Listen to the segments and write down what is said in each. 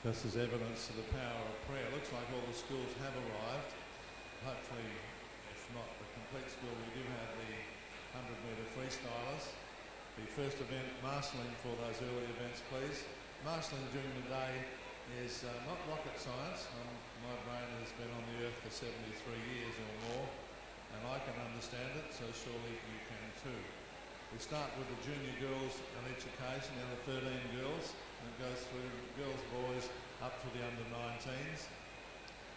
This is evidence of the power of prayer. Looks like all the schools have arrived. Hopefully, if not the complete school, we do have the 100-metre freestylers. The first event, marshalling for those early events, please. Marshalling during the day is not rocket science. My brain has been on the earth for 73 years or more, and I can understand it, so surely you can too. We start with the junior girls on each occasion, the other 13 girls, and it goes through girls, boys, up to the under-19s.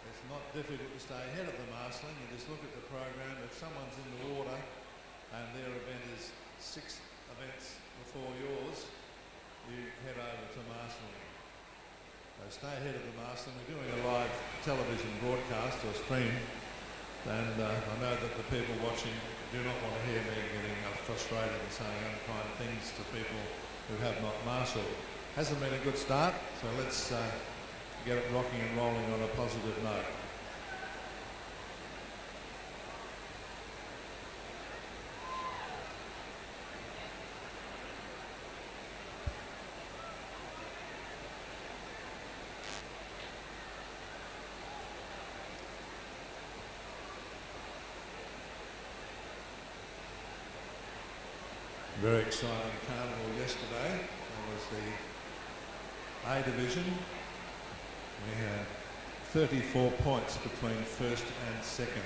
It's not difficult to stay ahead of the marshalling. You just look at the program. If someone's in the water and their event is 6 events before yours, you head over to marshalling. So stay ahead of the marshalling. We're doing a live television broadcast or stream, and I know that the people watching do not want to hear me getting frustrated and saying unkind things to people who have not marshalled. Hasn't been a good start, so let's get it rocking and rolling on a positive note. Very exciting carnival yesterday. That was the A division. We had 34 points between first and second.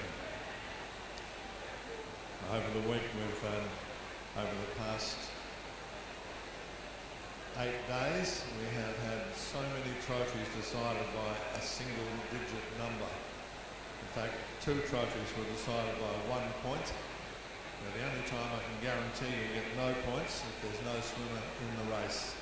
Over the week we've, over the past 8 days, we have had so many trophies decided by a single digit number. In fact, 2 trophies were decided by 1 point. Now, the only time I can guarantee you get no points if there's no swimmer in the race.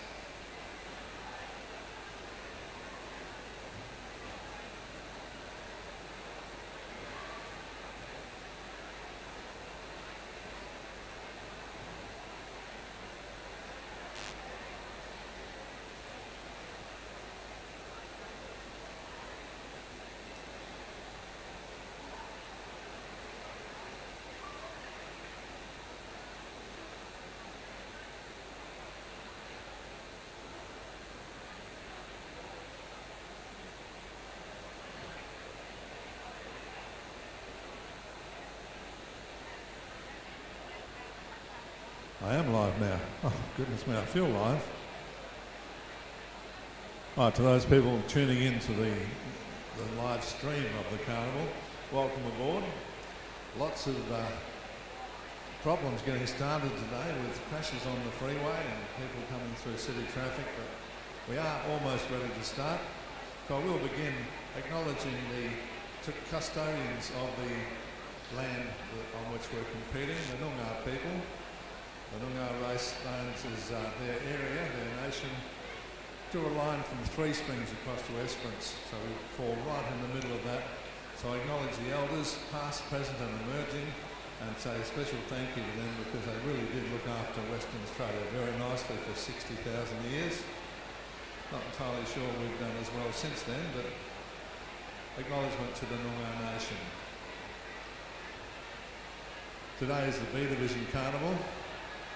I am live now. Oh, goodness me, I feel live. Right, to those people tuning in to the live stream of the carnival, welcome aboard. Lots of problems getting started today with crashes on the freeway and people coming through city traffic, but we are almost ready to start. So I will begin acknowledging the custodians of the land on which we're competing, the Noongar people. The Noongar race owns as their area, their nation, to a line from Three Springs across to Esperance. So we fall right in the middle of that. So I acknowledge the elders, past, present and emerging, and say a special thank you to them because they really did look after Western Australia very nicely for 60,000 years. Not entirely sure we've done as well since then, but acknowledgement to the Noongar nation. Today is the B Division Carnival.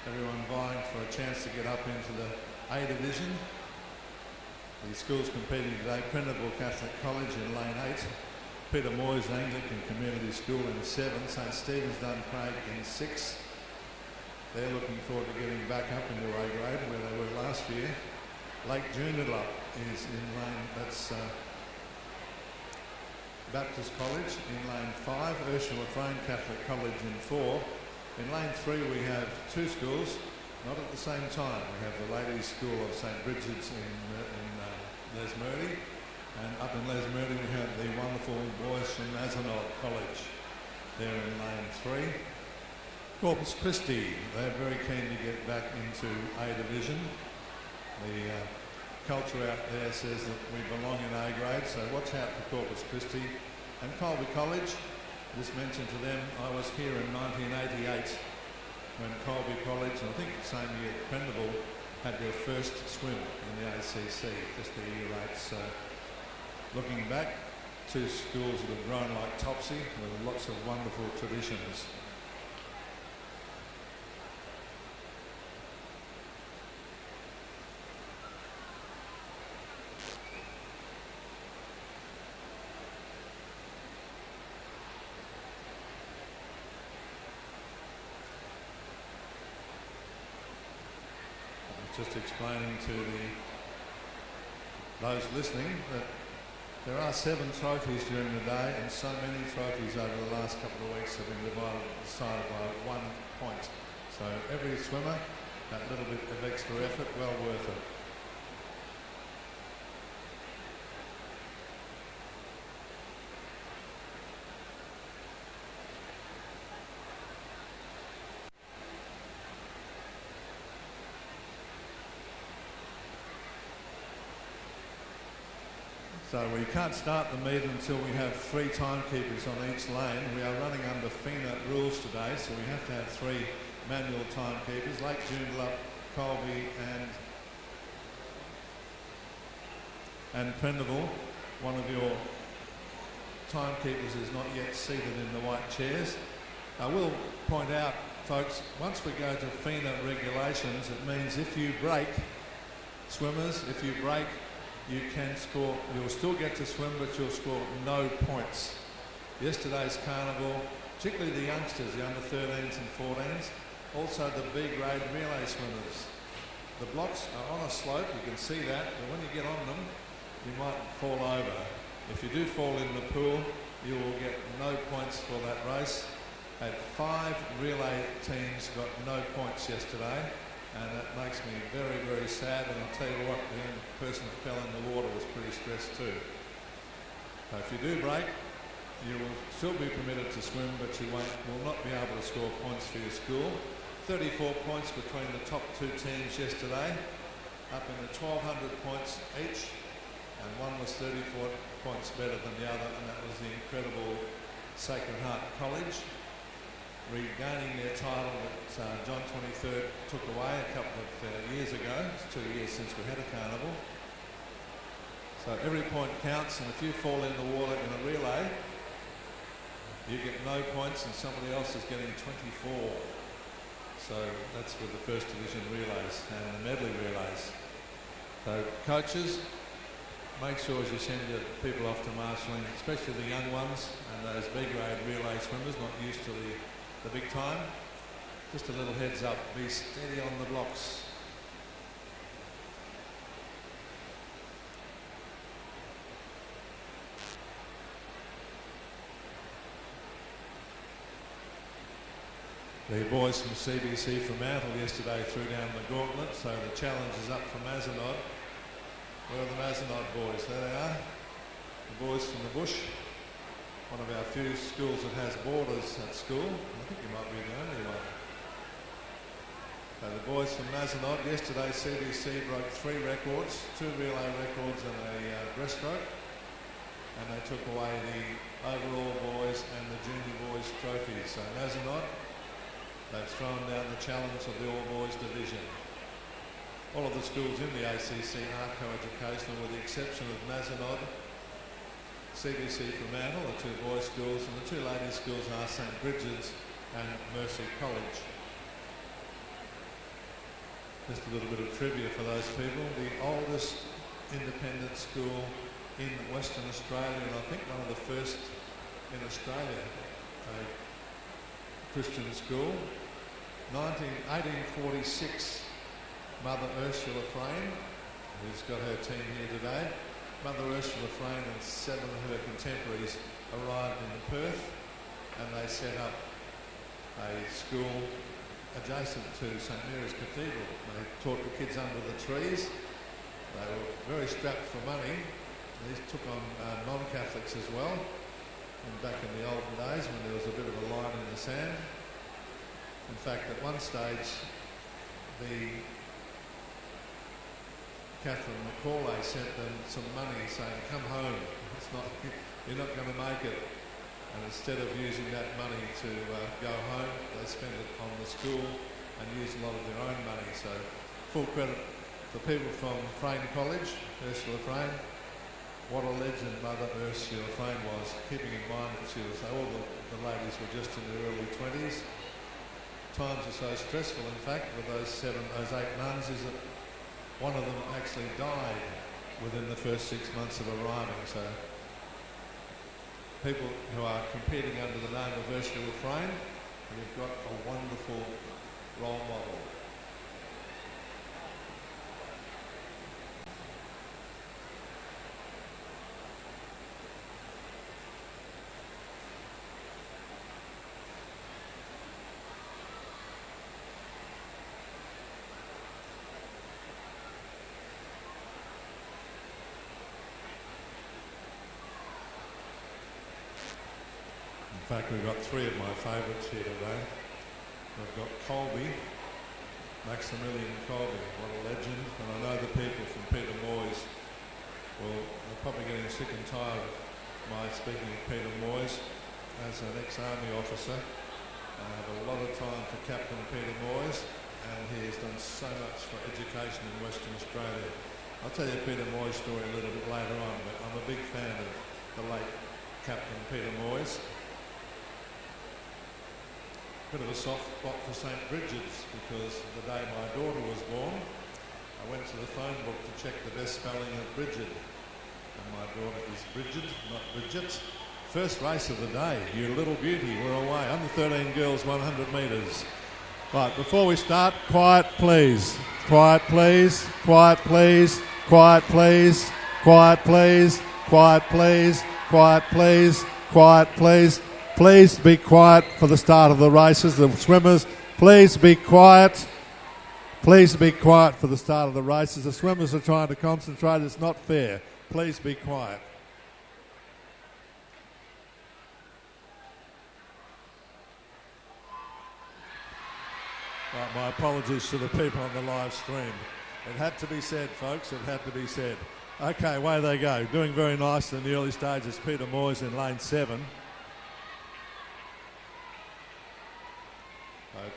Everyone vying for a chance to get up into the A Division. The schools competing today, Carnival Catholic College in Lane 8, Peter Moyes Anglican Community School in 7, St Stephen's Duncraig in 6. They're looking forward to getting back up into A grade where they were last year. Lake Joondalup is in lane, that's Baptist College in lane 5, Ursula Frame Catholic College in 4. In lane 3 we have 2 schools, not at the same time. We have the Ladies' School of St Bridget's in Lesmurdy, and up in Lesmurdy we have the wonderful boys from Mazenod College. They're in lane 3. Corpus Christi, they're very keen to get back into A Division. The culture out there says that we belong in A grade, so watch out for Corpus Christi. And Colby College, just mentioned to them, I was here in 1988 when Colby College, and I think the same year Carnival, had their first swim in the ACC, just the year 8. So looking back, 2 schools that have grown like Topsy with lots of wonderful traditions. just explaining to those listening that there are 7 trophies during the day, and so many trophies over the last couple of weeks have been decided by 1 point. So every swimmer, that little bit of extra effort, well worth it. So we can't start the meet until we have 3 timekeepers on each lane. We are running under FINA rules today, so we have to have 3 manual timekeepers. Lake Joondalup, Colby and Carnival. One of your timekeepers is not yet seated in the white chairs. I will point out, folks, once we go to FINA regulations, it means if you break, swimmers, if you break, you can score, you'll still get to swim, but you'll score no points. Yesterday's carnival, particularly the youngsters, the under 13s and 14s, also the B grade relay swimmers. The blocks are on a slope, you can see that, but when you get on them, you might fall over. If you do fall in the pool, you will get no points for that race. Had 5 relay teams got no points yesterday, and that makes me very, very sad. And I'll tell you what, the young person that fell in the water was pretty stressed too. So if you do break, you will still be permitted to swim, but you will not be able to score points for your school. 34 points between the top 2 teams yesterday, up in the 1,200 points each, and one was 34 points better than the other, and that was the incredible Sacred Heart College, regaining their title that John 23rd took away a couple of years ago. It's 2 years since we had a carnival. So every point counts, and if you fall in the water in a relay, you get no points and somebody else is getting 24. So that's with the first division relays and the medley relays. So coaches, make sure as you send your people off to marshalling, especially the young ones and those B grade relay swimmers not used to the big time, just a little heads up, be steady on the blocks. The boys from CBC Fremantle yesterday threw down the gauntlet, so the challenge is up for Mazenod. Where are the Mazenod boys? There they are, the boys from the bush. One of our few schools that has borders at school. I think you might be the only one. So the boys from Mazenod, yesterday CBC broke 3 records, 2 relay records and a breaststroke, and they took away the overall boys and the junior boys trophies. So Mazenod, they've thrown down the challenge of the all boys division. All of the schools in the ACC are co-educational with the exception of Mazenod, CBC Fremantle, the 2 boys schools, and the 2 ladies schools are St Bridget's and Mercy College. Just a little bit of trivia for those people. The oldest independent school in Western Australia, and I think one of the first in Australia, a Christian school. 1846, Mother Ursula Frame, who's got her team here today. Mother Ursula Frame and 7 of her contemporaries arrived in Perth, and they set up a school adjacent to St Mary's Cathedral. They taught the kids under the trees. They were very strapped for money. These took on non-Catholics as well, and back in the olden days when there was a bit of a line in the sand. In fact, at one stage, the Catherine McCauley sent them some money saying, come home, it's not, you're not going to make it. And instead of using that money to go home, they spent it on the school and used a lot of their own money. So full credit to people from Frame College, Ursula Frame. What a legend Mother Ursula Frame was, keeping in mind that she was, all the ladies were just in their early 20s. Times are so stressful, in fact, with those 8 nuns, is that one of them actually died within the first 6 months of arriving. So people who are competing under the name of Ursula Frame, you've got a wonderful role model. fact, we've got three of my favourites here today. We've got Colby, Maximilian Colby, what a legend. And I know the people from Peter Moyes are probably getting sick and tired of my speaking of Peter Moyes as an ex-army officer. I have a lot of time for Captain Peter Moyes, and he has done so much for education in Western Australia. I'll tell you Peter Moyes' story a little bit later on, but I'm a big fan of the late Captain Peter Moyes. Bit of a soft spot for St Bridget's, because the day my daughter was born, I went to the phone book to check the best spelling of Bridget. And my daughter is Bridget, not Bridget. First race of the day, you little beauty, we're away. Under 13 girls, 100 metres. Right, before we start, quiet please. Quiet please, quiet please, quiet please, quiet please, quiet please, quiet please, quiet please. Please be quiet for the start of the races. The swimmers, please be quiet. Please be quiet for the start of the races. The swimmers are trying to concentrate. It's not fair. Please be quiet. Right, my apologies to the people on the live stream. It had to be said, folks. It had to be said. Okay, away they go. Doing very nice in the early stages. Peter Moyes in lane 7.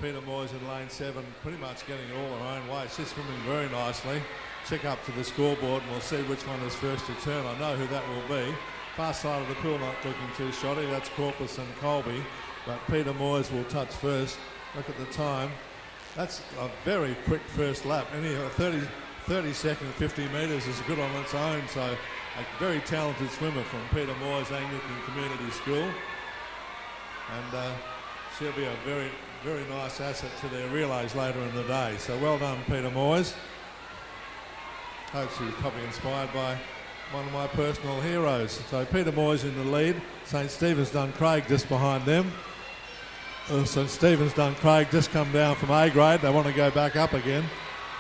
Peter Moyes in lane 7, pretty much getting it all her own way. She's swimming very nicely. Check up to the scoreboard and we'll see which one is first to turn. I know who that will be. Far side of the pool not looking too shoddy. That's Corpus and Colby. But Peter Moyes will touch first. Look at the time. That's a very quick first lap. Any 30 second 50 metres is good on its own. So a very talented swimmer from Peter Moyes Anglican Community School. And she'll be a very nice asset to their relays later in the day. So well done, Peter Moyes. Hope she's probably inspired by one of my personal heroes. So Peter Moyes in the lead. St Stephen's Duncraig just behind them. St Stephen's Duncraig just come down from A grade. They want to go back up again.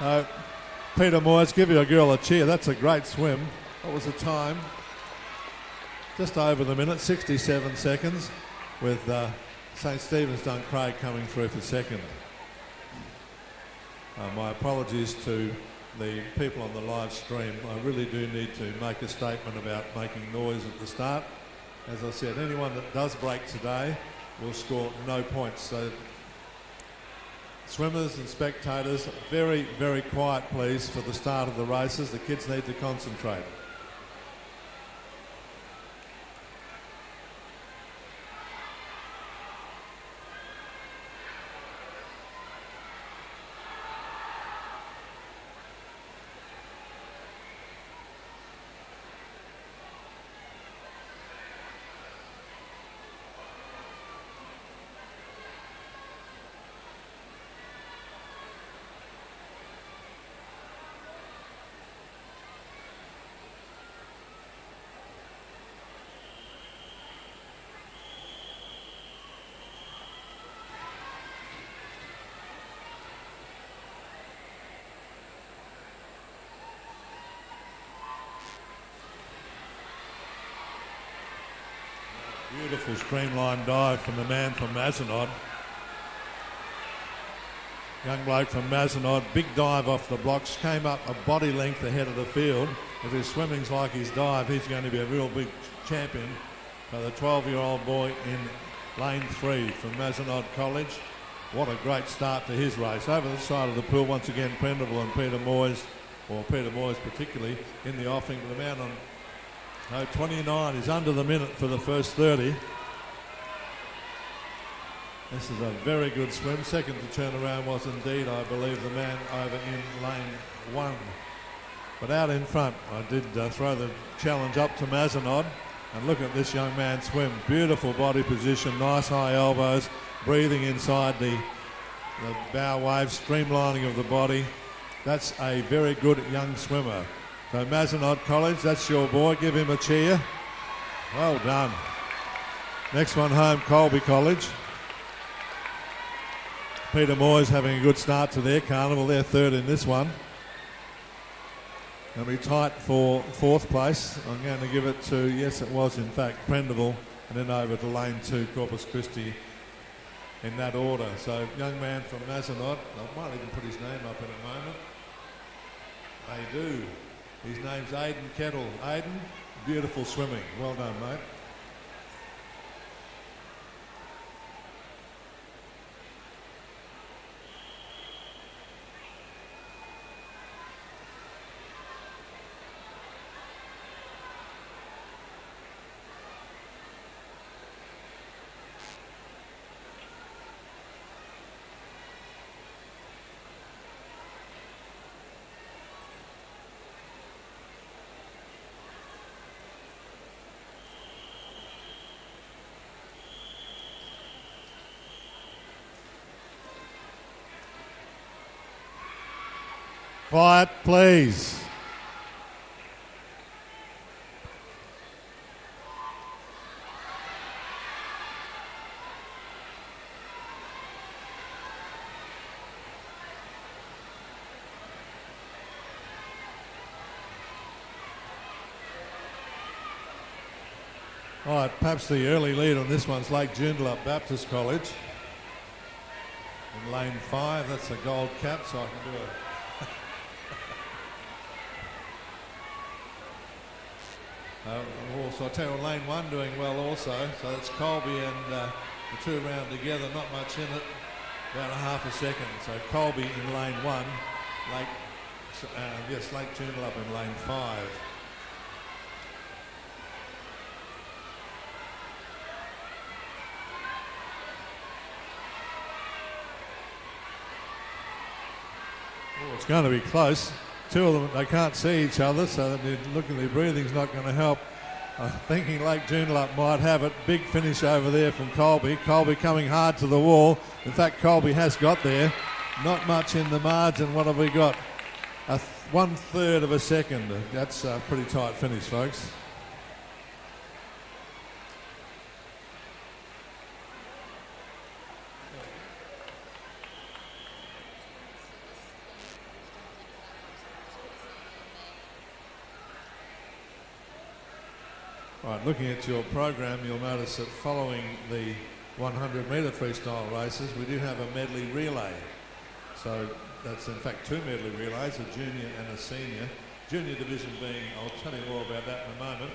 Peter Moyes, give your girl a cheer. That's a great swim. What was the time? Just over the minute, 67 seconds, with St Stephen's Duncraig coming through for second. My apologies to the people on the live stream. I really do need to make a statement about making noise at the start. As I said, anyone that does break today will score no points. So swimmers and spectators, very, very quiet please for the start of the races. The kids need to concentrate. Beautiful streamlined dive from the man from Mazenod. Young bloke from Mazenod, big dive off the blocks, came up a body length ahead of the field. If his swimming's like his dive, he's going to be a real big champion. So the 12-year-old boy in lane 3 from Mazenod College. What a great start to his race. Over the side of the pool, once again, Prendeville and Peter Moyes, or Peter Moyes particularly, in the offing. But the man on 29 is under the minute for the first 30. This is a very good swim. Second to turn around was indeed, I believe, the man over in lane 1. But out in front, I did throw the challenge up to Mazenod. And look at this young man swim. Beautiful body position, nice high elbows, breathing inside the bow wave, streamlining of the body. That's a very good young swimmer. So Mazenod College, that's your boy. Give him a cheer. Well done. Next one home, Colby College. Peter Moyes having a good start to their carnival. They're third in this one. They'll be tight for fourth place. I'm going to give it to, yes it was in fact, Prendeville and then over to lane 2, Corpus Christi, in that order. So young man from Mazenod, I might even put his name up in a moment. They do. His name's Aidan Kettle. Aidan, beautiful swimming. Well done, mate. Quiet, please. All right, perhaps the early lead on this one's Lake Joondalup Baptist College. In lane 5, that's a gold cap, so I can do it. Also, I tell you, lane 1 doing well also. So it's Colby and the two around together, not much in it, about a half a second. So Colby in lane 1, Lake Joondalup in lane 5. Oh, it's going to be close. Two of them, they can't see each other, so looking, their breathing's not going to help. I'm thinking Lake Joondalup might have it. Big finish over there from Colby. Colby coming hard to the wall. In fact, Colby has got there. Not much in the margin. What have we got? 1/3 of a second. That's a pretty tight finish, folks. Right, looking at your program, you'll notice that following the 100-metre freestyle races, we do have a medley relay. So that's in fact 2 medley relays, a junior and a senior. Junior division being, I'll tell you more about that in a moment.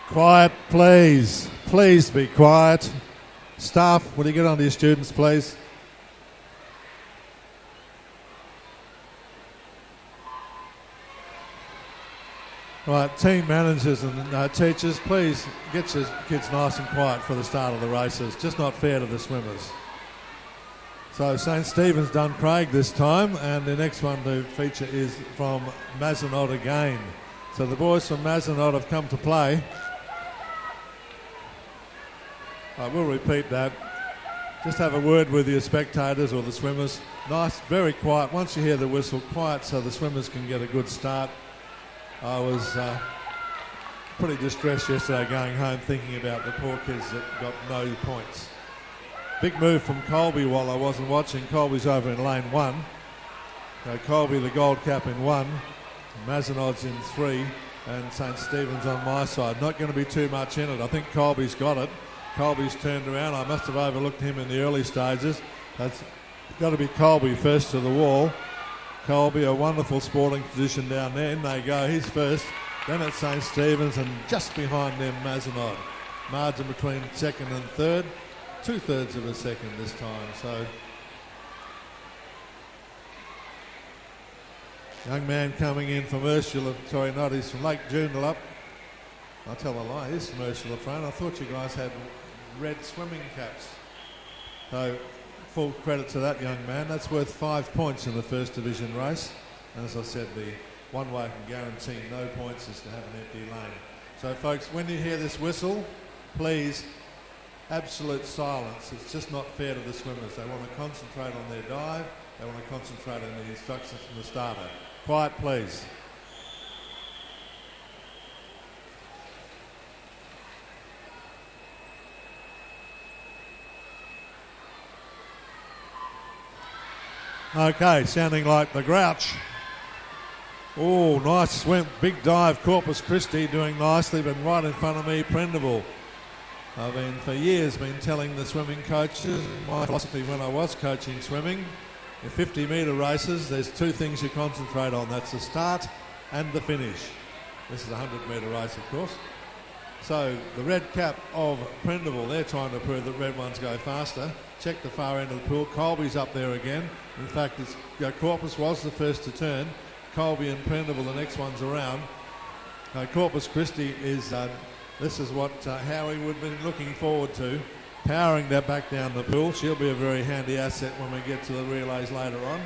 Quiet, please. Please be quiet. Staff, will you get on to your students, please? Right, team managers and teachers, please get your kids nice and quiet for the start of the races. Just not fair to the swimmers. So St Stephen's done Craig this time, and the next one to feature is from Mazenod again. So the boys from Mazenod have come to play. I will repeat that. Just have a word with your spectators or the swimmers. Nice, very quiet. Once you hear the whistle, quiet so the swimmers can get a good start. I was pretty distressed yesterday going home thinking about the poor kids that got no points. Big move from Colby while I wasn't watching. Colby's over in lane 1. Colby the gold cap in 1, Mazenod's in 3, and St Stephen's on my side. Not going to be too much in it. I think Colby's got it. Colby's turned around. I must have overlooked him in the early stages. That's got to be Colby first to the wall. Colby, a wonderful sporting position down there. In they go. He's first. Then it's St Stephen's, and just behind them, Mazenod. Margin between second and third. 2/3 of a second this time. So, young man coming in from Ursula. Sorry, not. He's from Lake Joondalup. I'll tell a lie. He's from Ursula Front. I thought you guys had red swimming caps. So, full credit to that young man. That's worth 5 points in the first division race. And as I said, the one way I can guarantee no points is to have an empty lane. So folks, when you hear this whistle, please, absolute silence. It's just not fair to the swimmers. They want to concentrate on their dive. They want to concentrate on the instructions from the starter. Quiet, please. Okay, sounding like the Grouch. Oh, nice swim, big dive. Corpus Christi doing nicely, but right in front of me, Prendeville. I've been for years telling the swimming coaches, my philosophy when I was coaching swimming, in 50-metre races, there's two things you concentrate on. That's the start and the finish. This is a 100-metre race, of course. So the red cap of Prendeville, they're trying to prove that red ones go faster. Check the far end of the pool. Colby's up there again. In fact, Corpus was the first to turn. Colby and Prendeville, the next one's around. Corpus Christi is, this is what Howie would have been looking forward to, powering that back down the pool. She'll be a very handy asset when we get to the relays later on.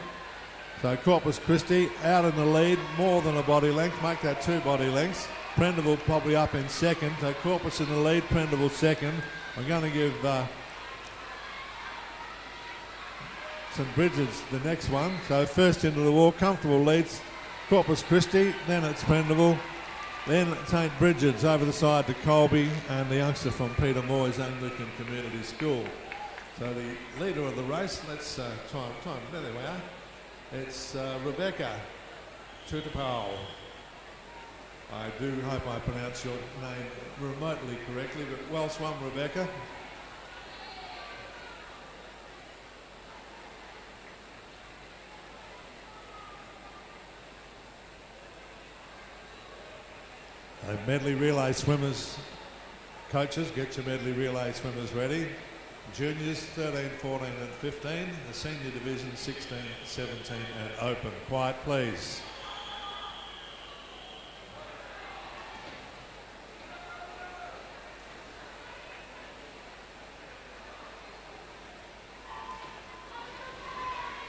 So Corpus Christi out in the lead, more than a body length, make that 2 body lengths. Prendeville probably up in second. So Corpus in the lead, Prendeville second. I'm going to give St Bridget's the next one. So first into the wall, comfortable leads. Corpus Christi, then it's Prendeville, then St Bridget's over the side to Colby and the youngster from Peter Moyes Anglican Community School. So the leader of the race, let's try there we are. It's Rebecca Tutapau. I do hope I pronounce your name remotely correctly, but well swum, Rebecca. Medley relay swimmers, coaches, get your medley relay swimmers ready. Juniors 13, 14 and 15. The senior division 16, 17 and open. Quiet please.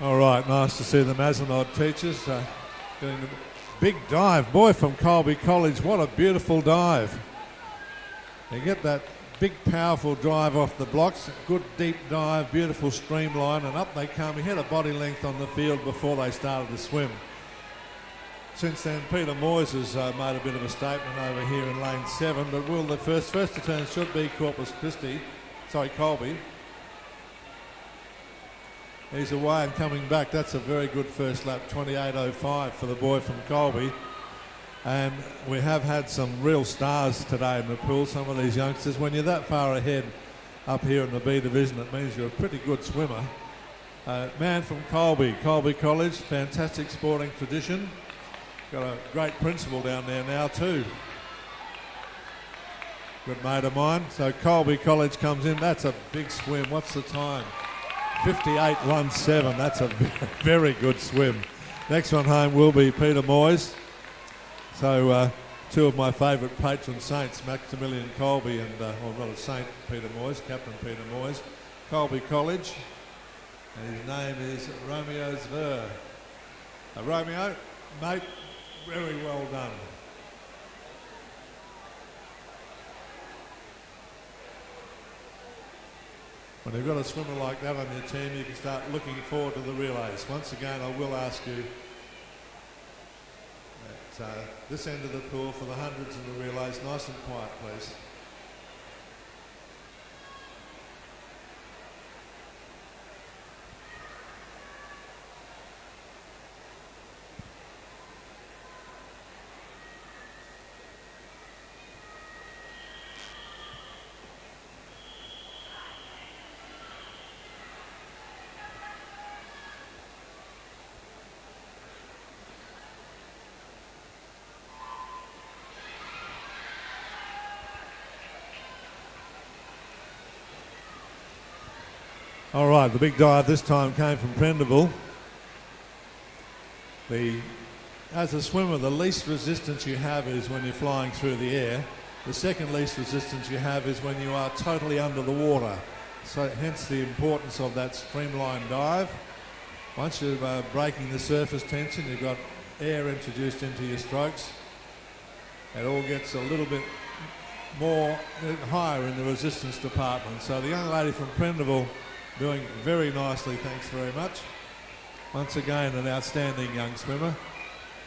All right, nice to see the Mazenod teachers doing the big dive. Boy, from Colby College, what a beautiful dive. They get that big, powerful drive off the blocks, good deep dive, beautiful streamline, and up they come. He had a body length on the field before they started to swim. Since then, Peter Moyes has made a bit of a statement over here in lane 7, but will the first to turn should be Colby. He's away and coming back. That's a very good first lap, 28.05 for the boy from Colby. And we have had some real stars today in the pool, some of these youngsters. When you're that far ahead up here in the B division, it means you're a pretty good swimmer. Man from Colby College, fantastic sporting tradition. Got a great principal down there now too. Good mate of mine. So Colby College comes in. That's a big swim. What's the time? 58.17. That's a very good swim. Next one home will be Peter Moyes. So two of my favourite patron saints, Maximilian Colby and, or rather Saint Peter Moyes, Captain Peter Moyes, Colby College. And his name is Romeo Zver. Romeo, mate, very well done. When you've got a swimmer like that on your team, you can start looking forward to the relays. Once again, I will ask you at this end of the pool for the hundreds and the relays, nice and quiet, please. All right, the big dive this time came from Prendeville. As a swimmer, the least resistance you have is when you're flying through the air. The second least resistance you have is when you are totally under the water. So hence the importance of that streamlined dive. Once you're breaking the surface tension, you've got air introduced into your strokes. It all gets a little bit more higher in the resistance department. So the young lady from Prendeville doing very nicely, thanks very much. Once again, an outstanding young swimmer.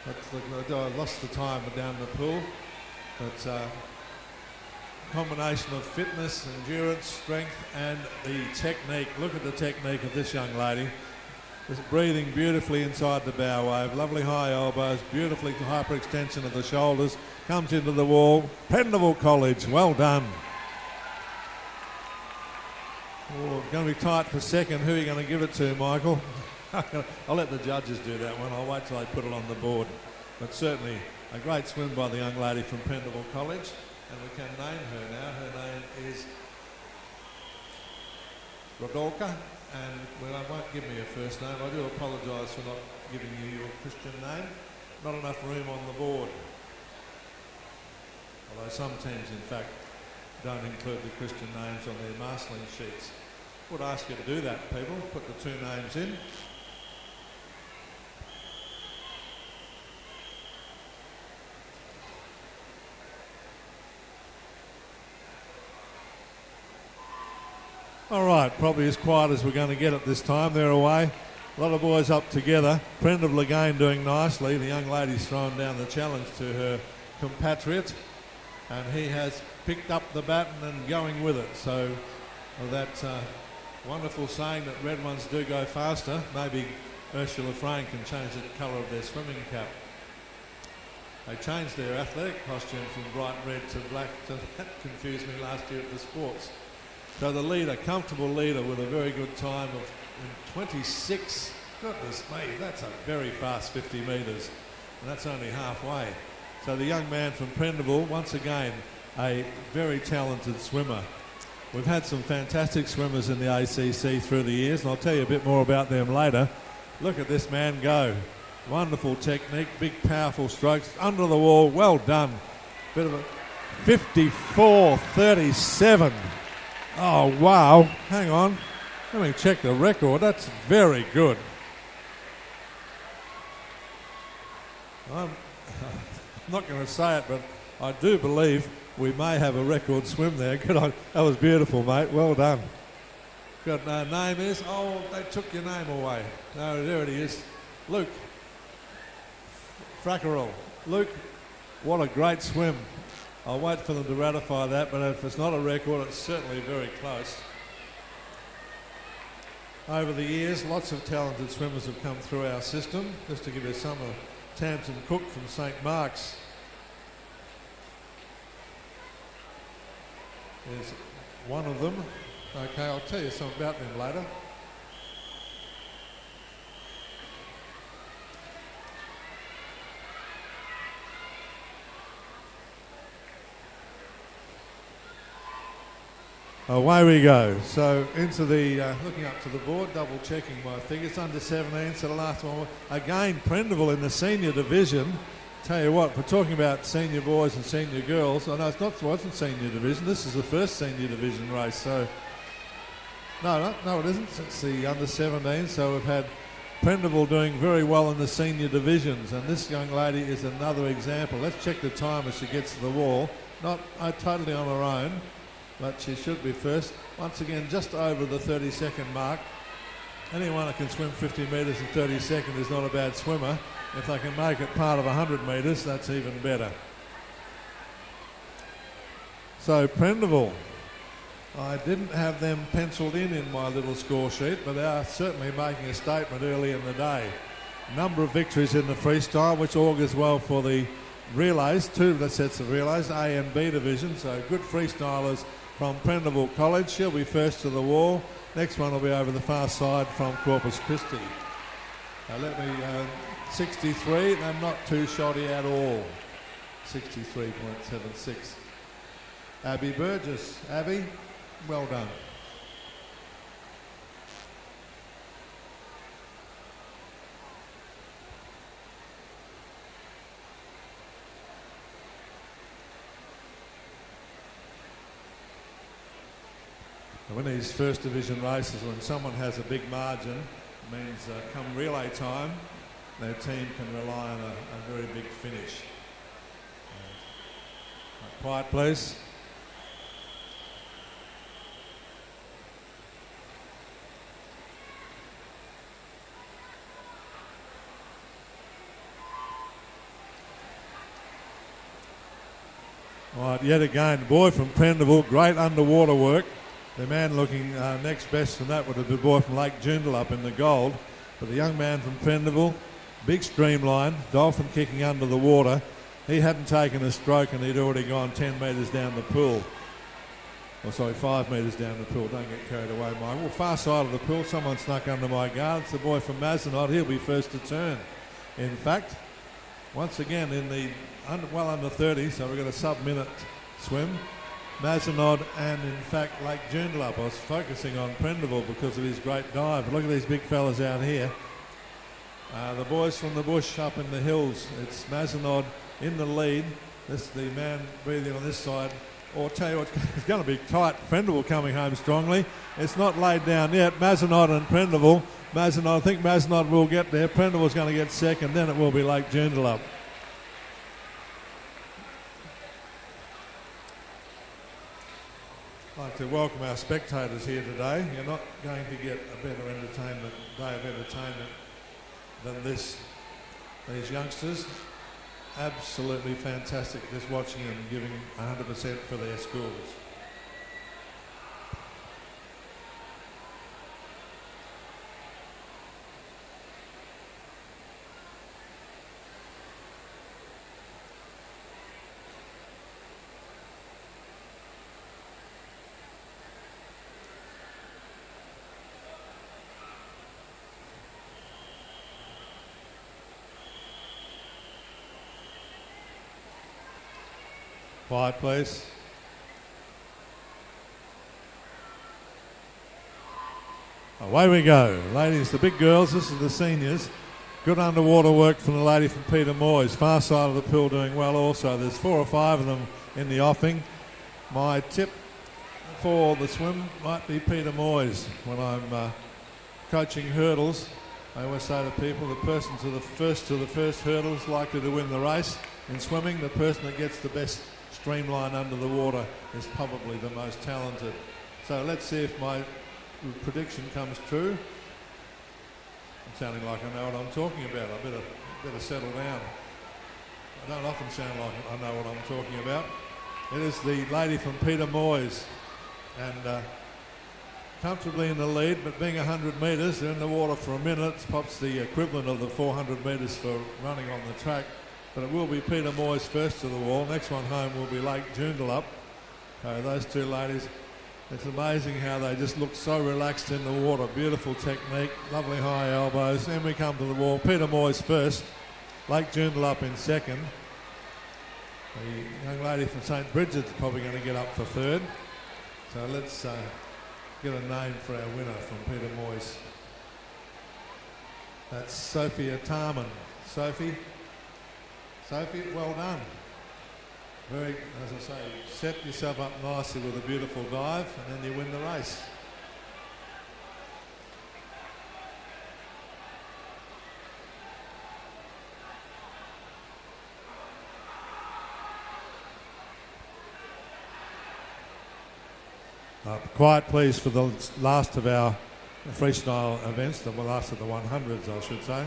I lost the time down the pool, but combination of fitness, endurance, strength, and the technique. Look at the technique of this young lady. Just breathing beautifully inside the bow wave. Lovely high elbows, beautifully hyperextension of the shoulders. Comes into the wall. Prendeville College, well done. Oh, going to be tight for second. Who are you going to give it to, Michael? I'll let the judges do that one. I'll wait till they put it on the board. But certainly a great swim by the young lady from Prendeville College. And we can name her now. Her name is Rodolka. And well, I won't give me her first name. I do apologise for not giving you your Christian name. Not enough room on the board. Although some teams, in fact, don't include the Christian names on their marshalling sheets. Would ask you to do that, people. Put the two names in. All right, probably as quiet as we're going to get at this time. They're away. A lot of boys up together. Prendeville again doing nicely. The young lady's thrown down the challenge to her compatriot, and he has picked up the baton and going with it. So that wonderful saying that red ones do go faster. Maybe Ursula Frank can change the colour of their swimming cap. They changed their athletic costume from bright red to black. That confused me last year at the sports. So the leader, comfortable leader with a very good time of 26. Goodness me, that's a very fast 50 metres. And that's only halfway. So the young man from Prendeville, once again, a very talented swimmer. We've had some fantastic swimmers in the ACC through the years, and I'll tell you a bit more about them later. Look at this man go. Wonderful technique, big powerful strokes, under the wall, well done. Bit of a 54.37. Oh, wow. Hang on. Let me check the record. That's very good. I'm not going to say it, but I do believe we may have a record swim there. Good on. That was beautiful, mate. Well done. Good. Name is? Oh, they took your name away. No, there it is. Luke Frackerel. Luke, what a great swim. I'll wait for them to ratify that, but if it's not a record, it's certainly very close. Over the years, lots of talented swimmers have come through our system. Just to give you some of Tamsin Cook from St Mark's. There's one of them. Okay, I'll tell you something about them later. Away we go. So into the, looking up to the board, double checking my figures, under 17, so the last one. Again, Prendeville in the senior division. Tell you what, we're talking about senior boys and senior girls. I know it wasn't senior division. This is the first senior division race. So, no, it isn't. It's the under 17. So we've had Prendeville doing very well in the senior divisions. And this young lady is another example. Let's check the time as she gets to the wall. Not totally on her own, but she should be first. Once again, just over the 30-second mark. Anyone that can swim 50 metres in 30 seconds is not a bad swimmer. If they can make it part of 100 metres, that's even better. So Prendeville, I didn't have them penciled in my little score sheet, but they are certainly making a statement early in the day. Number of victories in the freestyle, which augurs well for the relays, two of the sets of relays, A and B division, so good freestylers from Prendeville College. She'll be first to the wall. Next one will be over the far side from Corpus Christi. 63, they're not too shoddy at all. 63.76. Abby Burgess. Abby, well done. When these first division races, when someone has a big margin, it means come relay time, their team can rely on a very big finish. Quiet, please. Right, yet again, boy from Prendeville, great underwater work. The man looking next best from that would have been the boy from Lake Joondalup in the gold. But the young man from Prendeville, big streamline, dolphin kicking under the water. He hadn't taken a stroke and he'd already gone 10 metres down the pool. Oh, sorry, 5 metres down the pool. Don't get carried away, Mike. Well, far side of the pool, someone snuck under my guard. It's the boy from Mazenod. He'll be first to turn. In fact, once again in the well under 30, so we've got a sub-minute swim. Mazenod and, in fact, Lake Joondalup. I was focusing on Prendeville because of his great dive. But look at these big fellas out here. The boys from the bush up in the hills. It's Mazenod in the lead. This is the man breathing on this side. Or I'll tell you what, it's going to be tight. Prendeville coming home strongly. It's not laid down yet. Mazenod and Prendeville. I think Mazenod will get there. Prendeville's going to get second. Then it will be Lake Joondalup. I'd like to welcome our spectators here today. You're not going to get a better day of entertainment than this. These youngsters, absolutely fantastic, just watching them giving 100% for their schools. Quiet, please. Away we go. Ladies, the big girls, this is the seniors. Good underwater work from the lady from Peter Moyes. Far side of the pool doing well also. There's 4 or 5 of them in the offing. My tip for the swim might be Peter Moyes. When I'm coaching hurdles, I always say to people, the person to the first hurdle is likely to win the race. In swimming, the person that gets the best streamline under the water is probably the most talented. So let's see if my prediction comes true. I'm sounding like I know what I'm talking about. I better settle down. I don't often sound like I know what I'm talking about. It is the lady from Peter Moyes, and comfortably in the lead, but being 100 metres, they're in the water for a minute. It's perhaps the equivalent of the 400 metres for running on the track. But it will be Peter Moyes first to the wall. Next one home will be Lake Joondalup. Those two ladies, it's amazing how they just look so relaxed in the water. Beautiful technique, lovely high elbows. Then we come to the wall. Peter Moyes first, Lake Joondalup in second. The young lady from St Bridget's probably going to get up for third. So let's get a name for our winner from Peter Moyes. That's Sophia Tarman. Sophie, well done. Very, as I say, set yourself up nicely with a beautiful dive and then you win the race. Quiet please for the last of our freestyle events, the last of the 100s I should say.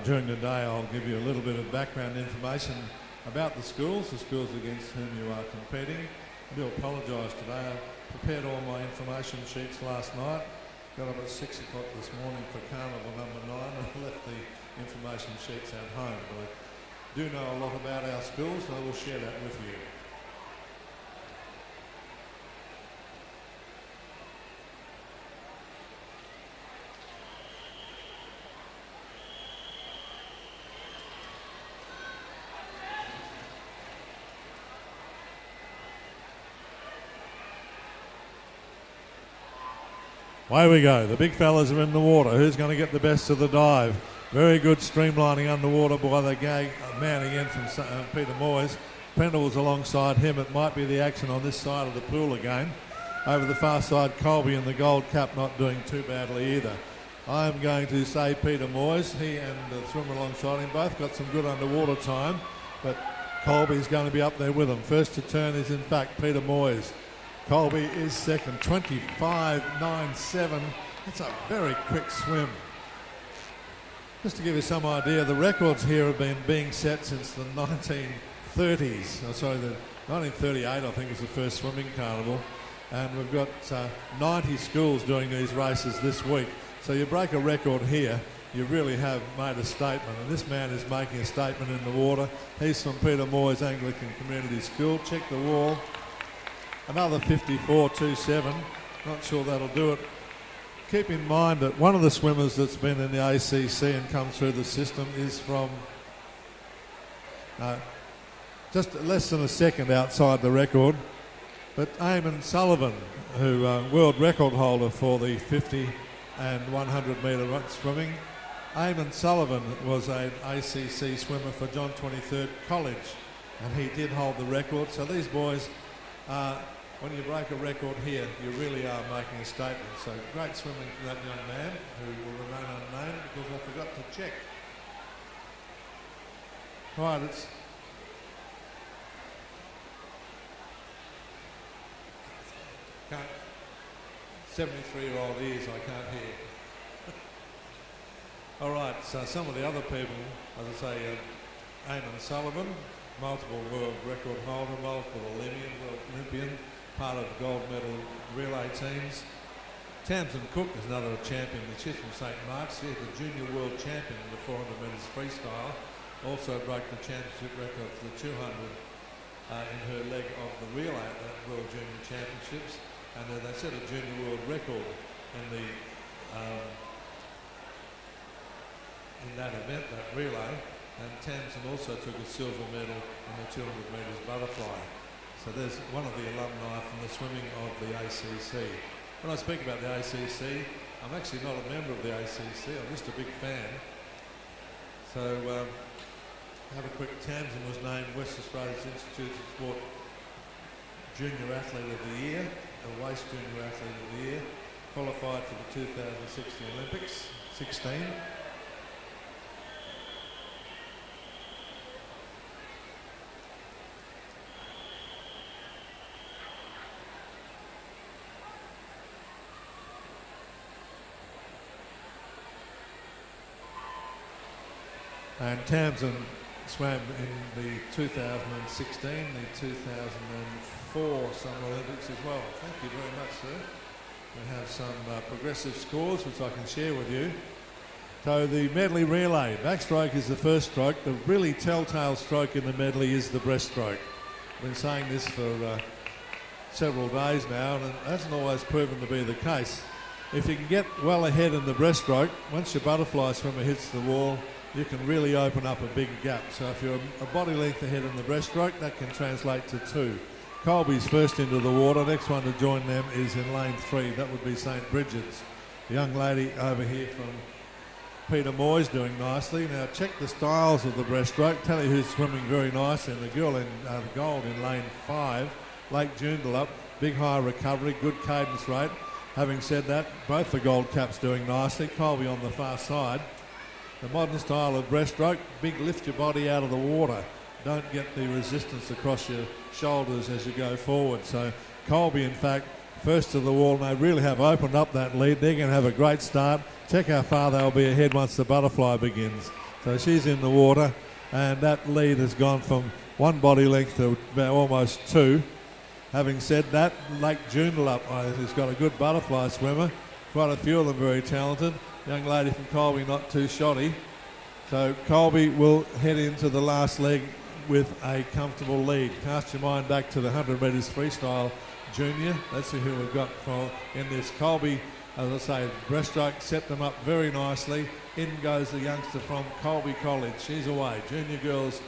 During the day I'll give you a little bit of background information about the schools against whom you are competing. I do apologise today. I prepared all my information sheets last night, got up at 6 o'clock this morning for Carnival number 9 and left the information sheets at home. But I do know a lot about our schools and I will share that with you. Away we go. The big fellas are in the water. Who's going to get the best of the dive? Very good streamlining underwater by the man again from Peter Moyes. Prendeville's alongside him. It might be the action on this side of the pool again. Over the far side, Colby in the gold cap not doing too badly either. I'm going to say Peter Moyes. He and the swimmer alongside him both got some good underwater time, but Colby's going to be up there with him. First to turn is in fact Peter Moyes. Colby is second, 25.97. That's a very quick swim. Just to give you some idea, the records here have been being set since the 1930s. Oh, sorry, the 1938 I think was the first swimming carnival. And we've got 90 schools doing these races this week. So you break a record here, you really have made a statement. And this man is making a statement in the water. He's from Peter Moyes Anglican Community School. Check the wall. Another 54.27. Not sure that'll do it. Keep in mind that one of the swimmers that's been in the ACC and come through the system is from just less than a second outside the record. But Eamon Sullivan, who world record holder for the 50 and 100 metre swimming. Eamon Sullivan was an ACC swimmer for John 23rd College, and he did hold the record. So these boys, when you break a record here, you really are making a statement. So great swimming for that young man, who will remain unnamed because I forgot to check. Right, it's 73-year-old ears, I can't hear. All right, so some of the other people, as I say, Eamon Sullivan, multiple world record holder, multiple Olympian, part of gold medal relay teams. Tamsin Cook is another champion. She's from St Mark's. She's the junior world champion in the 400 metres freestyle. Also broke the championship record for the 200 in her leg of the relay at the World Junior Championships. And they set a junior world record in the in that event, that relay. And Tamsin also took a silver medal in the 200 metres butterfly. So there's one of the alumni from the swimming of the ACC. When I speak about the ACC, I'm actually not a member of the ACC. I'm just a big fan. So have a quick. Tamsin was named West Australia's Institute of Sport Junior Athlete of the Year, the Waste Junior Athlete of the Year, qualified for the 2016 Olympics, 16. And Tamsin swam in the 2016, the 2004 Summer Olympics as well. Thank you very much, sir. We have some progressive scores which I can share with you. So the medley relay, backstroke is the first stroke. The really telltale stroke in the medley is the breaststroke. I've been saying this for several days now, and it hasn't always proven to be the case. If you can get well ahead in the breaststroke, once your butterfly swimmer hits the wall, you can really open up a big gap. So if you're a body length ahead in the breaststroke, that can translate to 2. Colby's first into the water. Next one to join them is in lane 3. That would be St Bridget's. The young lady over here from Peter Moyes doing nicely. Now check the styles of the breaststroke. Tell you who's swimming very nice. And the girl in the gold in lane 5, Lake Joondalup. Big high recovery, good cadence rate. Having said that, both the gold caps doing nicely. Colby on the far side. The modern style of breaststroke, big lift your body out of the water. Don't get the resistance across your shoulders as you go forward. So Colby, in fact, first to the wall, and they really have opened up that lead. They're going to have a great start. Check how far they'll be ahead once the butterfly begins. So she's in the water, and that lead has gone from 1 body length to about almost 2. Having said that, Lake Joondalup has got a good butterfly swimmer. Quite a few of them very talented. Young lady from Colby not too shoddy. So Colby will head into the last leg with a comfortable lead. Cast your mind back to the 100 metres freestyle junior. Let's see who we've got in this. Colby, as I say, breaststroke set them up very nicely. In goes the youngster from Colby College. She's away. Junior girls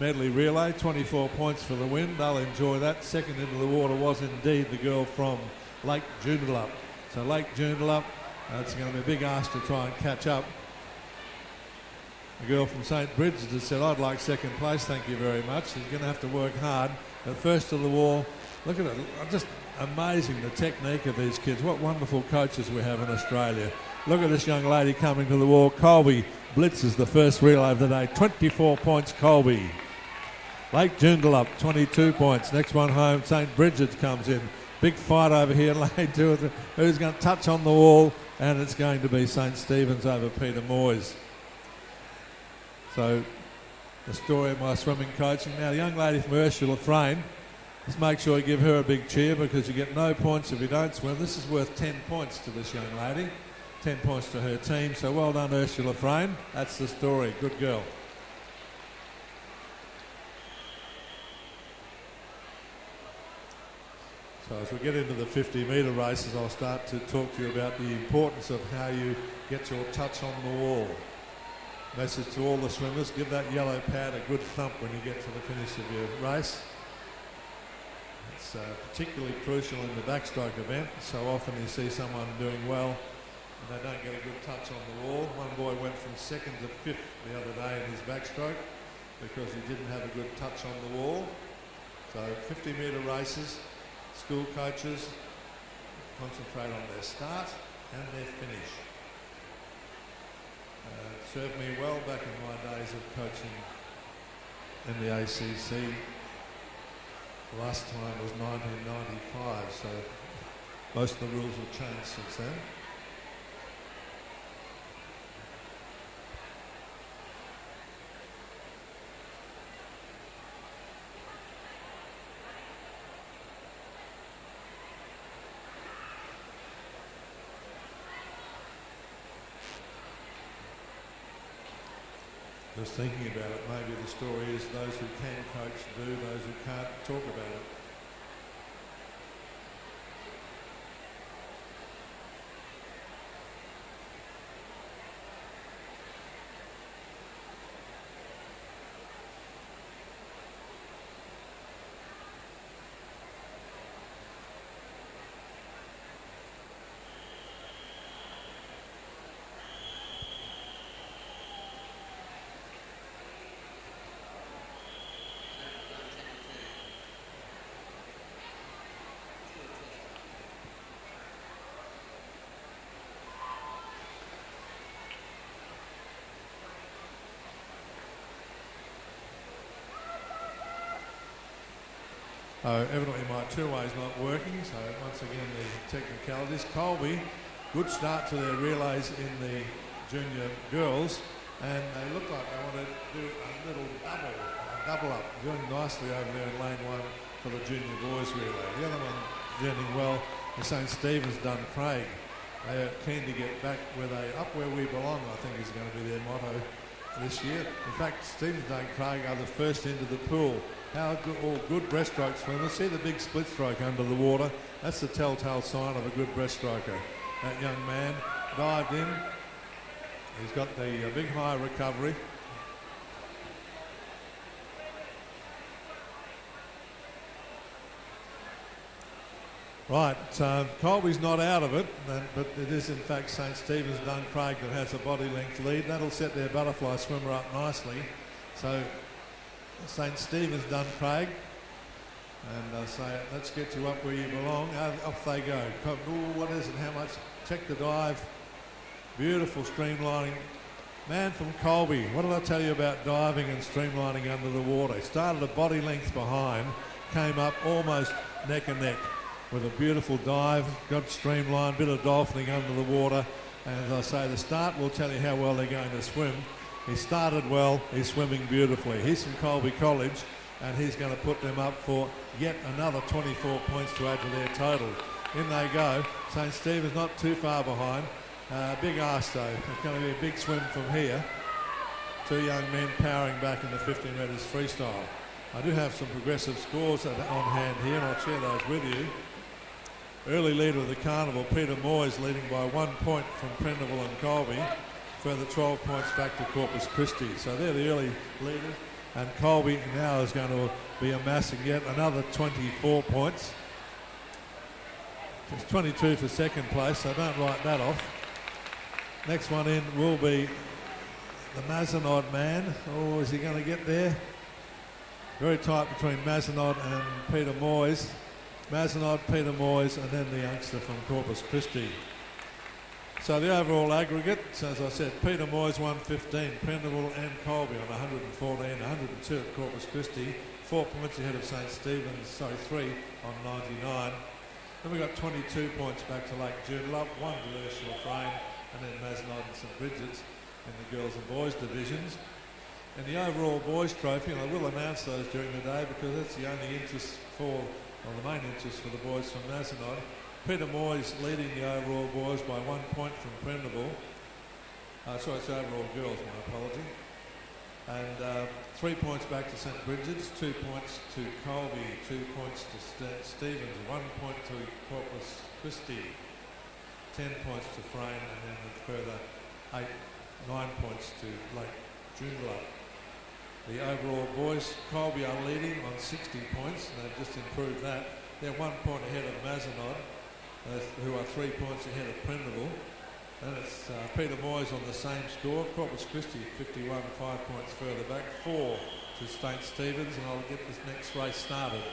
medley relay, 24 points for the win. They'll enjoy that. Second into the water was indeed the girl from Lake Joondalup. So Lake Joondalup, it's going to be a big ask to try and catch up. The girl from St Bridget's has said, I'd like second place, thank you very much. She's going to have to work hard. But first to the wall, look at it, just amazing the technique of these kids. What wonderful coaches we have in Australia. Look at this young lady coming to the wall. Colby blitzes the first relay of the day. 24 points, Colby. Lake Joondalup, 22 points. Next one home, St. Bridget's comes in. Big fight over here, lane 2. Who's going to touch on the wall? And it's going to be St. Stephen's over Peter Moyes. So, the story of my swimming coaching. Now, the young lady from Ursula Frayne, just make sure you give her a big cheer because you get no points if you don't swim. This is worth 10 points to this young lady. 10 points to her team. So, well done, Ursula Frayne. That's the story. Good girl. So as we get into the 50-metre races, I'll start to talk to you about the importance of how you get your touch on the wall. Message to all the swimmers, give that yellow pad a good thump when you get to the finish of your race. It's particularly crucial in the backstroke event. So often you see someone doing well and they don't get a good touch on the wall. One boy went from 2nd to 5th the other day in his backstroke because he didn't have a good touch on the wall. So 50-metre races, school coaches concentrate on their start and their finish. Served me well back in my days of coaching in the ACC. The last time was 1995, so most of the rules have changed since then. Just thinking about it, maybe the story is those who can coach do, those who can't talk about it. Evidently my two-way's not working, so once again the technicalities. Colby, good start to their relays in the junior girls, and they look like they want to do a little double up, doing nicely over there in lane 1 for the junior boys relay. The other one doing well is St. Stephen's Dun Craig. They are keen to get back up where we belong, I think is going to be their motto this year. In fact, Stephen's Dun Craig are the first into the pool. How good, all good breaststroke swimmers. See the big split stroke under the water? That's the telltale sign of a good breaststroker. That young man dived in. He's got the big high recovery. Right, Colby's not out of it, but it is in fact St. Stephen's Dun Craig that has a body length lead. That'll set their butterfly swimmer up nicely. So St. Stephen's Dun Craig, and say, let's get you up where you belong. Off they go. Ooh, what is it? How much? Check the dive. Beautiful streamlining. Man from Colby, what did I tell you about diving and streamlining under the water? He started a body length behind, came up almost neck and neck with a beautiful dive, got streamlined, bit of dolphining under the water, and as I say, the start will tell you how well they're going to swim. He started well, he's swimming beautifully. He's from Colby College, and he's going to put them up for yet another 24 points to add to their total. In they go. St. Stephen's not too far behind. Big arse though. It's going to be a big swim from here. Two young men powering back in the 50 metres freestyle. I do have some progressive scores on hand here, and I'll share those with you. Early leader of the Carnival, Peter Moyes, leading by 1 point from Prendeville and Colby. Further 12 points back to Corpus Christi. So they're the early leaders. And Colby now is going to be amassing yet another 24 points. It's 22 for second place, so don't write that off. Next one in will be the Mazenod man. Oh, is he going to get there? Very tight between Mazenod and Peter Moyes. Mazenod, Peter Moyes, and then the youngster from Corpus Christi. So the overall aggregate, as I said, Peter Moyes 115, Prendeville and Colby on 114, 102 at Corpus Christi, 4 points ahead of St Stephen's, 3 on 99. Then we got 22 points back to Lake Joondalup, 1 to Ursula Frame, and then Masnod and St Bridget's in the girls and boys divisions. And the overall boys trophy, and I will announce those during the day because that's the only interest for, or the main interest for the boys from Masnod. Peter Moyes leading the overall boys by 1 point from Prendeville. It's overall girls, my apology. And 3 points back to St Bridget's, 2 points to Colby, 2 points to Stevens, 1 point to Corpus Christi, 10 points to Frayne, and then a further 9 points to Lake Joondalup. The overall boys, Colby are leading on 60 points, and they've just improved that. They're 1 point ahead of Masnod, who are 3 points ahead of Prendeville. And it's Peter Moyes on the same score. Corpus Christi 51, 5 points further back, 4 to St Stephen's, and I'll get this next race started.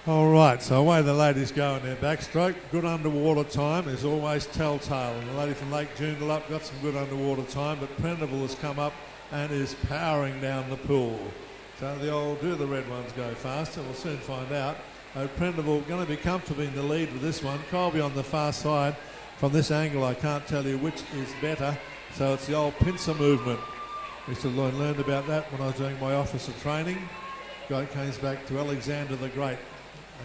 All right, so away the ladies go in their backstroke. Good underwater time is always telltale. And the lady from Lake Joondalup got some good underwater time, but Prendeville has come up and is powering down the pool. So the old, do the red ones go faster? We'll soon find out. Prendeville going to be comfortably in the lead with this one. Colby on the far side. From this angle, I can't tell you which is better. So it's the old pincer movement. I used to learned about that when I was doing my officer training. Guy came back to Alexander the Great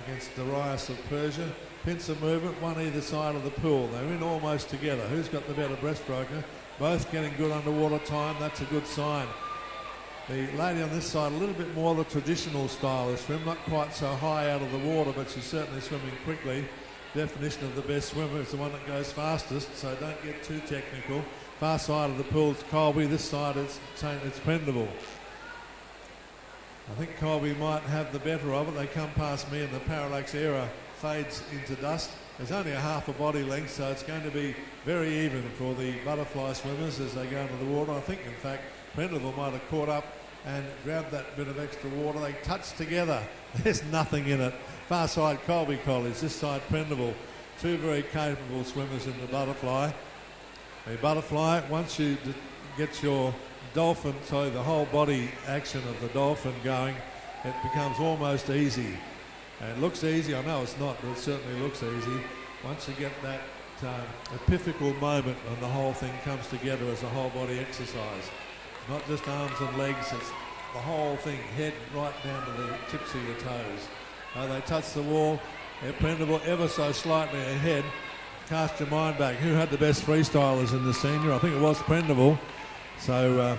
against Darius of Persia. Pincer movement, one either side of the pool. They're in almost together. Who's got the better breaststroker? Both getting good underwater time. That's a good sign. The lady on this side, a little bit more the traditional style of swim, not quite so high out of the water, but she's certainly swimming quickly. Definition of the best swimmer is the one that goes fastest, so don't get too technical. Far side of the pool is Colby. This side it's Prendeville. I think Colby might have the better of it. They come past me and the parallax era fades into dust. There's only a half a body length, so it's going to be very even for the butterfly swimmers as they go into the water. I think, in fact, Prendeville might have caught up and grabbed that bit of extra water. They touched together. There's nothing in it. Far side Colby College, this side Prendeville. Two very capable swimmers in the butterfly. The butterfly, once you get your dolphin, so the whole body action of the dolphin going, it becomes almost easy. And it looks easy, I know it's not, but it certainly looks easy. Once you get that epiphanical moment and the whole thing comes together as a whole body exercise. Not just arms and legs, it's the whole thing, head right down to the tips of your toes. They touch the wall, they're Prendeville ever so slightly ahead. Cast your mind back, who had the best freestylers in the senior? I think it was Prendeville. So,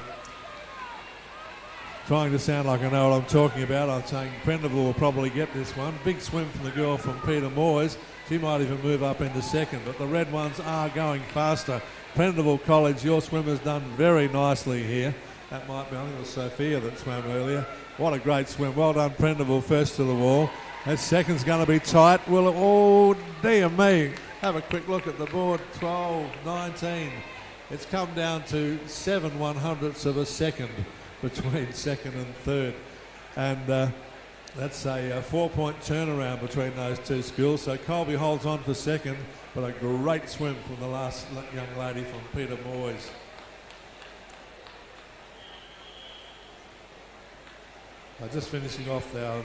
trying to sound like I know what I'm talking about, I'm saying Prendeville will probably get this one. Big swim from the girl from Peter Moyes. She might even move up into second, but the red ones are going faster. Prendeville College, your swimmer's done very nicely here. That might be, I think it was Sophia that swam earlier. What a great swim. Well done, Prendeville, first to the wall. That second's going to be tight. Will it, oh, dear me. Have a quick look at the board, 12, 19. It's come down to 7 100ths of a second between second and third. And that's a 4-point turnaround between those two schools. So Colby holds on for second, but a great swim from the last young lady from Peter Moyes. Just finishing off our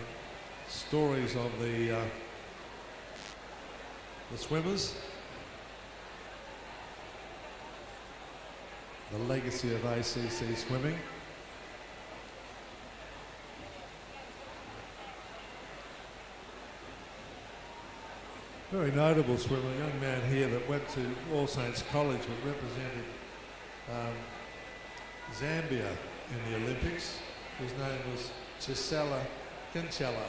stories of the swimmers. The legacy of ACC swimming. Very notable swimmer, a young man here that went to All Saints College but represented Zambia in the Olympics. His name was Chisela Kinchela,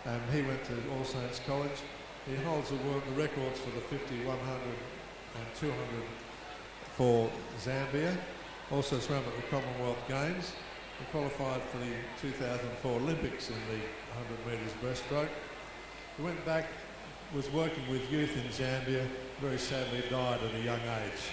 and he went to All Saints College. He holds the records for the 50, 100 and 200 for Zambia. Also swam at the Commonwealth Games. He qualified for the 2004 Olympics in the 100 metres breaststroke. He went back, was working with youth in Zambia, very sadly died at a young age.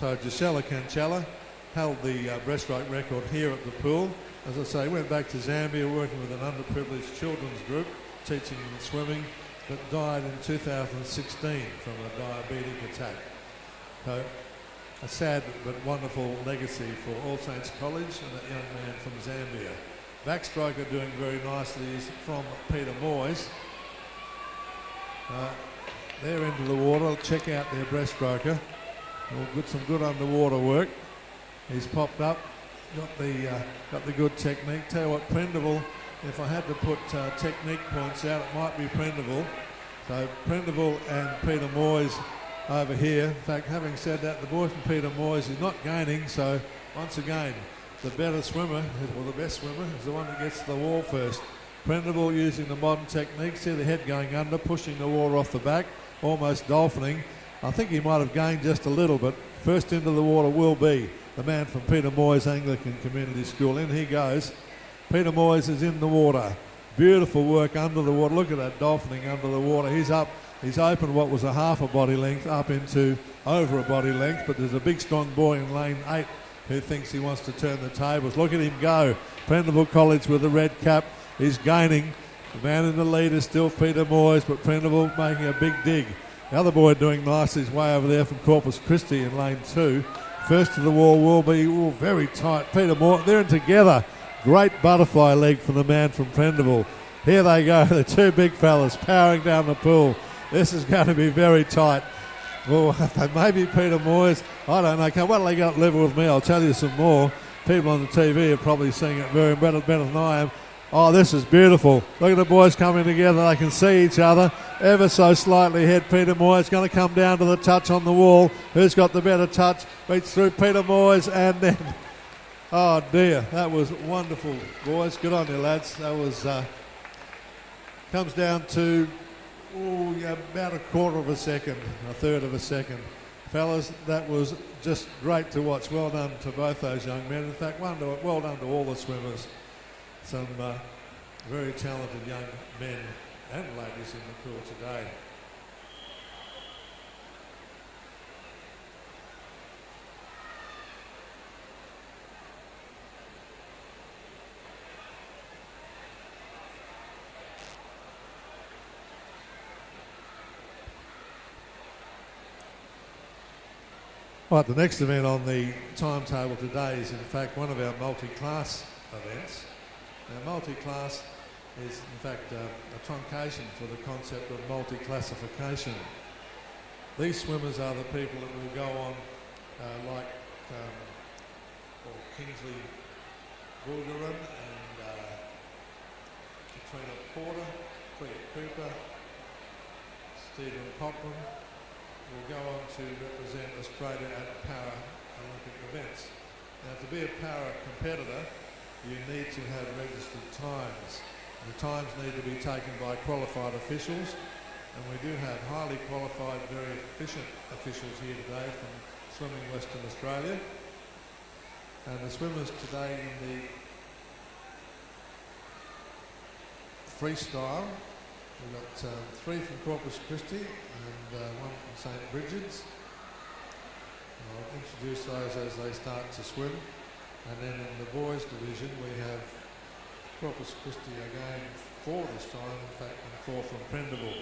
So Gisela Cancella held the breaststroke record here at the pool. As I say, went back to Zambia working with an underprivileged children's group, teaching them swimming, but died in 2016 from a diabetic attack. So a sad but wonderful legacy for All Saints College and that young man from Zambia. Backstroker doing very nicely is from Peter Moyes. They're into the water. Check out their breaststroker. Some good underwater work. He's popped up, got the good technique. Tell you what, Prendeville, if I had to put technique points out, it might be Prendeville. So Prendeville and Peter Moyes over here. In fact, having said that, the boy from Peter Moyes is not gaining, so once again, the better swimmer, or the best swimmer, is the one that gets to the wall first. Prendeville using the modern technique, see the head going under, pushing the water off the back, almost dolphining. I think he might have gained just a little, but first into the water will be the man from Peter Moyes Anglican Community School. In he goes. Peter Moyes is in the water. Beautiful work under the water. Look at that dolphining under the water. He's up. He's opened what was a half a body length up into over a body length, but there's a big strong boy in lane 8 who thinks he wants to turn the tables. Look at him go. Prendeville College with the red cap. He's gaining. The man in the lead is still Peter Moyes, but Prendeville making a big dig. The other boy doing nice is way over there from Corpus Christi in lane 2. First to the wall will be very tight. Peter Moyes, they're in together. Great butterfly leg from the man from Prendeville. Here they go, the two big fellas powering down the pool. This is going to be very tight. Well, maybe Peter Moyes, I don't know. What'll they got level with me? I'll tell you some more. People on the TV are probably seeing it very better than I am. Oh, this is beautiful. Look at the boys coming together. They can see each other. Ever so slightly ahead, Peter Moyes going to come down to the touch on the wall. Who's got the better touch? Beats through Peter Moyes and then... Oh, dear. That was wonderful, boys. Good on you, lads. That was... comes down to about a quarter of a second, a third of a second. Fellas, that was just great to watch. Well done to both those young men. In fact, well done to all the swimmers. Some very talented young men and ladies in the pool today. Right, the next event on the timetable today is in fact one of our multi-class events. Now, multi-class is in fact a truncation for the concept of multi-classification. These swimmers are the people that will go on like Kingsley Bulgarin and Katrina Porter, Clea Cooper, Stephen Cochran will go on to represent Australia at Paralympic events. Now, to be a para competitor, you need to have registered times. The times need to be taken by qualified officials, and we do have highly qualified, very efficient officials here today from Swimming Western Australia. And the swimmers today in the freestyle, we've got 3 from Corpus Christi and 1 from St. Bridget's. I'll introduce those as they start to swim. And then in the boys division we have Corpus Christi again 4 this time, in fact, and 4 from Prendeville.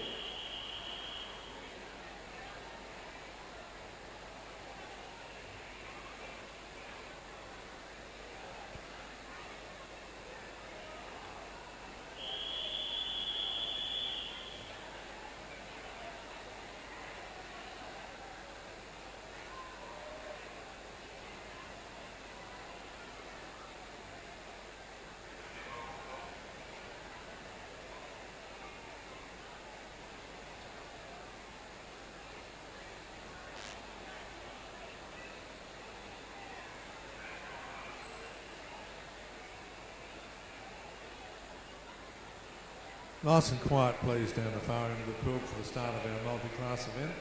Nice and quiet, please, down the far end of the pool for the start of our multi-class event.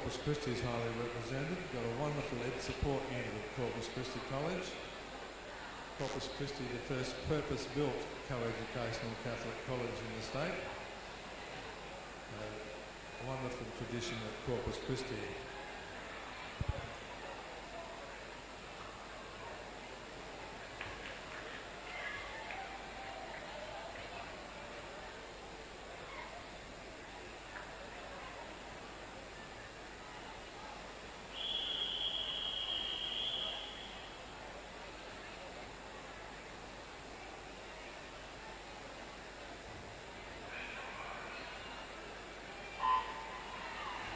Corpus Christi is highly represented. Got a wonderful ed support unit at Corpus Christi College. Corpus Christi, the first purpose-built co-educational Catholic college in the state. A wonderful tradition at Corpus Christi.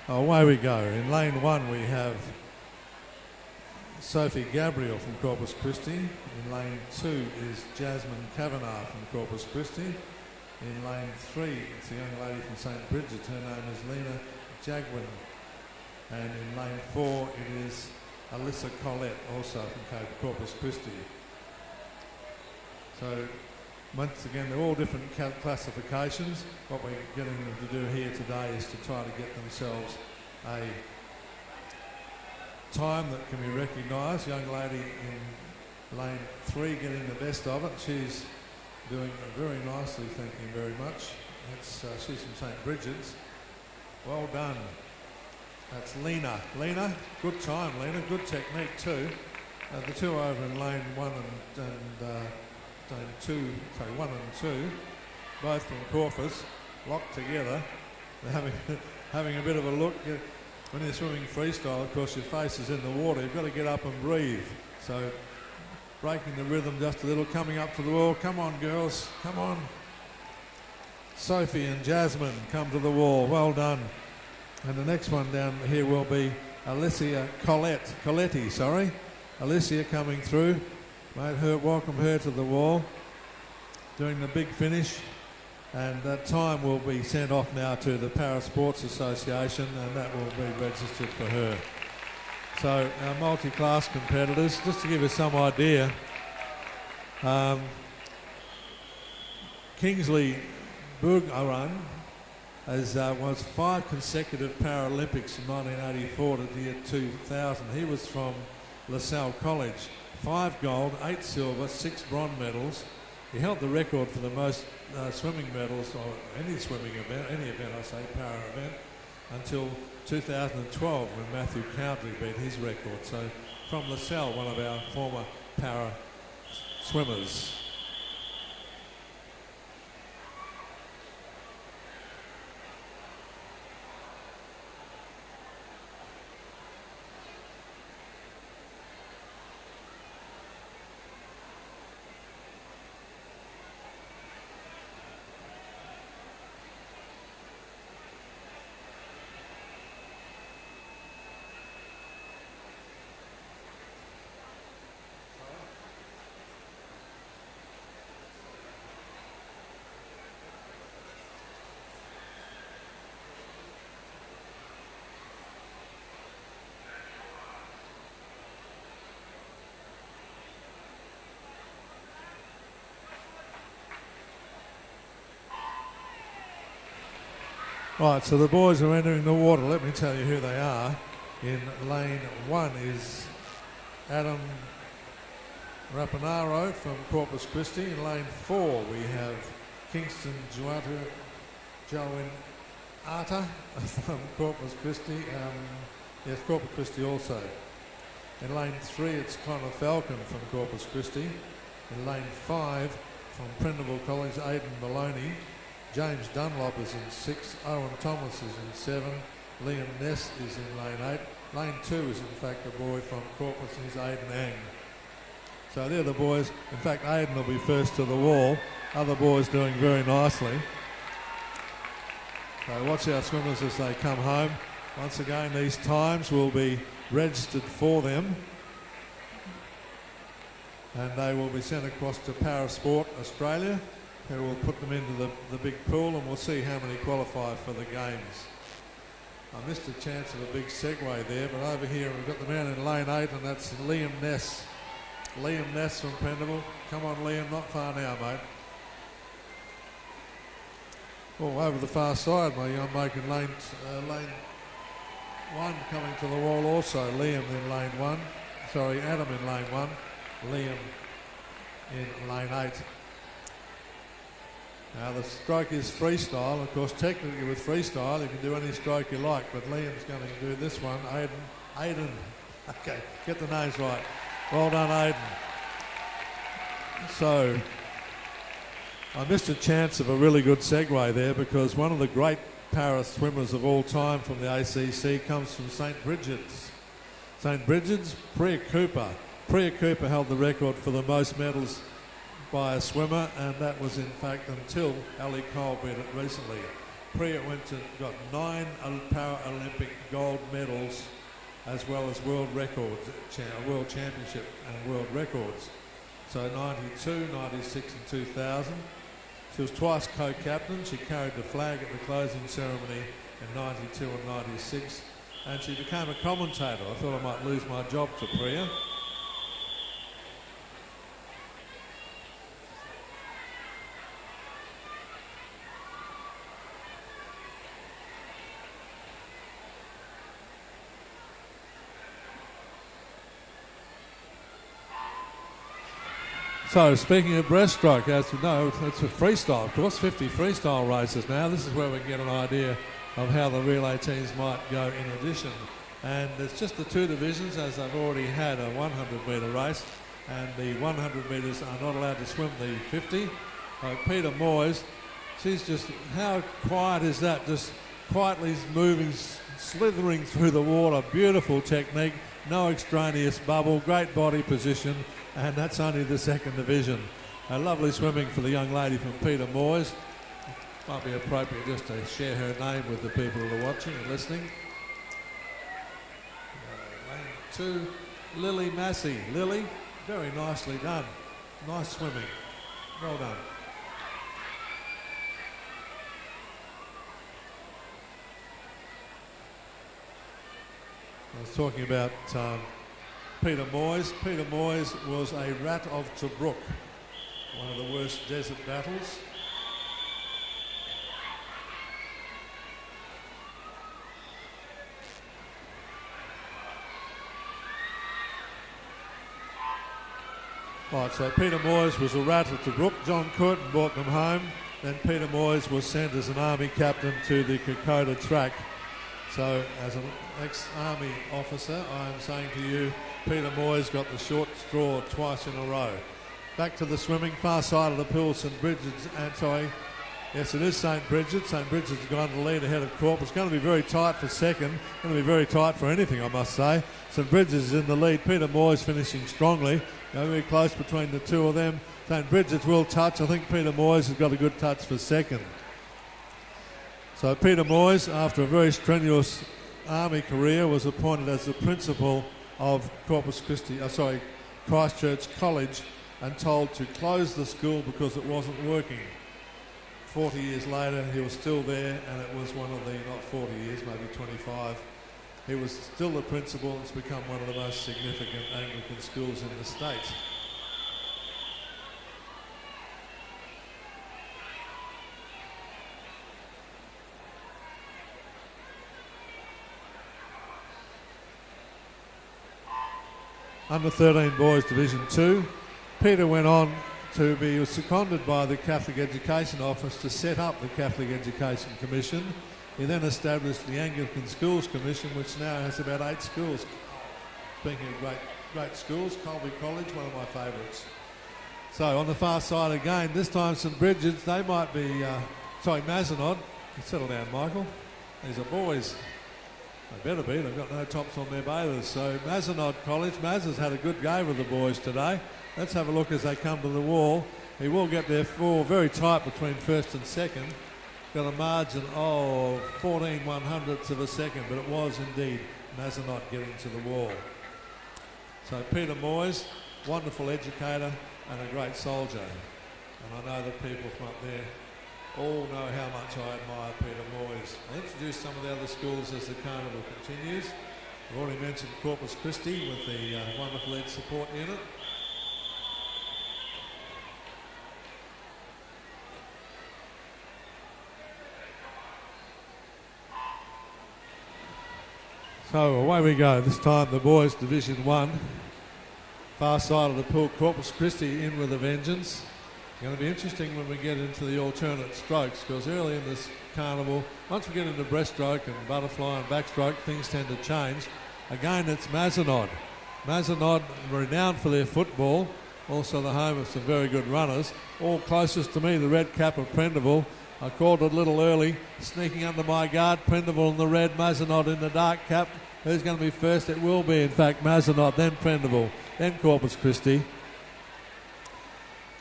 Away we go. In lane 1 we have Sophie Gabriel from Corpus Christi. In lane 2 is Jasmine Kavanagh from Corpus Christi. In lane 3 it's a young lady from St Bridget. Her name is Lena Jagwin. And in lane 4 it is Alyssa Collette, also from Corpus Christi. So once again, they're all different classifications. What we're getting them to do here today is to try to get themselves a time that can be recognised. Young lady in lane 3 getting the best of it. She's doing very nicely, thank you very much. She's from St Bridget's. Well done. That's Lena. Lena, good time, Lena. Good technique too. The two over in lane 1 and 1 and 2, both from Corpus, locked together. They're having a bit of a look. When you're swimming freestyle, of course, your face is in the water. You've got to get up and breathe. So breaking the rhythm just a little, coming up to the wall. Come on, girls, come on. Sophie and Jasmine come to the wall. Well done. And the next one down here will be Alicia Coletti. Alicia coming through. Welcome her to the wall, doing the big finish, and that time will be sent off now to the Para Sports Association, and that will be registered for her. So our multi-class competitors, just to give you some idea, Kingsley Bourgaran was 5 consecutive Paralympics from 1984 to the year 2000. He was from LaSalle College. 5 gold, 8 silver, 6 bronze medals. He held the record for the most swimming medals, or any swimming event, para event, until 2012 when Matthew Cowdrey beat his record. So from LaSalle, one of our former para swimmers. Right, so the boys are entering the water. Let me tell you who they are. In lane 1 is Adam Rapanaro from Corpus Christi. In lane 4 we have Kingston Joan Arta from Corpus Christi. Yes, Corpus Christi also. In lane 3 it's Connor Falcon from Corpus Christi. In lane 5 from Prendeville College, Aidan Maloney. James Dunlop is in 6, Owen Thomas is in 7, Liam Ness is in lane 8. Lane 2 is in fact a boy from Corpus, and he's Aidan Ang. So they're the boys. In fact, Aidan will be first to the wall. Other boys doing very nicely. So watch our swimmers as they come home. Once again, these times will be registered for them, and they will be sent across to Parasport Australia, who will put them into the big pool, and we'll see how many qualify for the games. I missed a chance of a big segue there, but over here we've got the man in lane 8, and that's Liam Ness. Liam Ness from Prendeville. Come on, Liam, not far now, mate. Oh, over the far side, I'm making lane one coming to the wall also, Liam in lane 1. Sorry, Adam in lane 1, Liam in lane 8. Now the stroke is freestyle. Of course, technically with freestyle you can do any stroke you like, but Liam's going to do this one. Aiden. Okay, get the names right. Well done, Aiden. So I missed a chance of a really good segue there, because one of the great para swimmers of all time from the ACC comes from St Bridget's. St Bridget's, Priya Cooper. Priya Cooper held the record for the most medals by a swimmer, and that was in fact until Ali Cole beat it recently. Priya got 9 Paralympic gold medals, as well as world records, world championship and world records. So 92, 96 and 2000. She was twice co-captain. She carried the flag at the closing ceremony in 92 and 96, and she became a commentator. I thought I might lose my job to Priya. So, speaking of breaststroke, as we know, it's a freestyle, of course, 50 freestyle races now. This is where we can get an idea of how the relay teams might go in addition. And it's just the 2 divisions, as they've already had a 100-metre race, and the 100 metres are not allowed to swim the 50. Peter Moyes, she's just, how quiet is that? Just quietly moving, slithering through the water. Beautiful technique, no extraneous bubble, great body position. And that's only the 2nd division. Lovely swimming for the young lady from Peter Moyes. Might be appropriate just to share her name with the people who are watching and listening. Lane 2, Lily Massey. Lily, very nicely done. Nice swimming. Well done. I was talking about Peter Moyes. Peter Moyes was a rat of Tobruk, one of the worst desert battles. Right, so Peter Moyes was a rat of Tobruk. John Curtin brought them home. Then Peter Moyes was sent as an army captain to the Kokoda track. So as an ex-army officer, I am saying to you, Peter Moyes got the short straw twice in a row. Back to the swimming, far side of the pool, St Bridget's, yes, it is St Bridget's. St Bridget's has gone to the lead ahead of Corp. It's going to be very tight for second. Going to be very tight for anything, I must say. St Bridget's is in the lead. Peter Moyes finishing strongly. Very close between the 2 of them. St Bridget's will touch. I think Peter Moyes has got a good touch for second. So Peter Moyes, after a very strenuous army career, was appointed as the principal of Christchurch College, and told to close the school because it wasn't working. 40 years later, he was still there, and it was one of the, not 40 years, maybe 25. He was still the principal, and it's become one of the most significant Anglican schools in the state. Under 13 boys Division 2. Peter went on to be, he was seconded by the Catholic Education Office to set up the Catholic Education Commission. He then established the Anglican Schools Commission, which now has about 8 schools. Speaking of great schools, Colby College, one of my favourites. So on the far side again, this time St Bridget's, they might be, Mazenod. Settle down, Michael. These are boys. They better be, they've got no tops on their bathers. So Mazenod College, Maz has had a good go with the boys today. Let's have a look as they come to the wall. He will get there very tight between first and second. Got a margin of 14/100ths of a second, but it was indeed Mazenod getting to the wall. So Peter Moyes, wonderful educator and a great soldier. And I know the people from up there all know how much I admire Peter Moyes. I'll introduce some of the other schools as the carnival continues. I've already mentioned Corpus Christi with the wonderful Ed Support Unit. So away we go. This time the boys Division 1. Far side of the pool, Corpus Christi in with a vengeance. Going to be interesting when we get into the alternate strokes, because early in this carnival, once we get into breaststroke and butterfly and backstroke, things tend to change. Again, it's Mazenod. Mazenod, renowned for their football, also the home of some very good runners. All closest to me, the red cap of Prendeville. I called it a little early, sneaking under my guard. Prendeville in the red, Mazenod in the dark cap. Who's going to be first? It will be, in fact, Mazenod, then Prendeville, then Corpus Christi.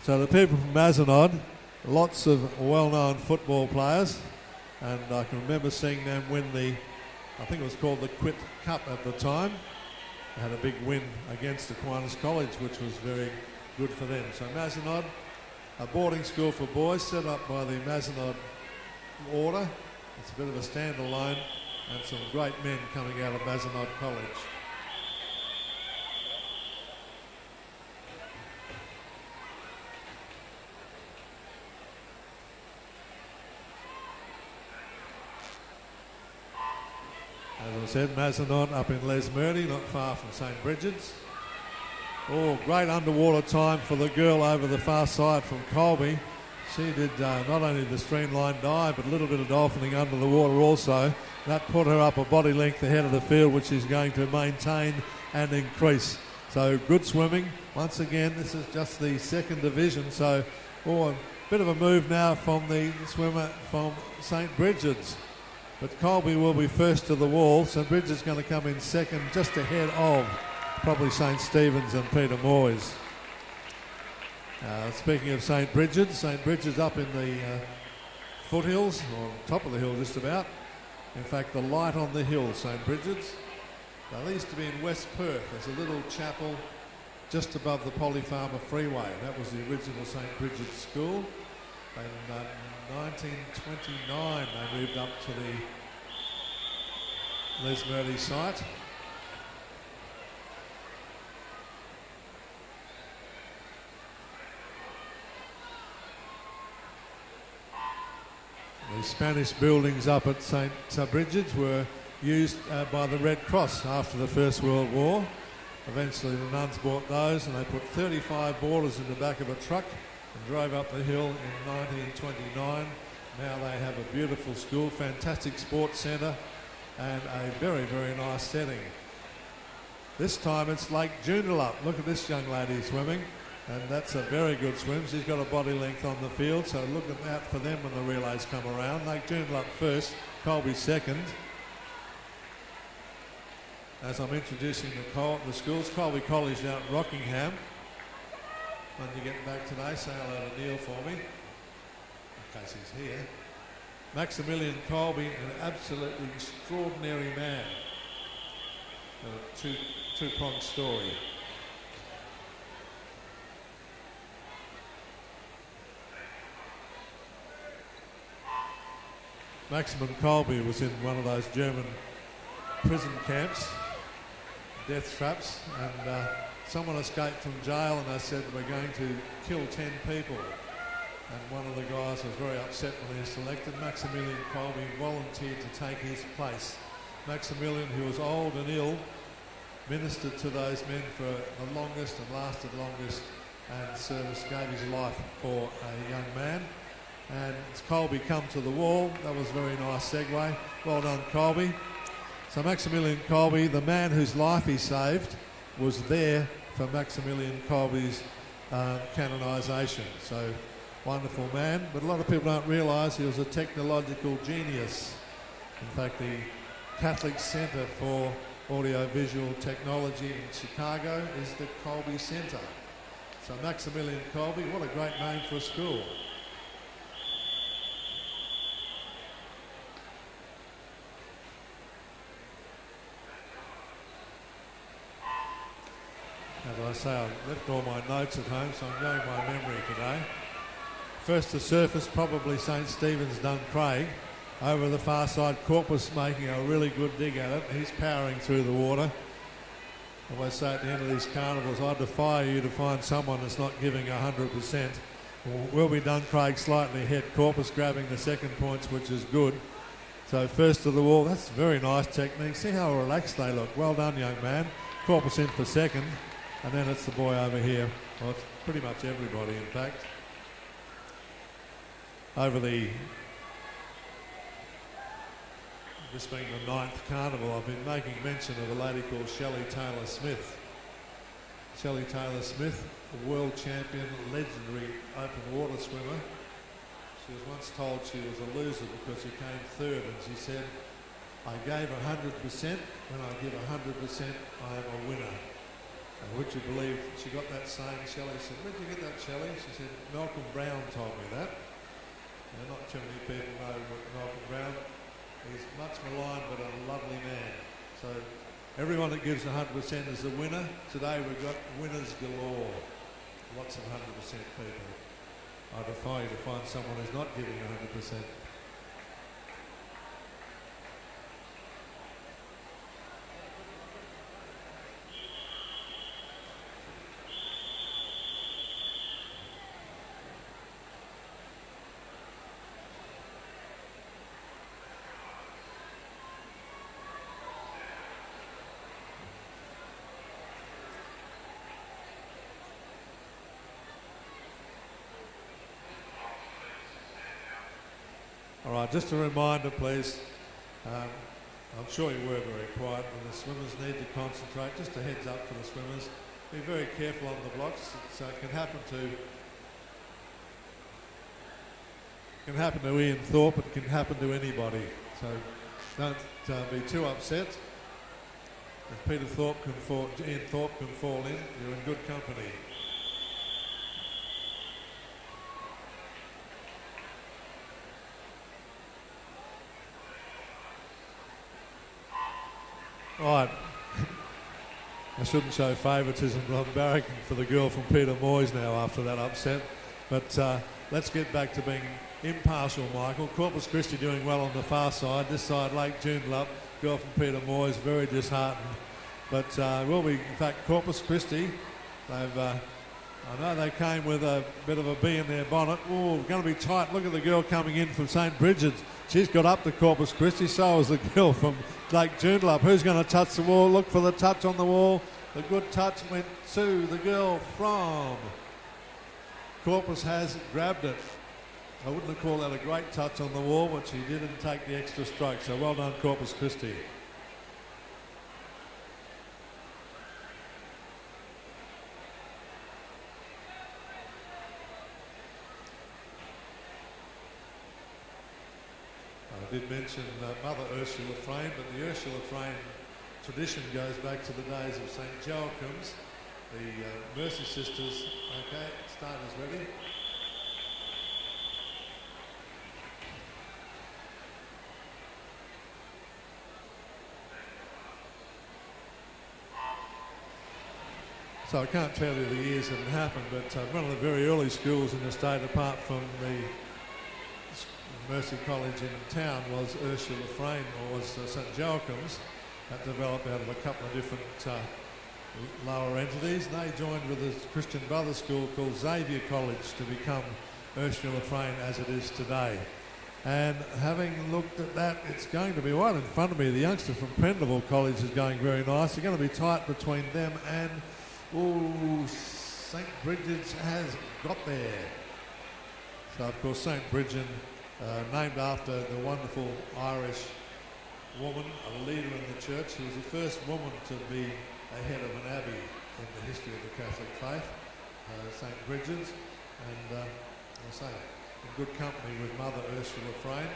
So the people from Mazenod, lots of well-known football players, and I can remember seeing them win the, I think it was called the Quit Cup at the time. They had a big win against Aquinas College, which was very good for them. So Mazenod, a boarding school for boys set up by the Mazenod Order. It's a bit of a standalone, and some great men coming out of Mazenod College. As I said, Mazenod up in Lesmurdy, not far from St. Bridget's. Oh, great underwater time for the girl over the far side from Colby. She did not only the streamline dive, but a little bit of dolphining under the water also. That put her up a body length ahead of the field, which she's going to maintain and increase. So good swimming. Once again, this is just the second division. So, a bit of a move now from the swimmer from St. Bridget's. But Colby will be first to the wall. St. Bridget's going to come in second, just ahead of probably St. Stephen's and Peter Moyes. Speaking of St. Bridget's up in the foothills, or top of the hill just about. In fact, the light on the hill, St. Bridget's. Now, they used to be in West Perth. There's a little chapel just above the Polypharma Freeway. That was the original St. Bridget's school. In 1929, they moved up to the Lesmurdy site. The Spanish buildings up at St. Bridget's were used by the Red Cross after the First World War. Eventually the nuns bought those, and they put 35 boarders in the back of a truck and drove up the hill in 1929. Now they have a beautiful school, fantastic sports centre, and a very, very nice setting. This time it's Lake Joondalup. Look at this young lady swimming, and that's a very good swim. She's got a body length on the field, so look out for them when the relays come around. Lake Joondalup first, Colby second. As I'm introducing the schools, Colby College out at Rockingham. When you get back today, say hello to Neil for me, in case he's here. Maximilian Colby, an absolutely extraordinary man. A two-pronged story. Maximilian Colby was in one of those German prison camps, death traps, and someone escaped from jail, and they said, we're going to kill 10 people. And one of the guys was very upset when he was selected. Maximilian Colby volunteered to take his place. Maximilian, who was old and ill, ministered to those men for the longest and lasted longest, and service, gave his life for a young man. And it's Colby come to the wall. That was a very nice segue. Well done, Colby. So Maximilian Colby, the man whose life he saved, was there for Maximilian Colby's canonisation. So wonderful man, but a lot of people don't realise he was a technological genius. In fact, the Catholic Centre for Audiovisual Technology in Chicago is the Colby Centre. So Maximilian Colby, what a great name for a school. As I say, I've left all my notes at home, so I'm going by memory today. First to surface, probably St. Stephen's Duncraig. Over the far side, Corpus making a really good dig at it. He's powering through the water. I always say at the end of these carnivals, I defy you to find someone that's not giving 100%. Will be Duncraig slightly ahead. Corpus grabbing the second points, which is good. So first to the wall, that's very nice technique. See how relaxed they look. Well done, young man. Corpus in for second, and then it's the boy over here. Well, it's pretty much everybody, in fact. This being the 9th Carnival, I've been making mention of a lady called Shelley Taylor-Smith. Shelley Taylor-Smith, a world champion, legendary open water swimmer. She was once told she was a loser because she came third, and she said, "I gave 100%. When I give 100%, I am a winner." And would you believe she got that saying? Shelley said, "Where'd you get that, Shelley?" She said, "Malcolm Brown told me that." Not too many people know Malcolm Brown. He's much maligned, but a lovely man. So everyone that gives 100% is a winner. Today we've got winners galore. Lots of 100% people. I defy you to find someone who's not giving 100%. All right, just a reminder, please. I'm sure you were very quiet, and the swimmers need to concentrate. Just a heads up for the swimmers. Be very careful on the blocks. It can happen to Ian Thorpe. It can happen to anybody. So don't be too upset. If Ian Thorpe can fall in, you're in good company. Right, I shouldn't show favouritism, but I'm barracking for the girl from Peter Moyes now after that upset. But let's get back to being impartial, Michael. Corpus Christi doing well on the far side. This side, Lake Joondalup, girl from Peter Moyes, very disheartened. But in fact, Corpus Christi, I know they came with a bit of a bee in their bonnet. Oh, going to be tight. Look at the girl coming in from St. Bridget's. She's got up to Corpus Christi. So has the girl from Lake Joondalup. Who's going to touch the wall? Look for the touch on the wall. The good touch went to the girl from Corpus. Has grabbed it. I wouldn't have called that a great touch on the wall, but she didn't take the extra stroke. So well done, Corpus Christi. I did mention Mother Ursula Frame, but the Ursula Frame tradition goes back to the days of St. Joachim's. The Mercy Sisters, okay, starters ready. So I can't tell you the years that it happened, but one of the very early schools in the state, apart from the Mercy College in town, was Ursula Frame, or was St. Joachim's. That developed out of a couple of different lower entities. They joined with a Christian Brothers school called Xavier College to become Ursula Frame as it is today. And having looked at that, it's going to be right in front of me. The youngster from Prendeville College is going very nice. They're going to be tight between them and St. Bridget's has got there. So of course St. Bridget, named after the wonderful Irish woman, a leader in the church. She was the first woman to be a head of an abbey in the history of the Catholic faith, St. Bridget's, and I say, in good company with Mother Ursula Frame.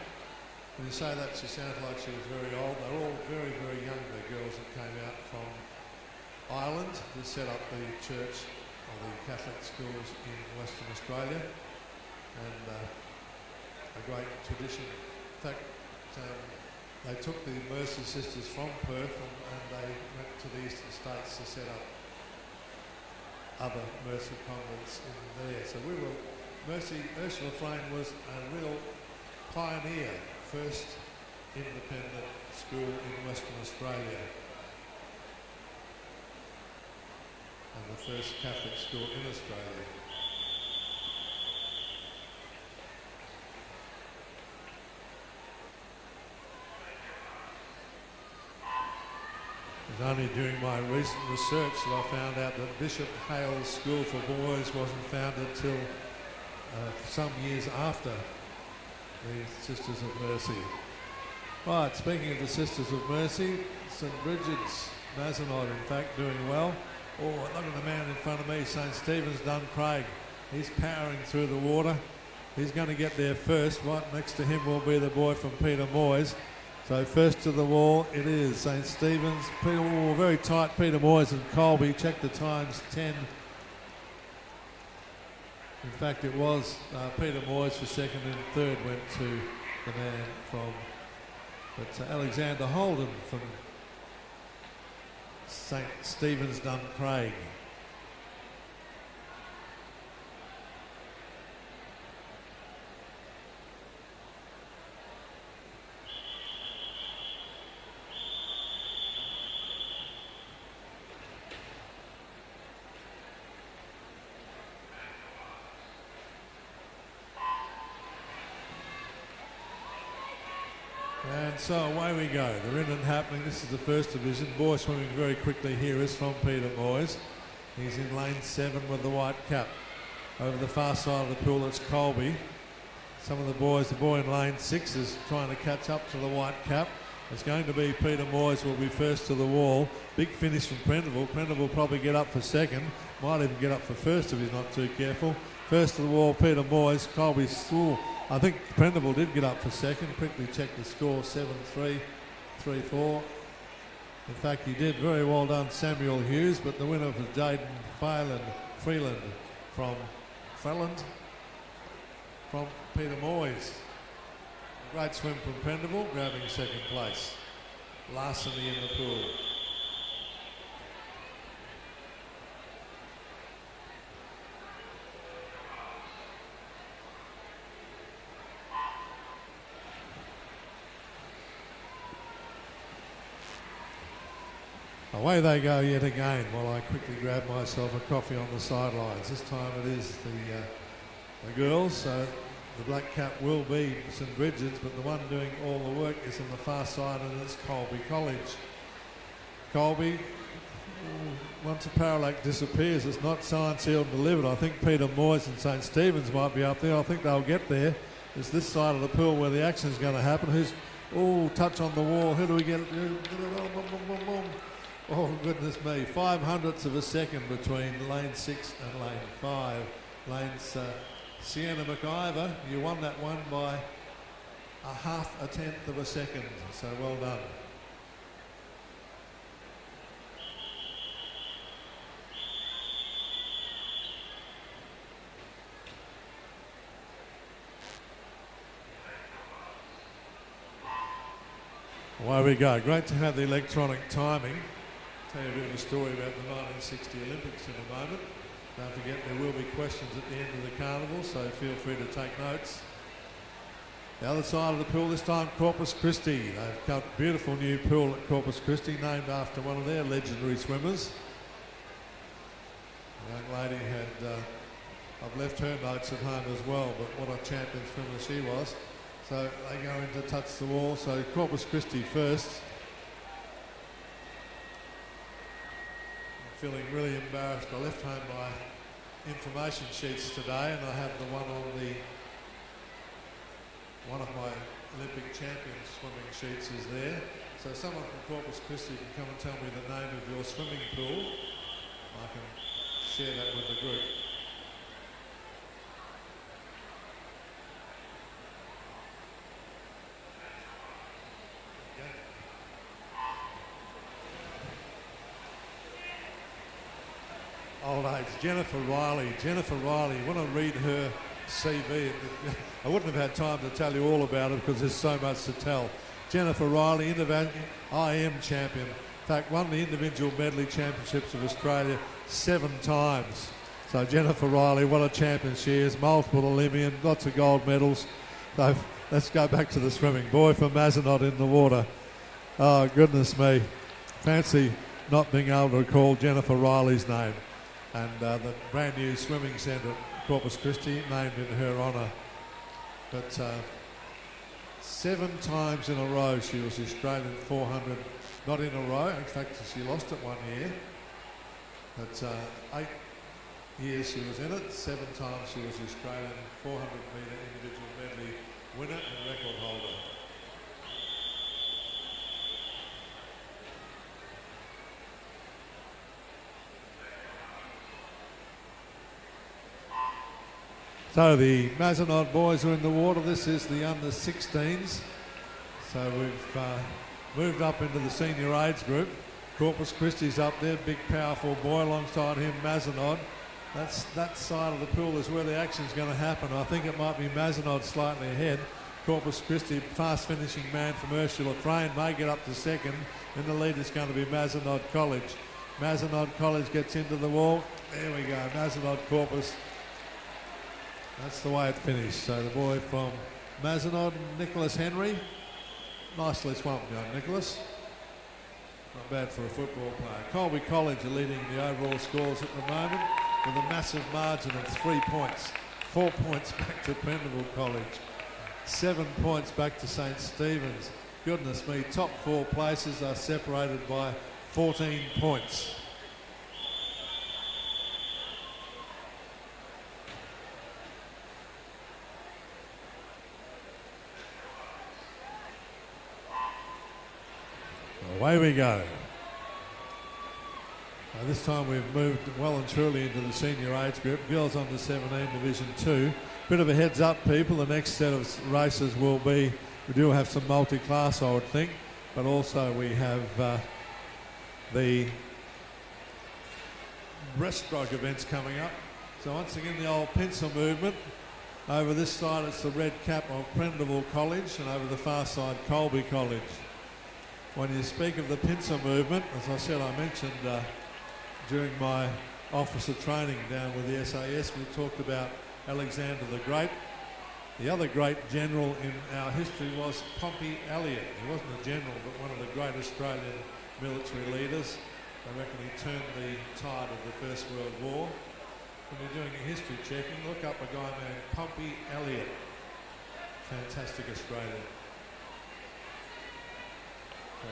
When you say that, she sounds like she was very old. They're all very, very young, the girls that came out from Ireland who set up the church or the Catholic schools in Western Australia, and a great tradition. In fact, they took the Mercy Sisters from Perth and they went to the Eastern States to set up other Mercy convents in there. So Ursula Frame was a real pioneer, first independent school in Western Australia and the first Catholic school in Australia. It was only during my recent research that I found out that Bishop Hale's School for Boys wasn't founded till some years after the Sisters of Mercy. Right, speaking of the Sisters of Mercy, St Bridget's Mazenod, in fact, doing well. Oh, look at the man in front of me, St Stephen's Duncraig. He's powering through the water. He's going to get there first. Right next to him will be the boy from Peter Moyes. So first to the wall it is St Stephen's. Very tight, Peter Moyes and Colby. Check the times, 10. In fact, it was Peter Moyes for second, and third went to the man from Alexander Holden from St Stephen's Duncraig. And so away we go. The in and happening. This is the first division. Boy swimming very quickly here is from Peter Moyes. He's in lane 7 with the white cap. Over the far side of the pool, it's Colby. Some of the boys, the boy in lane 6 is trying to catch up to the white cap. It's going to be Peter Moyes will be first to the wall. Big finish from Prendeville. Prendeville will probably get up for second. Might even get up for first if he's not too careful. First to the wall, Peter Moyes. Colby's still. I think Prendeville did get up for second. Quickly check the score, 7-3, 3-4. In fact, he did. Very well done, Samuel Hughes, but the winner was Jaden Freeland from Peter Moyes. A great swim from Prendeville, grabbing second place. Larceny in the pool. Away they go yet again while I quickly grab myself a coffee on the sidelines. This time it is the girls, so the black cap will be St Bridget's, but the one doing all the work is on the far side, and it's Colby College. Colby, once a Paralac disappears, it's not signed, sealed and delivered. I think Peter Moyes and St Stephen's might be up there. I think they'll get there. It's this side of the pool where the action's going to happen. Touch on the wall. Who do we get? Oh, goodness me. 0.05 of a second between lane 6 and lane 5. Lane's Sienna McIver, you won that one by 0.5 of a second. So well done. Away we go. Great to have the electronic timing. Tell you a bit of a story about the 1960 Olympics in a moment. Don't forget there will be questions at the end of the carnival, so feel free to take notes. The other side of the pool this time, Corpus Christi. They've got a beautiful new pool at Corpus Christi named after one of their legendary swimmers. The young lady had, I've left her notes at home as well, but what a champion swimmer she was. So they go in to touch the wall, so Corpus Christi first. Feeling really embarrassed. I left home my information sheets today, and I have the one on one of my Olympic champions swimming sheets is there. So someone from Corpus Christi can come and tell me the name of your swimming pool. I can share that with the group. Old age, Jennifer Riley. Jennifer Riley, you want to read her CV? I wouldn't have had time to tell you all about it because there's so much to tell. Jennifer Riley, IM champion. In fact, won the individual medley championships of Australia 7 times. So Jennifer Riley, what a champion she is. Multiple Olympian, lots of gold medals. So let's go back to the swimming. Boy from Mazenod in the water. Oh, goodness me. Fancy not being able to recall Jennifer Riley's name. And the brand new swimming centre at Corpus Christi named in her honour. But 7 times in a row she was Australian 400, not in a row, in fact she lost it one year, but 8 years she was in it, 7 times she was Australian 400 metre individual medley winner and record holder. So the Mazenod boys are in the water. This is the under 16s. So we've moved up into the senior age group. Corpus Christi's up there, big powerful boy. Alongside him, Mazenod. That side of the pool is where the action's going to happen. I think it might be Mazenod slightly ahead. Corpus Christi, fast finishing man from Ursula Frayne, may get up to second. In the lead is going to be Mazenod College. Mazenod College gets into the wall. There we go, Mazenod Corpus. That's the way it finished. So the boy from Mazenod, Nicholas Henry. Nicely swamped going, Nicholas. Not bad for a football player. Colby College are leading the overall scores at the moment with a massive margin of 3 points. 4 points back to Prendeville College. 7 points back to St Stephen's. Goodness me, top 4 places are separated by 14 points. Away we go. This time we've moved well and truly into the senior age group. Girls under 17 Division 2. Bit of a heads up, people. The next set of races will be, we do have some multi-class, I would think, but also we have the breaststroke events coming up. So once again, the old pencil movement. Over this side, it's the red cap of Prendeville College, and over the far side, Colby College. When you speak of the pincer movement, as I said, I mentioned during my officer training down with the SAS, we talked about Alexander the Great. The other great general in our history was Pompey Elliott. He wasn't a general, but one of the great Australian military leaders. I reckon he turned the tide of the First World War. When you're doing a history checking, look up a guy named Pompey Elliott. Fantastic Australian.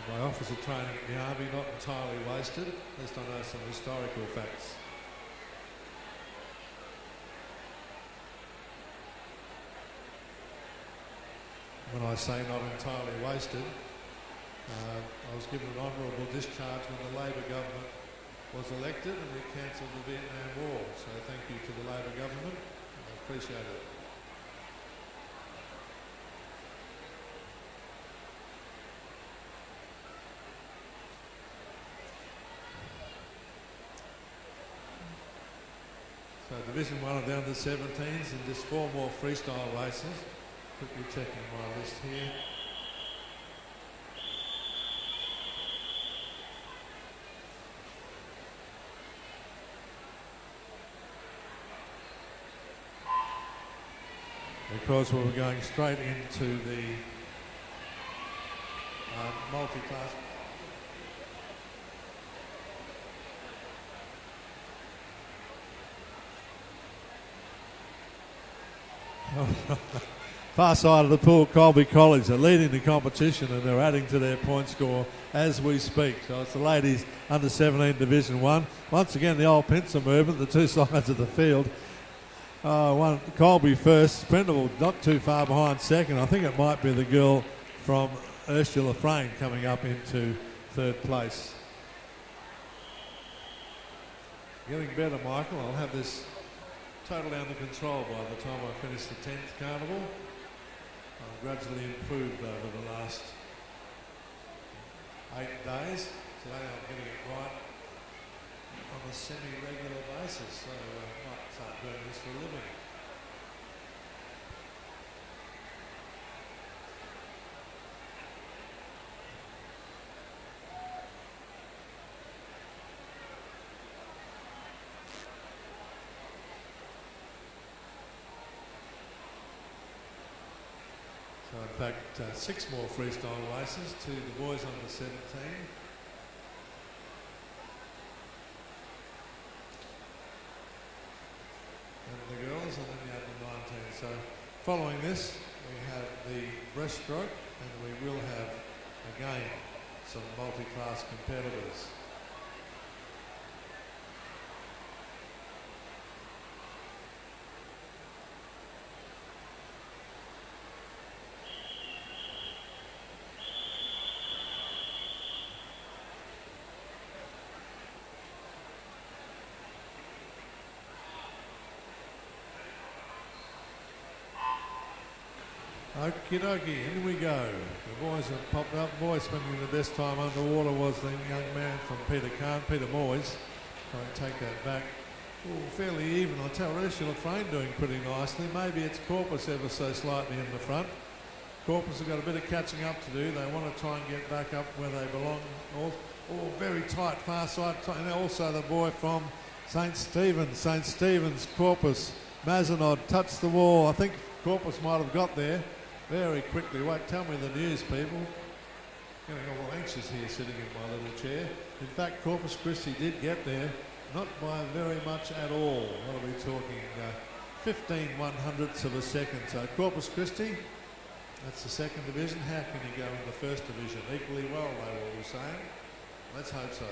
My officer training at the Army, not entirely wasted. At least I know some historical facts. When I say not entirely wasted, I was given an honourable discharge when the Labor government was elected and we cancelled the Vietnam War. So thank you to the Labor government. I appreciate it. So Division 1 of the under 17s and just 4 more freestyle races. Quickly checking my list here. Because we were going straight into the multi-class. Far side of the pool, Colby College are leading the competition and they're adding to their point score as we speak. So it's the ladies under 17 Division 1. Once again, the old pincer movement, the two sides of the field. One Colby first, Prendeville not too far behind second. I think it might be the girl from Ursula Frayne coming up into third place. Getting better, Michael. I'll have this totally under control by the time I finish the 10th Carnival. I've gradually improved over the last 8 days. Today I'm getting it right on a semi-regular basis, so I might start doing this for a living. So in fact, 6 more freestyle races to the boys under 17. And the girls, and then the under 19. So following this, we have the breaststroke, and we will have, again, some multi-class competitors. Okie dokie, in we go. The boys have popped up. Boy spending the best time underwater was the young man from Peter Moyes. I take that back. Oh, fairly even. I tell Ursula Frame doing pretty nicely. Maybe it's Corpus ever so slightly in the front. Corpus have got a bit of catching up to do. They want to try and get back up where they belong. All very tight, far side. And also the boy from St. Stephen's, Corpus, Mazenod touched the wall. I think Corpus might have got there very quickly. Wait, tell me the news, people. Getting a little anxious here sitting in my little chair. In fact, Corpus Christi did get there, not by very much at all. What are we talking? 15 100ths of a second. So Corpus Christi, that's the second division. How can he go in the first division? Equally well, they were all saying. Let's hope so.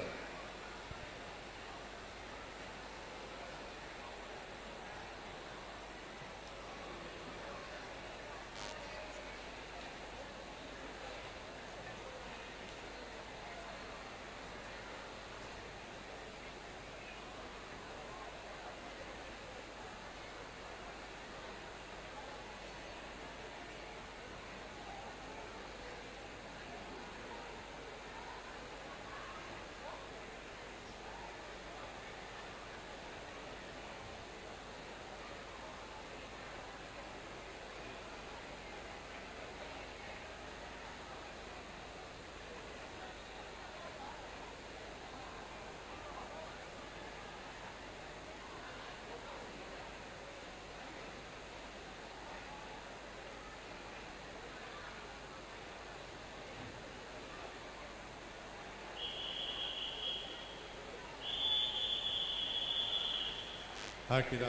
Okie doke.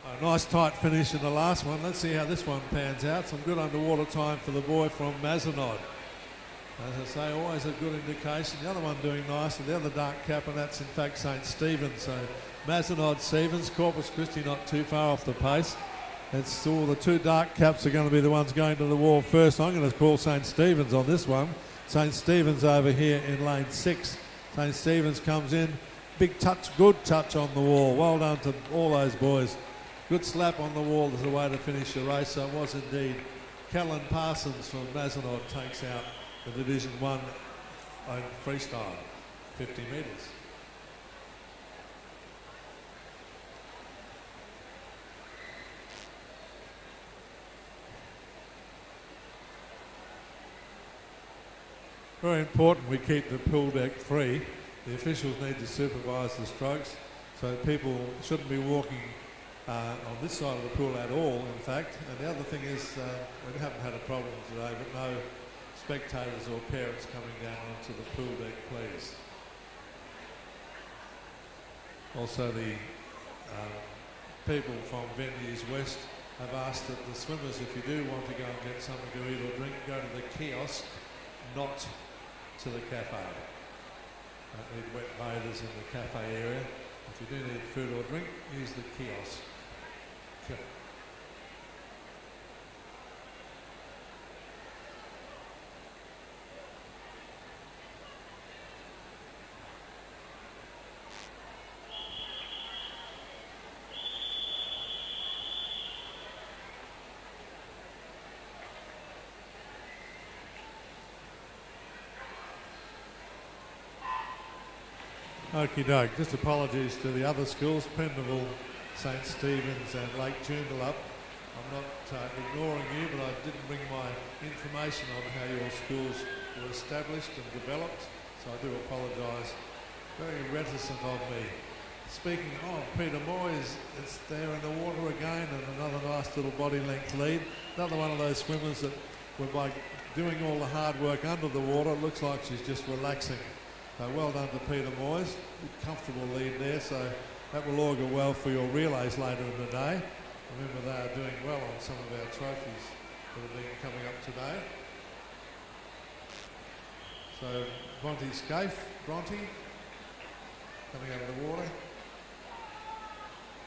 A nice tight finish in the last one. Let's see how this one pans out. Some good underwater time for the boy from Mazenod. As I say, always a good indication. The other one doing nicely, the other dark cap, and that's in fact St. Stephen's. So Mazenod, Stevens, Corpus Christi not too far off the pace. It's all the two dark caps are going to be the ones going to the wall first. I'm going to call St. Stephen's on this one. St. Stephen's over here in lane 6. St. Stephen's comes in. Big touch, good touch on the wall. Well done to all those boys. Good slap on the wall as a way to finish the race. So it was indeed. Callan Parsons from Mazenod takes out the Division 1 freestyle, 50 metres. Very important we keep the pool deck free. The officials need to supervise the strokes, so people shouldn't be walking on this side of the pool at all, in fact. And the other thing is, we haven't had a problem today, but no spectators or parents coming down onto the pool deck, please. Also, the people from Venues West have asked that the swimmers, if you do want to go and get something to eat or drink, go to the kiosk, not to the cafe. Don't need wet bathers in the cafe area. If you do need food or drink, use the kiosk. Okay. Okie doke, just apologies to the other schools, Carnival, St. Stephen's and Lake Joondalup. I'm not ignoring you, but I didn't bring my information on how your schools were established and developed, so I do apologise. Very reticent of me. Speaking of Peter Moyes, it's there in the water again and another nice little body length lead. Another one of those swimmers that were by doing all the hard work under the water, it looks like she's just relaxing So well done to Peter Moyes. Comfortable lead there, so that will augur well for your relays later in the day. Remember, they are doing well on some of our trophies that have been coming up today. So Bronte Scaife, Bronte, coming out of the water.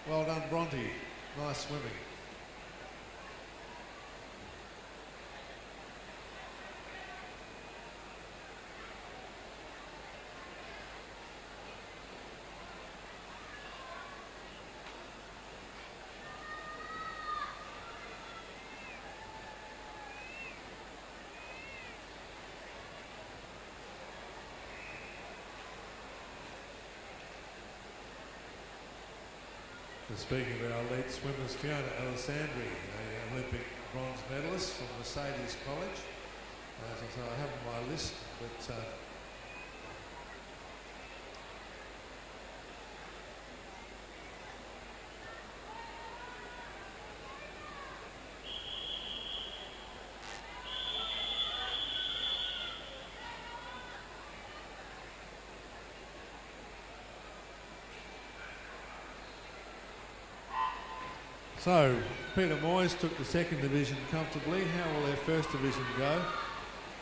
Well done, Bronte. Nice swimming. Speaking of our elite swimmers, Fiona Alessandri, an Olympic bronze medalist from Mercedes College. As I say, I have on my list, but so, Peter Moyes took the second division comfortably. How will their first division go?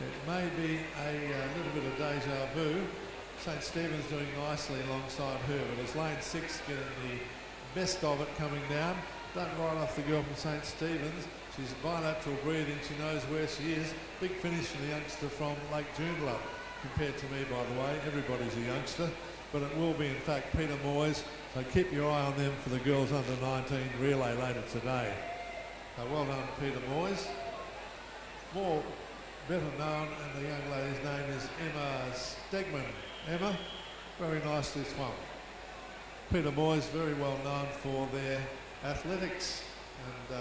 It may be a little bit of deja vu. St Stephen's doing nicely alongside her, but it's lane 6 getting the best of it coming down. Don't write off the girl from St Stephen's. She's bilateral breathing. She knows where she is. Big finish for the youngster from Lake Joondalup. Compared to me, by the way, everybody's a youngster. But it will be, in fact, Peter Moyes. So keep your eye on them for the girls under 19 relay later today. So well done, Peter Moyes. More better known, and the young lady's name is Emma Stegman. Emma, very nicely swum. Peter Moyes, very well known for their athletics, and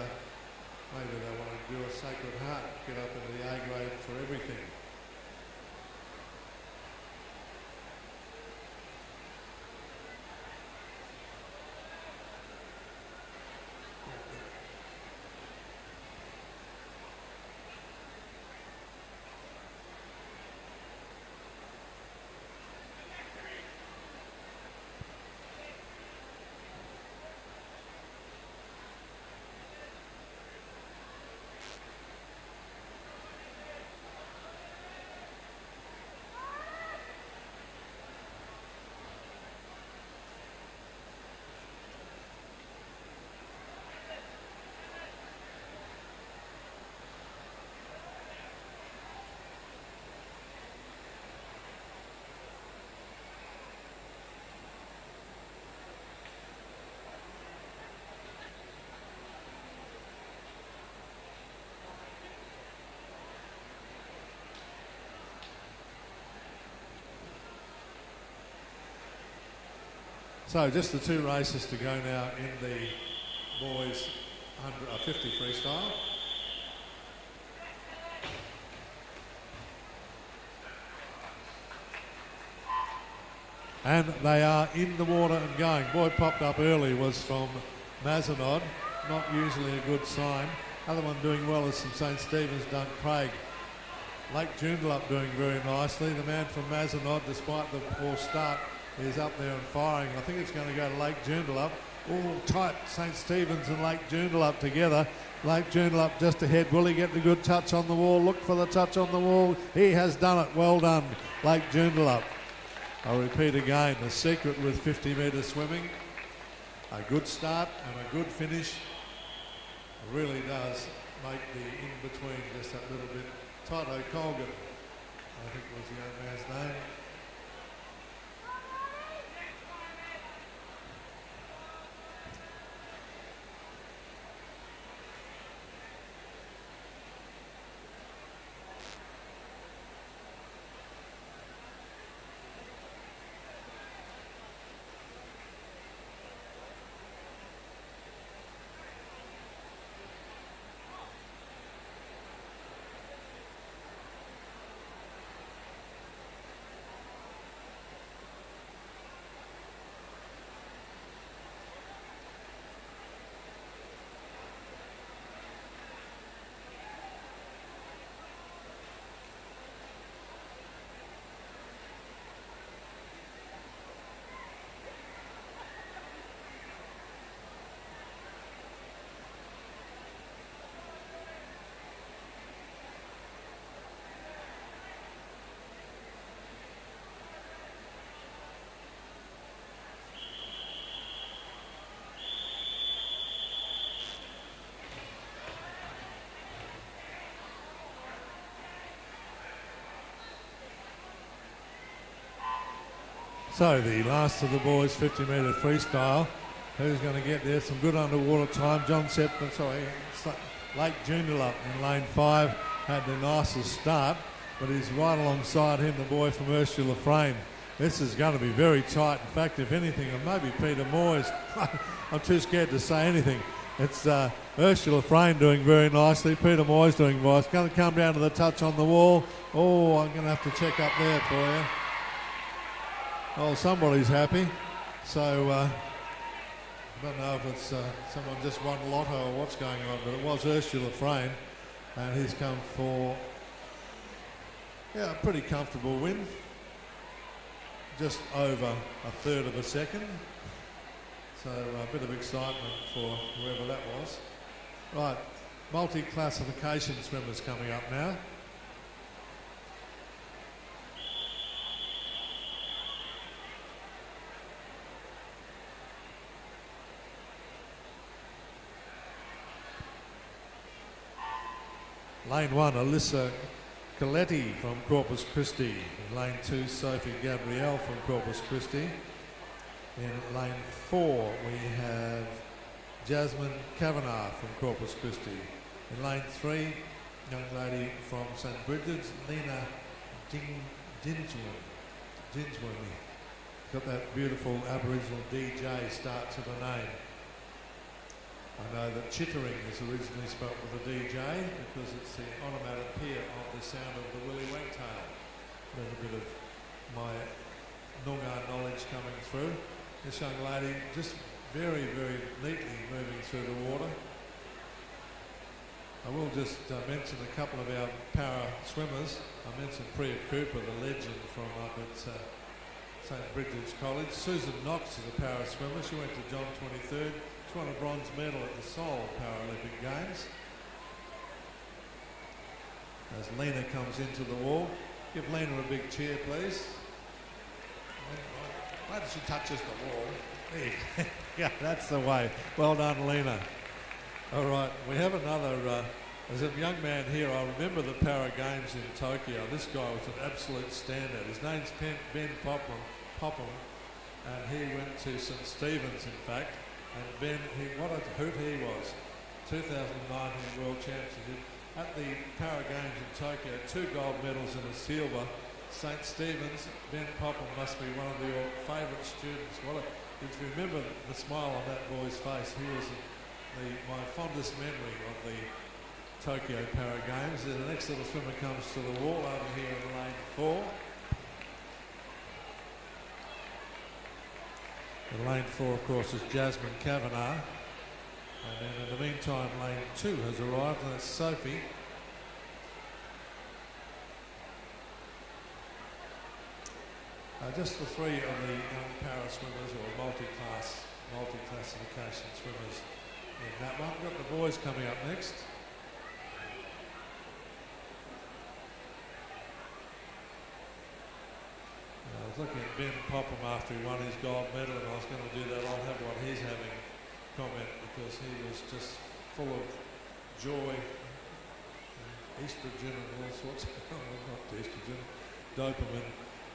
maybe they want to do a Sacred Heart, get up into the A grade for everything. So just the two races to go now in the boys 50 freestyle. And they are in the water and going. Boy popped up early was from Mazenod, not usually a good sign. Other one doing well is from St Stephen's, Dunk Craig. Lake Joondalup doing very nicely. The man from Mazenod, despite the poor start, is up there and firing. I think it's going to go to Lake Joondalup. All tight, St Stephen's and Lake Joondalup together. Lake Joondalup just ahead. Will he get the good touch on the wall? Look for the touch on the wall. He has done it. Well done, Lake Joondalup. I'll repeat again, the secret with 50 metre swimming, a good start and a good finish really does make the in-between just that little bit. Tyto Colgan, I think was the young man's name. So the last of the boys, 50-metre freestyle. Who's going to get there? Some good underwater time. John Septon, Lake Joondalup in lane 5 had the nicest start, but he's right alongside him, the boy from Ursula Frame. This is going to be very tight. In fact, if anything, and maybe Peter Moyes, I'm too scared to say anything. It's Ursula Frame doing very nicely. Peter Moyes doing nice. Going to come down to the touch on the wall. Oh, I'm going to have to check up there for you. Oh, somebody's happy. So, I don't know if it's someone just won lotto or what's going on, but it was Ursula Frame, and he's come for a pretty comfortable win, just over a third of a second. So a bit of excitement for whoever that was. Right, multi-classification swimmers coming up now. Lane 1, Alyssa Coletti from Corpus Christi. In lane 2, Sophie Gabrielle from Corpus Christi. In lane 4, we have Jasmine Kavanagh from Corpus Christi. In lane 3, young lady from St Bridget's, Nina Dinswin. Got that beautiful Aboriginal DJ start to the name. I know that chittering is originally spelt with a DJ because it's the onomatopoeia of the sound of the willy wagtail. A little bit of my Noongar knowledge coming through. This young lady just very, very neatly moving through the water. I will just mention a couple of our para swimmers. I mentioned Priya Cooper, the legend from up at St Bridget's College. Susan Knox is a para swimmer. She went to John 23rd. She won a bronze medal at the Seoul Paralympic Games. As Lena comes into the wall, give Lena a big cheer, please. Why does she touches the wall? There. Yeah, that's the way. Well done, Lena. All right, we have another. There's a young man here. I remember the Para Games in Tokyo. This guy was an absolute standout. His name's Ben Popham, and he went to St Stephen's, in fact. And Ben, what a hoot he was. 2019 World Championship at the Para Games in Tokyo, 2 gold medals and a silver. St Stephen's, Ben Popham must be one of your favourite students. If you remember the smile on that boy's face, he was my fondest memory of the Tokyo Para Games. And the next little swimmer comes to the wall over here in lane 4. In lane 4, of course, is Jasmine Kavanagh. And then in the meantime, lane 2 has arrived, and that's Sophie. Just the 3 of the young para swimmers, or multi-classification swimmers in that one. We've got the boys coming up next. I was looking at Ben Popham after he won his gold medal, and I was going to do that. I'll have what he's having comment, because he was just full of joy, estrogen and all sorts of, not estrogen, dopamine.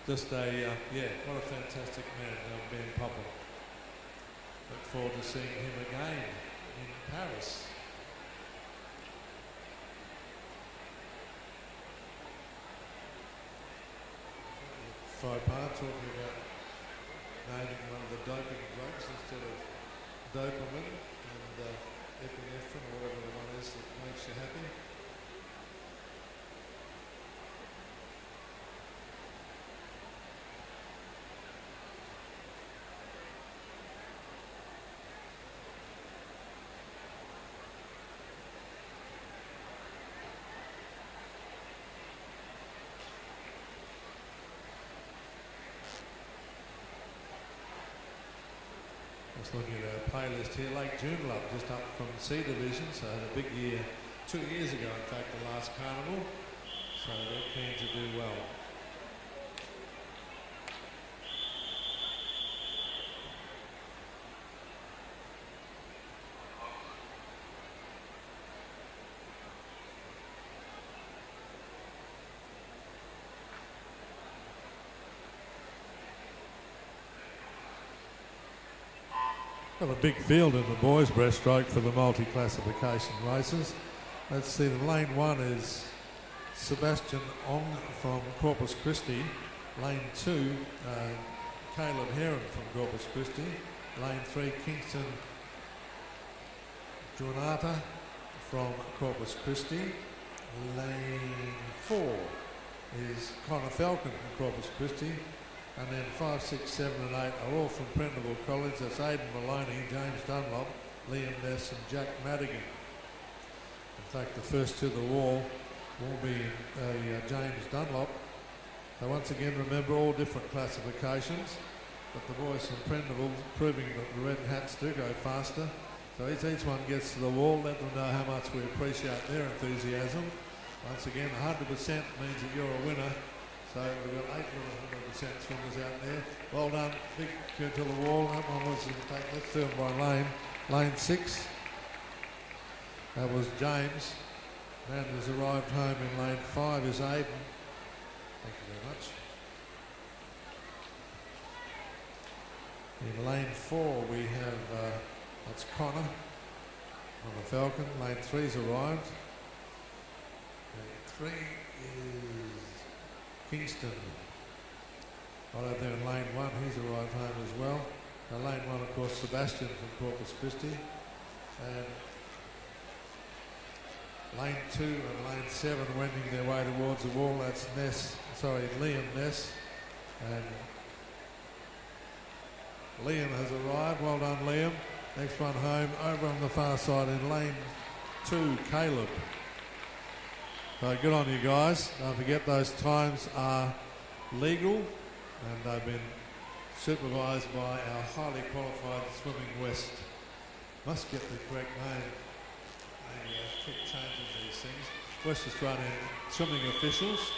Just what a fantastic man, Ben Popham. Look forward to seeing him again in Paris. Faux pas, talking about naming one of the doping drugs instead of dopamine and epinephrine, or whatever the one is that makes you happy. Just looking at our playlist here, Lake Joondalup just up from C Division, so had a big year 2 years ago, in fact, the last Carnival, so they're keen to do well. Got a big field in the boys' breaststroke for the multi-classification races. Let's see, the lane 1 is Sebastian Ong from Corpus Christi. Lane 2, Caleb Heron from Corpus Christi. Lane 3, Kingston Junata from Corpus Christi. Lane 4 is Connor Falcon from Corpus Christi. And then 5, 6, 7 and 8 are all from Prendeville College. That's Aidan Maloney, James Dunlop, Liam Ness and Jack Madigan. In fact, the first to the wall will be James Dunlop. So once again, remember all different classifications, but the boys from Prendeville proving that the Red Hats do go faster. So as each one gets to the wall, let them know how much we appreciate their enthusiasm. Once again, 100% means that you're a winner. So we've got 8 100% swimmers out there. Well done. Big go to the wall. That one was, in fact, let's do it by lane. Lane 6. That was James. Man has arrived home in lane 5 is Aidan. Thank you very much. In lane 4 we have, that's Connor from the Falcon. Lane 3's arrived. Lane 3 is Kingston. Right over there in lane 1, he's arrived home as well. Now lane 1, of course, Sebastian from Corpus Christi. And lane 2 and lane 7 wending their way towards the wall. That's Liam Ness. And Liam has arrived. Well done, Liam. Next one home, over on the far side in lane 2, Caleb. So good on you guys. Don't forget those times are legal and they've been supervised by our highly qualified Swimming West. Must get the correct name. They keep changing these things. West Australian swimming officials.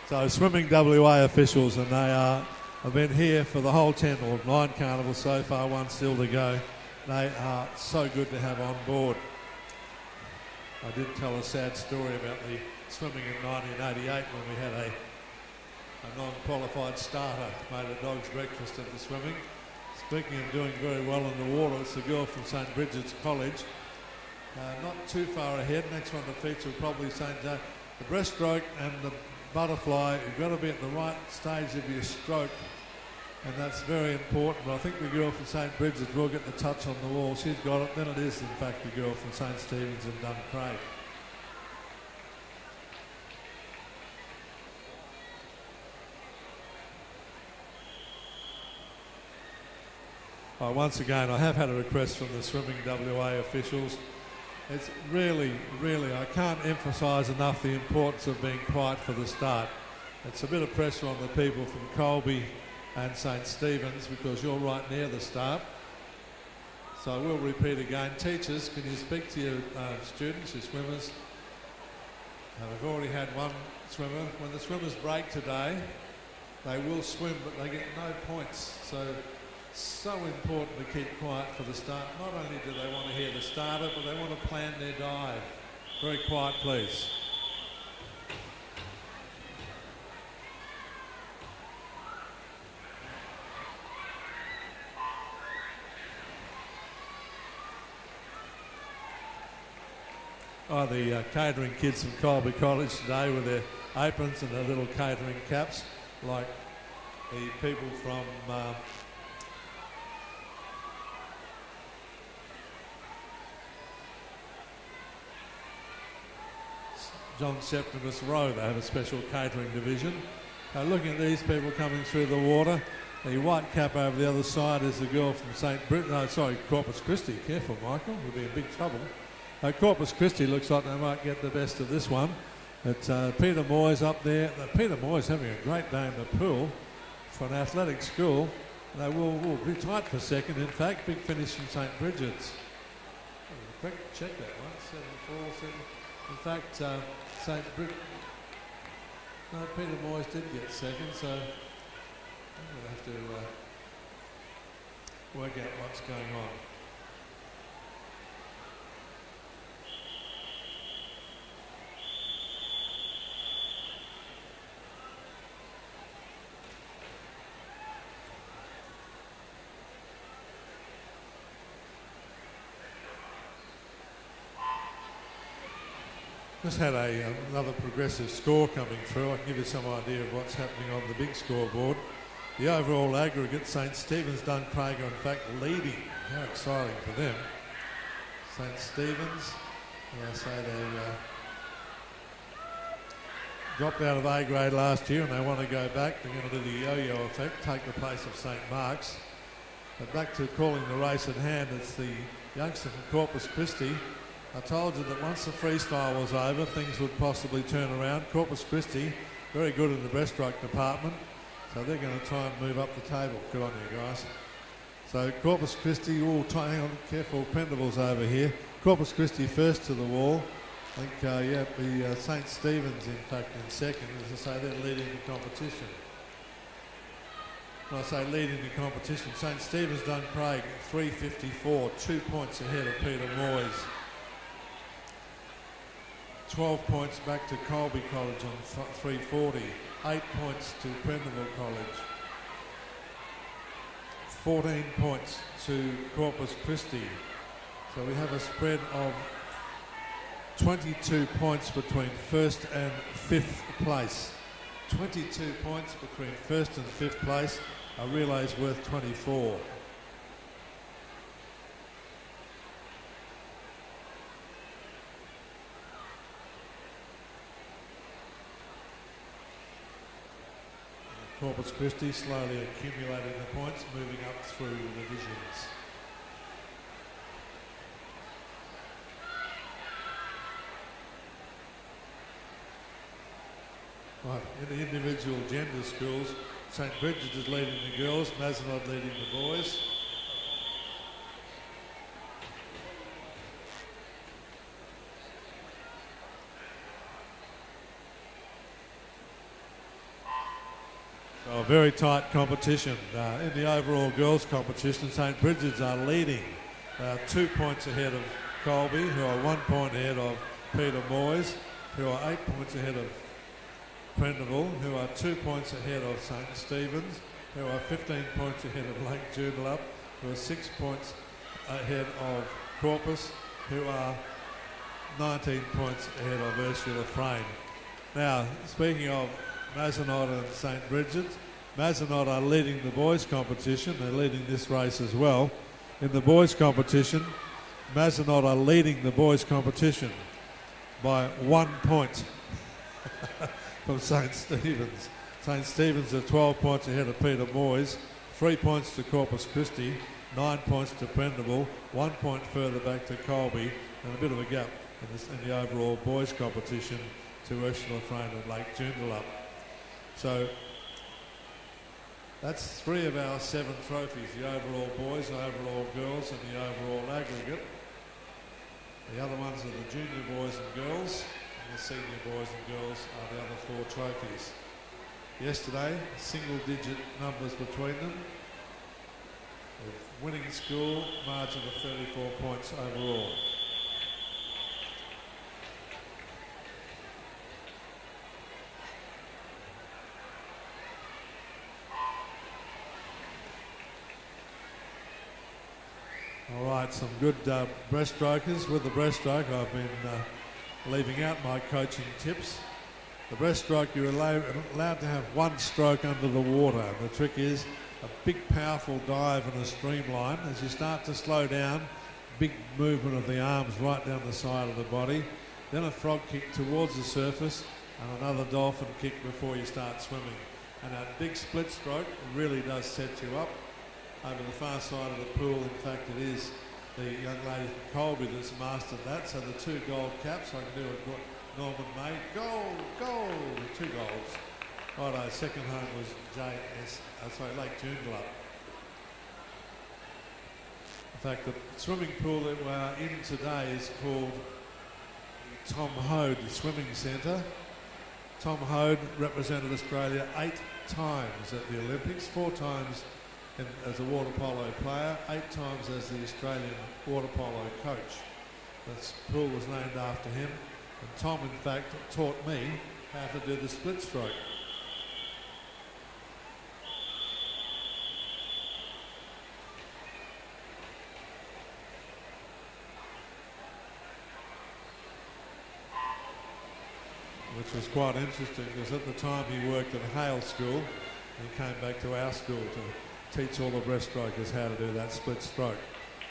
So swimming WA officials, and have been here for the whole 10 or 9 carnivals so far, one still to go. They are so good to have on board. I did tell a sad story about the swimming in 1988 when we had a non-qualified starter made a dog's breakfast of the swimming. Speaking of doing very well in the water, it's a girl from St Bridget's College. Not too far ahead. Next one to feature will probably St James. The breaststroke and the butterfly, you've got to be at the right stage of your stroke, and that's very important. But I think the girl from St Bridget's will get the touch on the wall. She's got it. Then it is, in fact, the girl from St Stephen's and Duncraig. Once again, I have had a request from the Swimming WA officials. It's really, I can't emphasise enough the importance of being quiet for the start. It's a bit of pressure on the people from Colby and St Stephen's because you're right near the start. So I will repeat again. Teachers, can you speak to your students, your swimmers? We've already had one swimmer. When the swimmers break today, they will swim, but they get no points. So important to keep quiet for the start. Not only do they want to hear the starter, but they want to plan their dive. Very quiet, please. The catering kids from Colby College today with their aprons and their little catering caps, like the people from John Septimus Row. They have a special catering division. Looking at these people coming through the water, the white cap over the other side is the girl from Corpus Christi. Careful, Michael, you'll be in big trouble. Corpus Christi looks like they might get the best of this one. It's Peter Moyes up there. Peter Moyes having a great day in the pool for an athletic school. They will be tight for second. In fact, big finish from St Bridget's. Quick check that one. 7-4, 7. In fact, St Bridget. No, Peter Moyes did get second, so I'm going to have to work out what's going on. Just had another progressive score coming through. I can give you some idea of what's happening on the big scoreboard. The overall aggregate, St Stephen's Duncraig are in fact leading. How exciting for them. St Stephen's, I say they dropped out of A grade last year and they want to go back. They're going to do the yo-yo effect, take the place of St Mark's. But back to calling the race at hand, it's the youngster from Corpus Christi. I told you that once the freestyle was over, things would possibly turn around. Corpus Christi, very good in the breaststroke department, so they're going to try and move up the table. Good on you guys. So Corpus Christi, hang on, careful, Pendlebull's over here. Corpus Christi first to the wall. I think, the St Stephen's, in fact, in second. As I say, they're leading the competition. When I say leading the competition, St Stephen's Duncraig, 3:54, 2 points ahead of Peter Moyes. 12 points back to Colby College on 3:40. 8 points to Prendeville College. 14 points to Corpus Christi. So we have a spread of 22 points between first and fifth place. 22 points between first and fifth place. A relay's worth 24. Corpus Christi slowly accumulating the points, moving up through the divisions. Right, in the individual gender schools, St Bridget's is leading the girls, Mazenod leading the boys. So a very tight competition. In the overall girls competition, St Bridget's are leading. 2 points ahead of Colby, who are 1 point ahead of Peter Moyes, who are 8 points ahead of Prendeville, who are 2 points ahead of St Stephen's, who are 15 points ahead of Lake Joondalup, who are 6 points ahead of Corpus, who are 19 points ahead of Ursula Frayne. Now, speaking of Mazenod and St Bridget's, Mazenod are leading the boys' competition. They're leading this race as well. In the boys' competition, Mazenod are leading the boys' competition by 1 point from St Stephen's. St Stephen's are 12 points ahead of Peter Moyes, 3 points to Corpus Christi, 9 points to Prendeville, 1 point further back to Colby, and a bit of a gap in the overall boys' competition to Ursula Frayne and Lake Joondalup. So that's 3 of our 7 trophies, the overall boys, the overall girls and the overall aggregate. The other ones are the junior boys and girls, and the senior boys and girls are the other 4 trophies. Yesterday, single-digit numbers between them, with winning school, margin of 34 points overall. All right, some good breaststrokers. With the breaststroke, I've been leaving out my coaching tips. The breaststroke, you're allowed to have 1 stroke under the water. The trick is a big, powerful dive and a streamline. As you start to slow down, big movement of the arms right down the side of the body. Then a frog kick towards the surface and another dolphin kick before you start swimming. And that big split stroke really does set you up. Over the far side of the pool, in fact, it is the young lady from Colby that's mastered that. So the 2 gold caps, I can do it. Norman May, gold, gold, 2 golds. Righto, second home was Lake Joondalup. In fact, the swimming pool that we're in today is called Tom Hode Swimming Centre. Tom Hode represented Australia 8 times at the Olympics, 4 times as a water polo player, 8 times as the Australian water polo coach. This pool was named after him, and Tom, in fact, taught me how to do the split stroke. Which was quite interesting, because at the time he worked at Hale School, and he came back to our school to teach all the breaststrokers how to do that split stroke.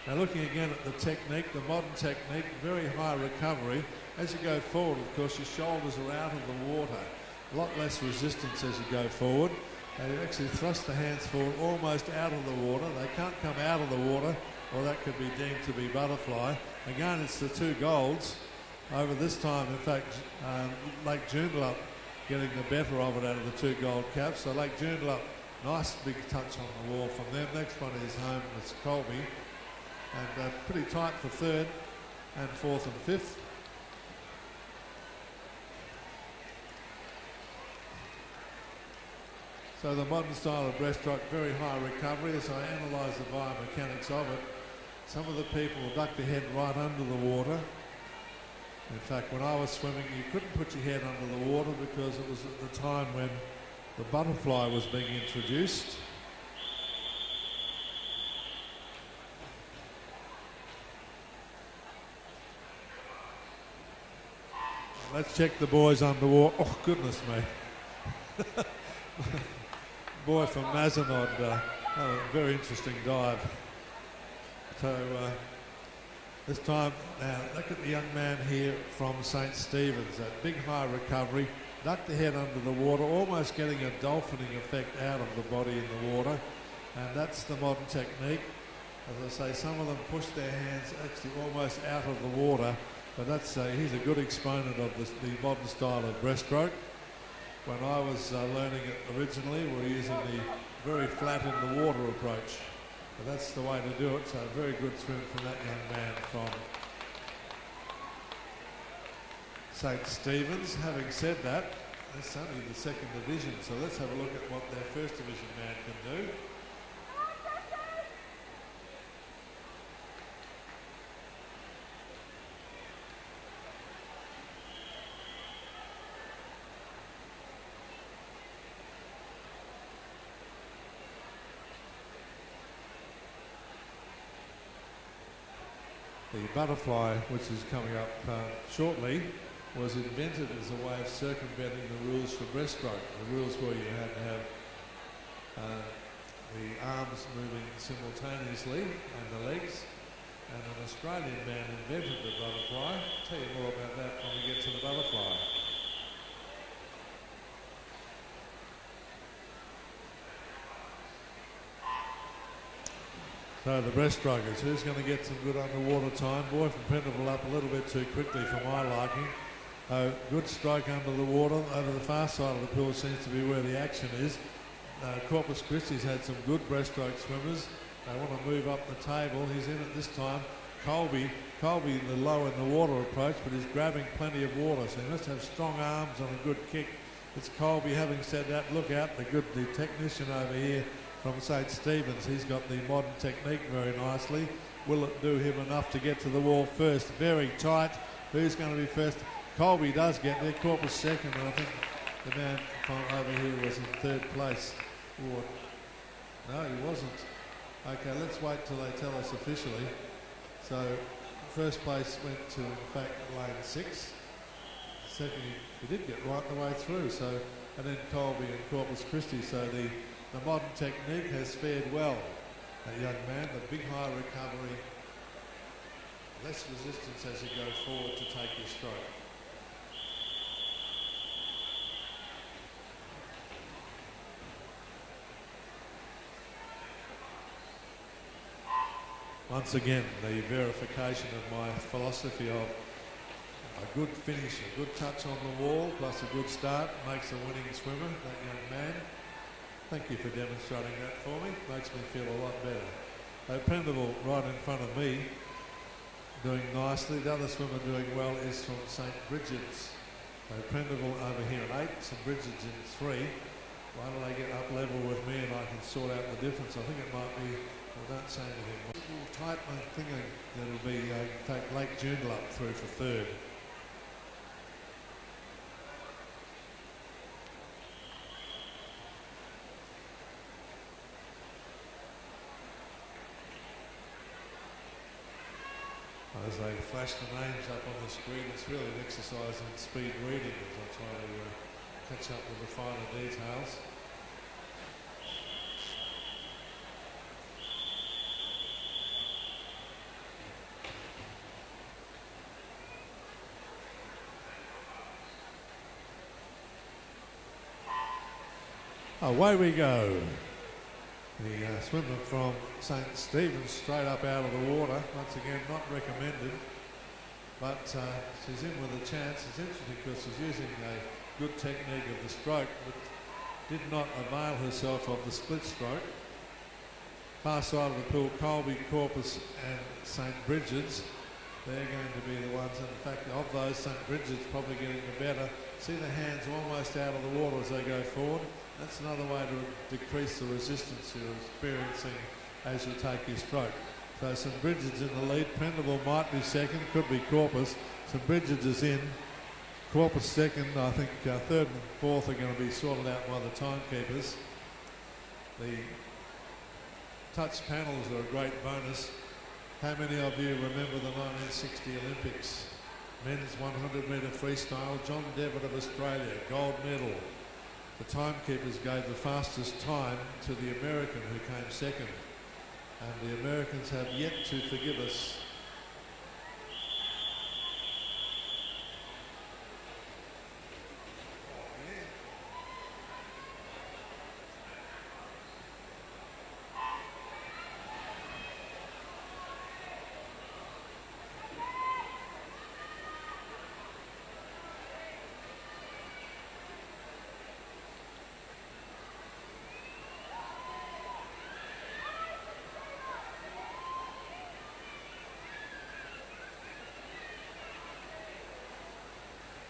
Now looking again at the technique, the modern technique, very high recovery. As you go forward, of course, your shoulders are out of the water. A lot less resistance as you go forward. And you actually thrust the hands forward almost out of the water. They can't come out of the water, or that could be deemed to be butterfly. Again, it's the 2 golds. Over this time, in fact, Lake Joondalup getting the better of it out of the 2 gold caps. So Lake Joondalup, nice big touch on the wall from them. Next one is home, it's Colby. And pretty tight for 3rd and 4th and 5th. So the modern style of breaststroke, very high recovery. As I analyse the biomechanics of it, some of the people duck their head right under the water. In fact, when I was swimming, you couldn't put your head under the water because it was at the time when the butterfly was being introduced. Let's check the boys underwater. Oh, goodness me. Boy from Mazenod, very interesting dive. So, this time, now look at the young man here from St. Stephen's, that big high recovery, ducked the head under the water, almost getting a dolphining effect out of the body in the water, and that's the modern technique. As I say, some of them push their hands actually almost out of the water, but that's he's a good exponent of the modern style of breaststroke. When I was learning it originally, we were using the very flat in the water approach. But that's the way to do it, so a very good swim from that young man from St. Stephen's. Having said that, that's only the 2nd division, so let's have a look at what their 1st division man can do. The butterfly, which is coming up shortly, was invented as a way of circumventing the rules for breaststroke. The rules where you had to have the arms moving simultaneously and the legs. And an Australian man invented the butterfly. I'll tell you more about that when we get to the butterfly. So the breaststrokers, who's going to get some good underwater time? Boy from Carnival up a little bit too quickly for my liking. Good stroke under the water. Over the far side of the pool seems to be where the action is. Corpus Christi's had some good breaststroke swimmers. They want to move up the table. He's in it this time. Colby the low in the water approach, but he's grabbing plenty of water, so he must have strong arms and a good kick. It's Colby. Having said that, look out, the technician over here from St. Stephen's. He's got the modern technique very nicely. Will it do him enough to get to the wall first? Very tight. Who's going to be first? Colby does get there. Corpus 2nd, and I think the man from over here was in 3rd place. No, he wasn't. Okay, let's wait till they tell us officially. So, first place went to, in fact, lane 6. Second, he did get right the way through. So, and then Colby and Corpus Christi. So the modern technique has fared well. That young man, the big high recovery, less resistance as you go forward to take your stroke. Once again, the verification of my philosophy of a good finish, a good touch on the wall, plus a good start makes a winning swimmer, that young man. Thank you for demonstrating that for me. Makes me feel a lot better. Carnival right in front of me, doing nicely. The other swimmer doing well is from St. Bridget's, So Prendeville over here at 8, St Bridget's in 3. Why don't they get up level with me and I can sort out the difference? I think it might be, well, don't say anything. A little tight, I'm thinking that it'll be, in fact, Lake Joondalup through for 3rd. As they flash the names up on the screen, it's really an exercise in speed reading as I try to catch up with the finer details. Away we go. The swimmer from St Stephen's straight up out of the water. Once again, not recommended, but she's in with a chance. It's interesting because she's using a good technique of the stroke, but did not avail herself of the split stroke. Far side of the pool, Colby, Corpus and St Bridget's. They're going to be the ones, in fact, of those, St Bridget's probably getting the better. See the hands almost out of the water as they go forward. That's another way to decrease the resistance you're experiencing as you take your stroke. So St Bridget's in the lead. Prendeville might be second, could be Corpus. St Bridget's is in. Corpus second. I think 3rd and 4th are going to be sorted out by the timekeepers. The touch panels are a great bonus. How many of you remember the 1960 Olympics? Men's 100 metre freestyle, John Devitt of Australia, gold medal. The timekeepers gave the fastest time to the American who came second. And the Americans have yet to forgive us.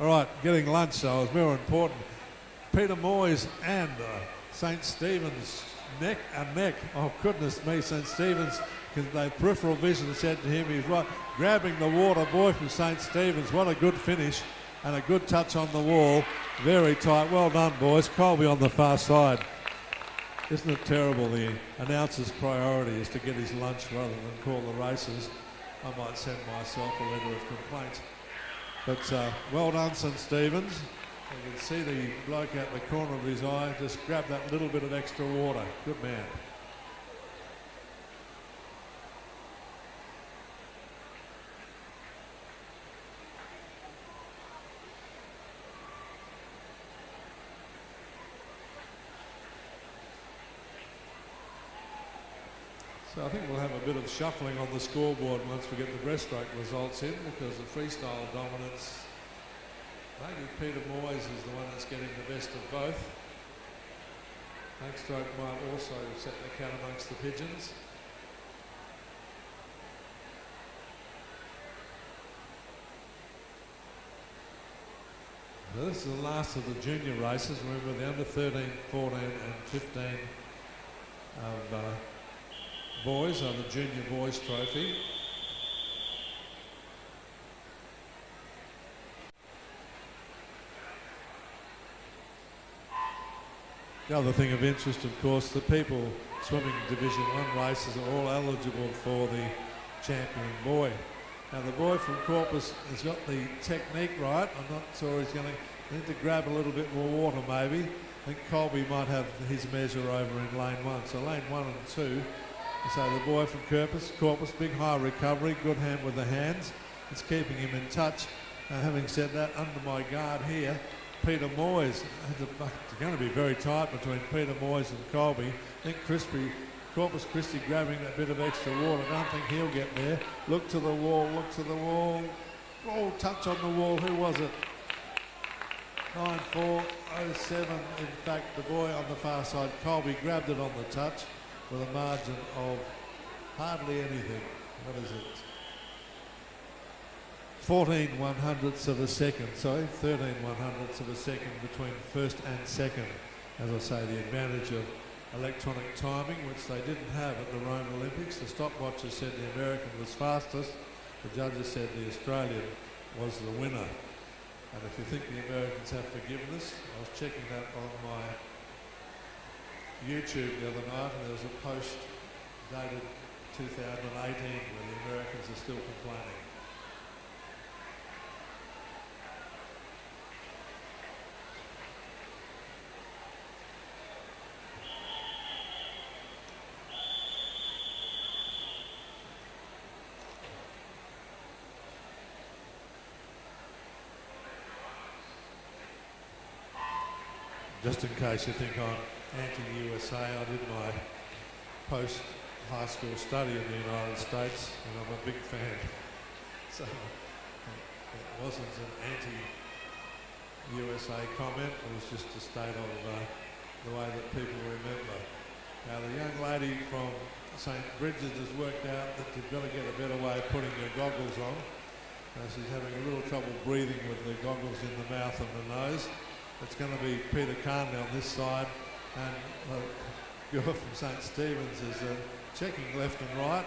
All right, getting lunch though is more important. Peter Moyes and St Stephen's neck and neck. Oh goodness me, St Stephen's, because the peripheral vision said to him he's right, grabbing the water boy from St Stephen's. What a good finish and a good touch on the wall. Very tight. Well done, boys. Colby on the far side. Isn't it terrible? The announcer's priority is to get his lunch rather than call the races. I might send myself a letter of complaint. But well done, St Stephen's. You can see the bloke out the corner of his eye just grab that little bit of extra water. Good man. So I think we'll have a bit of shuffling on the scoreboard once we get the breaststroke results in, because the freestyle dominance, maybe Peter Moyes is the one that's getting the best of both. Backstroke might also set the cat amongst the pigeons. Now this is the last of the junior races. Remember, the under 13, 14 and 15 of boys are the Junior Boys Trophy. The other thing of interest, of course, the people swimming Division 1 races are all eligible for the champion boy. Now the boy from Corpus has got the technique right. I'm not sure he's going to need to grab a little bit more water maybe. I think Colby might have his measure over in lane 1. So lane 1 and 2. So the boy from Corpus, big high recovery, good hand with the hands. It's keeping him in touch. Having said that, under my guard here, Peter Moyes. It's going to be very tight between Peter Moyes and Colby. I think Corpus Christi grabbing that bit of extra water. I don't think he'll get there. Look to the wall, look to the wall. Oh, touch on the wall. Who was it? 9407. In fact, the boy on the far side, Colby, grabbed it on the touch with a margin of hardly anything. What is it? 14 100ths of a second, sorry, 13 100ths of a second between first and second. As I say, the advantage of electronic timing, which they didn't have at the Rome Olympics. The stopwatchers said the American was fastest, the judges said the Australian was the winner. And if you think the Americans have forgiveness, I was checking that on my YouTube the other night, and there was a post dated 2018 where the Americans are still complaining. Just in case you think I'm anti-USA, I did my post-high school study in the United States, and I'm a big fan. So it wasn't an anti-USA comment, it was just a state of the way that people remember. Now the young lady from St. Bridget's has worked out that you've got to get a better way of putting your goggles on. She's having a little trouble breathing with the goggles in the mouth and the nose. It's going to be Peter Carnival on this side, and the girl from St. Stephen's is checking left and right.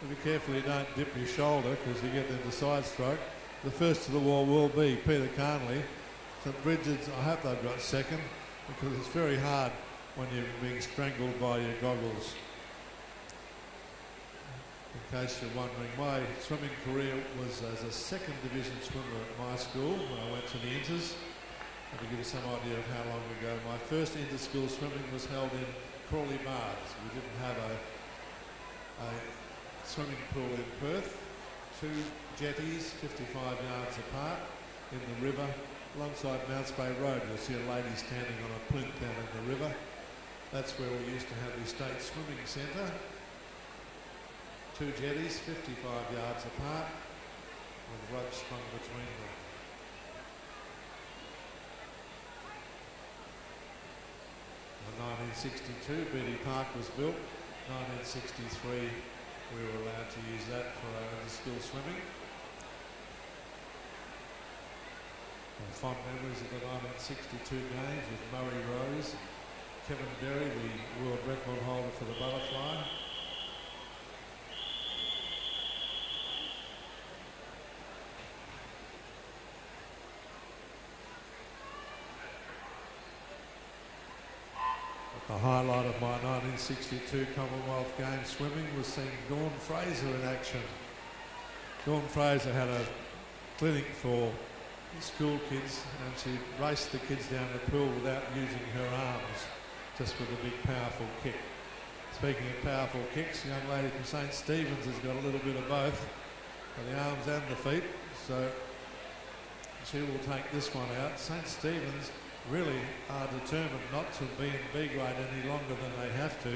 Be careful you don't dip your shoulder because you get into side stroke. The first to the wall will be Peter Carnival. St. Bridget's, I hope they've got second, because it's very hard when you're being strangled by your goggles. In case you're wondering, my swimming career was as a second division swimmer at my school when I went to the Inters. And to give you some idea of how long ago, my first inter-school swimming was held in Crawley Baths. We didn't have a swimming pool in Perth. 2 jetties, 55 yards apart, in the river, alongside Mounts Bay Road. You'll see a lady standing on a plinth down in the river. That's where we used to have the State Swimming Centre. 2 jetties, 55 yards apart, with ropes strung between them. In 1962, Beatty Park was built. 1963, we were allowed to use that for our inter-school swimming. And fond memories of the 1962 games with Murray Rose, Kevin Berry, the world record holder for the butterfly. The highlight of my 1962 Commonwealth Games swimming was seeing Dawn Fraser in action. Dawn Fraser had a clinic for school kids, and she raced the kids down the pool without using her arms, just with a big powerful kick. Speaking of powerful kicks, the young lady from St. Stephen's has got a little bit of both, for the arms and the feet, so she will take this one out. St. Stephen's really are determined not to be in B grade any longer than they have to.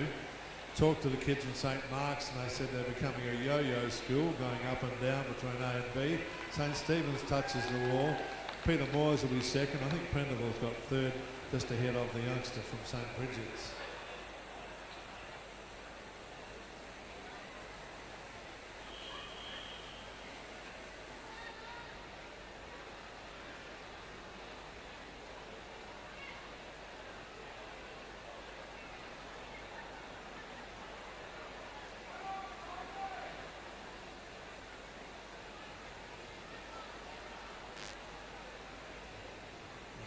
Talked to the kids from St. Mark's, and they said they're becoming a yo-yo school, going up and down between A and B. St. Stephen's touches the wall. Peter Moyes will be second. I think Prendeville's got third, just ahead of the youngster from St. Bridget's.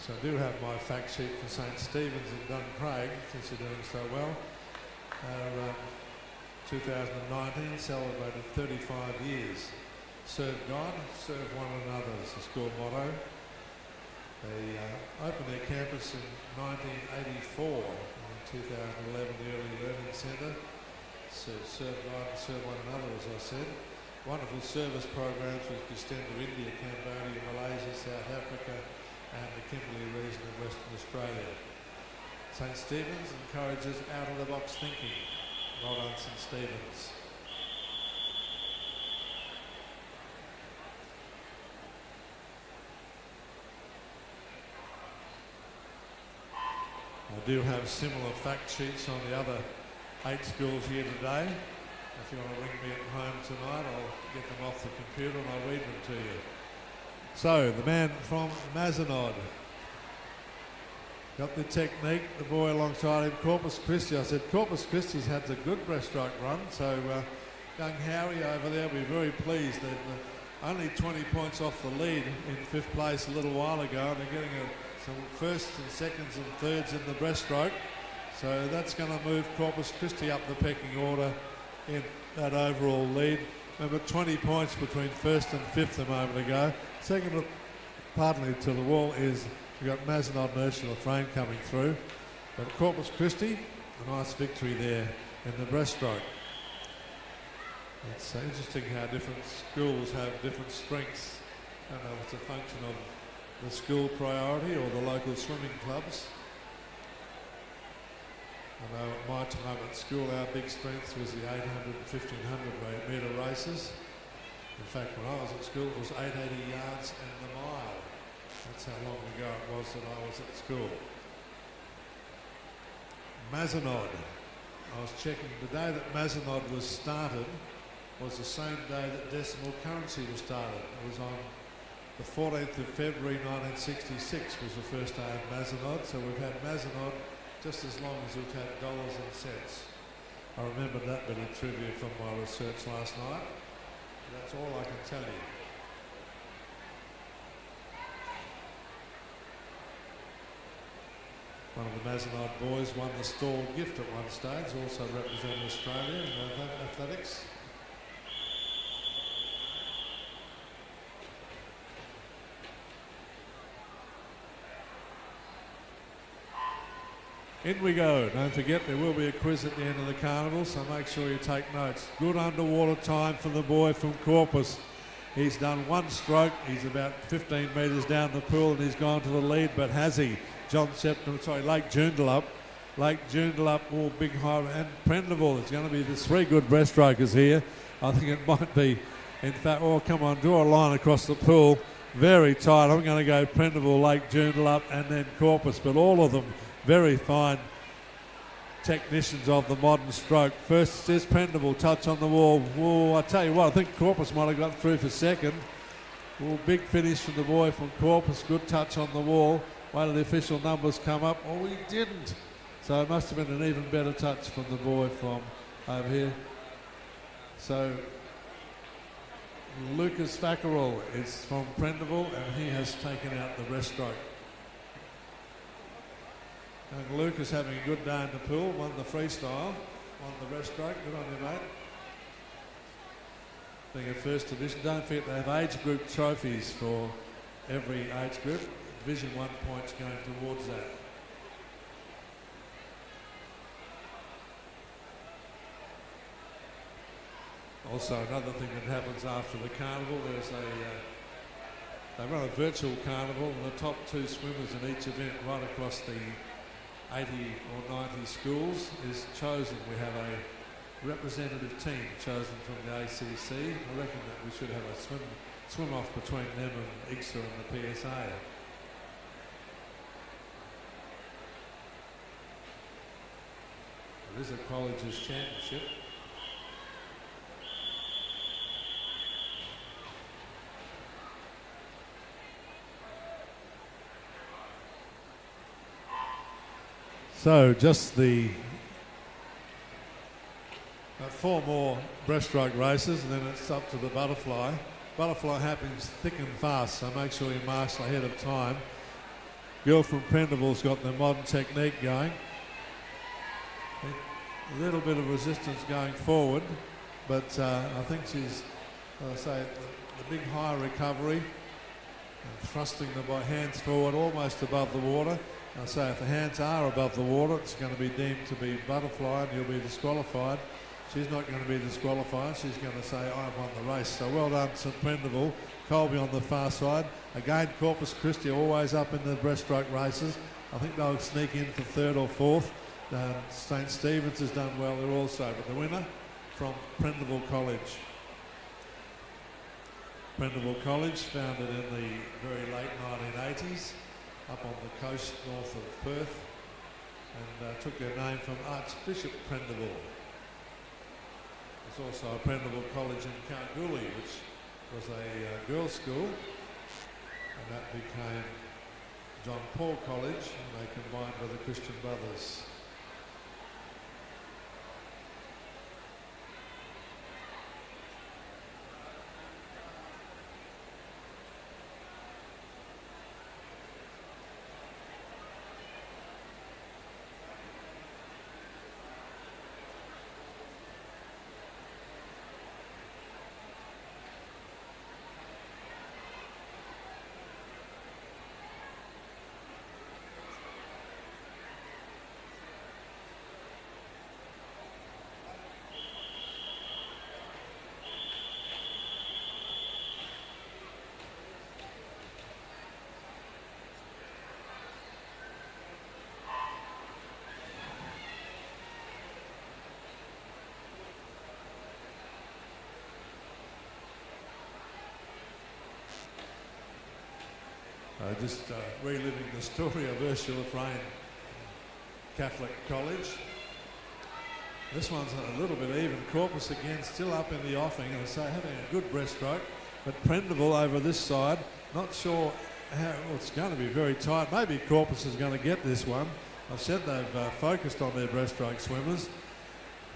So I do have my fact sheet for St. Stephen's in Duncraig, since you're doing so well. 2019 celebrated 35 years. Serve God, serve one another is the school motto. They opened their campus in 1984, in 2011, the Early Learning Centre. So serve God and serve one another, as I said. Wonderful service programs which extend to India, Cambodia, Malaysia, South Africa, and the Kimberley region of Western Australia. St. Stephen's encourages out-of-the-box thinking. Well done, St. Stephen's. I do have similar fact sheets on the other 8 schools here today. If you want to ring me at home tonight, I'll get them off the computer and I'll read them to you. So the man from Mazenod got the technique, the boy alongside him, Corpus Christi. I said Corpus Christi's had a good breaststroke run, so young Harry over there will be very pleased. They're only 20 points off the lead in 5th place a little while ago, and they're getting some firsts and seconds and thirds in the breaststroke. So that's going to move Corpus Christi up the pecking order in that overall lead. Remember, 20 points between 1st and 5th a moment ago. Second, partly to the wall, is we've got Mazenod and Ursula Frame coming through. But Corpus Christi, a nice victory there in the breaststroke. It's interesting how different schools have different strengths. I don't know if it's a function of the school priority or the local swimming clubs. I know at my time at school our big strength was the 800 and 1500 metre races. In fact, when I was at school it was 880 yards and the mile. That's how long ago it was that I was at school. Mazenod. I was checking the day that Mazenod was started was the same day that decimal currency was started. It was on the 14th of February 1966 was the first day of Mazenod. So we've had Mazenod just as long as we've had dollars and cents. I remembered that bit of trivia from my research last night. That's all I can tell you. One of the Mazenod boys won the stall gift at one stage, also representing Australia in athletics. In we go. Don't forget there will be a quiz at the end of the carnival, so make sure you take notes. Good underwater time for the boy from Corpus. He's done one stroke. He's about 15 metres down the pool and he's gone to the lead, but has he? Lake Joondalup. Lake Joondalup, all big high, and Prendeville. There's going to be the 3 good breaststrokers here. I think it might be, in fact, come on, draw a line across the pool. Very tight. I'm going to go Prendeville, Lake Joondalup, and then Corpus, but all of them very fine technicians of the modern stroke. First is Prendeville, touch on the wall. Whoa, I tell you what, I think Corpus might have got through for second. Whoa, big finish from the boy from Corpus, good touch on the wall. Wait till the official numbers come up. Oh, he didn't. So it must have been an even better touch from the boy from over here. So Lucas Fackerell is from Prendeville and he has taken out the breaststroke. And Luke is having a good day in the pool, won the freestyle, won the breaststroke. Good on you, mate. Being a first division, don't forget they have age group trophies for every age group. Division 1 points going towards that. Also, another thing that happens after the carnival, they run a virtual carnival, and the top 2 swimmers in each event right across the 80 or 90 schools is chosen. We have a representative team chosen from the ACC. I reckon that we should have a swim off between them and IGSA and the PSA. It is a college's championship. So just the 4 more breaststroke races and then it's up to the butterfly. Butterfly happens thick and fast, so make sure you marshal ahead of time. Girl from Prendeville's got the modern technique going. A little bit of resistance going forward, but I think she's, the big high recovery, and thrusting the hands forward almost above the water. I say if the hands are above the water, it's going to be deemed to be butterfly and you'll be disqualified. She's not going to be disqualified. She's going to say, I've won the race. So well done, St Prendeville. Colby on the far side. Again, Corpus Christi always up in the breaststroke races. I think they'll sneak in for 3rd or 4th. St Stephen's has done well there also. But the winner from Prendeville College. Prendeville College, founded in the very late 1980s. Up on the coast north of Perth, and took their name from Archbishop Prendeville. There's also a Prendeville College in Kalgoorlie, which was a girls' school. and that became John Paul College, and they combined with the Christian Brothers. Just reliving the story of Ursula Frayne Catholic College. This one's a little bit even. Corpus again still up in the offing, and so having a good breaststroke. But Prendeville over this side, not sure how, well, it's going to be very tight. Maybe Corpus is going to get this one. I've said they've focused on their breaststroke swimmers.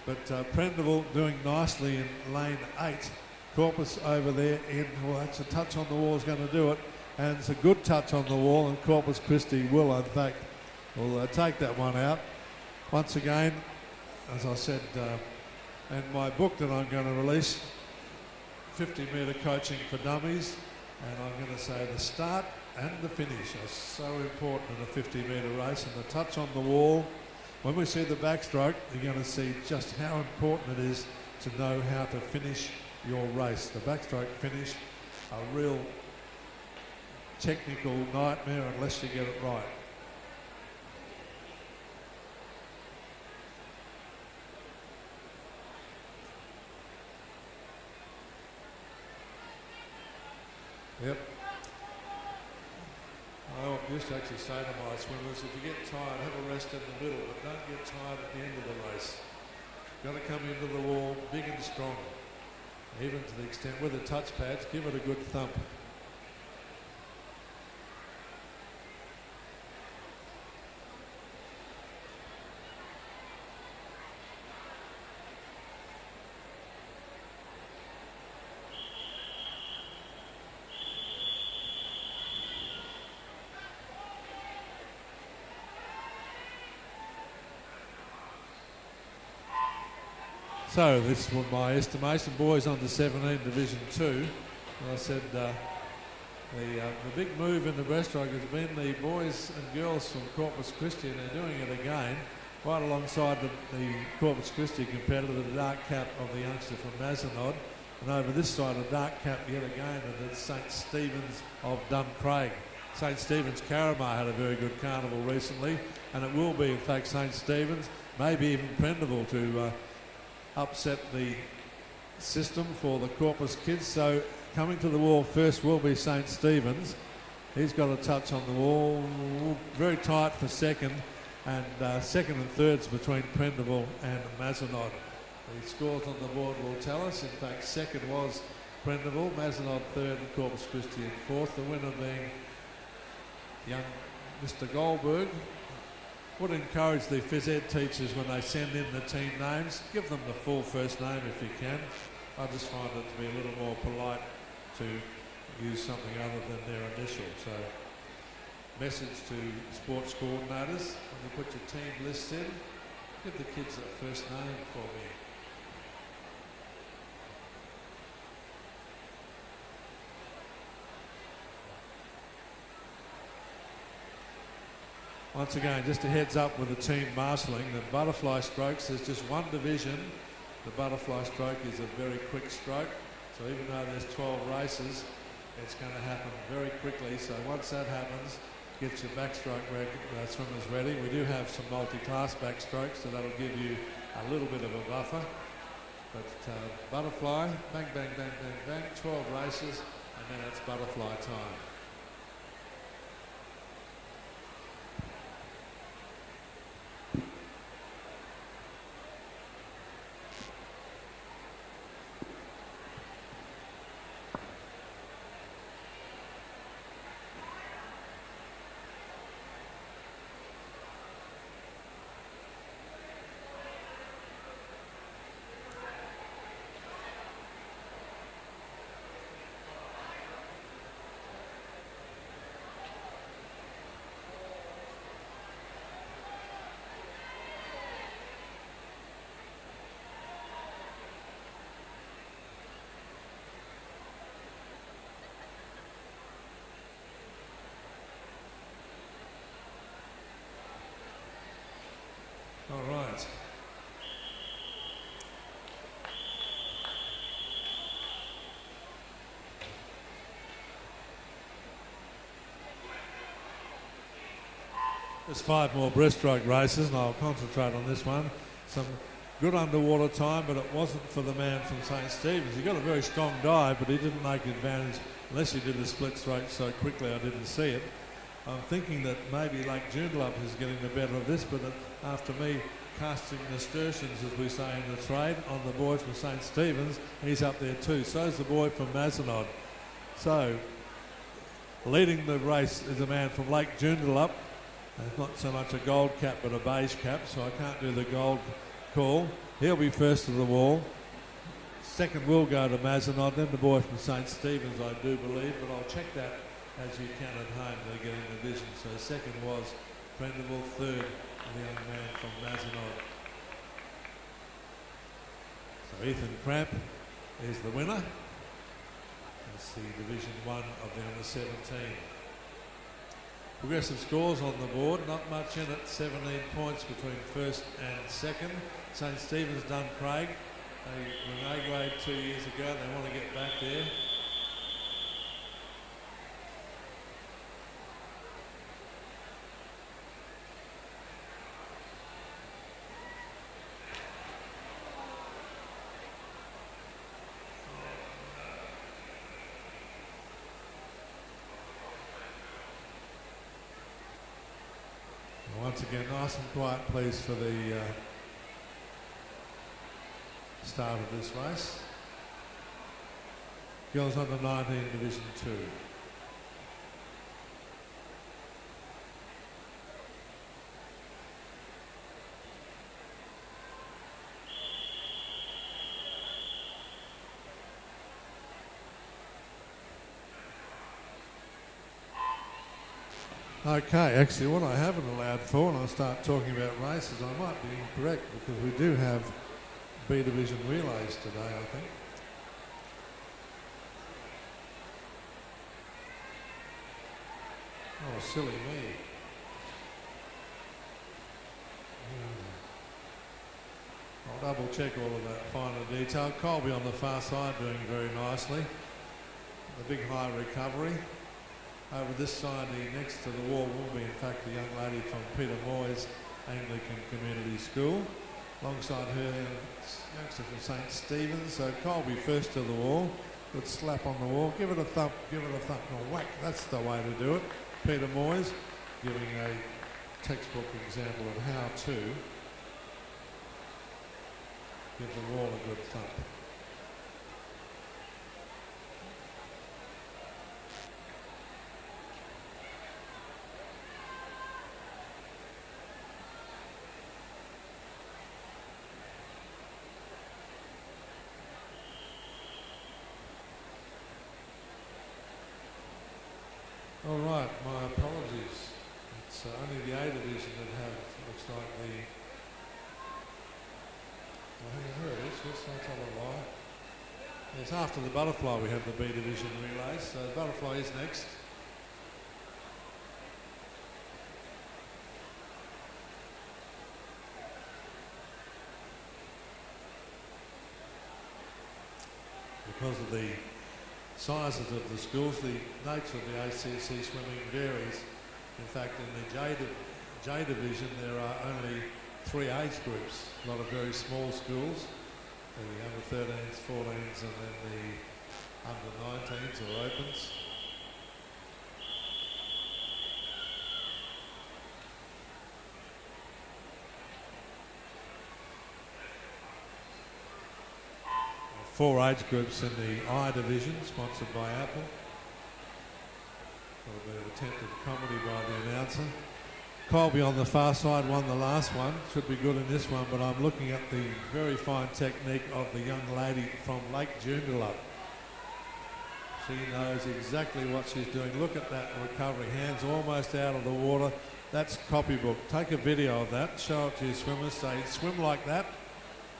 But Prendeville doing nicely in lane 8. Corpus over there in, well, that's a touch on the wall is going to do it. And it's a good touch on the wall, and Corpus Christi will, in fact, will take that one out. Once again, as I said in my book that I'm going to release, 50-metre coaching for dummies, and I'm going to say the start and the finish are so important in a 50-metre race, and the touch on the wall. When we see the backstroke, you're going to see just how important it is to know how to finish your race. The backstroke finish, a real technical nightmare unless you get it right. Yep. I used to actually say to my swimmers, if you get tired, have a rest in the middle, but don't get tired at the end of the race. You've got to come into the wall big and strong. Even to the extent with the touch pads, give it a good thump. So this was my estimation. Boys under 17 Division 2. And I said the big move in the breaststroke has been the boys and girls from Corpus Christi, and they're doing it again right alongside the Corpus Christi competitor, the dark cap of the youngster from Mazenod. And over this side, a dark cap yet again, and it's St Stephen's of Duncraig. St Stephen's Caramar had a very good carnival recently, and it will be in fact St Stephen's, maybe even Prendeville to upset the system for the Corpus kids. So coming to the wall first will be St Stephen's. He's got a touch on the wall, very tight for second, and second and third's between Prendeville and Mazenod. The scores on the board will tell us. In fact, second was Prendeville, Mazenod third, and Corpus Christi in fourth. The winner being young Mr Goldberg. Would encourage the phys ed teachers when they send in the team names, give them the full first name if you can. I just find it to be a little more polite to use something other than their initial. So, message to sports coordinators, when you put your team lists in, give the kids that first name for me. Once again, just a heads up with the team marshalling, the butterfly strokes, there's just one division. The butterfly stroke is a very quick stroke. So even though there's 12 races, it's going to happen very quickly. So once that happens, get your backstroke swimmers ready. We do have some multi-class backstrokes, so that'll give you a little bit of a buffer. But butterfly, bang, bang, bang, bang, bang, 12 races, and then it's butterfly time. points. There's 5 more breaststroke races, and I'll concentrate on this one. Some good underwater time, but it wasn't for the man from St. Stephen's. He got a very strong dive, but he didn't make advantage unless he did the split stroke so quickly I didn't see it. I'm thinking that maybe Lake Joondalup is getting the better of this, but after me casting nasturtiums, as we say in the trade, on the boy from St. Stephen's, he's up there too. So's the boy from Mazenod. So, leading the race is a man from Lake Joondalup. Not so much a gold cap, but a beige cap, so I can't do the gold call. He'll be first to the wall. Second will go to Mazenod, then the boy from St. Stephen's, I do believe, but I'll check that as you can at home. They're getting the vision. So second was Carnival, third, the young man from Mazenod. So Ethan Cramp is the winner. That's the Division 1 of the under-17. Progressive scores on the board, not much in it, 17 points between first and second. St. Stephen's done Craig. They were A grade 2 years ago, they want to get back there. Once again, nice and quiet, please, for the start of this race. Girls under 19, Division 2. Okay, actually what I haven't allowed for, and I'll start talking about races, I might be incorrect because we do have B Division relays today, I think. Oh, silly me. I'll double check all of that finer detail. Colby on the far side doing very nicely. The big high recovery. Over this side, next to the wall will be, in fact, the young lady from Peter Moyes Anglican Community School. Alongside her, youngster from St. Stephen's. So Colby first to the wall. Good slap on the wall. Give it a thump, give it a thump, and a whack. That's the way to do it. Peter Moyes giving a textbook example of how to give the wall a good thump. All right, my apologies. It's only the A division that have, looks like the, here it is, yes, I'll tell a lie. Yes, after the butterfly we have the B division relays, so the butterfly is next. Because of the sizes of the schools, the nature of the ACC swimming varies. In fact, in the J division there are only 3 age groups, a lot of very small schools, the under 13s, 14s and then the under 19s or opens. Four age groups in the I division, sponsored by Apple. A bit of attempted comedy by the announcer. Colby on the far side won the last one. Should be good in this one, but I'm looking at the very fine technique of the young lady from Lake Joondalup. She knows exactly what she's doing. Look at that recovery. Hands almost out of the water. That's copybook. Take a video of that. Show it to your swimmers. Say, swim like that.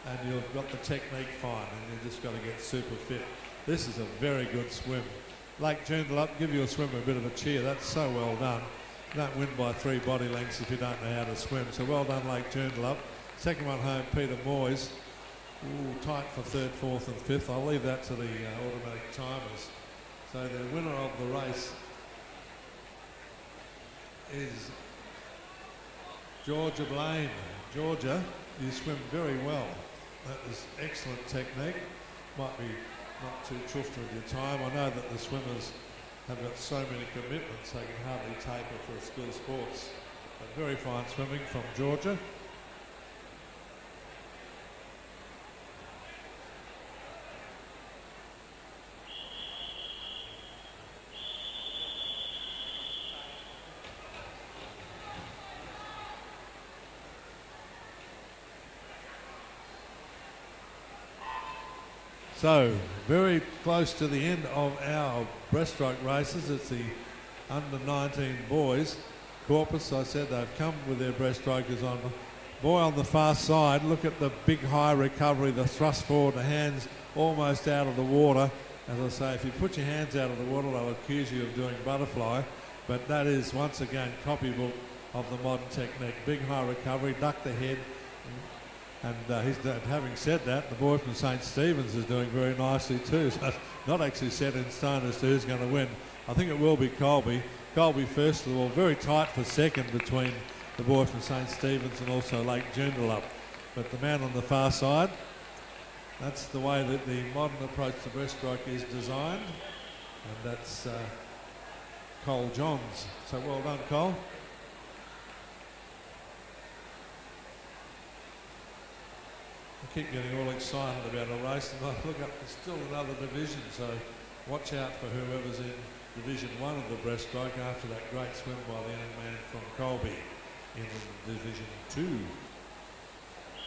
And you've got the technique fine, and you've just got to get super fit. This is a very good swim. Lake Joondalup, give your swimmer a bit of a cheer. That's so well done. You don't win by 3 body lengths if you don't know how to swim. So well done, Lake Joondalup. Second one home, Peter Moyes. Ooh, tight for third, fourth and fifth. I'll leave that to the automatic timers. So the winner of the race is Georgia Blaine. Georgia, you swim very well. That was excellent technique. Might be not too chuffed with your time. I know that the swimmers have got so many commitments they can hardly taper for school sports. But very fine swimming from Georgia. So, very close to the end of our breaststroke races. It's the under-19 boys. Corpus, I said, they've come with their breaststrokers on. Boy on the far side, look at the big high recovery, the thrust forward, the hands almost out of the water. As I say, if you put your hands out of the water, they'll accuse you of doing butterfly. But that is, once again, copybook of the modern technique. Big high recovery, duck the head. And having said that, the boy from St Stephen's is doing very nicely too. So it's not actually set in stone as to who's going to win. I think it will be Colby. Colby first of all, very tight for second between the boy from St Stephen's and also Lake Joondalup. But the man on the far side, that's the way that the modern approach to breaststroke is designed. And that's Cole Johns. So well done, Cole. I keep getting all excited about a race, and I look up, there's still another division, so watch out for whoever's in Division 1 of the breaststroke after that great swim by the young man from Colby in Division 2.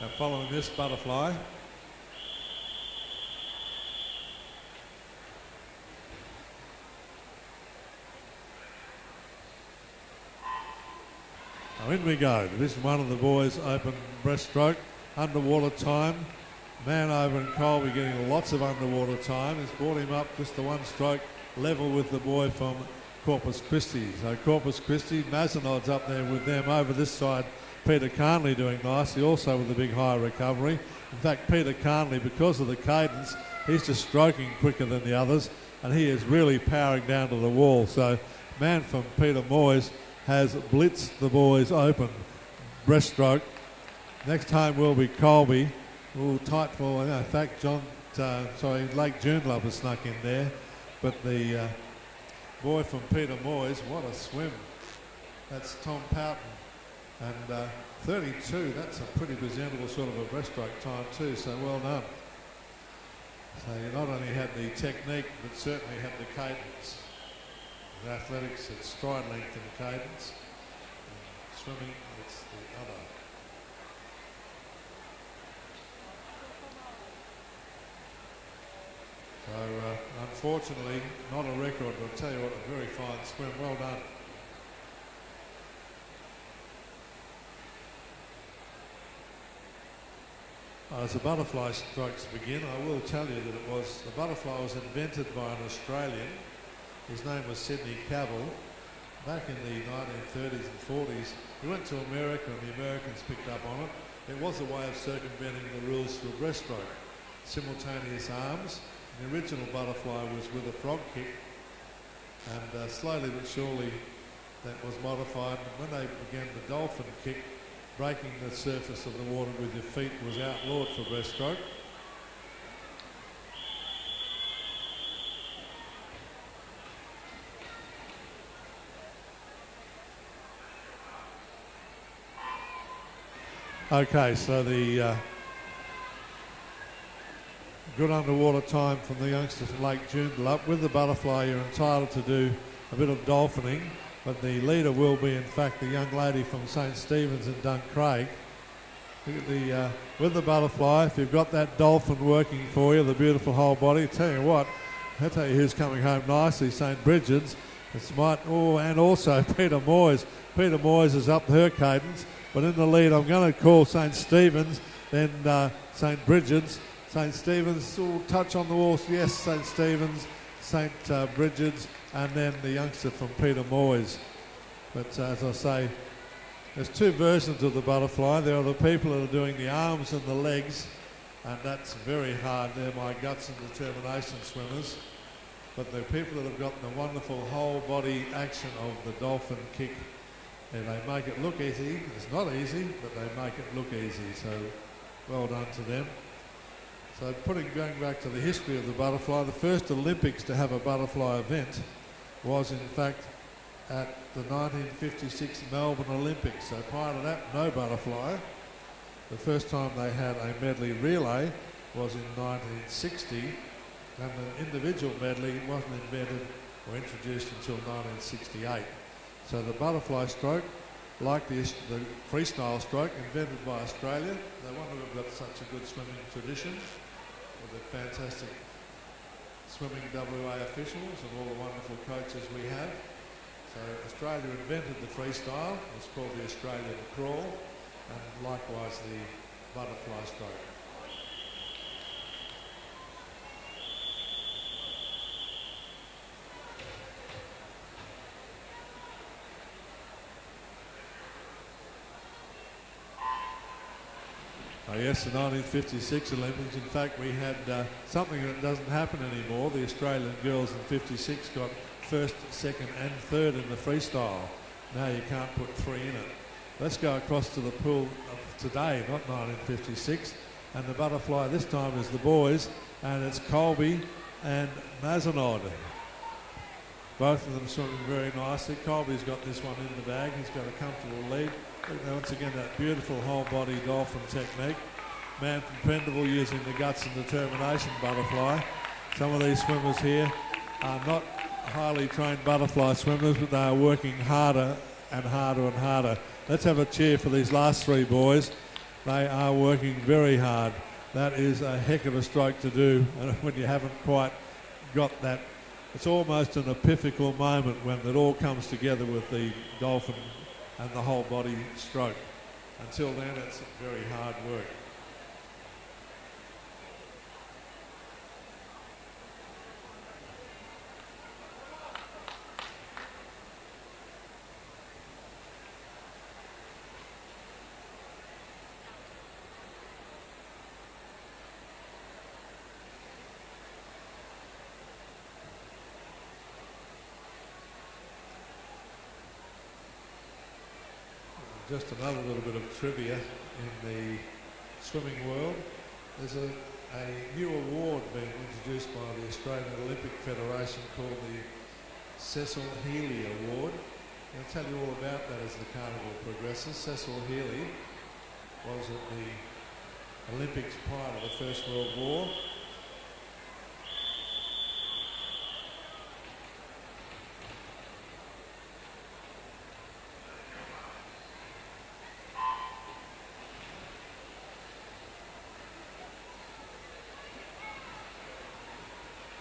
Now following this butterfly, now in we go. Division 1 of the boys open breaststroke. Underwater time, man over in Colby getting lots of underwater time. Has brought him up just the one stroke level with the boy from Corpus Christi. So Corpus Christi, Mazenod's up there with them. Over this side, Peter Carnley doing nicely, also with a big high recovery. In fact, Peter Carnley, because of the cadence, he's just stroking quicker than the others, and he is really powering down to the wall. So man from Peter Moyes has blitzed the boys open breaststroke. Next time will be Colby. Ooh, tight for, in fact, Lake Joondalup has snuck in there. But the boy from Peter Moyes, what a swim. That's Tom Poughton. And 32, that's a pretty presentable sort of a breaststroke time too, so well done. So you not only had the technique, but certainly had the cadence. In athletics, it's stride length and cadence. In swimming, it's the other. So, unfortunately, not a record, but I'll tell you what, a very fine swim. Well done. As the butterfly strokes begin, I will tell you that the butterfly was invented by an Australian. His name was Sidney Cavell. Back in the 1930s and 40s, he went to America and the Americans picked up on it. It was a way of circumventing the rules for breaststroke. Simultaneous arms. The original butterfly was with a frog kick, and slowly but surely that was modified. When they began the dolphin kick, breaking the surface of the water with your feet was outlawed for breaststroke. Okay, so the good underwater time from the youngsters from Lake Joondalup. With the butterfly, you're entitled to do a bit of dolphining, but the leader will be, in fact, the young lady from St Stephen's in Duncraig. Look at with the butterfly, if you've got that dolphin working for you, the beautiful whole body, tell you what, I'll tell you who's coming home nicely, St Bridget's. And also Peter Moyes. Peter Moyes is up her cadence, but in the lead, I'm going to call St Stephen's, then St Bridget's. St Stephen's, touch on the wall, yes, St Stephen's, St Bridget's, and then the youngster from Peter Moyes. But as I say, There's two versions of the butterfly. There are the people that are doing the arms and the legs, and that's very hard. They're my guts and determination swimmers. But the people that have got the wonderful whole body action of the dolphin kick, and they make it look easy. It's not easy, but they make it look easy. So well done to them. So going back to the history of the butterfly, the first Olympics to have a butterfly event was in fact at the 1956 Melbourne Olympics. So prior to that, no butterfly. The first time they had a medley relay was in 1960, and the individual medley wasn't invented or introduced until 1968. So the butterfly stroke, like the freestyle stroke, invented by Australia. No wonder we've got such a good swimming tradition with the fantastic swimming WA officials and all the wonderful coaches we have. So Australia invented the freestyle. It's called the Australian crawl, and likewise the butterfly stroke. Oh yes, the 1956 Olympics. In fact, we had something that doesn't happen anymore. The Australian girls in 56 got first, second and third in the freestyle. Now you can't put three in it. Let's go across to the pool of today, not 1956. And the butterfly this time is the boys, and it's Colby and Mazanod. Both of them swimming very nicely. Colby's got this one in the bag. He's got a comfortable lead. Once again, that beautiful whole body dolphin technique. Man from Prendiville using the guts and determination butterfly. Some of these swimmers here are not highly trained butterfly swimmers, but they are working harder and harder and harder. Let's have a cheer for these last three boys. They are working very hard. That is a heck of a stroke to do, and when you haven't quite got that, it's almost an epiphanical moment when it all comes together with the dolphin and the whole body stroke. Until then, it's very hard work. Just another little bit of trivia in the swimming world. There's a new award being introduced by the Australian Olympic Federation called the Cecil Healy Award. I'll tell you all about that as the carnival progresses. Cecil Healy was at the Olympics prior to the First World War.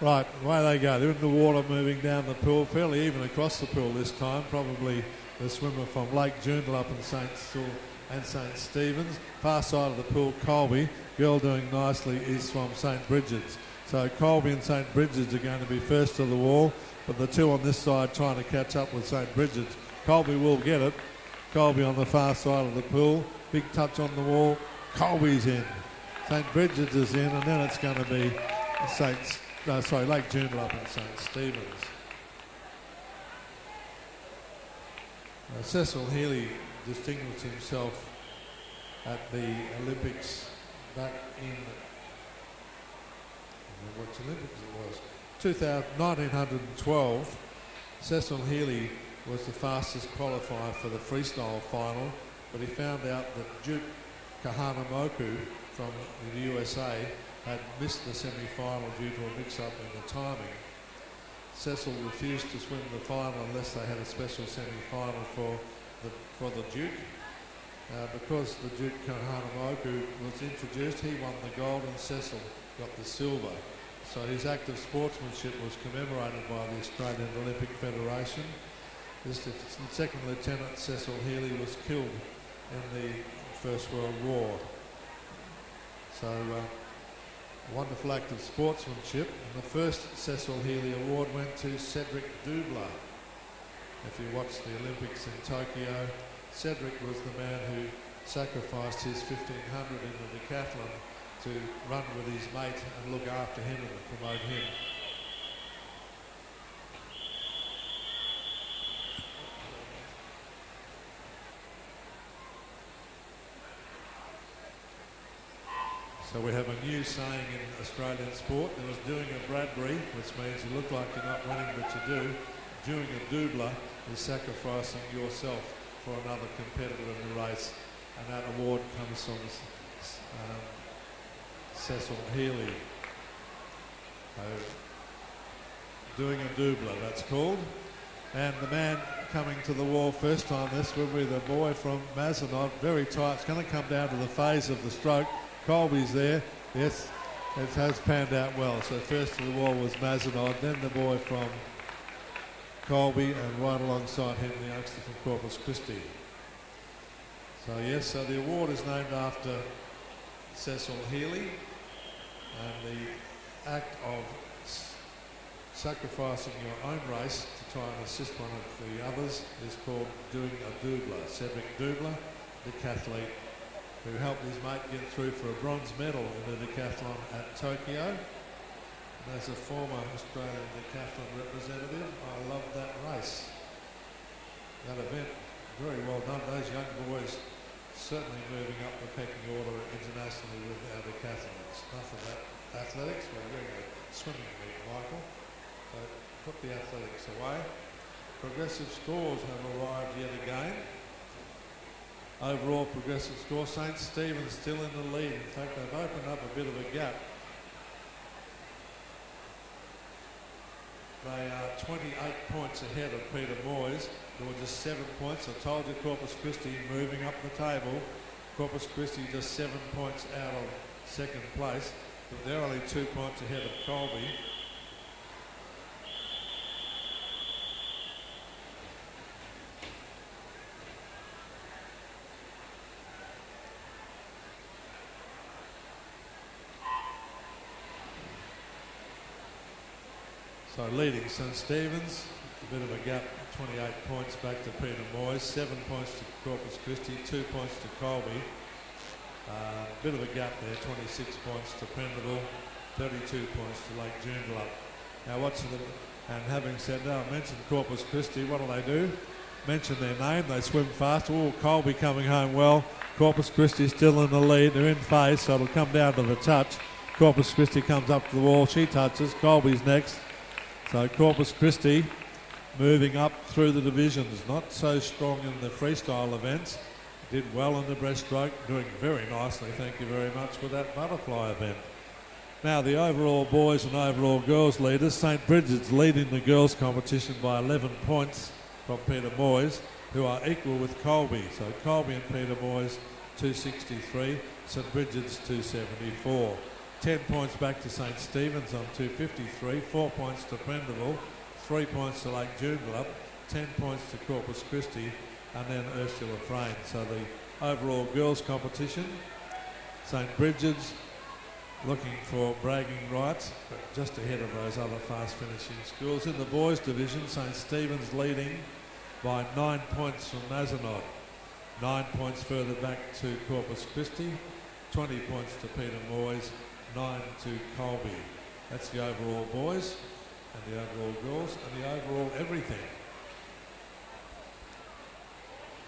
Right, away they go. They're in the water moving down the pool, fairly even across the pool this time. Probably the swimmer from Lake Joondalup and St Stephen's. Far side of the pool, Colby. Girl doing nicely is from St Bridget's. So Colby and St Bridget's are going to be first to the wall, but the two on this side trying to catch up with St Bridget's. Colby will get it. Colby on the far side of the pool. Big touch on the wall. Colby's in. St Bridget's is in, and then it's going to be Lake Joondalup and St Stephen's. Cecil Healy distinguished himself at the Olympics back in, which Olympics it was, 1912. Cecil Healy was the fastest qualifier for the freestyle final, but he found out that Duke Kahanamoku from the USA had missed the semi-final due to a mix-up in the timing. Cecil refused to swim the final unless they had a special semi-final for the Duke. Because the Duke Kahanamoku was introduced, he won the gold and Cecil got the silver. So his act of sportsmanship was commemorated by the Australian Olympic Federation. This second lieutenant Cecil Healy was killed in the First World War. So wonderful act of sportsmanship. And the first Cecil Healy Award went to Cedric Dubler. If you watched the Olympics in Tokyo, Cedric was the man who sacrificed his 1500 in the decathlon to run with his mate and look after him and promote him. So we have a new saying in Australian sport. There was doing a Bradbury, which means you look like you're not winning, but you do. Doing a doubler is sacrificing yourself for another competitor in the race. And that award comes from Cecil Healy. Doing a doubler, that's called. And the man coming to the wall first time, this will be the boy from Mazenod, very tight. It's going to come down to the phase of the stroke. Colby's there. Yes, it has panned out well. So first to the wall was Mazenod, then the boy from Colby, and right alongside him the youngster from Corpus Christi. So yes, so the award is named after Cecil Healy, and the act of sacrificing your own race to try and assist one of the others is called doing a doubler. Cedric Doubler, decathlete, who helped his mate get through for a bronze medal in the decathlon at Tokyo. And as a former Australian decathlon representative, I loved that race. That event, very well done. Those young boys certainly moving up the pecking order internationally with our decathlons. Enough of that athletics. We're doing a swimming meet, Michael. So put the athletics away. Progressive scores have arrived yet again. Overall progressive score, St. Stephen's still in the lead. In fact, they've opened up a bit of a gap. They are 28 points ahead of Peter Moyes. There were just 7 points. I told you Corpus Christi moving up the table. Corpus Christi just 7 points out of second place, but they're only 2 points ahead of Colby. So leading St. Stephen's, a bit of a gap, 28 points back to Peter Moyes, 7 points to Corpus Christi, 2 points to Colby. Bit of a gap there, 26 points to Prendeville, 32 points to Lake Joondalup. Now and having said that, I mentioned Corpus Christi, what do? Mention their name, they swim fast. Oh, Colby coming home well. Corpus Christi still in the lead, they're in phase, so it'll come down to the touch. Corpus Christi comes up to the wall, she touches, Colby's next. So Corpus Christi moving up through the divisions, not so strong in the freestyle events. Did well in the breaststroke, doing very nicely, thank you very much, with that butterfly event. Now the overall boys and overall girls leaders, St. Bridget's leading the girls competition by 11 points from Peter Moyes, who are equal with Colby. So Colby and Peter Moyes 263, St. Bridget's 274. 10 points back to St. Stephen's on 253, 4 points to Prendeville, 3 points to Lake Joondalup, 10 points to Corpus Christi, and then Ursula Frayne. So the overall girls competition, St. Bridget's looking for bragging rights, but just ahead of those other fast finishing schools. In the boys division, St. Stephen's leading by 9 points from Mazenod, 9 points further back to Corpus Christi, 20 points to Peter Moyes, 9 to Colby. That's the overall boys and the overall girls and the overall everything.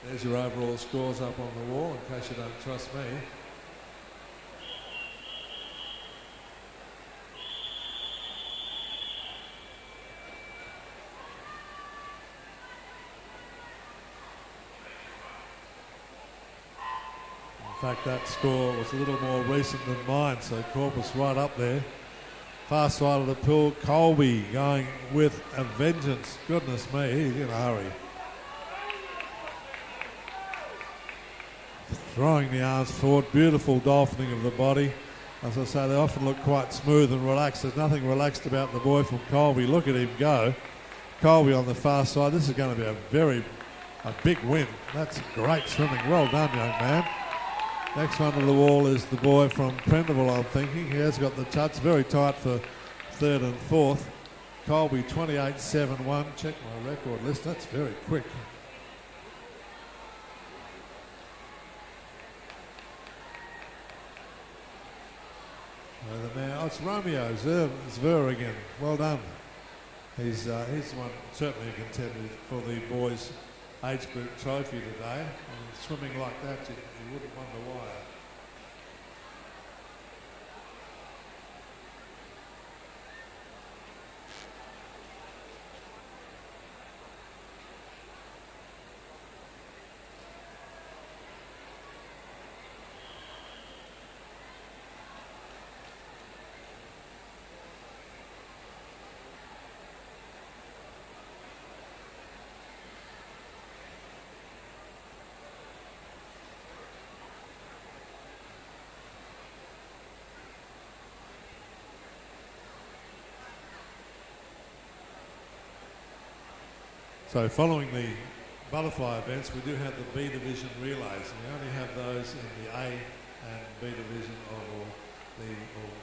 There's your overall scores up on the wall in case you don't trust me. In fact, that score was a little more recent than mine, so Corpus right up there. Far side of the pool, Colby going with a vengeance. Goodness me, he's in a hurry. Throwing the arms forward, beautiful dolphining of the body. As I say, they often look quite smooth and relaxed. There's nothing relaxed about the boy from Colby. Look at him go. Colby on the far side. This is going to be a big win. That's great swimming. Well done, young man. Next one to the wall is the boy from Prendeville, I'm thinking. He has got the touch, very tight for third and fourth. Colby 28.71. Check my record list, that's very quick. it's Romeo Zver again. Well done. He's the one certainly a contender for the boys' age group trophy today. And swimming like that, you wouldn't wonder why. So following the butterfly events, we do have the B division relays, and we only have those in the A and B division or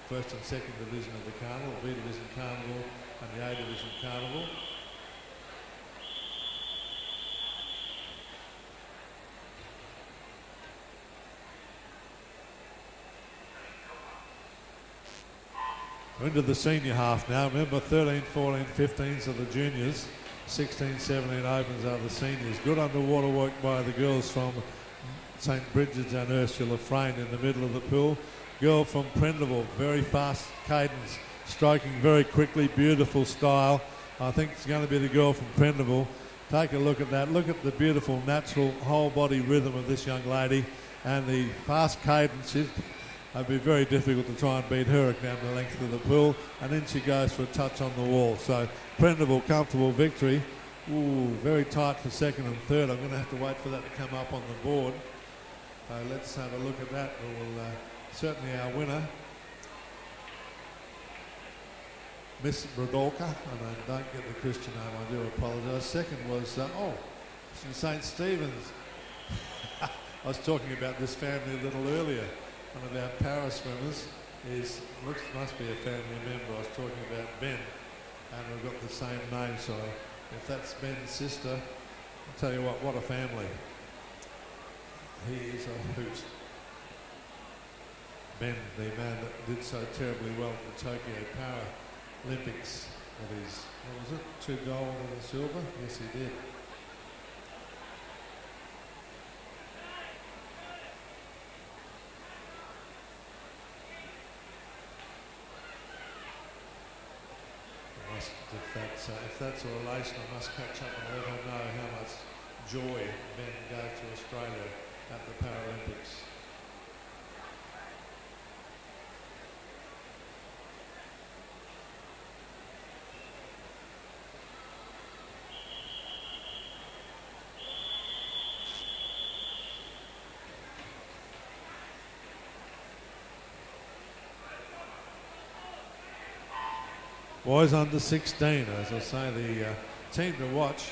first and second division of the Carnival, B division Carnival and the A division Carnival. We're into the senior half now. Remember, 13, 14, 15s are the juniors. 16, 17 opens are the seniors. Good underwater work by the girls from St Bridget's and Ursula Frayne in the middle of the pool. Girl from Prendeville, very fast cadence, stroking very quickly, beautiful style. I think it's going to be the girl from Prendeville. Take a look at that. Look at the beautiful natural whole body rhythm of this young lady and the fast cadence. It'd be very difficult to try and beat her down the length of the pool. And then she goes for a touch on the wall. So Prendeville, comfortable victory. Ooh, very tight for second and third. I'm going to have to wait for that to come up on the board. Let's have a look at that. We'll, certainly our winner, Miss Brodolka, and I don't get the Christian name, I do apologise. Second was, from St Stephen's. I was talking about this family a little earlier. One of our para swimmers must be a family member. I was talking about Ben, and we've got the same name, so if that's Ben's sister, I'll tell you what a family. He is a hoot. Ben, the man that did so terribly well at the Tokyo Paralympics with his, what was it, 2 gold and a silver? Yes, he did. If that's a relation, I must catch up and let her know how much joy Ben gave to Australia at the Paralympics. Boys under 16, as I say, the team to watch.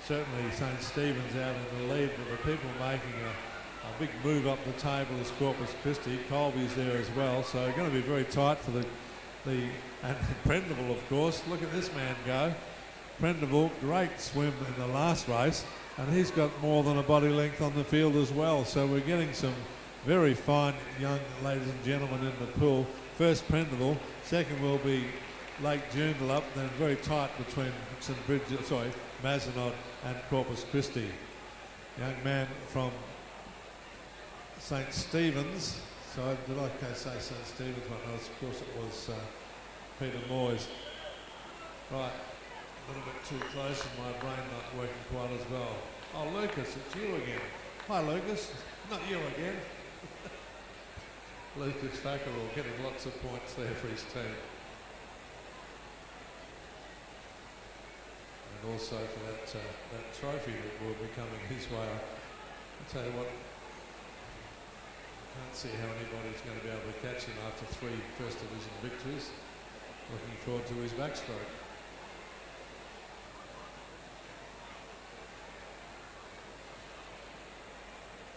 Certainly St Stephen's out in the lead, but the people making a big move up the table is Corpus Christi. Colby's there as well, so going to be very tight for the and Prendeville, of course. Look at this man go. Prendeville, great swim in the last race, and he's got more than a body length on the field as well. So we're getting some very fine young ladies and gentlemen in the pool. First Prendeville, second will be Lake Joondalup, then very tight between St Bridget, Mazenod and Corpus Christi. Young man from St Stephen's. So did I say St Stephen's one? No, of course it was Peter Moyes. Right, a little bit too close and my brain not working quite as well. Oh, Lucas, it's you again. Hi, Lucas. Not you again. Lucas Fackerall getting lots of points there for his team. And also for that trophy that will be coming his way. I'll tell you what, I can't see how anybody's going to be able to catch him after 3 First Division victories. Looking forward to his backstroke.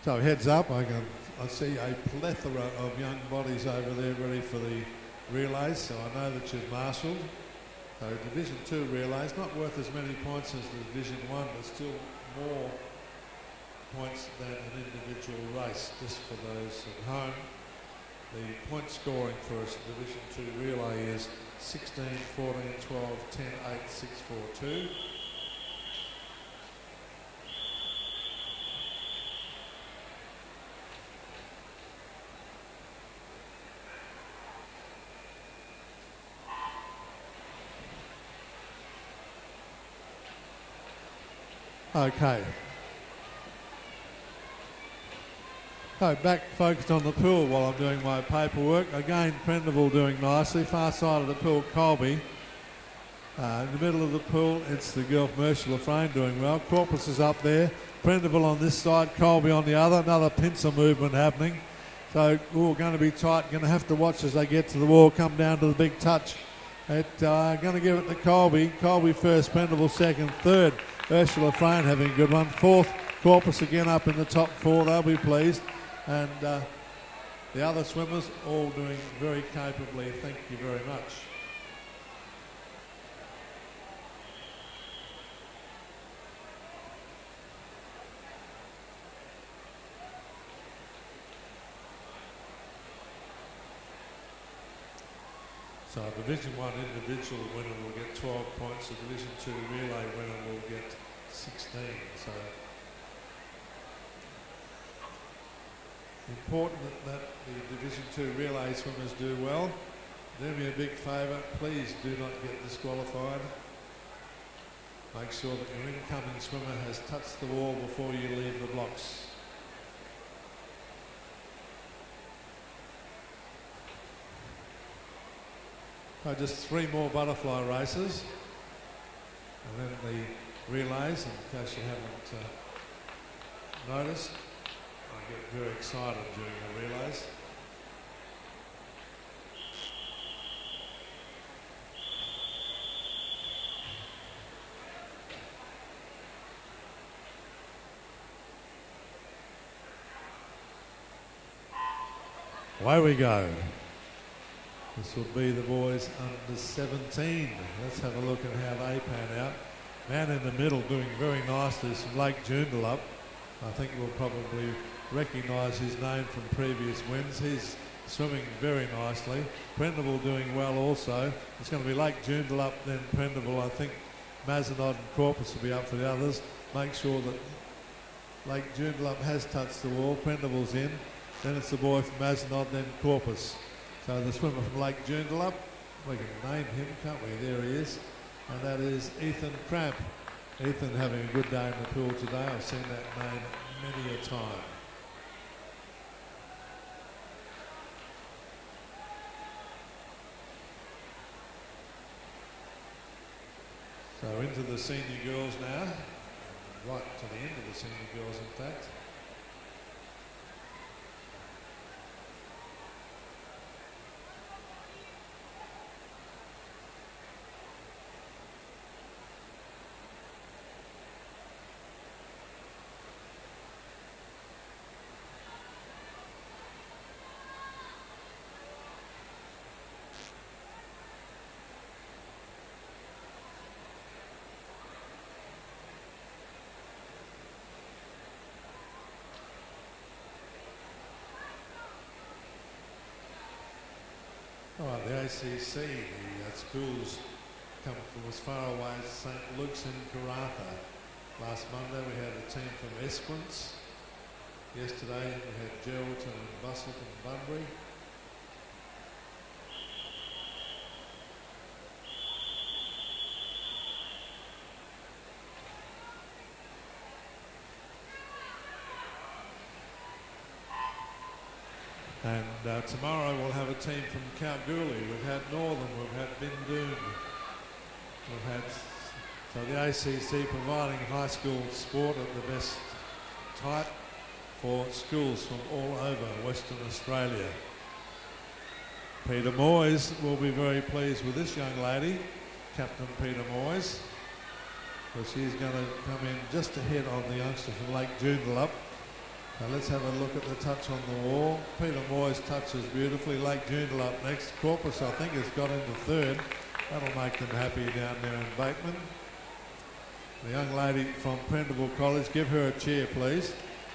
So heads up, I see a plethora of young bodies over there ready for the relays, so I know that you've marshalled. So Division 2 relays, not worth as many points as the Division 1, but still more points than an individual race, just for those at home. The point scoring for us Division 2 relay is 16, 14, 12, 10, 8, 6, 4, 2. Okay. So back focused on the pool while I'm doing my paperwork. Again, Prendeville doing nicely. Far side of the pool, Colby. In the middle of the pool, it's the girl from Ursula Frame doing well. Corpus is up there. Prendeville on this side, Colby on the other. Another pincer movement happening. So, going to be tight. Going to have to watch as they get to the wall, come down to the big touch. Going to give it to Colby. Colby first, Prendeville second, third. Ursula Frame having a good one. Fourth, Corpus again up in the top four. They'll be pleased. And the other swimmers all doing very capably. Thank you very much. So Division 1 individual winner will get 12 points, the Division 2 relay winner will get 16. So important that the Division 2 relay swimmers do well. Do me a big favour, please do not get disqualified. Make sure that your incoming swimmer has touched the wall before you leave the blocks. Just 3 more butterfly races and then the relays, in case you haven't noticed. I get very excited during the relays. Away we go. This will be the boys under 17. Let's have a look at how they pan out. Man in the middle doing very nicely is from Lake Joondalup. I think we'll probably recognise his name from previous wins. He's swimming very nicely. Prendeville doing well also. It's going to be Lake Joondalup, then Prendeville. I think Mazenod and Corpus will be up for the others. Make sure that Lake Joondalup has touched the wall. Prendeville's in. Then it's the boy from Mazenod, then Corpus. So the swimmer from Lake Joondalup, we can name him, can't we? There he is. And that is Ethan Cramp. Ethan having a good day in the pool today. I've seen that name many a time. So into the senior girls now. Right to the end of the senior girls, in fact. All right, the ACC, the schools come from as far away as St Luke's in Karratha. Last Monday we had a team from Esperance. Yesterday we had Geraldton and Busselton and Bunbury. And tomorrow we'll have a team from Kalgoorlie. We've had Northern, we've had Bindoon. We've had, so the ACC providing high school sport at the best type for schools from all over Western Australia. Peter Moyes will be very pleased with this young lady, Captain Peter Moyes, because she's going to come in just ahead of the youngster from Lake Joondalup. Now let's have a look at the touch on the wall. Peter Moyes touches beautifully. Lake Joondalup next. Corpus, I think, has got into third. That'll make them happy down there in Bateman. The young lady from Prendeville College, give her a cheer, please.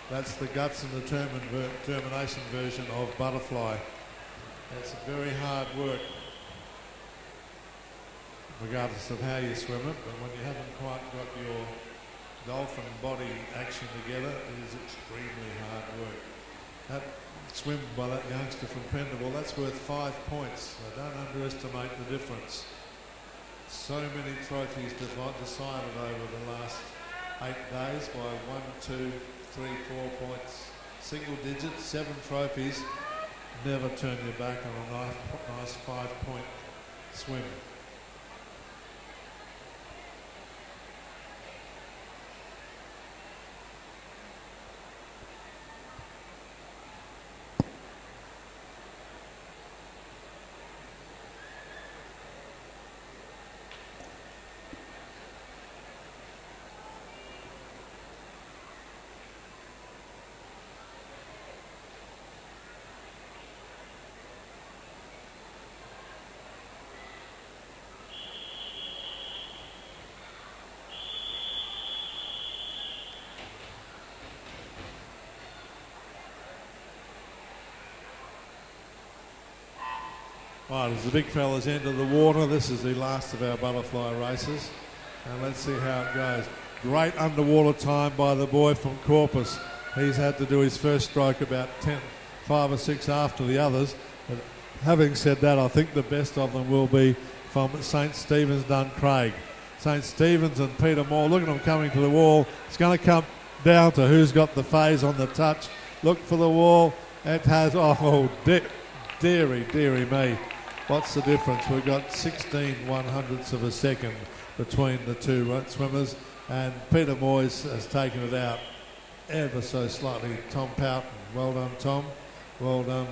That's the guts and determination version of Butterfly. That's very hard work, regardless of how you swim it, but when you haven't quite got your dolphin body action together, it is extremely hard work. That swim by that youngster from Carnival, that's worth 5 points. So don't underestimate the difference. So many trophies decided over the last 8 days by 1, 2, 3, 4 points. Single digits, 7 trophies. Never turn your back on a nice 5-point swim. Right, as the big fellas enter the water, this is the last of our butterfly races. And let's see how it goes. Great underwater time by the boy from Corpus. He's had to do his first stroke about 5 or 6 after the others. But having said that, I think the best of them will be from St. Stephen's Duncraig. St. Stephen's and Peter Moore, look at them coming to the wall. It's going to come down to who's got the phase on the touch. Look for the wall. It has, dearie me. What's the difference? We've got 16 100ths of a second between the two swimmers, and Peter Moyes has taken it out ever so slightly. Tom Poughton, well done Tom, well done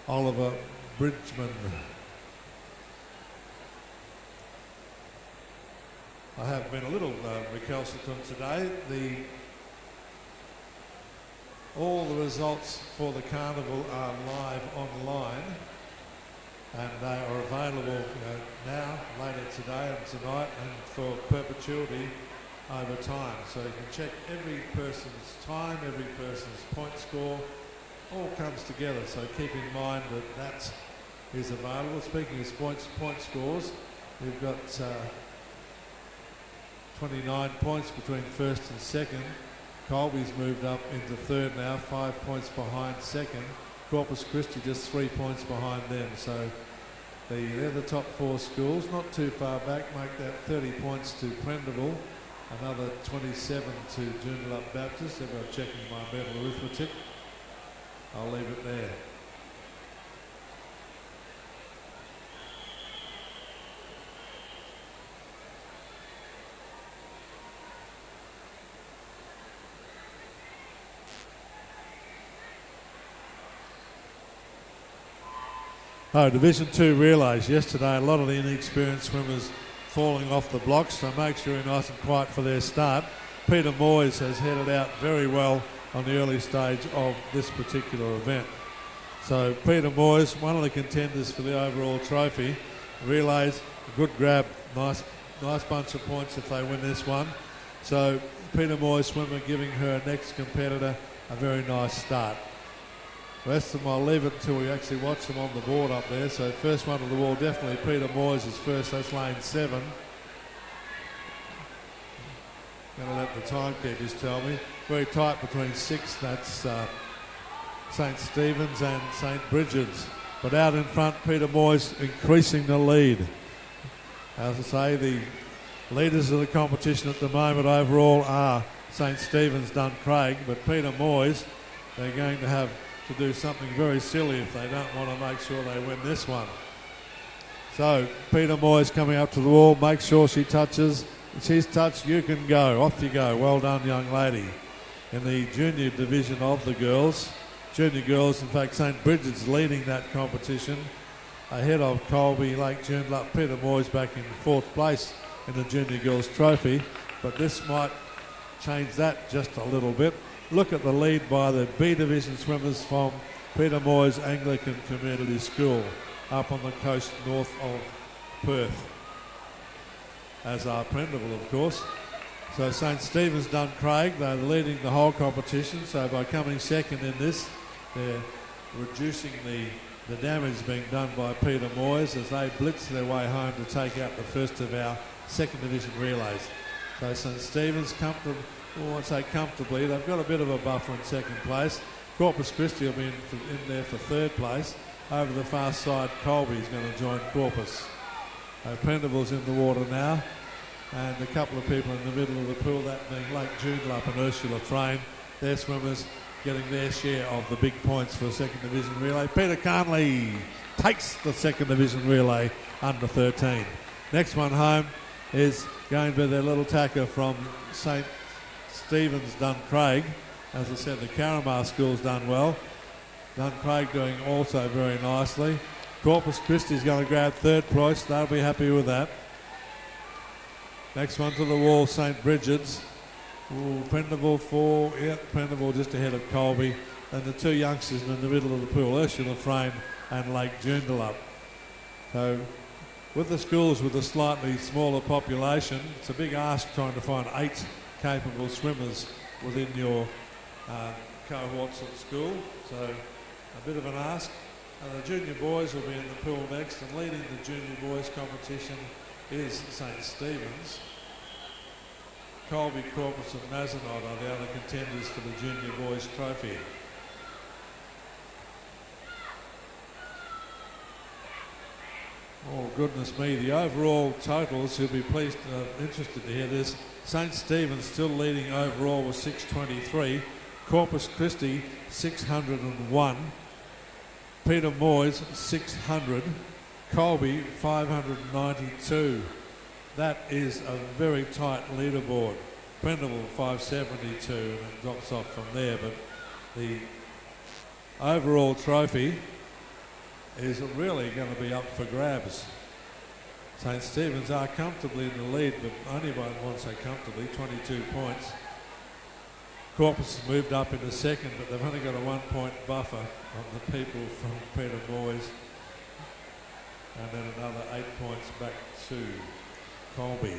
Oliver Bridgman. I have been a little recalcitrant today. All the results for the Carnival are live online, and they are available now, later today and tonight, and for perpetuity over time. So you can check every person's time, every person's point score, all comes together. So keep in mind that is available. Speaking of point scores, we've got 29 points between first and second. Colby's moved up into third now, 5 points behind second. Corpus Christi just 3 points behind them. So they're the top 4 schools, not too far back. Make that 30 points to Prendeville, another 27 to Joondalup Baptist. If I'm checking my mental arithmetic, I'll leave it there. Oh, Division 2 relays. Yesterday, a lot of the inexperienced swimmers falling off the blocks, so make sure you're nice and quiet for their start. Peter Moyes has headed out very well on the early stage of this particular event. So Peter Moyes, one of the contenders for the overall trophy. Relays, good grab, nice bunch of points if they win this one. So Peter Moyes swimmer giving her next competitor a very nice start. The rest of them, I'll leave it until we actually watch them on the board up there. So first one on the wall, definitely Peter Moyes is first. That's lane 7. Going to let the timekeepers tell me. Very tight between 6. That's St. Stephen's and St. Bridget's. But out in front, Peter Moyes increasing the lead. As I say, the leaders of the competition at the moment overall are St. Stephen's Duncraig, but Peter Moyes, they're going to have to do something very silly if they don't want to make sure they win this one. So Peter Moyes coming up to the wall, make sure she touches. If she's touched, you can go. Off you go. Well done, young lady. In the junior division of the girls. Junior girls, in fact, St. Bridget's leading that competition ahead of Colby, Lake Joondalup. Peter Moyes back in 4th place in the junior girls trophy, but this might change that just a little bit. Look at the lead by the B division swimmers from Peter Moyes Anglican Community School up on the coast north of Perth, as are Prendeville, of course. So St. Stephen's Duncraig, they're leading the whole competition, so by coming second in this, they're reducing the the damage being done by Peter Moyes as they blitz their way home to take out the first of our second division relays. So St Stephen's comfortably, I won't say comfortably, they've got a bit of a buffer in second place. Corpus Christi will be in there for third place. Over the far side, Colby's going to join Corpus. Prendeville's in the water now, and a couple of people in the middle of the pool, that being Lake Joondalup and Ursula Frayne. Their swimmers getting their share of the big points for a second division relay. Peter Carnley takes the second division relay under 13. Next one home is going to be their little tacker from St Stephen's Duncraig. As I said, the Carnival school's done well. Duncraig doing also very nicely. Corpus Christi's going to grab third place. They'll be happy with that. Next one to the wall, St Bridget's. Prendeville 4. Yep, Prendeville just ahead of Colby. And the two youngsters in the middle of the pool, Ursula Frayne and Lake Joondalup. So with the schools with a slightly smaller population, it's a big ask trying to find 8 capable swimmers within your cohorts at school. So a bit of an ask. The junior boys will be in the pool next, and leading the junior boys competition is St Stephen's. Colby, Corpus and Mazenod are the other contenders for the junior boys trophy. Oh goodness me, the overall totals, you'll be pleased, interested to hear this. St Stephen's still leading overall with 623. Corpus Christi 601. Peter Moyes 600. Colby 592. That is a very tight leaderboard. Prendeville 572 and it drops off from there, but the overall trophy is really going to be up for grabs. St Stephen's are comfortably in the lead, but only by, I won't say comfortably, 22 points. Corpus has moved up into second, but they've only got a 1 point buffer on the people from Peter Moyes, and then another 8 points back to Colby.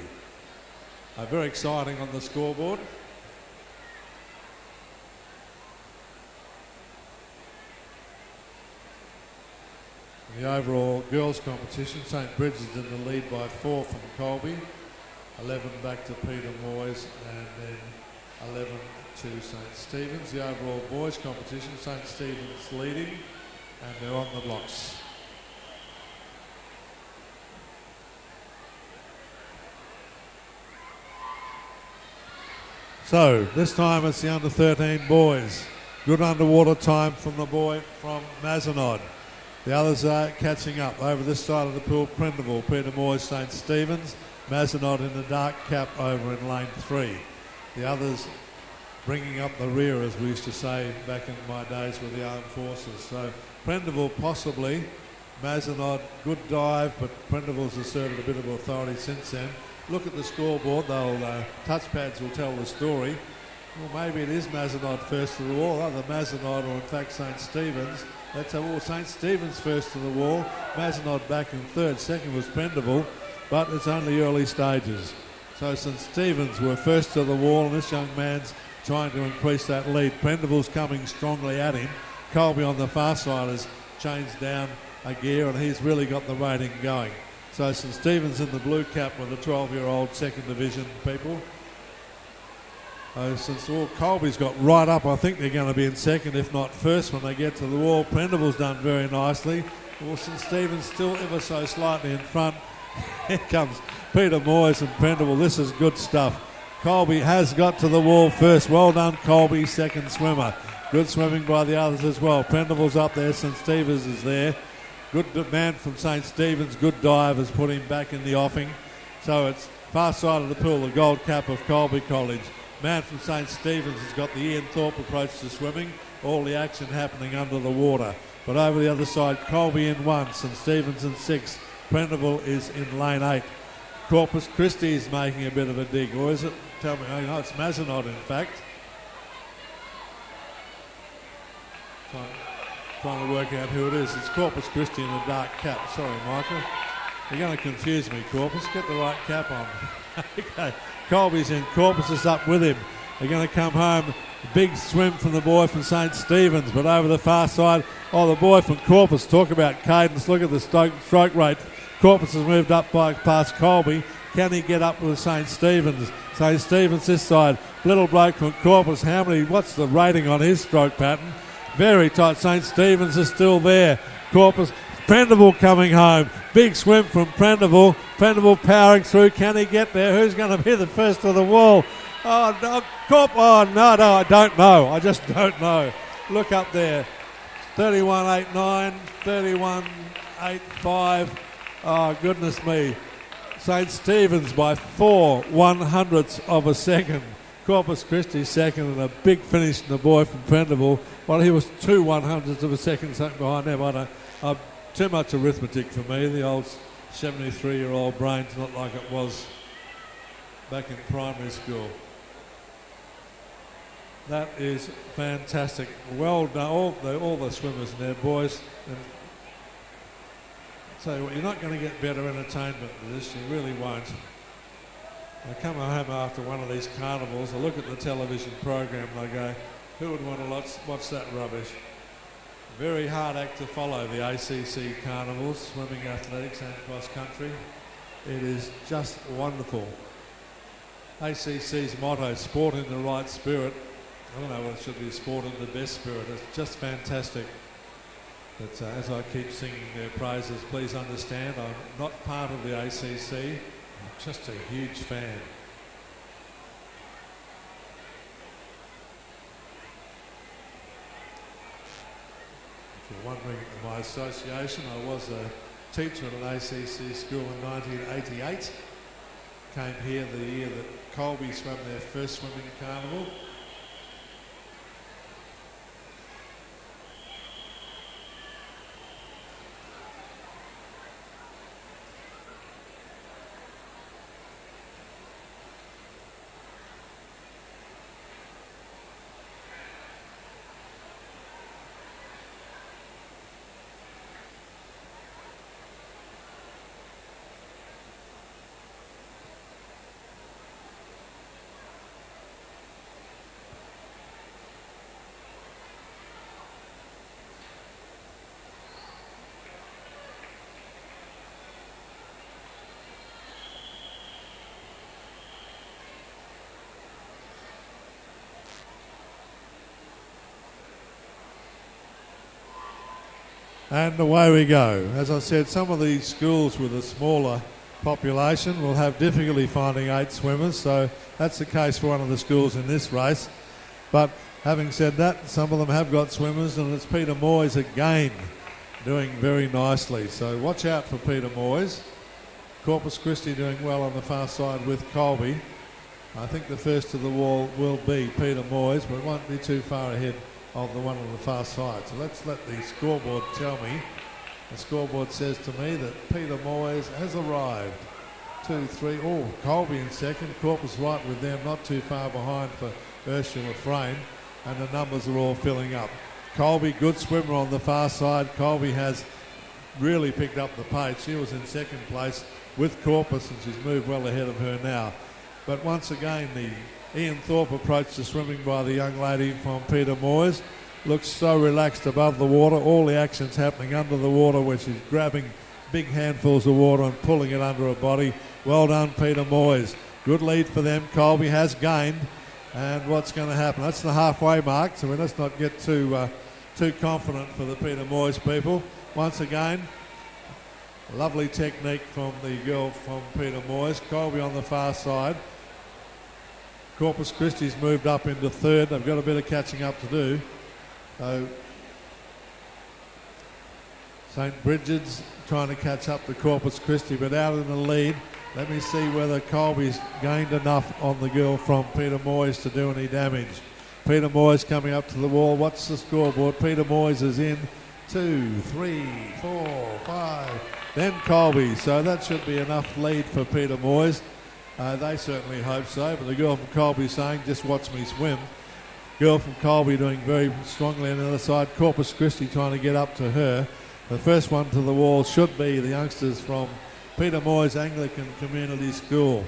Very exciting on the scoreboard. The overall girls competition, St Bridget's in the lead by 4 from Colby, 11 back to Peter Moyes, and then 11 to St Stephen's. The overall boys competition, St Stephen's leading, and they're on the blocks. So this time it's the under 13 boys. Good underwater time from the boy from Mazenod. The others are catching up. Over this side of the pool, Prendeville, Peter Moyes, St Stephen's, Mazenod in the dark cap over in lane 3. The others bringing up the rear, as we used to say back in my days with the armed forces. So Prendeville possibly, Mazenod good dive, but Prendeville's asserted a bit of authority since then. Look at the scoreboard, touchpads will tell the story. Well, maybe it is Mazenod first to the wall, either Mazenod or in fact St Stephen's. That's St Stephen's first to the wall, Mazenod back in third, second was Prendeville, but it's only early stages. So St Stephen's were first to the wall, and this young man's trying to increase that lead. Prendeville's coming strongly at him. Colby on the far side has changed down a gear, and he's really got the rating going. So St Stephen's in the blue cap with the 12-year-old second division people. Since Colby's got right up, I think they're going to be in second, if not first, when they get to the wall. Prendeville's done very nicely. Well, St Stephen's still ever so slightly in front. Here comes Peter Moyes and Prendeville. This is good stuff. Colby has got to the wall first. Well done, Colby, second swimmer. Good swimming by the others as well. Prendeville's up there. St Stephen's is there. Good man from St Stephen's. Good dive has put him back in the offing. So it's far side of the pool, the gold cap of Colby College. Man from St Stephen's has got the Ian Thorpe approach to swimming. All the action happening under the water. But over the other side, Colby in 1, St Stephen's in 6. Prendeville is in lane 8. Corpus Christi is making a bit of a dig. Or is it? Tell me. Oh, no, it's Mazenod, in fact. Trying to work out who it is. It's Corpus Christi in a dark cap. Sorry, Michael. You're going to confuse me, Corpus. Get the right cap on. Okay. Colby's in. Corpus is up with him. They're going to come home. Big swim from the boy from St. Stephen's, but over the far side, the boy from Corpus. Talk about cadence. Look at the stroke rate. Corpus has moved up past Colby. Can he get up with St. Stephen's? St. Stephen's this side. Little bloke from Corpus. What's the rating on his stroke pattern? Very tight. St. Stephen's is still there. Corpus. Prendeville coming home. Big swim from Prendeville. Prendeville powering through. Can he get there? Who's going to be the first to the wall? Oh, no, no, I don't know. I just don't know. Look up there. 31.89, 31.85. Oh, goodness me. St. Stephen's by 4/100ths of a second. Corpus Christi second, and a big finish in the boy from Prendeville. Well, he was 2/100ths of a second behind them. Too much arithmetic for me. The old 73-year-old brain's not like it was back in primary school. That is fantastic. Well done, all the swimmers in there, boys. And tell you what, you're not going to get better entertainment than this. You really won't. I come home after one of these carnivals. I look at the television program and I go, who would want to watch that rubbish? Very hard act to follow, the ACC carnivals, swimming, athletics and cross country. It is just wonderful. ACC's motto, sport in the right spirit. I don't know whether it should be sport in the best spirit. It's just fantastic. But as I keep singing their praises, please understand I'm not part of the ACC. I'm just a huge fan. If you're wondering my association, I was a teacher at an ACC school in 1988. Came here the year that Colby swam their first swimming carnival. And away we go. As I said, some of these schools with a smaller population will have difficulty finding 8 swimmers, so that's the case for one of the schools in this race. But having said that, some of them have got swimmers, and it's Peter Moyes again doing very nicely. So watch out for Peter Moyes. Corpus Christi doing well on the far side with Colby. I think the first to the wall will be Peter Moyes, but it won't be too far ahead of the one on the far side. So let's let the scoreboard tell me. The scoreboard says to me that Peter Moyes has arrived. 2, 3, Colby in second. Corpus right with them, not too far behind for Ursula Frame, and the numbers are all filling up. Colby, good swimmer on the far side. Colby has really picked up the pace. She was in second place with Corpus, and she's moved well ahead of her now. But once again, the Ian Thorpe approach to swimming by the young lady from Peter Moyes. Looks so relaxed above the water. All the action's happening under the water where she's grabbing big handfuls of water and pulling it under her body. Well done, Peter Moyes. Good lead for them. Colby has gained. And what's going to happen? That's the halfway mark, so let's not get too confident for the Peter Moyes people. Once again, lovely technique from the girl from Peter Moyes. Colby on the far side. Corpus Christi's moved up into third. They've got a bit of catching up to do. So St. Bridget's trying to catch up to Corpus Christi, but out in the lead. Let me see whether Colby's gained enough on the girl from Peter Moyes to do any damage. Peter Moyes coming up to the wall. What's the scoreboard? Peter Moyes is in 2, 3, 4, 5. Then Colby. So that should be enough lead for Peter Moyes. They certainly hope so, but the girl from Colby saying, just watch me swim. Girl from Colby doing very strongly on the other side. Corpus Christi trying to get up to her. The first one to the wall should be the youngsters from Peter Moyes Anglican Community School.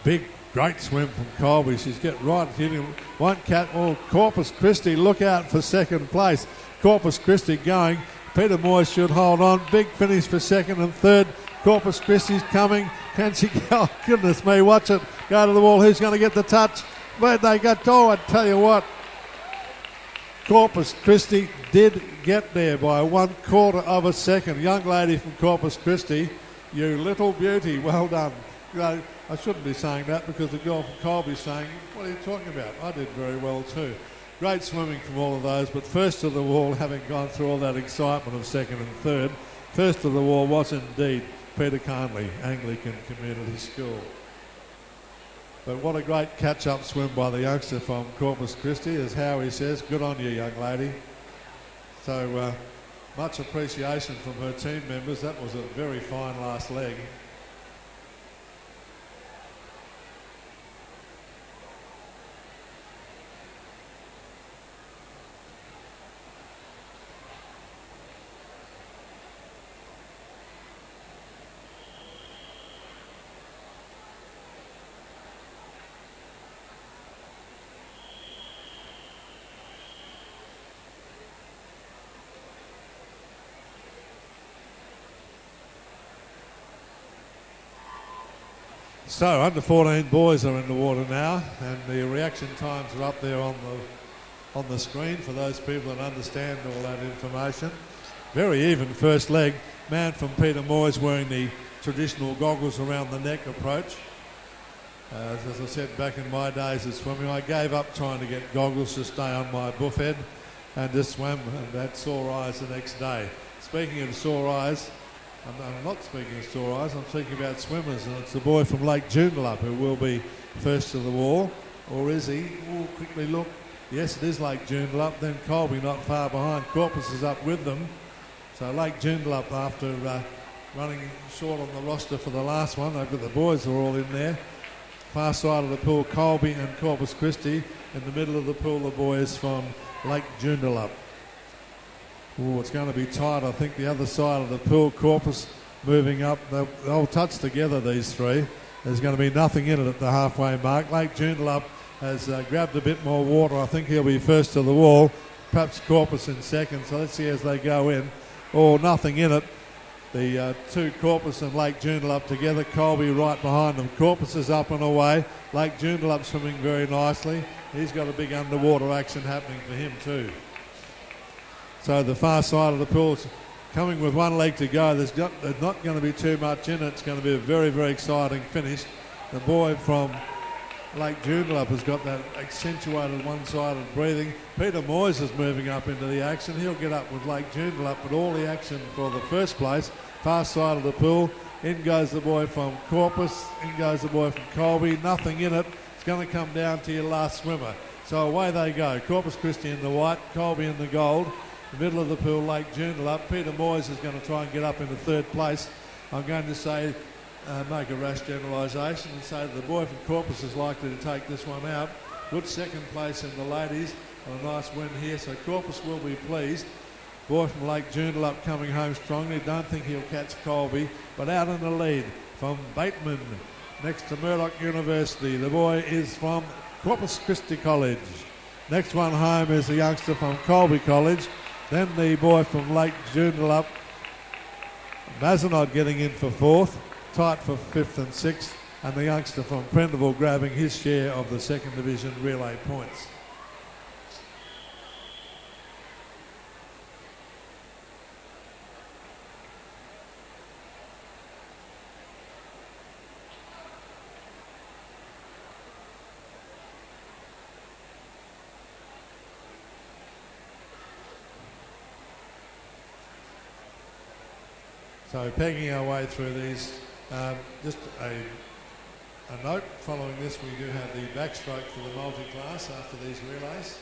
Big Great swim from Colby. She's getting right hitting one cat. Oh, Corpus Christi, look out for second place. Corpus Christi going. Peter Moyes should hold on. Big finish for second and third. Corpus Christi's coming. Can she go? Oh, goodness me, watch it. Go to the wall. Who's going to get the touch? Where'd they go? Oh, I tell you what. Corpus Christi did get there by 1/4 of a second. Young lady from Corpus Christi, you little beauty, well done. You know, I shouldn't be saying that because the girl from Colby's saying, what are you talking about? I did very well too. Great swimming from all of those, but first to the wall, having gone through all that excitement of second and third, first to the wall was indeed Peter Carnley, Anglican Community School. But what a great catch-up swim by the youngster from Corpus Christi, as Howie says. Good on you, young lady. So much appreciation from her team members. That was a very fine last leg. So, under 14 boys are in the water now, and the reaction times are up there on the screen for those people that understand all that information. Very even first leg. Man from Peter Moyes wearing the traditional goggles around the neck approach. As I said, back in my days of swimming, I gave up trying to get goggles to stay on my buffhead and just swam and had sore eyes the next day. Speaking of sore eyes, I'm not speaking of sore eyes, I'm speaking about swimmers, and it's the boy from Lake Joondalup who will be first to the wall. Or is he? Oh, quickly look. Yes, it is Lake Joondalup. Then Colby not far behind. Corpus is up with them. So Lake Joondalup, after running short on the roster for the last one, but the boys are all in there. Far side of the pool, Colby and Corpus Christi. In the middle of the pool, the boys from Lake Joondalup. Oh, it's going to be tight. I think the other side of the pool, Corpus moving up. They'll touch together, these three. There's going to be nothing in it at the halfway mark. Lake Joondalup has grabbed a bit more water. I think he'll be first to the wall. Perhaps Corpus in second. So let's see as they go in. Oh, nothing in it. The two Corpus and Lake Joondalup together. Colby right behind them. Corpus is up and away. Lake Joondalup swimming very nicely. He's got a big underwater action happening for him too. So the far side of the pool's coming with one leg to go. There's not going to be too much in it. It's going to be a very, very exciting finish. The boy from Lake Joondalup has got that accentuated one-sided breathing. Peter Moyes is moving up into the action. He'll get up with Lake Joondalup, but all the action for the first place. Far side of the pool. In goes the boy from Corpus. In goes the boy from Colby. Nothing in it. It's going to come down to your last swimmer. So away they go. Corpus Christi in the white, Colby in the gold. The middle of the pool, Lake Joondalup. Peter Moyes is going to try and get up into third place. I'm going to say, make a rash generalisation and say that the boy from Corpus is likely to take this one out. Good second place in the ladies. A nice win here, so Corpus will be pleased. Boy from Lake Joondalup coming home strongly. Don't think he'll catch Colby, but out in the lead from Bateman next to Murdoch University. The boy is from Corpus Christi College. Next one home is a youngster from Colby College. Then the boy from Lake Joondalup, Mazenod getting in for fourth, tight for fifth and sixth, and the youngster from Prendeville grabbing his share of the second division relay points. So pegging our way through these, just a note following this, we do have the backstroke for the multi-class after these relays.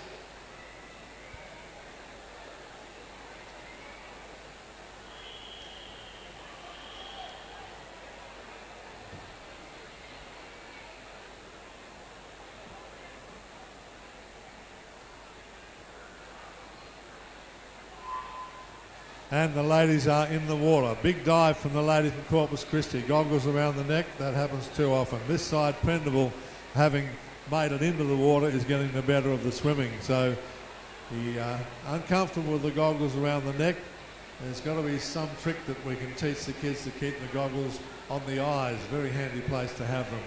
And the ladies are in the water. Big dive from the lady from Corpus Christi. Goggles around the neck. That happens too often. This side, Prendeville having made it into the water, is getting the better of the swimming. So he uncomfortable with the goggles around the neck. There's got to be some trick that we can teach the kids to keep the goggles on the eyes. Very handy place to have them.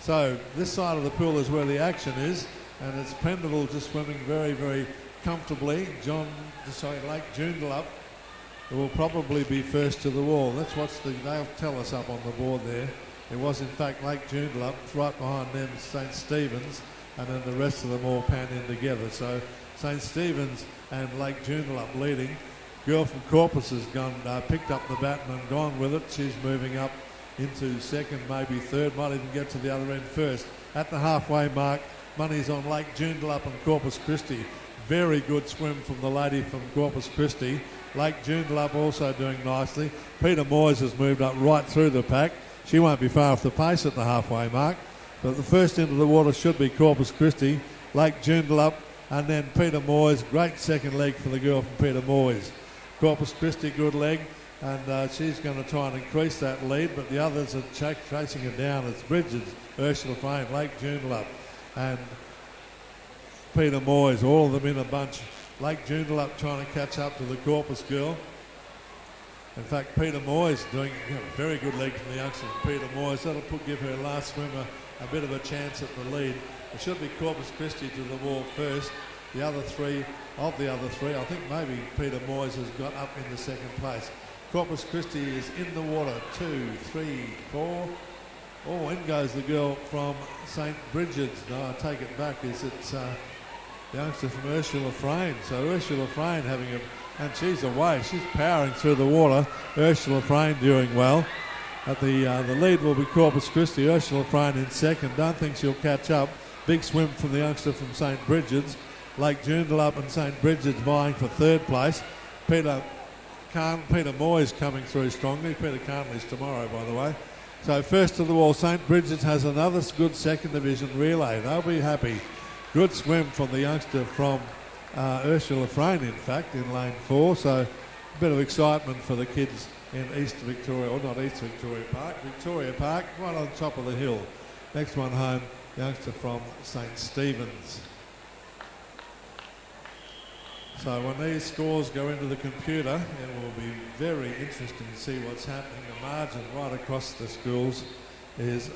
So this side of the pool is where the action is, and it's Prendeville just swimming very, very comfortably. Lake Joondalup will probably be first to the wall. Let's watch they'll tell us up on the board there. It was in fact Lake Joondalup, right behind them St. Stephen's, and then the rest of them all pan in together. So St. Stephen's and Lake Joondalup leading. Girl from Corpus has picked up the baton and gone with it. She's moving up into second, maybe third, might even get to the other end first. At the halfway mark, money's on Lake Joondalup and Corpus Christi. Very good swim from the lady from Corpus Christi. Lake Joondalup also doing nicely. Peter Moyes has moved up right through the pack. She won't be far off the pace at the halfway mark. But the first into the water should be Corpus Christi, Lake Joondalup, and then Peter Moyes. Great second leg for the girl from Peter Moyes. Corpus Christi, good leg, and she's going to try and increase that lead, but the others are chasing her down. It's Bridges, Ursula Frame, Lake Joondalup, and Peter Moyes, all of them in a bunch. Lake Joondalup trying to catch up to the Corpus girl. In fact, Peter Moyes doing a very good leg from the youngster, Peter Moyes. That'll give her last swimmer a bit of a chance at the lead. It should be Corpus Christi to the wall first. The other three, I think maybe Peter Moyes has got up in the second place. Corpus Christi is in the water, 2, 3, 4. Oh, in goes the girl from St. Bridget's. No, I take it back. It's the youngster from Ursula Frame. So Ursula Frame having and she's away. She's powering through the water. Ursula Frame doing well. At the lead will be Corpus Christi. Ursula Frame in second. Don't think she'll catch up. Big swim from the youngster from St. Bridget's. Lake Joondalup and St. Bridget's vying for third place. Peter Moyes coming through strongly. Peter Carnley's tomorrow, by the way. So first to the wall, St. Bridget's has another good second division relay. They'll be happy. Good swim from the youngster from Ursula Frame, in fact, in lane 4. So a bit of excitement for the kids in East Victoria, or not East Victoria Park, Victoria Park, right on top of the hill. Next one home, youngster from St. Stephen's. So when these scores go into the computer, it will be very interesting to see what's happening. The margin right across the schools is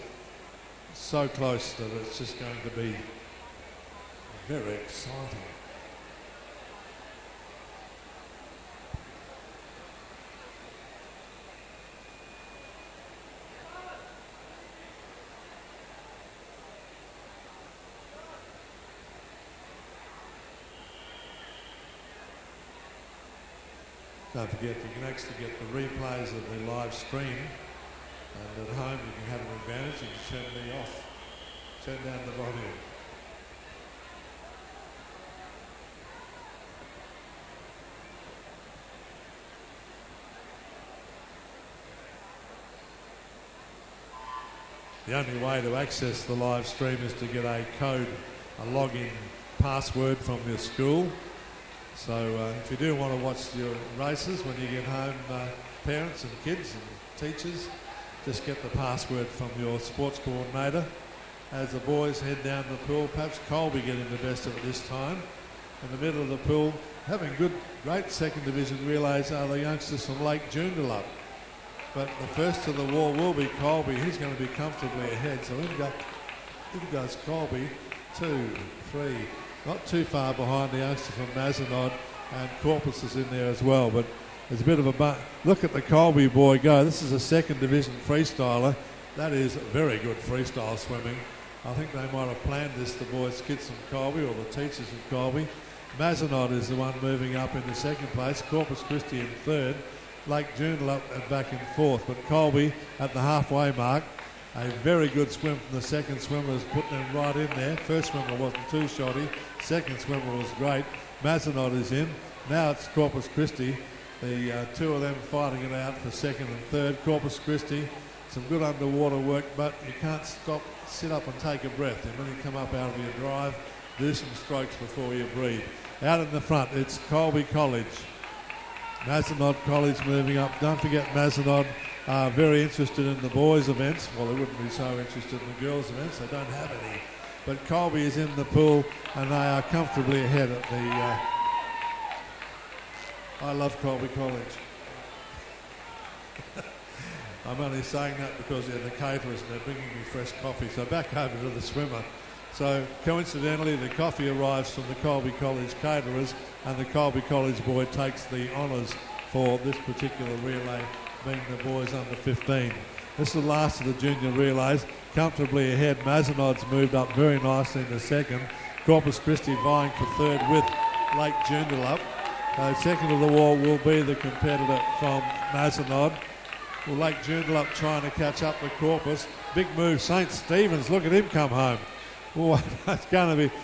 so close that it's just going to be very exciting. Don't forget, you can actually get the replays of the live stream, and at home you can have an advantage. You can turn me off, turn down the volume. The only way to access the live stream is to get a code, a login password from your school. So if you do want to watch your races when you get home, parents and kids and teachers, just get the password from your sports coordinator. As the boys head down the pool, perhaps Colby getting the best of it this time. In the middle of the pool, having great second division relays are the youngsters from Lake Joondalup. But the first to the wall will be Colby. He's going to be comfortably ahead. So in goes Colby, 2, 3. Not too far behind the youngster from Mazenod, and Corpus is in there as well. But there's a bit of a look at the Colby boy go. This is a second division freestyler. That is very good freestyle swimming. I think they might have planned this, the boys' kids from Colby or the teachers from Colby. Mazenod is the one moving up in the second place. Corpus Christi in third. Lake Joondalup back in fourth. But Colby at the halfway mark. A very good swim from the second swimmer has put them right in there. First swimmer wasn't too shoddy. Second swimmer was great. Mazenod is in. Now it's Corpus Christi. The two of them fighting it out for second and third. Corpus Christi, some good underwater work, but you can't sit up and take a breath. And when you come up out of your drive, do some strokes before you breathe. Out in the front, it's Colby College. Mazenod College moving up. Don't forget Mazenod are very interested in the boys' events. Well, they wouldn't be so interested in the girls' events. They don't have any. But Colby is in the pool, and they are comfortably ahead at the... I love Colby College. I'm only saying that because they're the caterers and they're bringing me fresh coffee. So back over to the swimmer. So coincidentally, the coffee arrives from the Colby College caterers, and the Colby College boy takes the honours for this particular relay, being the boys under 15. This is the last of the junior relays. Comfortably ahead, Mazenod's moved up very nicely in the second. Corpus Christi vying for third with Lake Joondalup. Second of the wall will be the competitor from Mazenod. Well, Lake Joondalup trying to catch up with Corpus. Big move, St. Stephen's, look at him come home. Oh, it's going to be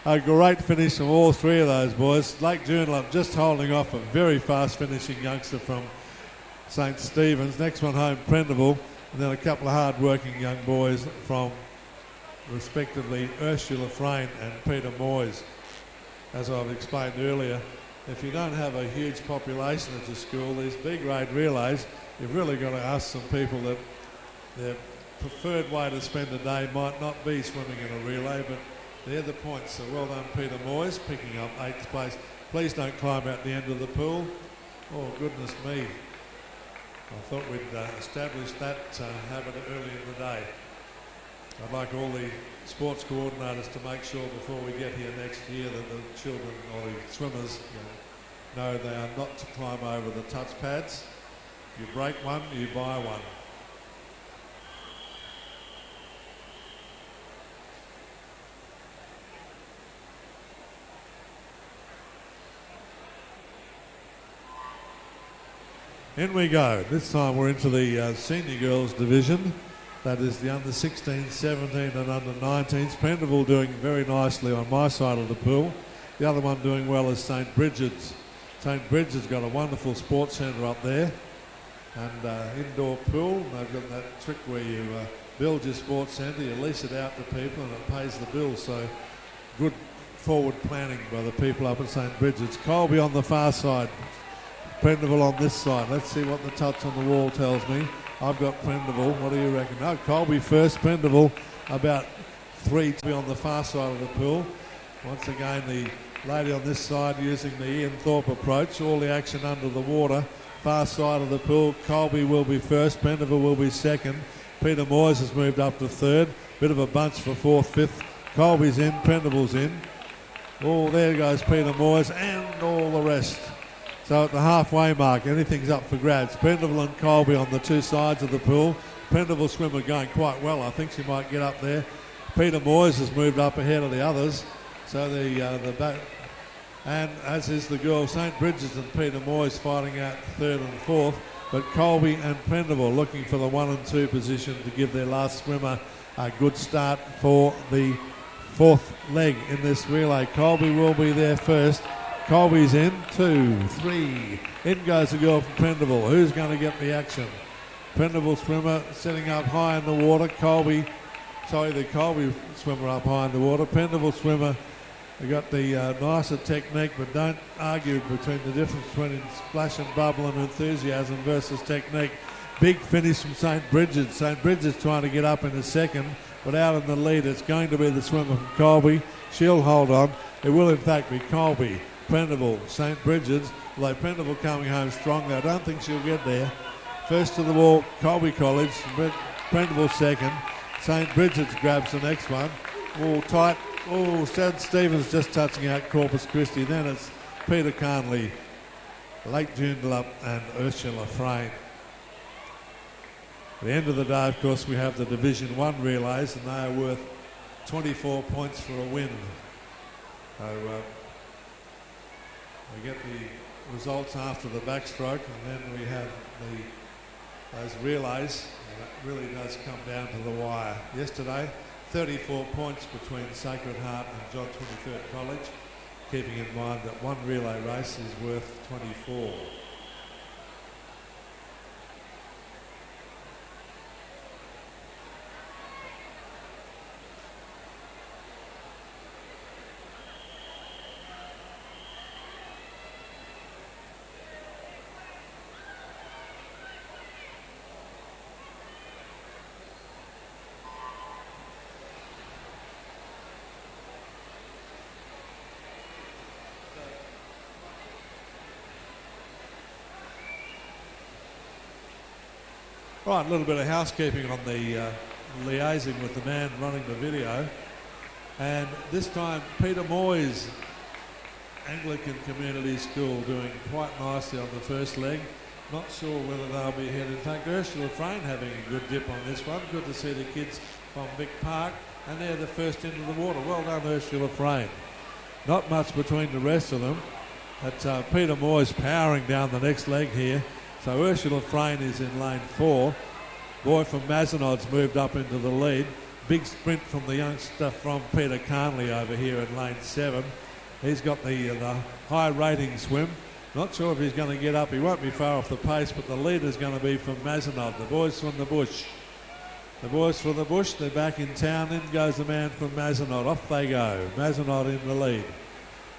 a great finish from all three of those boys. Lake Joondalup just holding off a very fast finishing youngster from St. Stephen's. Next one home, Prendeville, and then a couple of hard-working young boys from, respectively, Ursula Frayne and Peter Moyes. As I've explained earlier, if you don't have a huge population at your school, these B-grade relays, you've really got to ask some people that their preferred way to spend a day might not be swimming in a relay, but they're the points. So well done, Peter Moyes, picking up 8th place. Please don't climb out the end of the pool. Oh, goodness me. I thought we'd established that habit early in the day. I'd like all the sports coordinators to make sure before we get here next year that the children or the swimmers know they are not to climb over the touch pads. You break one, you buy one. In we go. This time we're into the senior girls division. That is the under 16, 17 and under 19s. Prendeville doing very nicely on my side of the pool. The other one doing well is St. Bridget's. St. Bridget's got a wonderful sports centre up there and indoor pool. They've got that trick where you build your sports centre, you lease it out to people and it pays the bill. So good forward planning by the people up at St. Bridget's. Colby on the far side. Prendeville on this side. Let's see what the touch on the wall tells me. I've got Prendeville. What do you reckon? No, Colby first. Prendeville about 3 to be on the far side of the pool. Once again, the lady on this side using the Ian Thorpe approach. All the action under the water. Far side of the pool. Colby will be first. Prendeville will be second. Peter Moyes has moved up to third. Bit of a bunch for fourth, fifth. Colby's in. Prendeville's in. Oh, there goes Peter Moyes and all the rest. So at the halfway mark, anything's up for grabs. Prendeville and Colby on the two sides of the pool. Prendeville swimmer going quite well. I think she might get up there. Peter Moyes has moved up ahead of the others. So the back, and as is the girl, St. Bridget's and Peter Moyes fighting out third and fourth. But Colby and Prendeville looking for the 1 and 2 position to give their last swimmer a good start for the fourth leg in this relay. Colby will be there first. Colby's in, 2, 3. In goes the girl from Prendeville. Who's going to get the action? Prendeville swimmer sitting up high in the water. The Colby swimmer up high in the water. Prendeville swimmer, they got the nicer technique, but don't argue between the difference between splash and bubble and enthusiasm versus technique. Big finish from St. Bridget's. St. Bridget's trying to get up in a second, but out in the lead it's going to be the swimmer from Colby. She'll hold on. It will in fact be Colby, Prendeville, St. Bridget's, although Prendeville coming home strongly. I don't think she'll get there. First to the wall, Colby College, Prendeville second. St. Bridget's grabs the next one. Oh, tight. Oh, St. Stephen's just touching out Corpus Christi. Then it's Peter Carnley, Lake Joondalup and Ursula Frayne. At the end of the day, of course, we have the Division 1 relays, and they are worth 24 points for a win. So we get the results after the backstroke, and then we have those relays, and it really does come down to the wire. Yesterday, 34 points between Sacred Heart and John 23rd College, keeping in mind that one relay race is worth 24. Right, a little bit of housekeeping on the liaising with the man running the video. And this time, Peter Moyes Anglican Community School doing quite nicely on the first leg. Not sure whether they'll be ahead. In fact, Ursula Frayne having a good dip on this one. Good to see the kids from Vic Park. And they're the first into the water. Well done, Ursula Frayne. Not much between the rest of them. But Peter Moyes powering down the next leg here. So Ursula Frayne is in lane 4. Boy from Mazenod's moved up into the lead. Big sprint from the youngster from Peter Carnley over here in lane 7. He's got the high rating swim. Not sure if he's going to get up. He won't be far off the pace, but the leader's going to be from Mazenod. The boys from the bush. The boys from the bush, they're back in town. In goes the man from Mazenod. Off they go. Mazenod in the lead.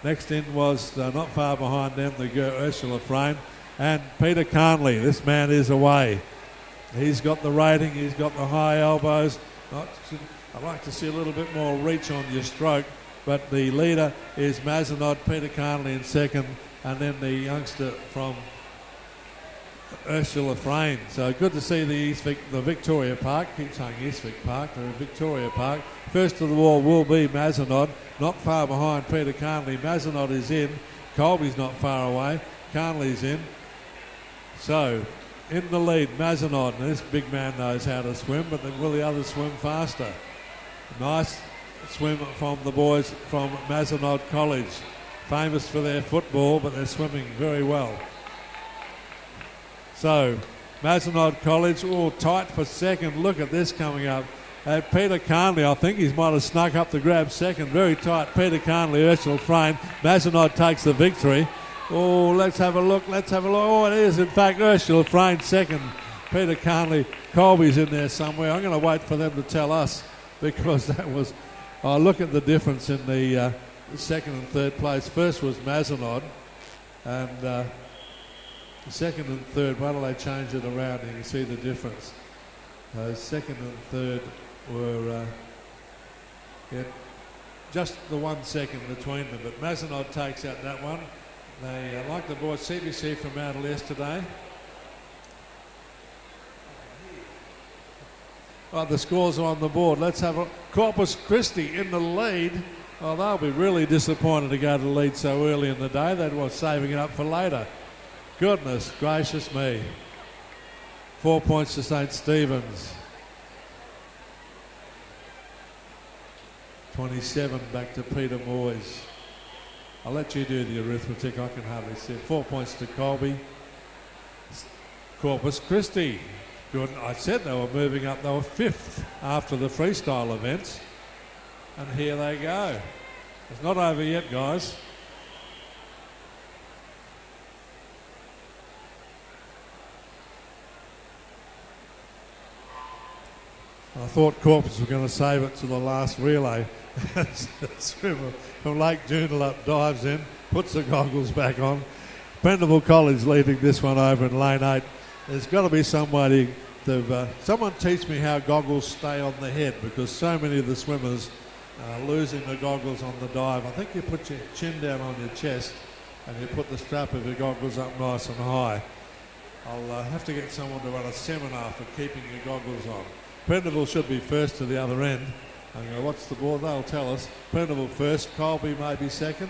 Next in was not far behind them, the girl Ursula Frayne. And Peter Carnley, this man is away. He's got the rating, he's got the high elbows. I'd like to see a little bit more reach on your stroke, but the leader is Mazenod, Peter Carnley in second, and then the youngster from Ursula Frayne. So good to see the Victoria Park, keep saying East Vic Park, the Victoria Park. First to the wall will be Mazenod, not far behind Peter Carnley. Mazenod is in, Colby's not far away, Carnley's in. So, in the lead, Mazenod. This big man knows how to swim, but then will the others swim faster? Nice swim from the boys from Mazenod College. Famous for their football, but they're swimming very well. So, Mazenod College, all tight for second. Look at this coming up. Peter Carnley, I think he might have snuck up to grab second. Very tight, Peter Carnley, Ursula Frayne. Mazenod takes the victory. Oh, let's have a look. Oh, it is, in fact, Ursula Frayne second. Peter Carnley, Colby's in there somewhere. I'm going to wait for them to tell us because that was... Oh, look at the difference in the second and third place. First was Mazenod, and second and third, why don't they change it around? You can see the difference. Second and third were just the 1 second between them, but Mazenod takes out that one. They, like the boys, CBC from out yesterday. Right, the scores are on the board. Let's have a Corpus Christi in the lead. Oh, they'll be really disappointed to go to the lead so early in the day. They were saving it up for later. Goodness gracious me. 4 points to St. Stephen's. 27 back to Peter Moyes. I'll let you do the arithmetic, I can hardly see it. 4 points to Colby. Corpus Christi. Good. I said they were moving up. They were 5th after the freestyle events. And here they go. It's not over yet, guys. I thought Corpus were going to save it to the last relay. Swimmer from Lake Joondalup dives in, puts the goggles back on. Prendiville College leading this one over in lane 8. There's got to be somebody to... someone teach me how goggles stay on the head, because so many of the swimmers are losing the goggles on the dive. I think you put your chin down on your chest and you put the strap of your goggles up nice and high. I'll have to get someone to run a seminar for keeping your goggles on. Prendiville should be first to the other end. I'm going to watch the board, they'll tell us. Prendiville first, Colby maybe second,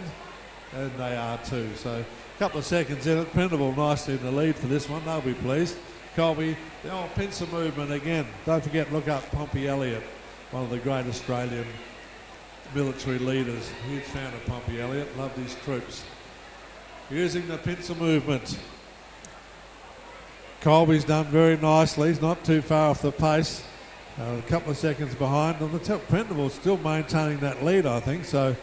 and they are too. So a couple of seconds in it. Prendiville nicely in the lead for this one, they'll be pleased. Colby, the old pincer movement again. Don't forget, look up Pompey Elliott, one of the great Australian military leaders. Huge fan of Pompey Elliott, loved his troops. Using the pincer movement. Colby's done very nicely, he's not too far off the pace. A couple of seconds behind. And Prendiville's still maintaining that lead, I think. So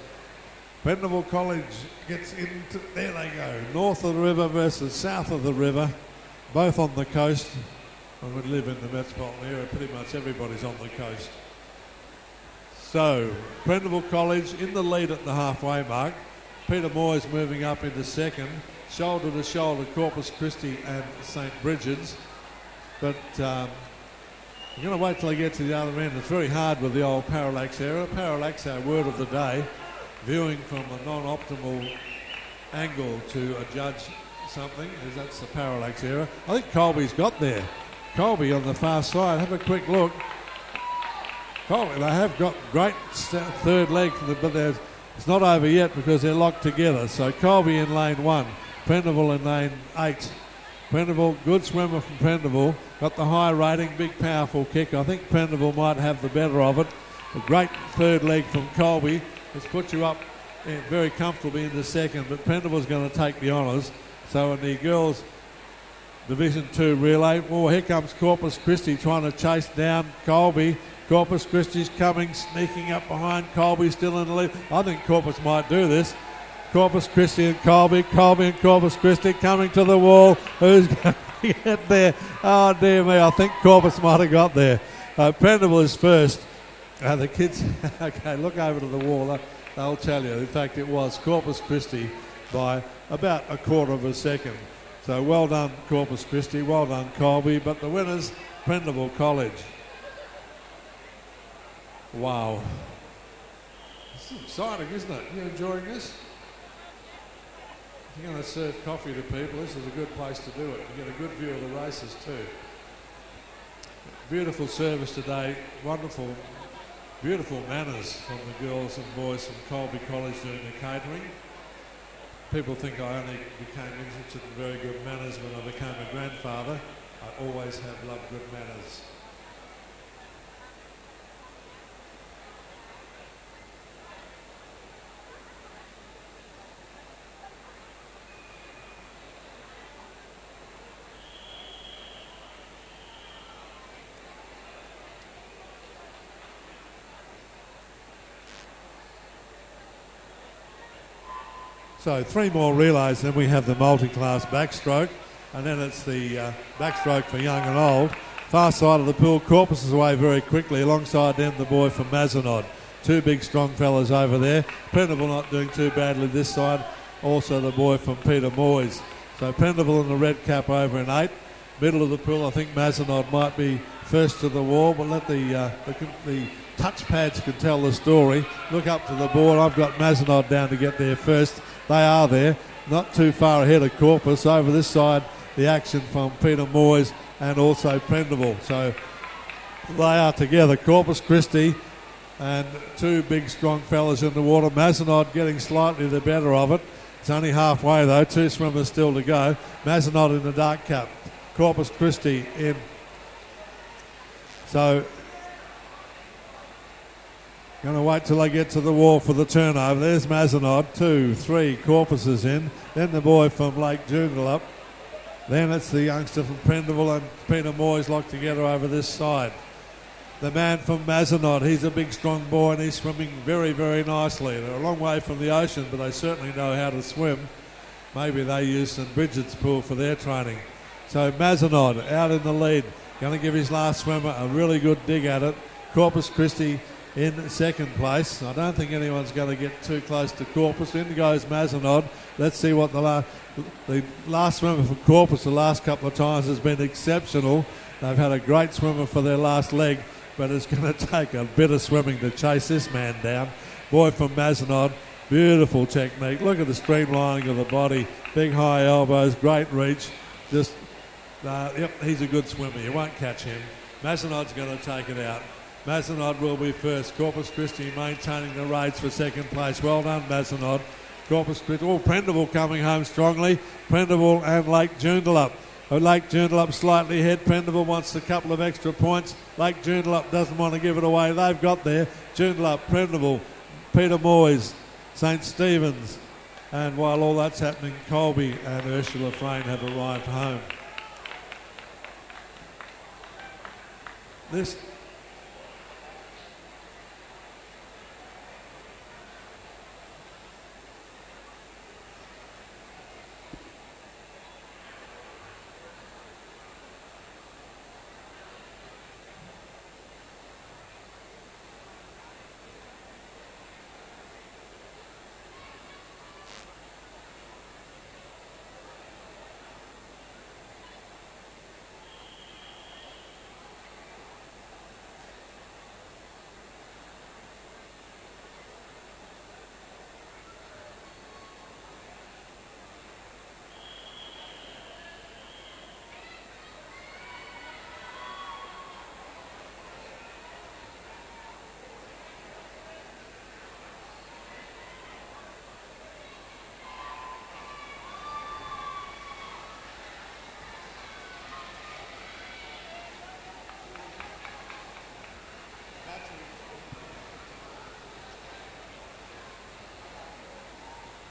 Prendiville College gets into... There they go. North of the river versus south of the river. Both on the coast. I would live in the metropolitan area. Pretty much everybody's on the coast. So Prendiville College in the lead at the halfway mark. Peter Moyes moving up into second. Shoulder to shoulder, Corpus Christi and St. Bridget's. But... I'm going to wait till I get to the other end. It's very hard with the old parallax error. Parallax, our word of the day, viewing from a non-optimal angle to judge something, as that's the parallax error. I think Colby's got there. Colby on the far side. Have a quick look. Colby, they have got great third leg, but it's not over yet because they're locked together. So Colby in lane 1, Prendeville in lane 8. Prendeville, good swimmer from Prendeville, got the high rating, big powerful kick. I think Prendeville might have the better of it. A great third leg from Colby has put you up very comfortably in the second, but Prendeville's going to take the honours. So in the girls' Division 2 relay, here comes Corpus Christi trying to chase down Colby. Corpus Christi's coming, sneaking up behind Colby, still in the lead. I think Corpus might do this. Corpus Christi and Colby, Colby and Corpus Christi coming to the wall. Who's going to get there? Oh, dear me, I think Corpus might have got there. Prendeville is first. The kids, okay, look over to the wall. They'll tell you. In fact, it was Corpus Christi by about a quarter of a second. So well done, Corpus Christi. Well done, Colby. But the winners, Prendeville College. Wow. This is exciting, isn't it? You enjoying this? If you're going to serve coffee to people, this is a good place to do it. You get a good view of the races too. Beautiful service today. Wonderful, beautiful manners from the girls and boys from Colby College doing the catering. People think I only became interested in very good manners when I became a grandfather. I always have loved good manners. So 3 more relays, then we have the multi-class backstroke, and then it's the backstroke for young and old. Far side of the pool, Corpus is away very quickly, alongside them the boy from Mazenod. 2 big strong fellas over there. Prendeville not doing too badly this side, also the boy from Peter Moyes. So Prendeville in the red cap over in 8. Middle of the pool, I think Mazenod might be first to the wall, but let the touch pads can tell the story. Look up to the board. I've got Mazenod down to get there first. They are there, not too far ahead of Corpus. Over this side, the action from Peter Moyes and also Prendeville. So they are together, Corpus Christi and 2 big strong fellas in the water. Mazenod getting slightly the better of it. It's only halfway though, 2 swimmers still to go. Mazenod in the dark cap, Corpus Christi in. So going to wait till they get to the wall for the turnover. There's Mazenod, 2, 3, Corpus is in. Then the boy from Lake Joondalup. Then it's the youngster from Prendeville and Peter Moyes locked together over this side. The man from Mazenod, he's a big strong boy and he's swimming very, very nicely. They're a long way from the ocean, but they certainly know how to swim. Maybe they use St Bridget's pool for their training. So Mazenod out in the lead, going to give his last swimmer a really good dig at it. Corpus Christi in second place. I don't think anyone's going to get too close to Corpus. In goes Mazenod. Let's see what the last swimmer for Corpus the last couple of times has been exceptional. They've had a great swimmer for their last leg, but it's going to take a bit of swimming to chase this man down. Boy from Mazenod, beautiful technique. Look at the streamlining of the body, big high elbows, great reach. Just, he's a good swimmer. You won't catch him. Mazenod's going to take it out. Mazenod will be first. Corpus Christi maintaining the rates for second place. Well done, Mazenod. Corpus Christi. Prendeville coming home strongly. Prendeville and Lake Joondalup. Lake Joondalup slightly ahead. Prendeville wants a couple of extra points. Lake Joondalup doesn't want to give it away. They've got there. Joondalup, Prendeville, Peter Moyes, St Stephen's. And while all that's happening, Colby and Ursula Frayne have arrived home. This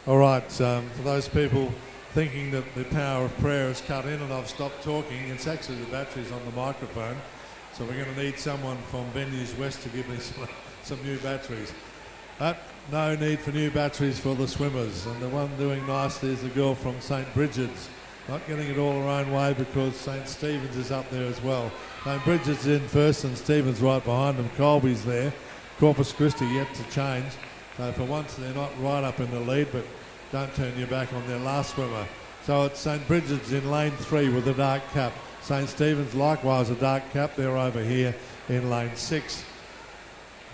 All right, for those people thinking that the power of prayer is cut in and I've stopped talking, it's actually the batteries on the microphone. So we're going to need someone from Venues West to give me some new batteries. No need for new batteries for the swimmers. And the one doing nicely is the girl from St. Bridget's. Not getting it all her own way because St. Stephen's is up there as well. St. Bridget's in first and Stephen's right behind them. Colby's there. Corpus Christi yet to change. So for once they're not right up in the lead, but don't turn your back on their last swimmer. So it's St. Bridget's in lane 3 with a dark cap. St. Stephen's likewise a dark cap. They're over here in lane 6.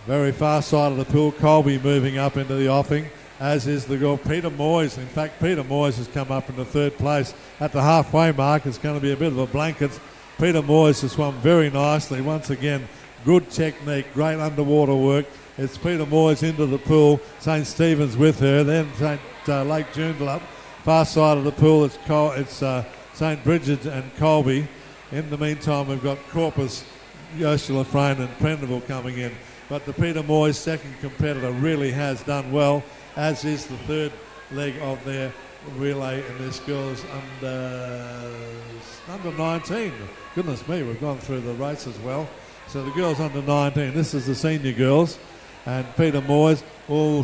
Very far side of the pool. Colby moving up into the offing, as is the girl Peter Moyes. In fact, Peter Moyes has come up into third place at the halfway mark. It's going to be a bit of a blanket. Peter Moyes has swum very nicely. Once again, good technique, great underwater work. It's Peter Moyes into the pool. St. Stephen's with her. Then Lake Joondalup. Far side of the pool, it's St. Bridget and Colby. In the meantime, we've got Corpus, Ursula Frayne and Prendeville coming in. But the Peter Moyes second competitor really has done well, as is the third leg of their relay, and this girl's under 19. Goodness me, we've gone through the race as well. So the girls under 19, this is the senior girls, and Peter Moyes.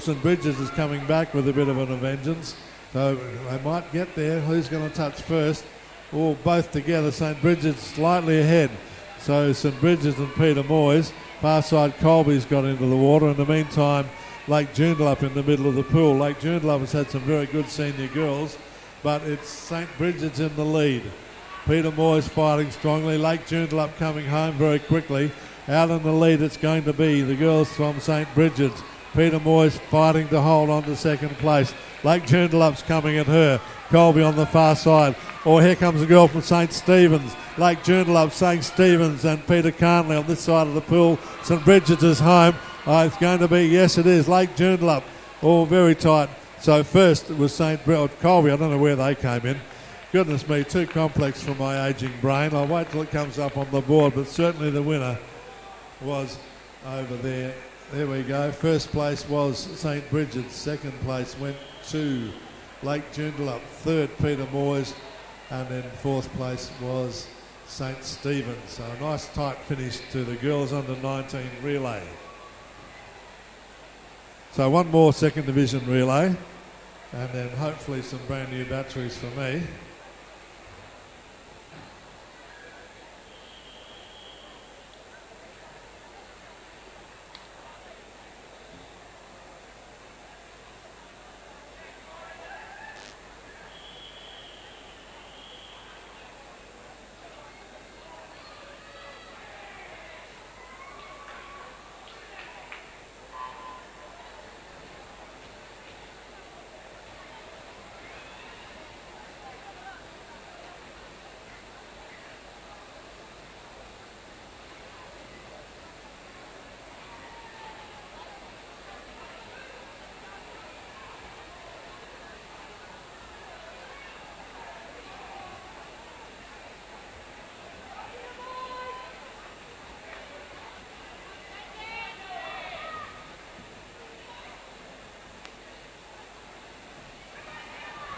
St. Bridget's is coming back with a bit of a vengeance, so they might get there. Who's going to touch first? Both together. St. Bridget's slightly ahead, so St. Bridget's and Peter Moyes. Far side Colby's got into the water. In the meantime, Lake Joondalup in the middle of the pool. Lake Joondalup has had some very good senior girls, but it's St. Bridget's in the lead. Peter Moyes fighting strongly. Lake Joondalup coming home very quickly. Out in the lead it's going to be the girls from St. Bridget's. Peter Moyes fighting to hold on to second place. Lake Joondalup's coming at her. Colby on the far side. Here comes a girl from St. Stephen's. Lake Joondalup, St. Stephen's and Peter Carnley on this side of the pool. St. Bridget's is home. It's going to be, yes it is, Lake Joondalup. Very tight. So first it was Colby. I don't know where they came in. Goodness me, too complex for my ageing brain. I'll wait till it comes up on the board, but certainly the winner was over there. There we go. First place was St. Bridget's. Second place went to Lake Joondalup. Third, Peter Moyes. And then fourth place was St. Stephen's. So a nice tight finish to the girls under 19 relay. So one more second division relay. And then hopefully some brand new batteries for me.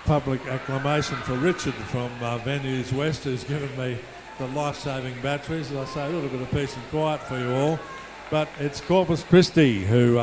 Public acclamation for Richard from Venues West, who's given me the life-saving batteries. As I say, a little bit of peace and quiet for you all. But it's Corpus Christi who,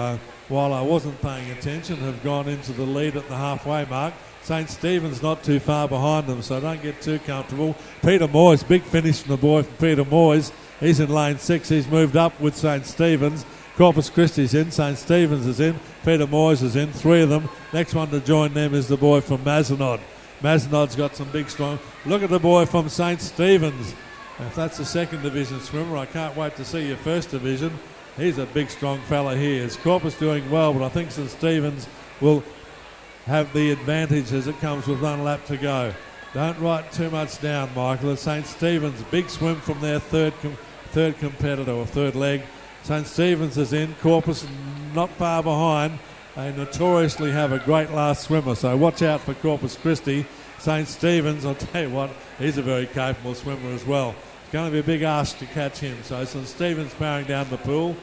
while I wasn't paying attention, have gone into the lead at the halfway mark. St. Stephen's not too far behind them, so don't get too comfortable. Peter Moyes, big finish from the boy from Peter Moyes. He's in lane 6. He's moved up with St. Stephen's. Corpus Christi's in, St. Stephen's is in, Peter Moyes is in, 3 of them. Next one to join them is the boy from Mazenod. Mazenod's got some big strong. Look at the boy from St. Stephen's. If that's a second division swimmer, I can't wait to see your first division. He's a big strong fella here. Is Corpus doing well, but I think St. Stephen's will have the advantage as it comes with 1 lap to go. Don't write too much down, Michael. It's St. Stephen's, big swim from their third competitor or third leg. St. Stephen's is in. Corpus not far behind. They notoriously have a great last swimmer, so watch out for Corpus Christi. St. Stephen's, I'll tell you what, he's a very capable swimmer as well. It's going to be a big ask to catch him. So St. Stephen's powering down the pool.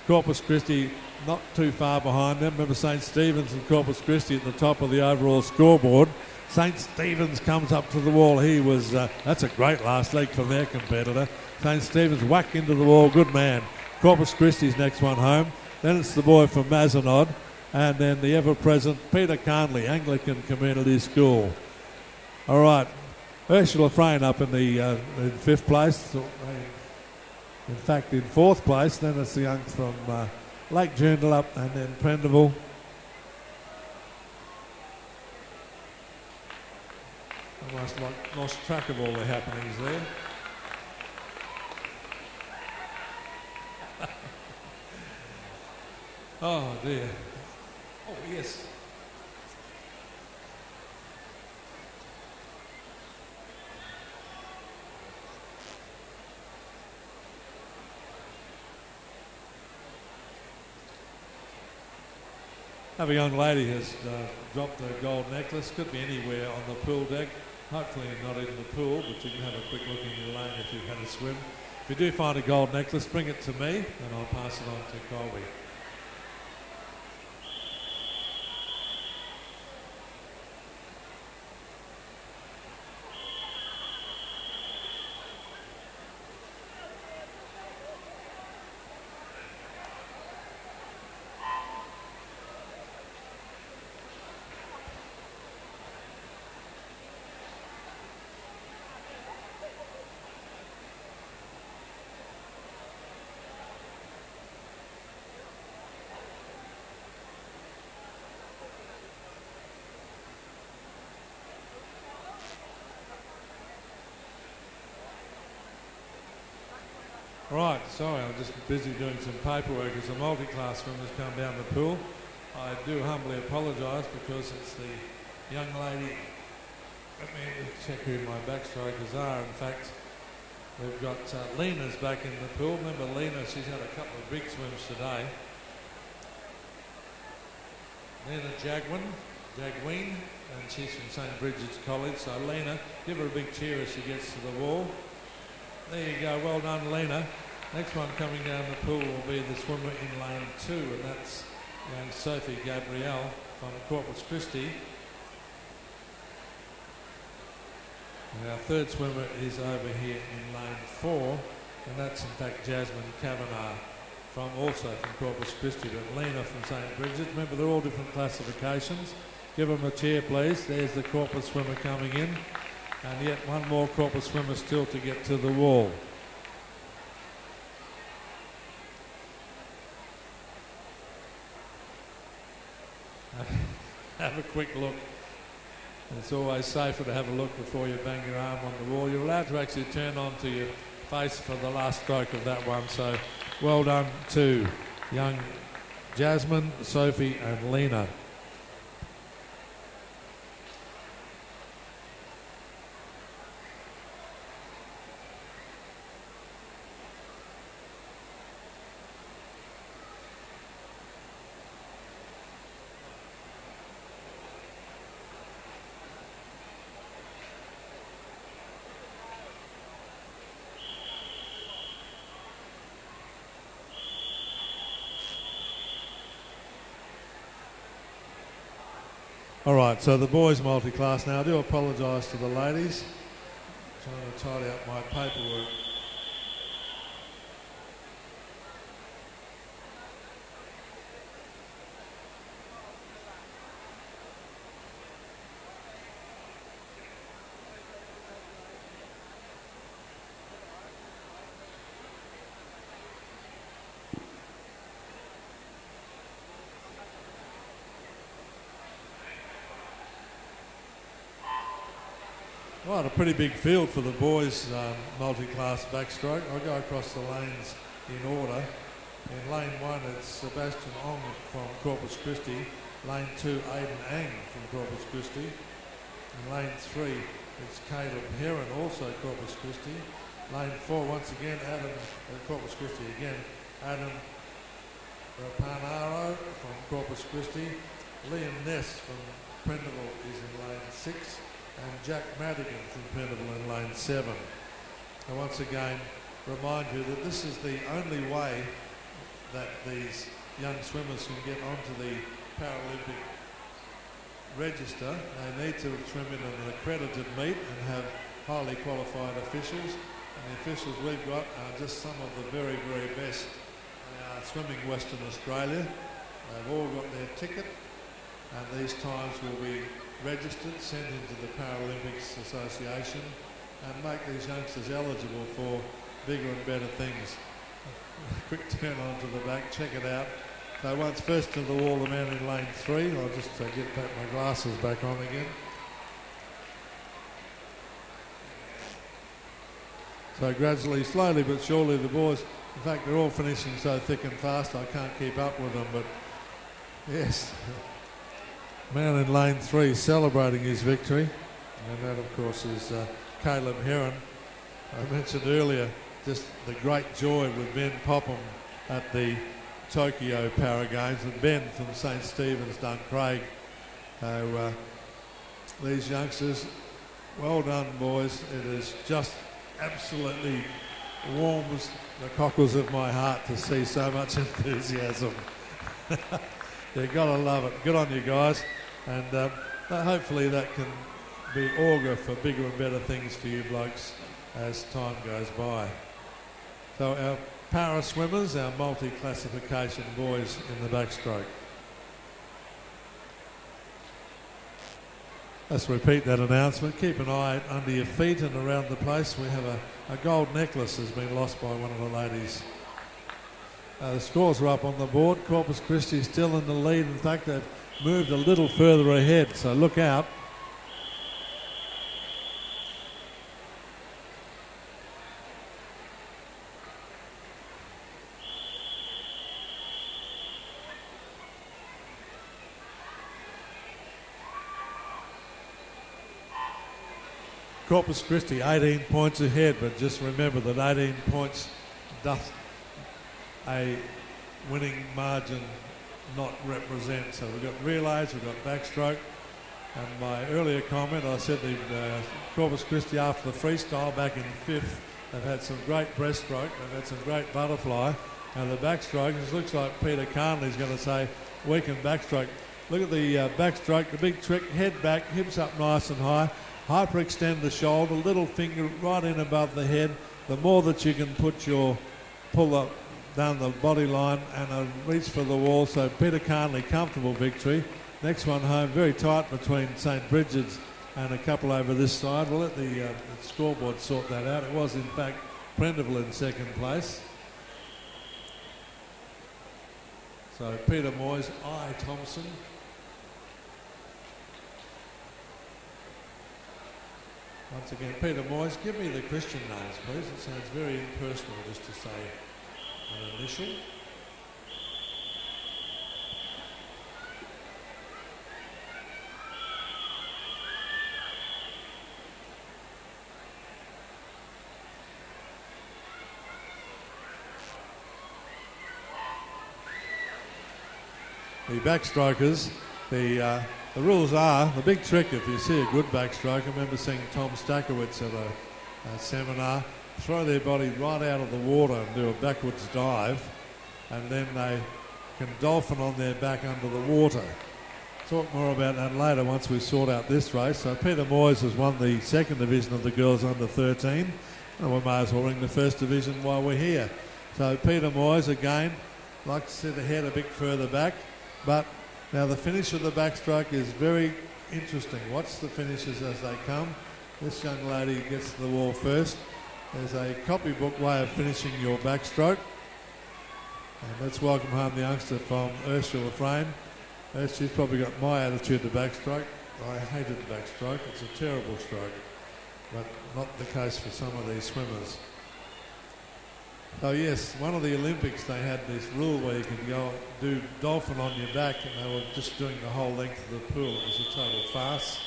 Corpus Christi not too far behind them. Remember St. Stephen's and Corpus Christi at the top of the overall scoreboard. St. Stephen's comes up to the wall. He was, that's a great last leg from their competitor. St. Stephen's whack into the wall, good man. Corpus Christi's next one home. Then it's the boy from Mazenod, and then the ever-present Peter Carnley, Anglican Community School. All right, Ursula Frayne up in the in 5th place. In fact, in 4th place. Then it's the young from Lake Joondalup, and then Prendeville. Almost like lost track of all the happenings there. Oh dear. Oh yes. Have a young lady has dropped her gold necklace. Could be anywhere on the pool deck. Hopefully not in the pool, but you can have a quick look in your lane if you've had a swim. If you do find a gold necklace, bring it to me and I'll pass it on to Colby. Right, sorry, I'm just busy doing some paperwork as the multi-class swimmers come down the pool. I do humbly apologise because it's the young lady. Let me check who my backstrokers are. In fact, we've got Lena's back in the pool. Remember Lena, she's had a couple of big swims today. Lena Jagween, and she's from St. Bridget's College. So Lena, give her a big cheer as she gets to the wall. There you go, well done Lena. Next one coming down the pool will be the swimmer in lane 2, and that's young Sophie Gabrielle from Corpus Christi. And our third swimmer is over here in lane 4, and that's in fact Jasmine Kavanagh also from Corpus Christi, but Lena from St. Bridget. Remember, they're all different classifications. Give them a cheer, please. There's the Corpus swimmer coming in. And yet one more Corpus swimmer still to get to the wall. Have a quick look. It's always safer to have a look before you bang your arm on the wall. You're allowed to actually turn onto your face for the last stroke of that one. So well done to young Jasmine, Sophie and Lena. All right, so the boys multi-class now. I do apologise to the ladies. I'm trying to tidy up my paperwork. Right, a pretty big field for the boys' multi-class backstroke. I'll go across the lanes in order. In lane 1, it's Sebastian Ong from Corpus Christi. Lane 2, Aidan Ang from Corpus Christi. In lane 3, it's Caleb Heron, also Corpus Christi. Lane 4, once again, Corpus Christi again. Adam Rapanaro from Corpus Christi. Liam Ness from Prendeville is in lane 6. And Jack Madigan from Prendeville in lane 7. And once again, remind you that this is the only way that these young swimmers can get onto the Paralympic register, they need to swim in an accredited meet and have highly qualified officials. And the officials we've got are just some of the very, very best swimming Western Australia. They've all got their ticket, and these times will be registered, sent into the Paralympics Association, and make these youngsters eligible for bigger and better things. Quick turn onto the back, check it out. So once first to the wall, the man in lane 3. I'll just get my glasses back on again. So gradually, slowly but surely, the boys, in fact, they're all finishing so thick and fast I can't keep up with them, but yes. Man in lane 3 celebrating his victory, and that of course is Caleb Heron. I mentioned earlier just the great joy with Ben Popham at the Tokyo Para Games, and Ben from St Stephen's Duncraig. These youngsters, well done boys. It is just absolutely warms the cockles of my heart to see so much enthusiasm. You've got to love it. Good on you guys, and hopefully that can be augur for bigger and better things for you blokes as time goes by. So our para swimmers, our multi-classification boys in the backstroke. Let's repeat that announcement. Keep an eye under your feet and around the place. We have a gold necklace has been lost by one of the ladies. The scores are up on the board. Corpus Christi still in the lead. In fact, they've moved a little further ahead, so look out. Corpus Christi 18 points ahead, but just remember that 18 points doth a winning margin not represent. So we've got relays, we've got backstroke, and my earlier comment, I said the Corpus Christi after the freestyle back in 5th, they've had some great breaststroke, they've had some great butterfly, and the backstroke, it looks like Peter Carnley's going to say we can backstroke. Look at the backstroke, the big trick, head back, hips up nice and high, hyperextend the shoulder, little finger right in above the head. The more that you can pull up down the body line and reach for the wall. So Peter Carnley, comfortable victory. Next one home, very tight between St Bridget's and a couple over this side. We'll let the scoreboard sort that out. It was in fact Prendeville in second place. So Peter Moyes, I. Thompson. Once again, Peter Moyes, give me the Christian names, please. It sounds very impersonal just to say an initial. The backstrokers, the rules are, the big trick if you see a good backstroke, I remember seeing Tom Stakowitz at a seminar, throw their body right out of the water and do a backwards dive, and then they can dolphin on their back under the water. Talk more about that later once we sort out this race. So Peter Moyes has won the second division of the girls under 13, and we may as well ring the first division while we're here. So Peter Moyes again, like to sit ahead a bit further back, but now the finish of the backstroke is very interesting. Watch the finishes as they come. This young lady gets to the wall first. There's a copybook way of finishing your backstroke. And let's welcome home the youngster from Ursula Frame. She's probably got my attitude to backstroke. I hated the backstroke. It's a terrible stroke, but not the case for some of these swimmers. So yes, one of the Olympics they had this rule where you could go do dolphin on your back, and they were just doing the whole length of the pool. It was a total farce.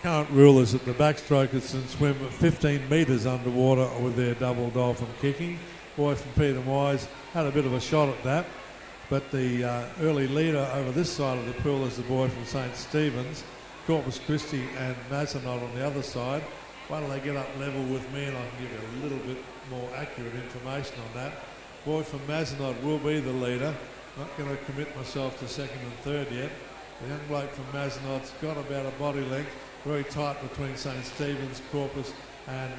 The current rule is that the backstrokers can swim 15 metres underwater with their double dolphin kicking. Boy from Peter Moyes had a bit of a shot at that, But the early leader over this side of the pool is the boy from St Stephen's, Corpus Christi and Mazenod on the other side. Why don't they get up level with me and I can give you a little bit more accurate information on that. Boy from Mazenod will be the leader. Not going to commit myself to second and third yet. The young bloke from Mazenod's got about a body length, very tight between St Stephen's, Corpus and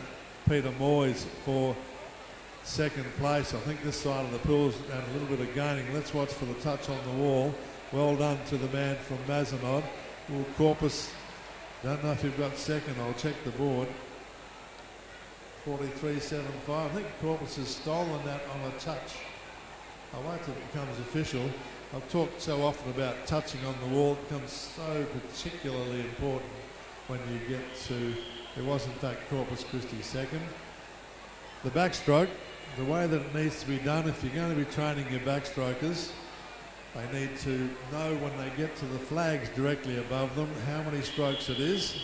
Peter Moyes for second place. I think this side of the pool's had a little bit of gaining. Let's watch for the touch on the wall. Well done to the man from Mazenod. Well, Corpus, don't know if you've got second, I'll check the board. 43.75. I think Corpus has stolen that on a touch. I'll wait till it becomes official. I've talked so often about touching on the wall. It becomes so particularly important when you get to, it was in fact Corpus Christi second. The backstroke, the way that it needs to be done, if you're going to be training your backstrokers, they need to know when they get to the flags directly above them how many strokes it is.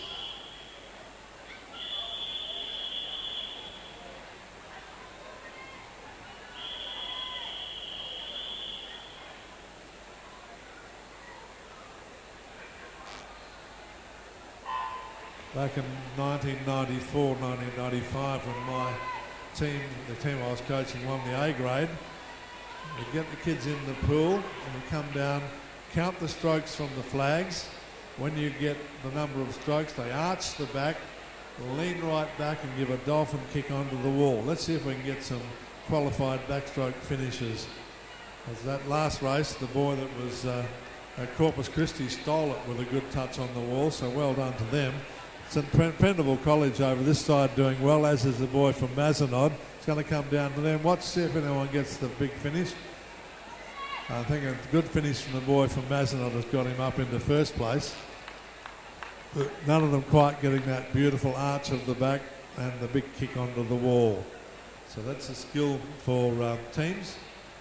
Back in 1994, 1995, when my team, the team I was coaching, won the A grade, we get the kids in the pool and we come down, count the strokes from the flags. When you get the number of strokes, they arch the back, lean right back and give a dolphin kick onto the wall. Let's see if we can get some qualified backstroke finishes. As that last race, the boy that was at Corpus Christi stole it with a good touch on the wall, so well done to them. St Prendeville College over this side doing well, as is the boy from Mazenod. It's going to come down to them. Watch, see if anyone gets the big finish. I think a good finish from the boy from Mazenod has got him up into first place. But none of them quite getting that beautiful arch of the back and the big kick onto the wall. So that's a skill for teams.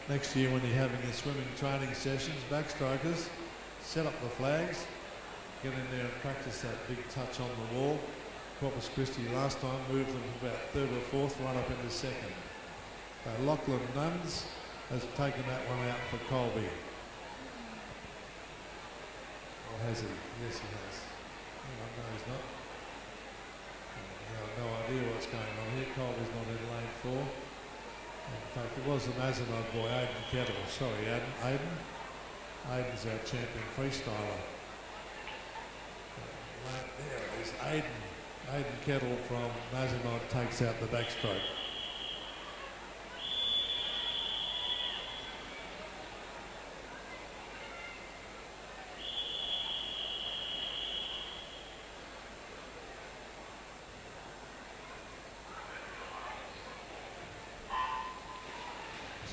Next year when you're having the swimming training sessions, backstrokers, set up the flags, get in there and practice that big touch on the wall. Corpus Christi last time moved them about third or fourth, right up into second. Lachlan Nuns has taken that one out for Colby. Or has he? Yes, he has. Oh, no, he's not. I have no idea what's going on here. Colby's not in lane 4. In fact, it was the Mazenod boy, Aidan Kettle. Sorry, Aidan. Aidan's our champion freestyler. There it is, Aidan Kettle from Mazenod takes out the backstroke.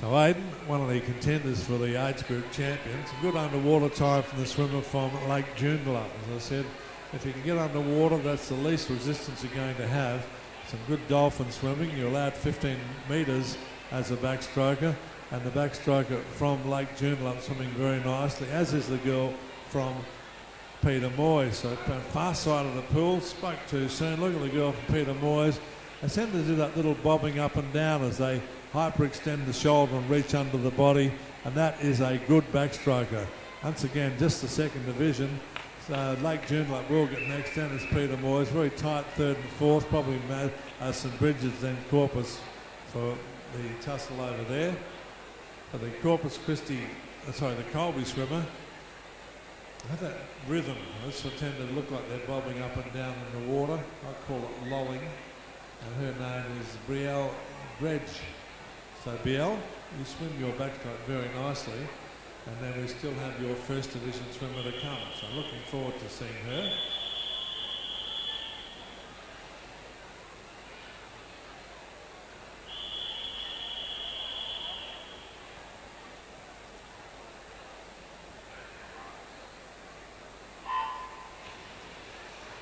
So Aidan, one of the contenders for the age group champions, a good underwater time from the swimmer from Lake Joondalup. As I said, if you can get underwater, that's the least resistance you're going to have. Some good dolphin swimming. You're allowed 15 metres as a backstroker, and the backstroker from Lake Joondalup swimming very nicely, as is the girl from Peter Moyes. So far side of the pool, spoke too soon. Look at the girl from Peter Moyes. They tend to do that little bobbing up and down as they hyperextend the shoulder and reach under the body, and that is a good backstroker. Once again, just the second division. So Lake Joondalup will get next, then is Peter Moyes. Very tight third and fourth, probably St Bridget's, then Corpus for the tussle over there. But the Corpus Christi, the Colby swimmer, have that rhythm. This will tend to look like they're bobbing up and down in the water. I call it lolling. And her name is Brielle Gredge. So Biel, you swim your backstroke very nicely, and then we still have your first division swimmer to come. So looking forward to seeing her.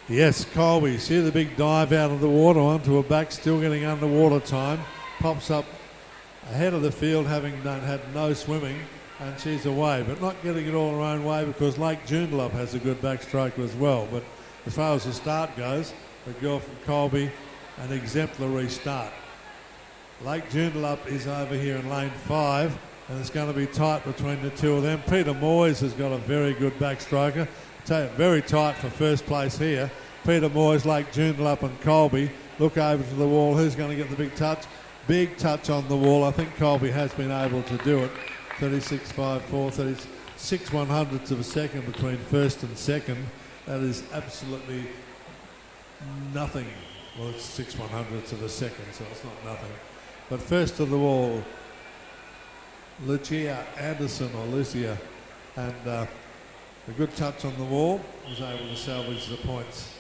Yes, Colby, see the big dive out of the water onto her back, still getting underwater time, pops up ahead of the field, having had no swimming, and she's away, but not getting it all her own way because Lake Joondalup has a good backstroker as well. But as far as the start goes, the girl from Colby, an exemplary start. Lake Joondalup is over here in lane 5. and it's going to be tight between the two of them. Peter Moyes has got a very good backstroker. Very tight for first place here. Peter Moyes, Lake Joondalup and Colby look over to the wall. Who's going to get the big touch? Big touch on the wall. I think Colby has been able to do it. 36.54, 36 100ths of a second between first and second. That is absolutely nothing. Well, it's 6 100ths of a second, so it's not nothing. But first to the wall, Lucia Anderson, or Lucia, and a good touch on the wall, was able to salvage the points.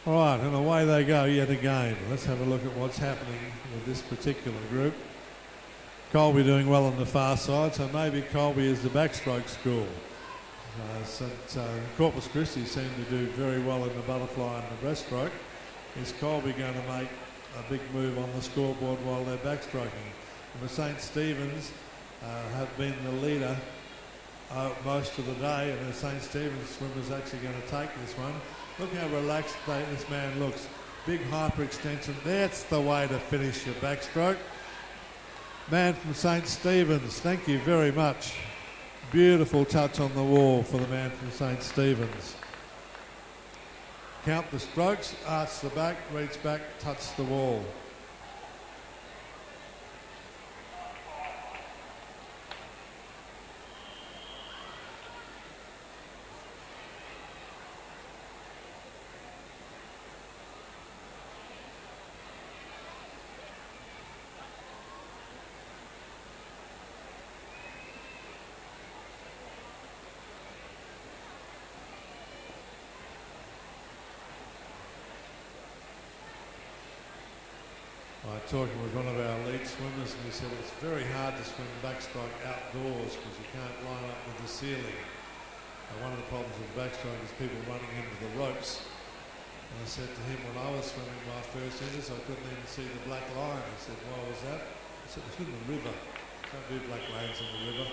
All right, and away they go yet again. Let's have a look at what's happening with this particular group. Colby doing well on the far side, so maybe Colby is the backstroke school. Corpus Christi seem to do very well in the butterfly and the breaststroke. Is Colby going to make a big move on the scoreboard while they're backstroking? And the St. Stephen's have been the leader most of the day, and the St. Stephen's swimmer's actually going to take this one. Look how relaxed this man looks. Big hyperextension. That's the way to finish your backstroke. Man from St. Stephen's, thank you very much. Beautiful touch on the wall for the man from St. Stephen's. Count the strokes, arch the back, reach back, touch the wall. Talking with one of our elite swimmers, and he said it's very hard to swim backstroke outdoors because you can't line up with the ceiling. One of the problems with backstroke is people running into the ropes. And I said to him, when I was swimming my first enters, I couldn't even see the black line. He said, why was that? I said, it was in the river. Don't do black lines in the river.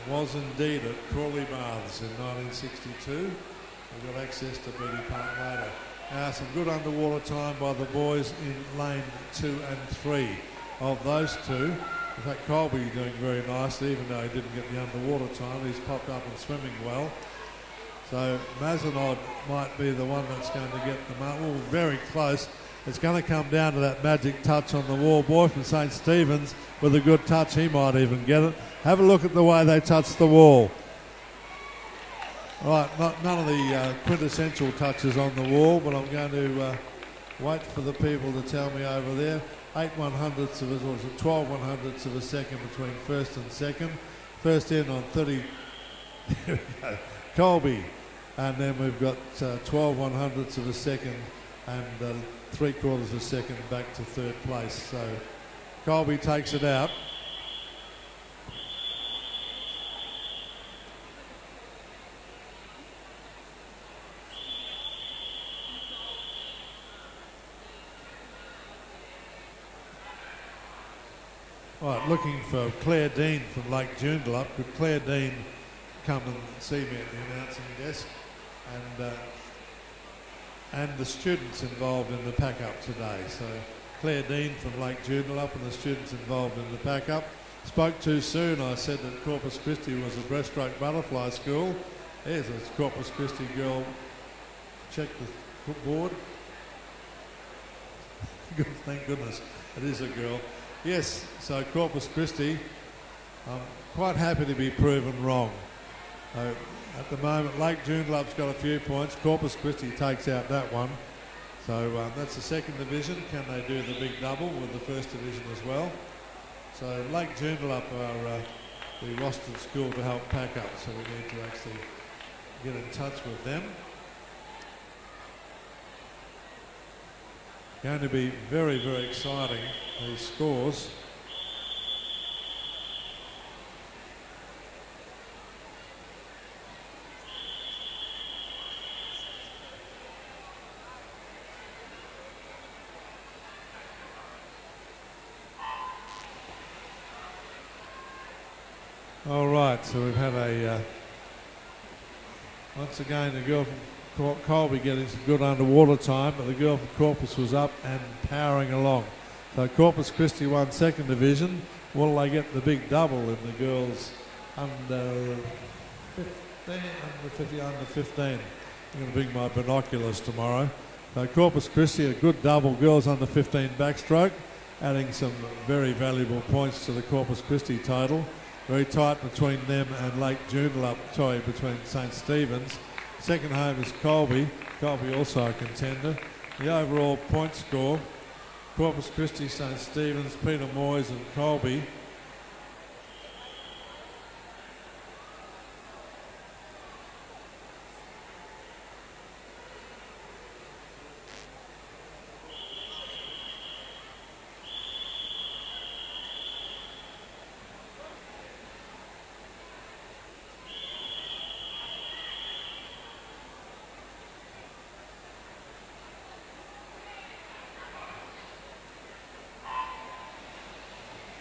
Was indeed at Crawley Baths in 1962. We got access to Betty Park later. Now some good underwater time by the boys in lane 2 and 3. Of those two, in fact Colby doing very nicely, even though he didn't get the underwater time. He's popped up and swimming well. So Mazenod might be the one that's going to get the mark. Well, very close. It's going to come down to that magic touch on the wall. Boy from St. Stephen's with a good touch, he might even get it. Have a look at the way they touch the wall. All right, none of the quintessential touches on the wall, but I'm going to wait for the people to tell me over there. 8 100ths of a, or 12 100ths of a second between first and second. First in on 30, there we go, Colby. And then we've got 12 100ths of a second and 3/4 of a second back to third place. So Colby takes it out. Right, looking for Claire Dean from Lake Joondalup. Could Claire Dean come and see me at the announcing desk? And the students involved in the pack-up today. So Claire Dean from Lake Joondalup and the students involved in the pack-up. Spoke too soon. I said that Corpus Christi was a breaststroke butterfly school. There's a Corpus Christi girl. Check the board. Good, thank goodness. It is a girl. Yes, so Corpus Christi, I'm quite happy to be proven wrong. At the moment, Lake Joondalup's got a few points. Corpus Christi takes out that one. So that's the second division. Can they do the big double with the first division as well? So Lake Joondalup are the rostered school to help pack up, so we need to actually get in touch with them. Going to be very, very exciting, these scores. All right, so we've had a, once again, the girl from Colby getting some good underwater time, but the girl from Corpus was up and powering along. So Corpus Christi won second division. Will they get the big double in the girls under 15? I'm going to bring my binoculars tomorrow. So Corpus Christi, a good double, girls under 15 backstroke, adding some very valuable points to the Corpus Christi total. Very tight between them and Lake Joondalup, between St Stephen's. Second home is Colby. Colby also a contender. The overall point score, Corpus Christi, St Stephen's, Peter Moyes and Colby.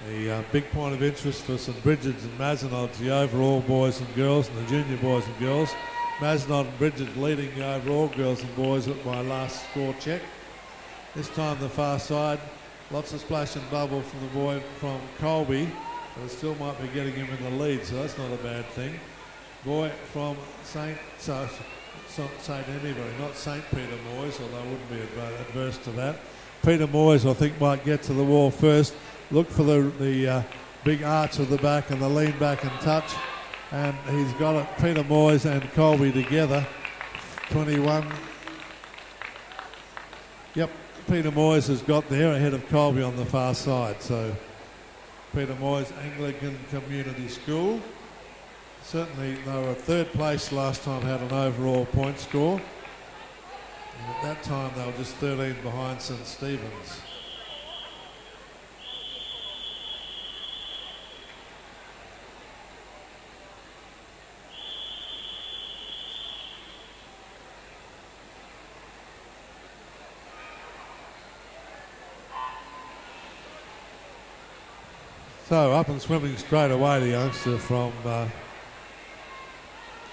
The big point of interest for St Bridget's and Mazenod's, the overall boys and girls and the junior boys and girls. Mazenod and Bridget leading the overall girls and boys at my last score check. This time the far side, lots of splash and bubble from the boy from Colby, but it still might be getting him in the lead, so that's not a bad thing. Boy from St Anybury, not St Peter Moyes, although I wouldn't be adverse to that. Peter Moyes, I think, might get to the wall first. Look for the big arch of the back and the lean back and touch. And he's got it, Peter Moyes and Colby together. 21. Yep, Peter Moyes has got there ahead of Colby on the far side. So Peter Moyes, Anglican Community School. Certainly they were third place last time, had an overall point score. And at that time they were just 13 behind St Stephen's. So up and swimming straight away, the youngster from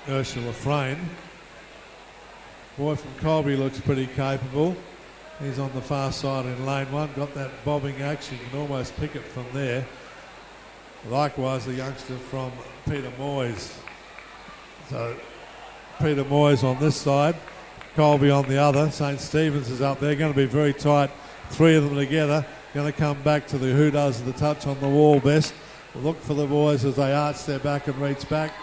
Ursula Frayne. Boy from Colby looks pretty capable. He's on the far side in lane one, got that bobbing action, you can almost pick it from there. Likewise the youngster from Peter Moyes. So Peter Moyes on this side, Colby on the other. St Stephen's is up there, going to be very tight, three of them together. Going to come back to the who does the touch on the wall best. Look for the boys as they arch their back and reach back.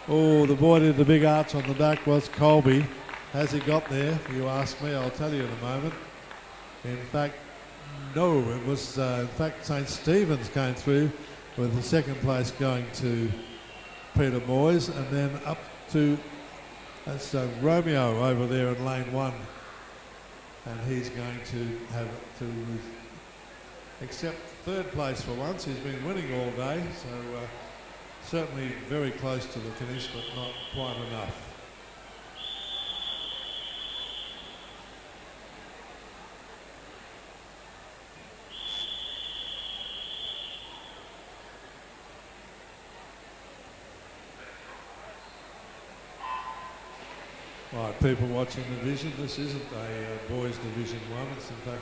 Oh, the boy did the big arch on the back was Colby. Has he got there? You ask me, I'll tell you in a moment. In fact, no, it was, St Stephen's came through with the second place going to Peter Moyes, and then up to, that's Romeo over there in lane one. And he's going to have to accept third place for once. He's been winning all day, so certainly very close to the finish, but not quite enough. Right, people watching the division, this isn't a boys division one, it's in fact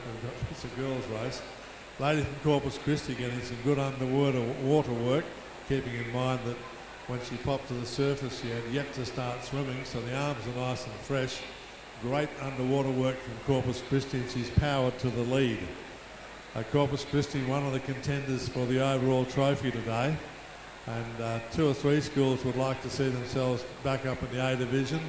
it's a girls race. Lady from Corpus Christi getting some good underwater water work, keeping in mind that when she popped to the surface she had yet to start swimming, so the arms are nice and fresh. Great underwater work from Corpus Christi, and she's powered to the lead. Corpus Christi, one of the contenders for the overall trophy today, and two or three schools would like to see themselves back up in the A division,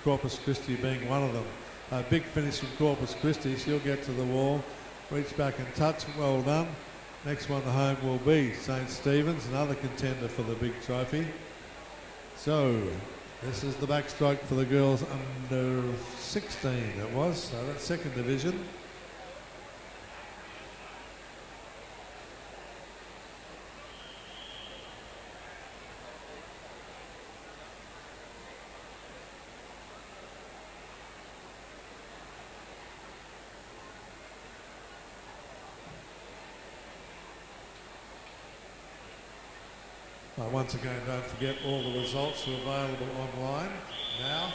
Corpus Christi being one of them. A big finish from Corpus Christi, she'll get to the wall, reach back and touch, well done. Next one to home will be St Stephen's, another contender for the big trophy. So this is the backstroke for the girls under 16 it was, so that's second division. Once again, don't forget all the results are available online now.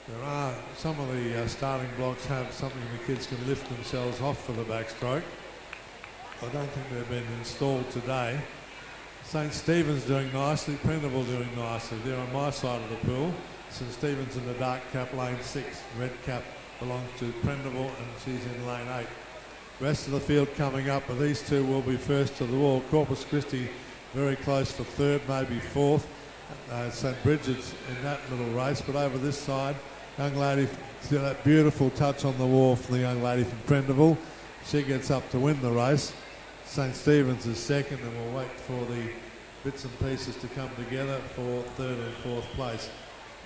There are some of the starting blocks have something the kids can lift themselves off for the backstroke. I don't think they've been installed today. St Stephen's doing nicely, Prendeville doing nicely. They're on my side of the pool. St Stephen's in the dark cap, lane 6. Red cap belongs to Prendeville and she's in lane 8. Rest of the field coming up, but these two will be first to the wall. Corpus Christi very close for third, maybe fourth. St Bridget's in that little race, but over this side, young lady, see that beautiful touch on the wall from the young lady from Prendeville. She gets up to win the race. St Stephen's is second, and we'll wait for the bits and pieces to come together for third and fourth place.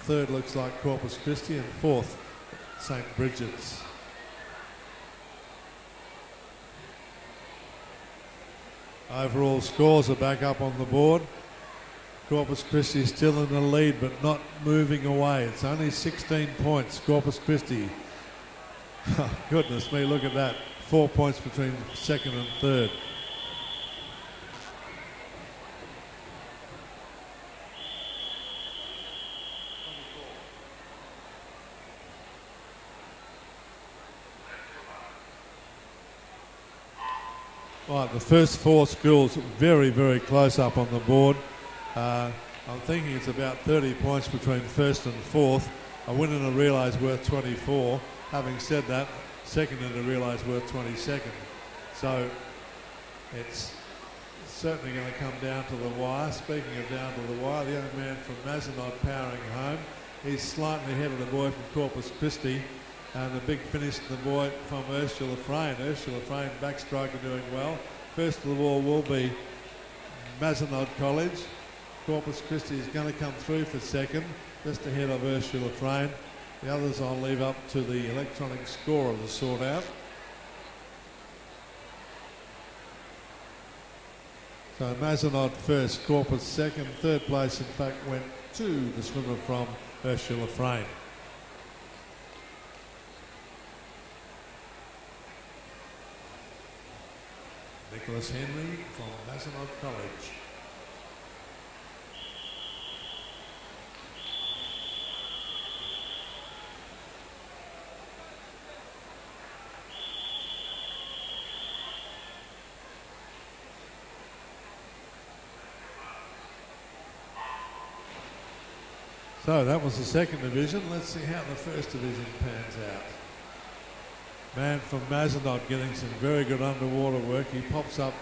Third looks like Corpus Christi, and fourth, St Bridget's. Overall scores are back up on the board. Corpus Christi still in the lead, but not moving away. It's only 16 points, Corpus Christi. Oh, goodness me, look at that. 4 points between second and third. Right, the first four schools very, very close up on the board. I'm thinking it's about 30 points between first and fourth. A win and a relay's worth 24. Having said that, second and a relay's worth 22nd. So it's certainly going to come down to the wire. Speaking of down to the wire, the young man from Mazenod powering home. He's slightly ahead of the boy from Corpus Christi. And the big finish to the boy from Ursula Frayne. Ursula Frayne, backstroker, doing well. First of the wall will be Mazenod College. Corpus Christi is going to come through for second, just ahead of Ursula Frayne. The others I'll leave up to the electronic scorer to sort out. So Mazenod first, Corpus second. Third place, in fact, went to the swimmer from Ursula Frayne. Nicholas Henry from Mazenod College. So that was the second division. Let's see how the first division pans out. Man from Mazenod getting some very good underwater work. He pops up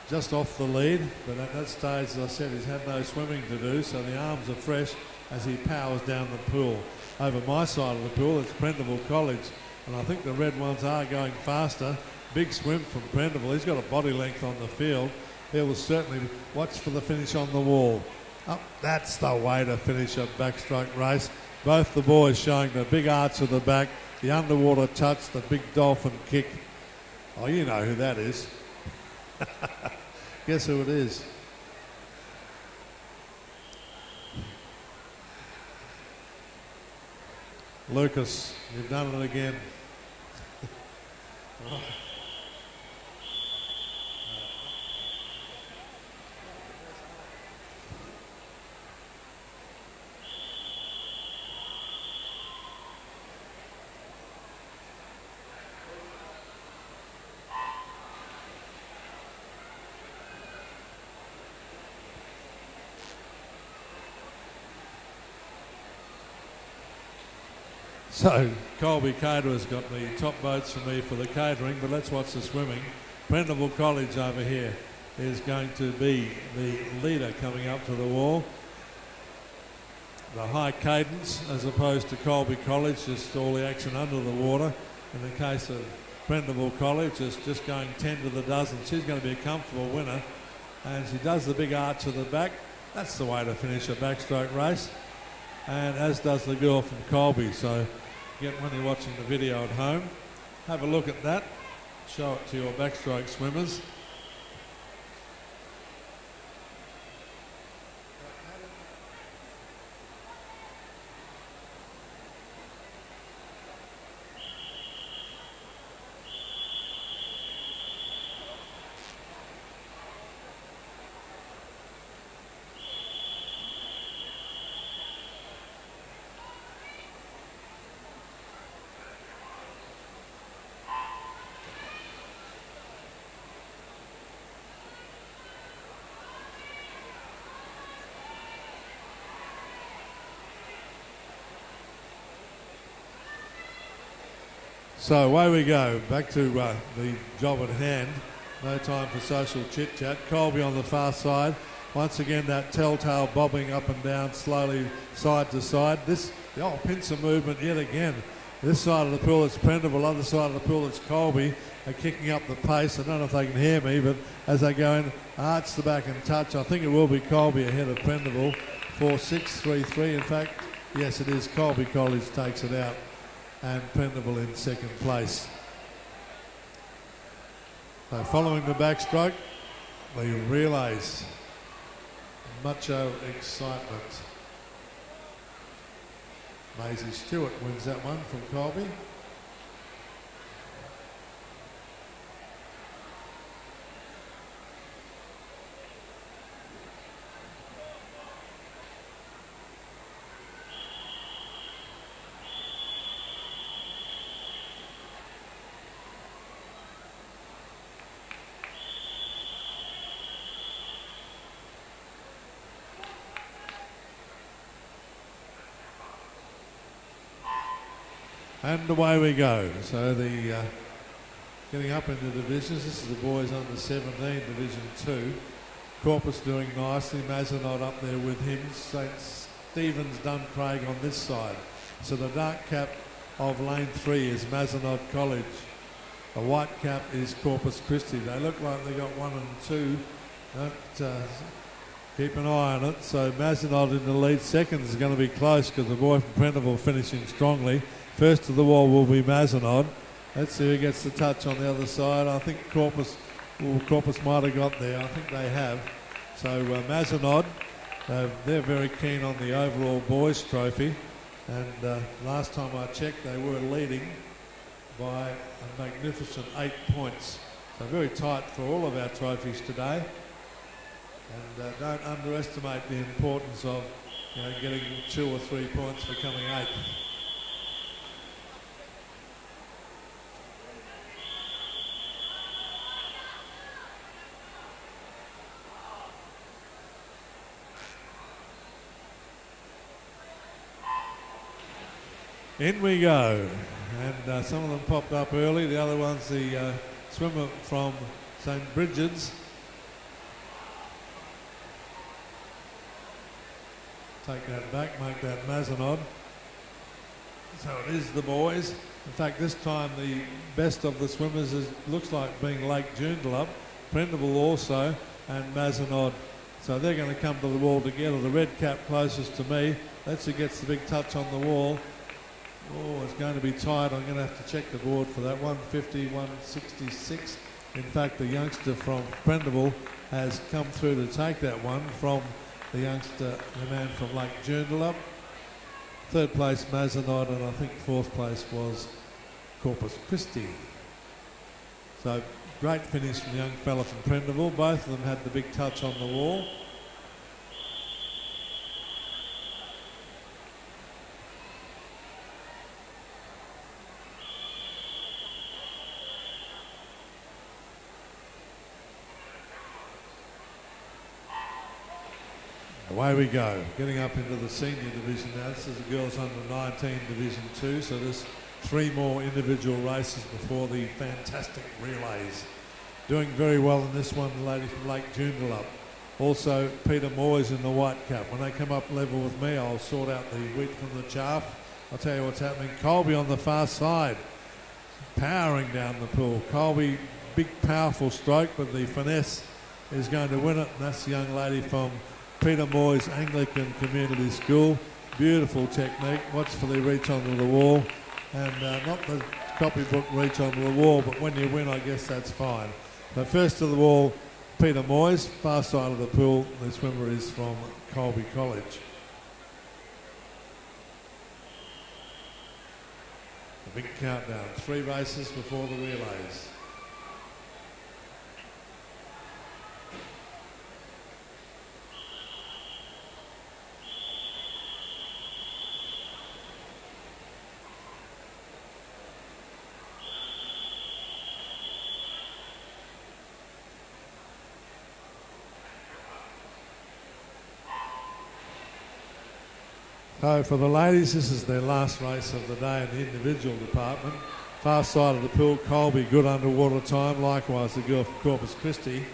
just off the lead, but at that stage, as I said, he's had no swimming to do, so the arms are fresh as he powers down the pool. Over my side of the pool, it's Prendeville College, and I think the red ones are going faster. Big swim from Prendeville. He's got a body length on the field. He will certainly watch for the finish on the wall. Oh, that's the way to finish a backstroke race. Both the boys showing the big arch of the back, the underwater touch, the big dolphin kick. Oh, you know who that is. Guess who it is? Lucas, you've done it again. Oh. So Colby Caterer's got the top votes for me for the catering, but let's watch the swimming. Prendeville College over here is going to be the leader coming up to the wall. The high cadence as opposed to Colby College, just all the action under the water. In the case of Prendeville College, it's just going 10 to the dozen. She's going to be a comfortable winner, and she does the big arch of the back. That's the way to finish a backstroke race, and as does the girl from Colby. So when you're watching the video at home, have a look at that, show it to your backstroke swimmers. So away we go, back to the job at hand. No time for social chit-chat. Colby on the far side. Once again, that telltale bobbing up and down slowly side to side. The old pincer movement yet again. This side of the pool it's Prendeville, other side of the pool it's Colby. Are kicking up the pace. I don't know if they can hear me, but as they go in, arch the back and touch. I think it will be Colby ahead of Prendeville. 4-6-3-3. In fact, yes, it is. Colby College takes it out, and Prendeville in second place. So following the backstroke, the relays. Mucho excitement. Maisie Stewart wins that one from Colby. And away we go. So the getting up into divisions. This is the boys under 17, Division 2. Corpus doing nicely. Mazenod up there with him. St. Stephen's Duncraig on this side. So the dark cap of lane 3 is Mazenod College. The white cap is Corpus Christi. They look like they got 1 and 2. Don't keep an eye on it. So Mazenod in the lead. Second is going to be close because the boy from Prendeville finishing strongly. First to the wall will be Mazenod. Let's see who gets the touch on the other side. I think Corpus might have got there. I think they have. So Mazenod, they're very keen on the overall boys trophy. And last time I checked, they were leading by a magnificent 8 points. So very tight for all of our trophies today. And don't underestimate the importance of getting 2 or 3 points for coming 8th. In we go, and some of them popped up early. The other one's the swimmer from St. Bridget's. Take that back, make that Mazenod. So it is the boys. In fact, this time the best of the swimmers looks like being Lake Joondalup, Prendeville also, and Mazenod. So they're going to come to the wall together. The red cap closest to me. That's who gets the big touch on the wall. Oh, it's going to be tight. I'm going to have to check the board for that. 150, 166. In fact, the youngster from Prendeville has come through to take that one from the man from Lake Joondalup. Third place, Mazenod, and I think fourth place was Corpus Christi. So, great finish from the young fella from Prendeville. Both of them had the big touch on the wall. Away we go, getting up into the senior division now. This is the girls under 19 Division 2, so there's 3 more individual races before the fantastic relays. Doing very well in this one, the lady from Lake Joondalup. Also, Peter Moyes in the white cap. When they come up level with me, I'll sort out the wheat from the chaff. I'll tell you what's happening. Colby on the far side, powering down the pool. Colby, big powerful stroke, but the finesse is going to win it, and that's the young lady from Peter Moyes Anglican Community School. Beautiful technique. Watch for the reach onto the wall, and not the copybook reach onto the wall, but when you win, I guess that's fine. But first to the wall, Peter Moyes. Far side of the pool, the swimmer is from Colby College. The big countdown. 3 races before the relays. So for the ladies, this is their last race of the day in the individual department. Far side of the pool, Colby, good underwater time. Likewise, the girl from Corpus Christi.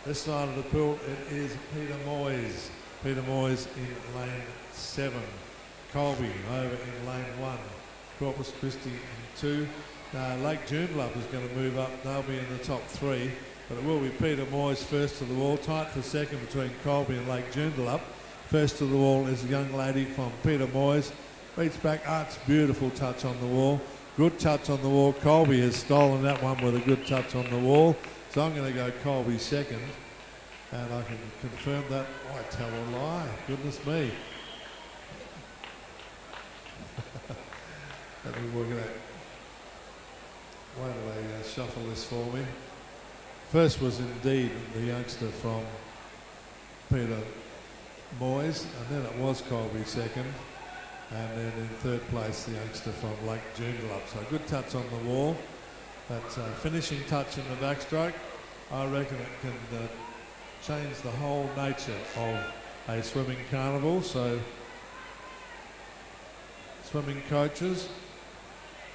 This side of the pool, it is Peter Moyes. Peter Moyes in lane 7. Colby over in lane 1. Corpus Christi in 2. Lake Joondalup is going to move up. They'll be in the top 3. But it will be Peter Moyes first to the wall. Tight for second between Colby and Lake Joondalup. First to the wall is a young lady from Peter Moyes. Reach back, Art's beautiful touch on the wall. Good touch on the wall. Colby has stolen that one with a good touch on the wall. So I'm going to go Colby second. And I can confirm that. Oh, I tell a lie. Goodness me. Let me work it out. Why do they shuffle this for me? First was indeed the youngster from Peter Moyes, and then it was Colby second, and then in third place the youngster from Lake Joondalup. So good touch on the wall. That finishing touch in the backstroke, I reckon it can change the whole nature of a swimming carnival. So swimming coaches,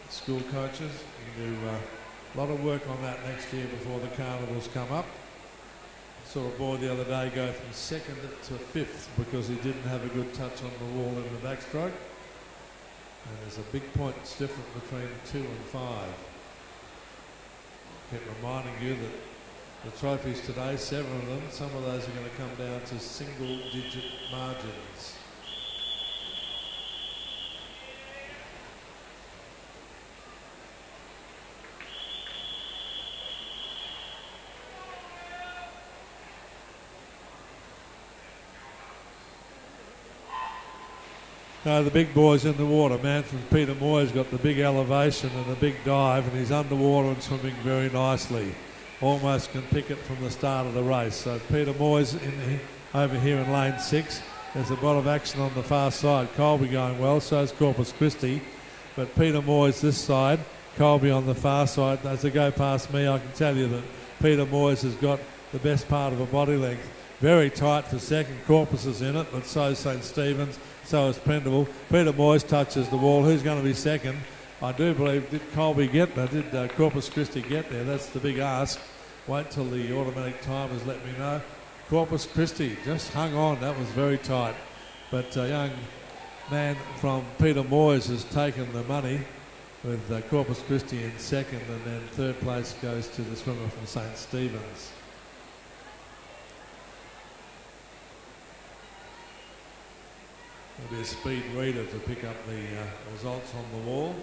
school coaches, you can do a lot of work on that next year before the carnivals come up. Saw a boy the other day go from second to fifth because he didn't have a good touch on the wall in the backstroke. And there's a big points difference between 2 and 5. Keep reminding you that the trophies today, 7 of them, some of those are going to come down to single-digit margins. No, the big boy's in the water. Man from Peter Moyes got the big elevation and the big dive, and he's underwater and swimming very nicely. Almost can pick it from the start of the race. So Peter Moyes over here in lane 6. There's a lot of action on the far side. Colby going well, so is Corpus Christi. But Peter Moyes this side, Colby on the far side. As they go past me, I can tell you that Peter Moyes has got the best part of a body length. Very tight for second. Corpus is in it, but so is St. Stephen's. So is Prendeville. Peter Moyes touches the wall. Who's going to be second? I do believe, did Colby get there? Did Corpus Christi get there? That's the big ask. Wait till the automatic timers let me know. Corpus Christi just hung on. That was very tight. But a young man from Peter Moyes has taken the money with Corpus Christi in second, and then third place goes to the swimmer from St. Stephen's. There'll be a speed reader to pick up the results on the wall.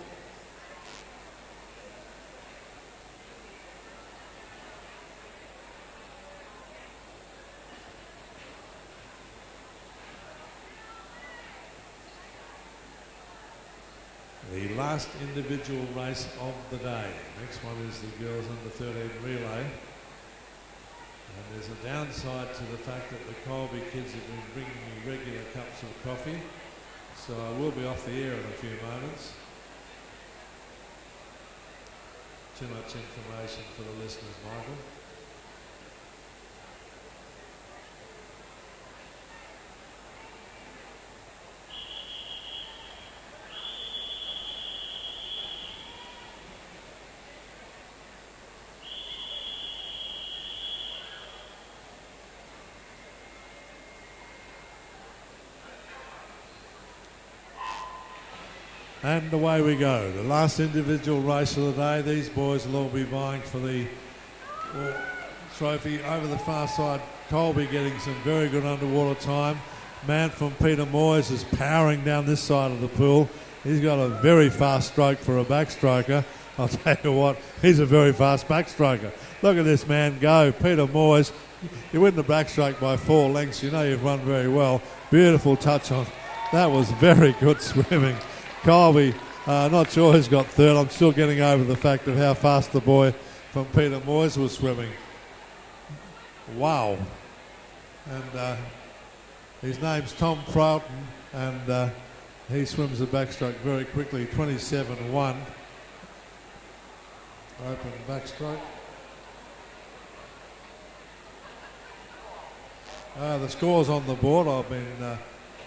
The last individual race of the day. Next one is the girls under 13 relay. And there's a downside to the fact that the Colby kids have been bringing me regular cups of coffee. So I will be off the air in a few moments. Too much information for the listeners, Michael. And away we go. The last individual race of the day. These boys will all be vying for the trophy. Over the far side, Colby getting some very good underwater time. Man from Peter Moyes is powering down this side of the pool. He's got a very fast stroke for a backstroker. I'll tell you what, he's a very fast backstroker. Look at this man go. Peter Moyes, you win the backstroke by 4 lengths. You know you've run very well. Beautiful touch on. That was very good swimming. Colby, not sure who's got third. I'm still getting over the fact of how fast the boy from Peter Moyes was swimming. Wow. And his name's Tom Proughton, and he swims the backstroke very quickly, 27-1. Open backstroke. The score's on the board. I've been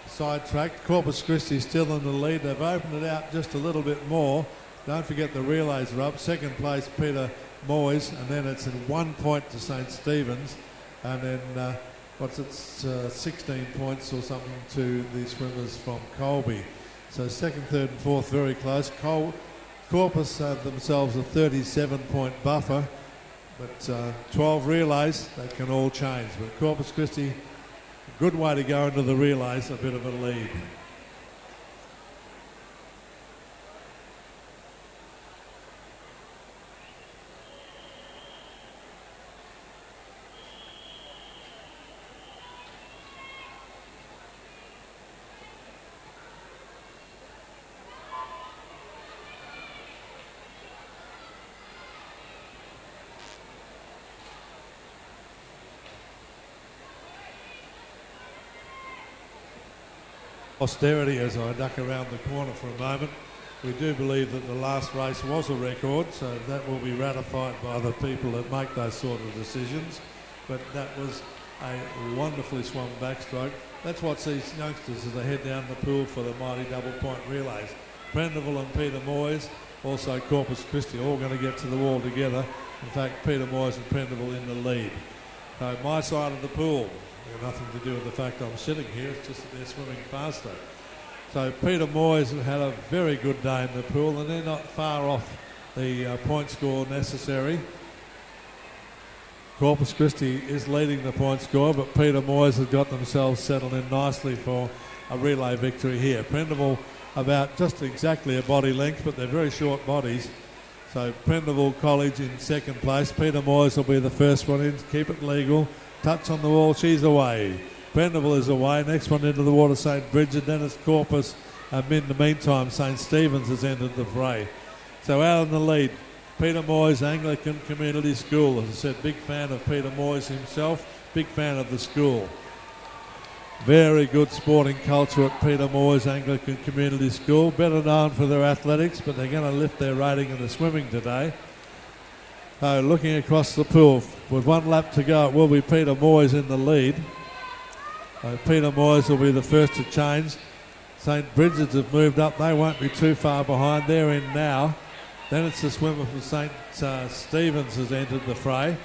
sidetracked. Corpus Christi still in the lead. They've opened it out just a little bit more. Don't forget the relays are up. Second place, Peter Moyes, and then it's in 1 point to St. Stephen's, and then 16 points or something to the swimmers from Colby. So second, third and fourth very close. Corpus have themselves a 37-point buffer, but 12 relays, that can all change. But Corpus Christi, a good way to go into the relays, a bit of a lead. Austerity as I duck around the corner for a moment. We do believe that the last race was a record, so that will be ratified by the people that make those sort of decisions. But that was a wonderfully swum backstroke. That's what sees youngsters as they head down the pool for the mighty double point relays. Prendeville and Peter Moyes, also Corpus Christi, all going to get to the wall together. In fact, Peter Moyes and Prendeville in the lead. So my side of the pool, nothing to do with the fact I'm sitting here, it's just that they're swimming faster. So Peter Moyes had a very good day in the pool, and they're not far off the point score necessary. Corpus Christi is leading the point score, but Peter Moyes has got themselves settled in nicely for a relay victory here. Prendeville about just exactly a body length, but they're very short bodies. So Prendeville College in second place. Peter Moyes will be the first one in to keep it legal. Touch on the wall, she's away. Prendeville is away. Next one into the water, St. Bridget. Then it's Corpus. And in the meantime, St. Stephen's has entered the fray. So out in the lead, Peter Moyes Anglican Community School. As I said, big fan of Peter Moyes himself, big fan of the school. Very good sporting culture at Peter Moyes Anglican Community School. Better known for their athletics, but they're going to lift their rating in the swimming today. Looking across the pool, with 1 lap to go, it will be Peter Moyes in the lead. Peter Moyes will be the first to change. St. Bridget's have moved up. They won't be too far behind. They're in now. Then it's the swimmer from St. Stephen's has entered the fray.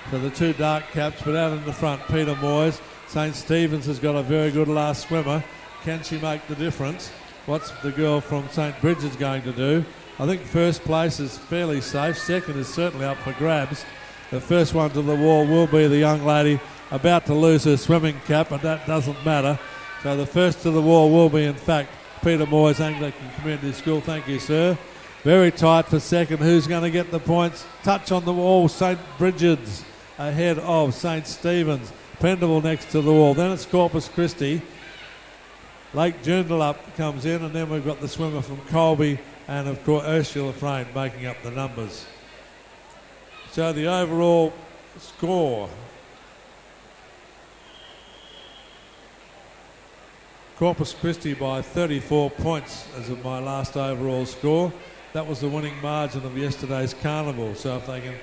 So the two dark caps, but out in the front, Peter Moyes. St. Stephen's has got a very good last swimmer. Can she make the difference? What's the girl from St. Bridget's going to do? I think first place is fairly safe. Second is certainly up for grabs. The first one to the wall will be the young lady about to lose her swimming cap, but that doesn't matter. So the first to the wall will be, in fact, Peter Moyes Anglican Community School. Thank you, sir. Very tight for second. Who's going to get the points? Touch on the wall. St. Bridget's ahead of St. Stephen's. Prendeville next to the wall. Then it's Corpus Christi. Lake Joondalup comes in, and then we've got the swimmer from Colby and, of course, Ursula Frayne making up the numbers. So the overall score. Corpus Christi by 34 points as of my last overall score. That was the winning margin of yesterday's Carnival. So if they can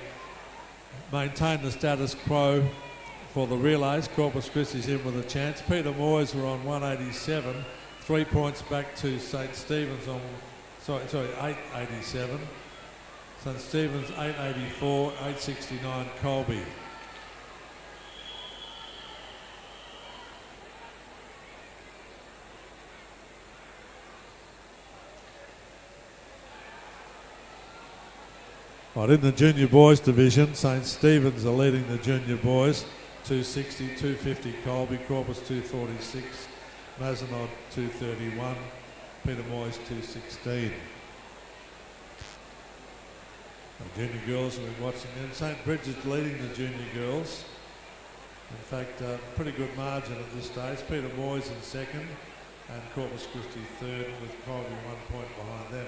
maintain the status quo for the relays, Corpus Christi's in with a chance. Peter Moyes were on 187, 3 points back to St. Stephen's on, 887. St. Stephen's 884, 869 Colby. Right, in the junior boys division, St. Stephen's are leading the junior boys. 260, 250 Colby, Corpus 246, Mazenod 231, Peter Moyes 216. The junior girls have been watching them. St. Bridget's leading the junior girls. In fact, pretty good margin at this stage. Peter Moyes in second and Corpus Christi third, with Colby 1 point behind them.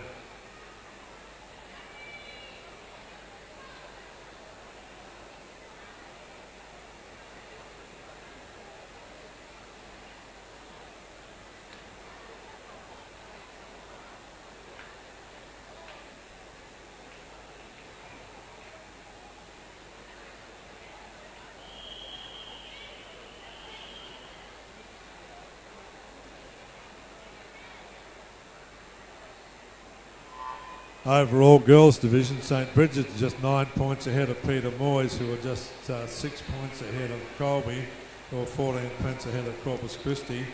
overall girls division, St Bridget's just 9 points ahead of Peter Moyes, who are just 6 points ahead of Colby, or 14 points ahead of Corpus Christi.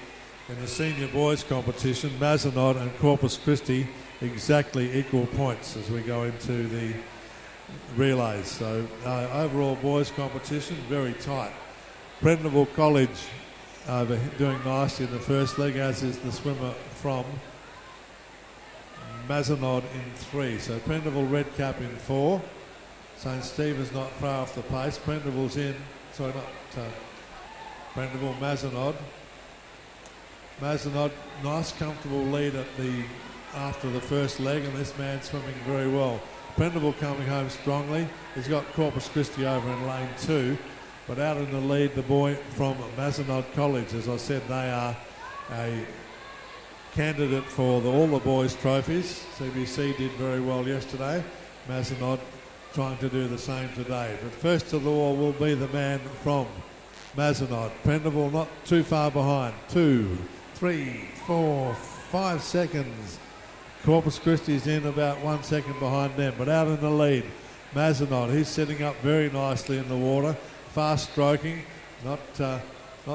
In the senior boys competition, Mazenod and Corpus Christi exactly equal points as we go into the relays. So overall boys competition, very tight. Prendeville College doing nicely in the first leg, as is the swimmer from Mazenod in 3. So Prendeville red cap in 4. St Stephen's not far off the pace. Prendeville's in, sorry, not Prendeville, Mazenod. Mazenod, nice comfortable lead after the first leg, and this man swimming very well. Prendeville coming home strongly. He's got Corpus Christi over in lane 2, but out in the lead, the boy from Mazenod College. As I said, they are a candidate for all the boys' trophies. CBC did very well yesterday. Mazenod trying to do the same today. But first to the wall will be the man from Mazenod. Prendeville not too far behind. 2, 3, 4, 5 seconds. Corpus Christi's in about 1 second behind them, but out in the lead, Mazenod. He's setting up very nicely in the water, fast stroking, not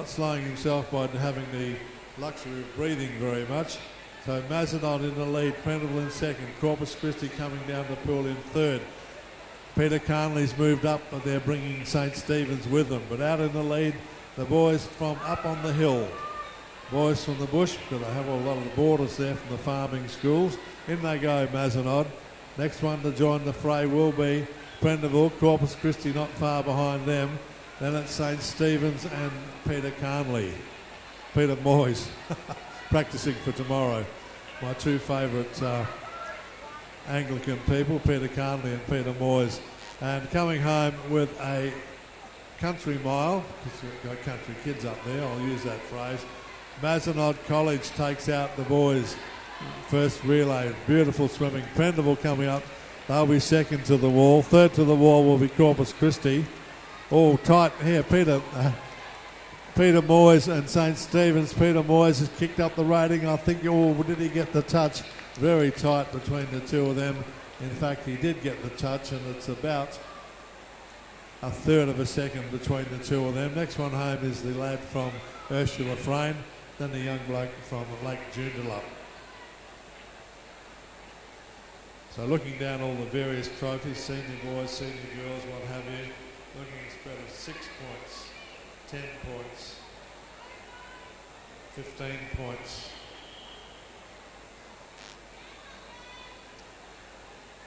slowing himself by having the luxury of breathing very much. So Mazenod in the lead, Prendeville in second, Corpus Christi coming down the pool in third. Peter Carnley's moved up, but they're bringing St Stephen's with them. But out in the lead, the boys from up on the hill. Boys from the bush, because they have a lot of the borders there from the farming schools. In they go, Mazenod. Next one to join the fray will be Prendeville, Corpus Christi not far behind them. Then it's St Stephen's and Peter Carnley. Peter Moyes, practising for tomorrow. My two favourite Anglican people, Peter Carnley and Peter Moyes. And coming home with a country mile, because we've got country kids up there, I'll use that phrase. Mazenod College takes out the boys' first relay. Beautiful swimming. Prendeville coming up. They'll be second to the wall. Third to the wall will be Corpus Christi. All tight here. Peter Moyes and St Stephen's. Peter Moyes has kicked up the rating. I think, did he get the touch? Very tight between the two of them. In fact, he did get the touch, and it's about a third of a second between the two of them. Next one home is the lad from Ursula Frame, then the young bloke from Lake Joondalup. So looking down all the various trophies, senior boys, senior girls, what have you, looking at a spread of 6 points, 10 points, 15 points.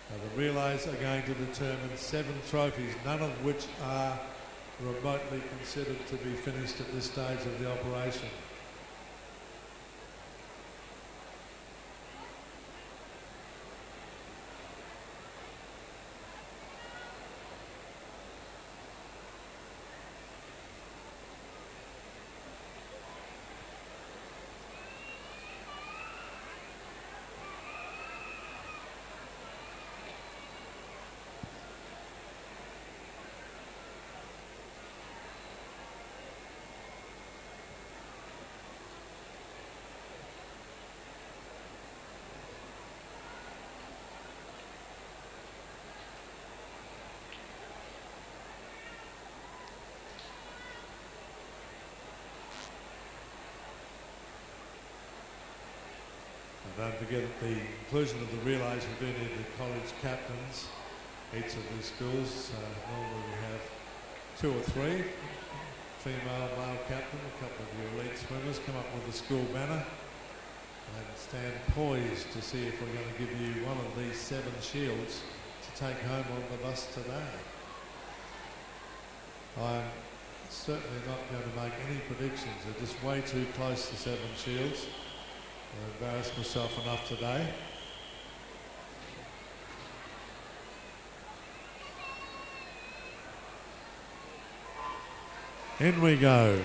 Now the relays are going to determine 7 trophies, none of which are remotely considered to be finished at this stage of the operation. Don't forget at the conclusion of the relays, we do need the college captains, each of the schools. Normally we have 2 or 3, female, male captain, a couple of your elite swimmers come up with the school banner and stand poised to see if we're going to give you one of these 7 shields to take home on the bus today. I'm certainly not going to make any predictions. They're just way too close to 7 shields. I embarrassed myself enough today. In we go.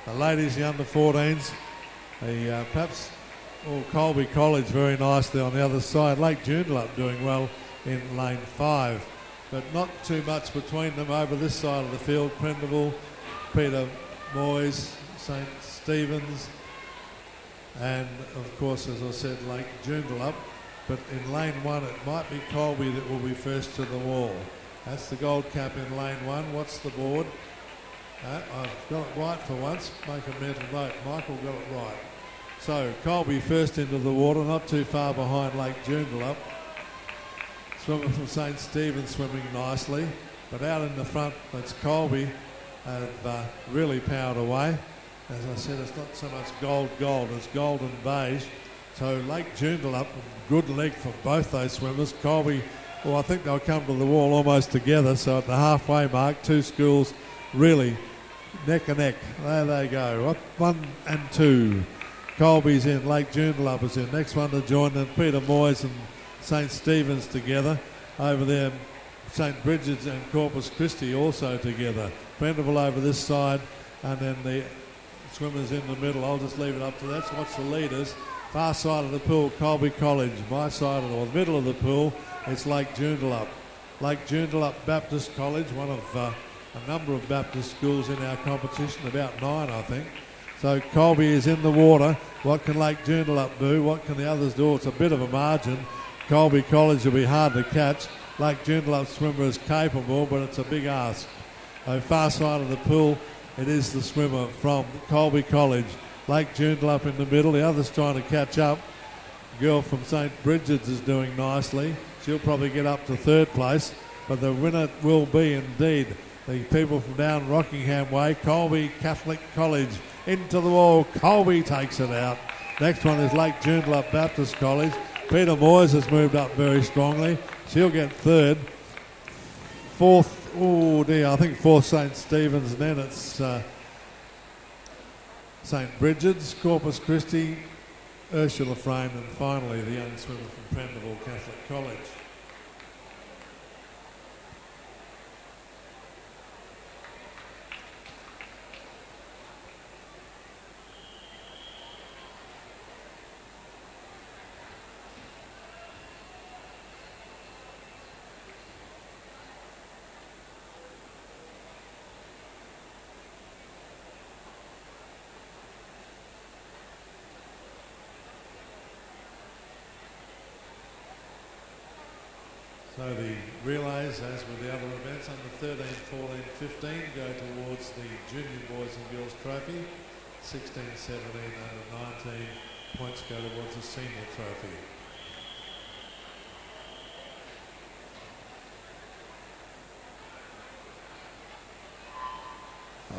The ladies, the under 14s, perhaps Colby College very nicely on the other side. Lake Joondalup doing well in lane 5, but not too much between them over this side of the field. Prendeville, Peter Moyes, St Stephen's, and of course, as I said, Lake Joondalup. but in lane 1 it might be Colby that will be first to the wall. That's the gold cap in lane 1. What's the board? I've got it right for once. Make a mental note. Michael got it right. So Colby first into the water, not too far behind Lake Joondalup. Swimmer from St. Stephen's swimming nicely, but out in the front, it's Colby have really powered away. As I said, it's not so much gold, it's gold and beige. So Lake Joondalup, good leg for both those swimmers. Colby, well, I think they'll come to the wall almost together. So at the halfway mark, two schools really neck and neck. There they go. 1 and 2. Colby's in, Lake Joondalup is in. Next one to join them, Peter Moyes and St. Stephen's together. Over there, St. Bridget's and Corpus Christi also together. Prendeville over this side, and then the swimmers in the middle. I'll just leave it up to that. So what's the leaders? Far side of the pool, Colby College. My side of the middle of the pool, it's Lake Joondalup. Lake Joondalup Baptist College, one of a number of Baptist schools in our competition, about 9 I think. So Colby is in the water. What can Lake Joondalup do? What can the others do? It's a bit of a margin. Colby College will be hard to catch. Lake Joondalup swimmer is capable, but it's a big ask. So far side of the pool, it is the swimmer from Colby College. Lake Joondalup in the middle. The others trying to catch up. The girl from St. Bridget's is doing nicely. She'll probably get up to 3rd place, but the winner will be indeed the people from down Rockingham Way, Colby Catholic College. Into the wall, Colby takes it out. Next one is Lake Joondalup Baptist College. Peter Moyes has moved up very strongly. She'll get 3rd. 4th, oh dear, I think 4th St. Stephen's, and then it's St. Bridget's, Corpus Christi, Ursula Frame, and finally the young swimmer from Prendeville Catholic College. So the relays, as with the other events, under 13, 14, 15 go towards the Junior Boys and Girls Trophy. 16, 17, under 19 points go towards the Senior Trophy.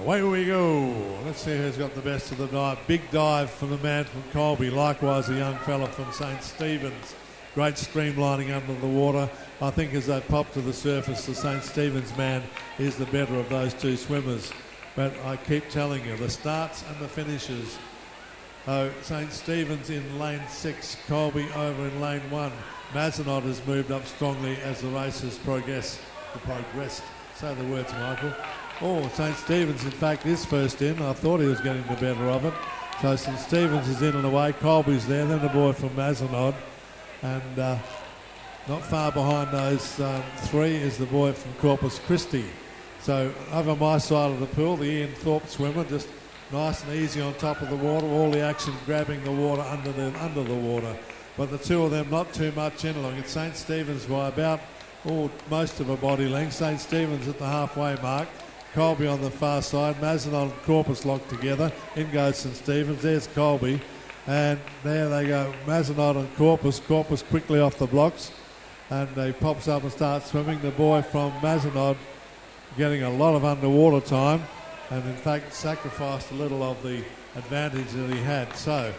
Away we go. Let's see who's got the best of the dive. Big dive from the man from Colby. Likewise, a young fella from St. Stephen's. Great streamlining under the water. I think as they pop to the surface, the St. Stephen's man is the better of those two swimmers. But I keep telling you, the starts and the finishes. St. Stephen's in lane 6, Colby over in lane 1. Mazenod has moved up strongly as the race has progressed. Say the words, Michael. Oh, St. Stephen's, in fact, is first in. I thought he was getting the better of it. So St. Stephen's is in and away. Colby's there, then the boy from Mazenod. And not far behind those 3 is the boy from Corpus Christi. So over my side of the pool, the Ian Thorpe swimmer, just nice and easy on top of the water, all the action grabbing the water under the water. But the two of them not too much in along. It's St. Stephen's by about most of a body length. St. Stephen's at the halfway mark. Colby on the far side. Mazenod and Corpus locked together. In goes St. Stephen's. There's Colby. And there they go, Mazenod and Corpus. Corpus quickly off the blocks, and he pops up and starts swimming. The boy from Mazenod getting a lot of underwater time, and in fact sacrificed a little of the advantage that he had. So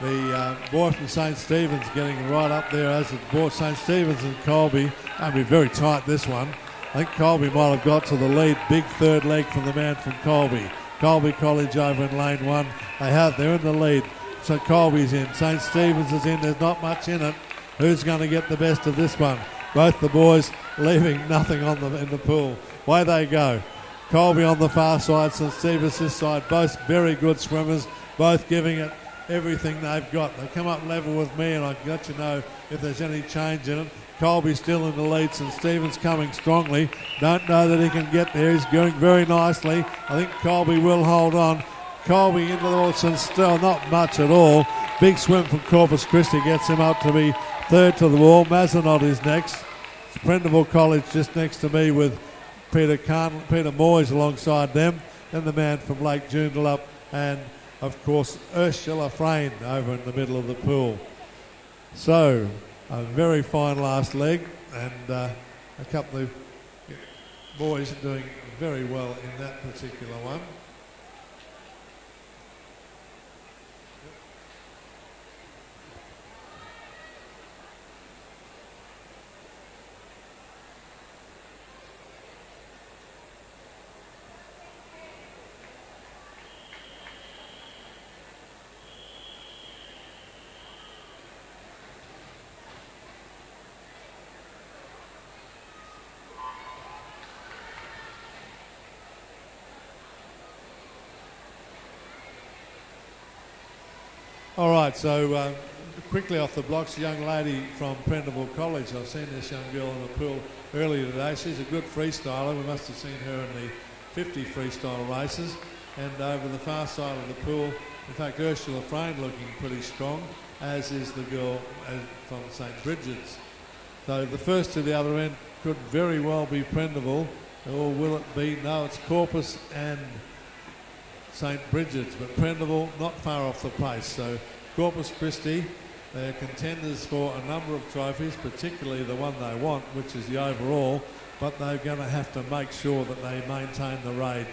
the boy from St. Stephen's getting right up there as the boy St. Stephen's and Colby. Going to be very tight, this one. I think Colby might have got to the lead. Big 3rd leg from the man from Colby. Colby College over in lane 1. They're in the lead. So Colby's in, St. Stephen's is in, there's not much in it. Who's going to get the best of this one? Both the boys leaving nothing in the pool. Away they go. Colby on the far side, St. Stephen's this side. Both very good swimmers, both giving it everything they've got. They come up level with me, and I can let you know if there's any change in it. Colby's still in the lead, St. Stephen's coming strongly. Don't know that he can get there. He's going very nicely. I think Colby will hold on. Colby into the water, still not much at all. Big swim from Corpus Christi gets him up to be third to the wall. Mazenot is next. It's Prendeville College just next to me with Peter Moyes alongside them. Then the man from Lake Joondalup and, of course, Ursula Frayne over in the middle of the pool. So, a very fine last leg, and a couple of boys doing very well in that particular one. All right, so quickly off the blocks, a young lady from Prendeville College. I've seen this young girl in the pool earlier today. She's a good freestyler. We must have seen her in the 50 freestyle races. And over the far side of the pool, in fact, Ursula Frayne looking pretty strong, as is the girl from St. Bridget's. So the first to the other end could very well be Prendeville, or will it be? No, it's Corpus and St. Bridget's, but Prendeville not far off the pace. So Corpus Christi, they're contenders for a number of trophies, particularly the one they want, which is the overall, but they're going to have to make sure that they maintain the rage.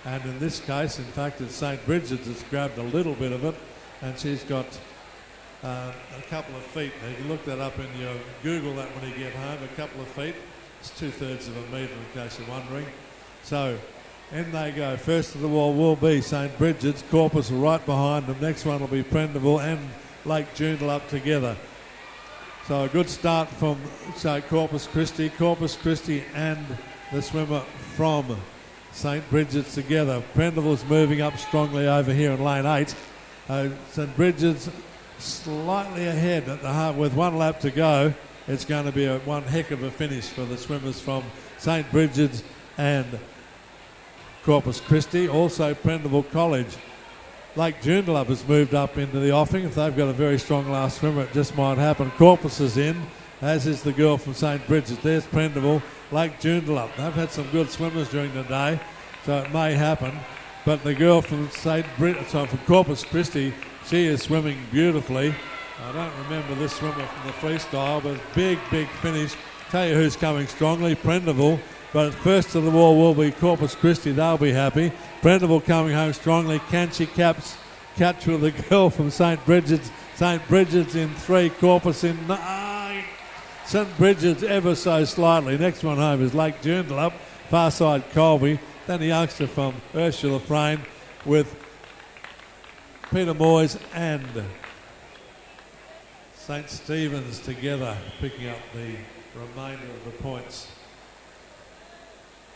And in this case, in fact, it's St. Bridget's that's grabbed a little bit of it, and she's got a couple of feet. Now, you can look that up in your Google that when you get home, a couple of feet. It's 2/3 of a metre in case you're wondering. So in they go. First to the wall will be St. Bridget's. Corpus right behind them. Next one will be Prendeville and Lake Joondalup together. So a good start from Corpus Christi. Corpus Christi and the swimmer from St. Bridget's together. Prendeville's moving up strongly over here in lane 8. St. Bridget's slightly ahead at the heart with 1 lap to go. It's going to be one heck of a finish for the swimmers from St. Bridget's and Corpus Christi. Also Prendeville College. Lake Joondalup has moved up into the offing. If they've got a very strong last swimmer, it just might happen. Corpus is in, as is the girl from St. Bridget's. There's Prendeville, Lake Joondalup. They've had some good swimmers during the day, so it may happen. But the girl from from Corpus Christi, she is swimming beautifully. I don't remember this swimmer from the freestyle, but big finish. Tell you who's coming strongly, Prendeville. But first to the wall will be Corpus Christi. They'll be happy. Prendeville coming home strongly. Can she catch with the girl from St. Bridget's? St. Bridget's in 3, Corpus in 9. St. Bridget's ever so slightly. Next one home is Lake Joondalup, far side Colby. Then the youngster from Ursula Frayne with Peter Moyes and St. Stephen's together, picking up the remainder of the points.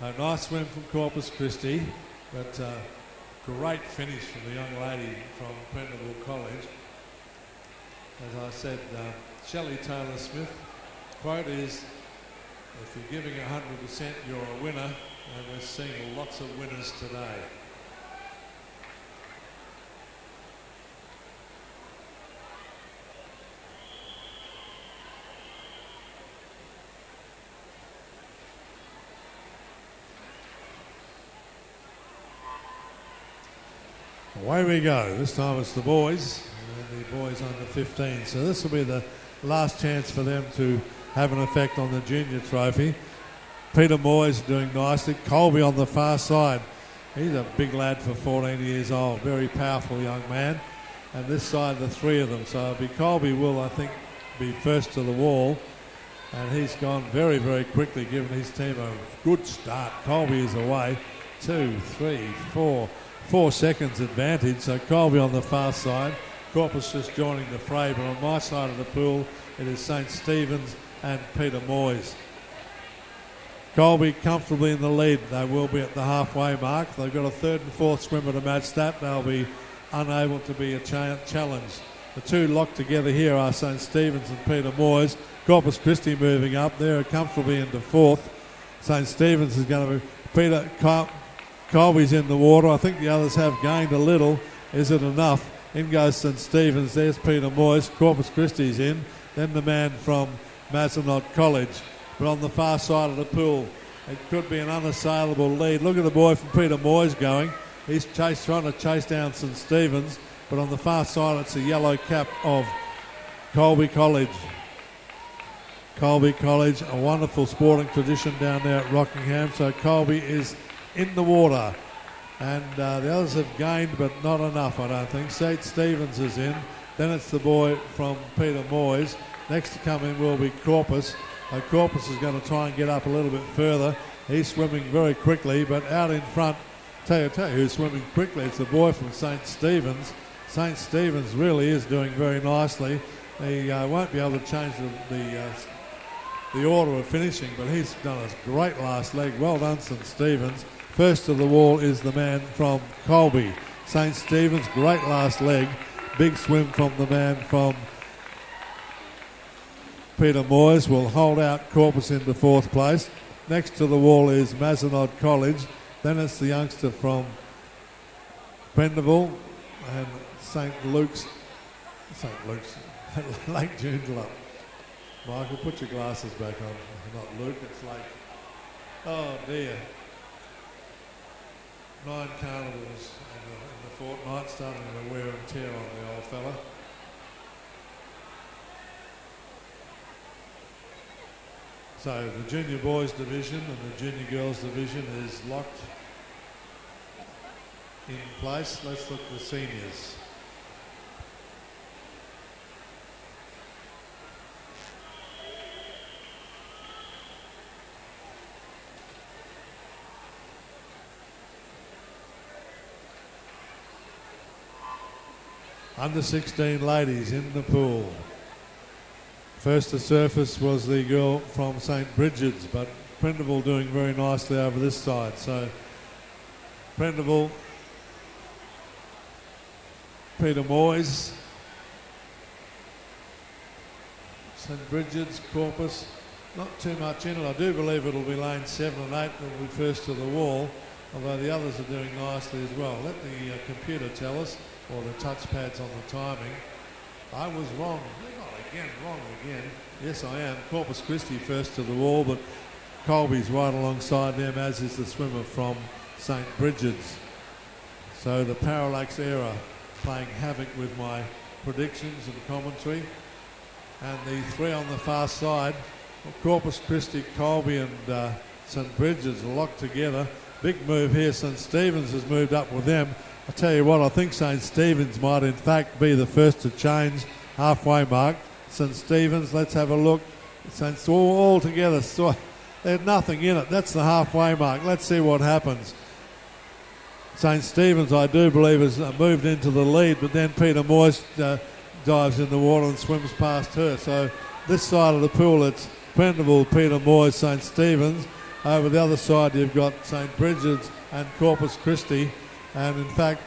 A nice swim from Corpus Christi, but great finish from the young lady from Prendeville College. As I said, Shelley Taylor-Smith, quote is, if you're giving 100%, you're a winner, and we're seeing lots of winners today. Away we go. This time it's the boys, and the boys under 15. So this will be the last chance for them to have an effect on the junior trophy. Peter Moyes doing nicely. Colby on the far side. He's a big lad for 14 years old. Very powerful young man. And this side, the 3 of them. So Colby will, I think, be first to the wall. And he's gone very quickly, giving his team a good start. Colby is away. 2, 3, 4. 4 seconds advantage, so Colby on the far side. Corpus just joining the fray, but on my side of the pool, it is St. Stephen's and Peter Moyes. Colby comfortably in the lead. They will be at the halfway mark. They've got a 3rd and 4th swimmer to match that. They'll be unable to be a challenge. The 2 locked together here are St. Stephen's and Peter Moyes. Corpus Christi moving up. They're comfortably into 4th. St. Stephen's is going to be Colby's in the water. I think the others have gained a little. Is it enough? In goes St Stephen's. There's Peter Moyes. Corpus Christi's in. Then the man from Mazenod College. But on the far side of the pool, it could be an unassailable lead. Look at the boy from Peter Moyes going. He's trying to chase down St Stephen's. But on the far side, it's the yellow cap of Colby College. Colby College, a wonderful sporting tradition down there at Rockingham. So Colby is in the water. And the others have gained, but not enough, I don't think. St Stephen's is in. Then it's the boy from Peter Moyes. Next to come in will be Corpus. Corpus is going to try and get up a little bit further. He's swimming very quickly, but out in front, tell you who's swimming quickly. It's the boy from St Stephen's. St Stephen's really is doing very nicely. He won't be able to change the order of finishing, but he's done a great last leg. Well done, St Stephen's. First to the wall is the man from Colby. St Stephen's, great last leg. Big swim from the man from Peter Moyes. Will hold out Corpus into fourth place. Next to the wall is Mazenod College. Then it's the youngster from Prendeville and St Luke's, Lake Joondalup. Michael, put your glasses back on. Not Luke, it's Lake. Oh dear. 9 carnivals in the fortnight, starting to wear and tear on the old fella. So the junior boys division and the junior girls division is locked in place. Let's look at the seniors. Under 16 ladies in the pool. First to surface was the girl from St Bridget's, but Prendeville doing very nicely over this side. So Prendeville, Peter Moyes, St Bridget's, Corpus, not too much in it. I do believe it'll be lane 7 and 8 that will be first to the wall, although the others are doing nicely as well. Let the computer tell us, or the touchpads on the timing. I was wrong. Wrong again. Yes, I am. Corpus Christi first to the wall, but Colby's right alongside them, as is the swimmer from St Bridget's. So the parallax era playing havoc with my predictions and commentary. And the three on the far side, Corpus Christi, Colby and St Bridget's are locked together. Big move here. St Stephen's has moved up with them. I tell you what, I think St Stephen's might in fact be the first to change halfway mark. St Stephen's, let's have a look. St all together, so there's nothing in it. That's the halfway mark. Let's see what happens. St Stephen's, I do believe, has moved into the lead, but then Peter Moyes dives in the water and swims past her. So this side of the pool, it's Prendeville, Peter Moyes, St Stephen's. Over the other side, you've got St Bridget's and Corpus Christi. And in fact,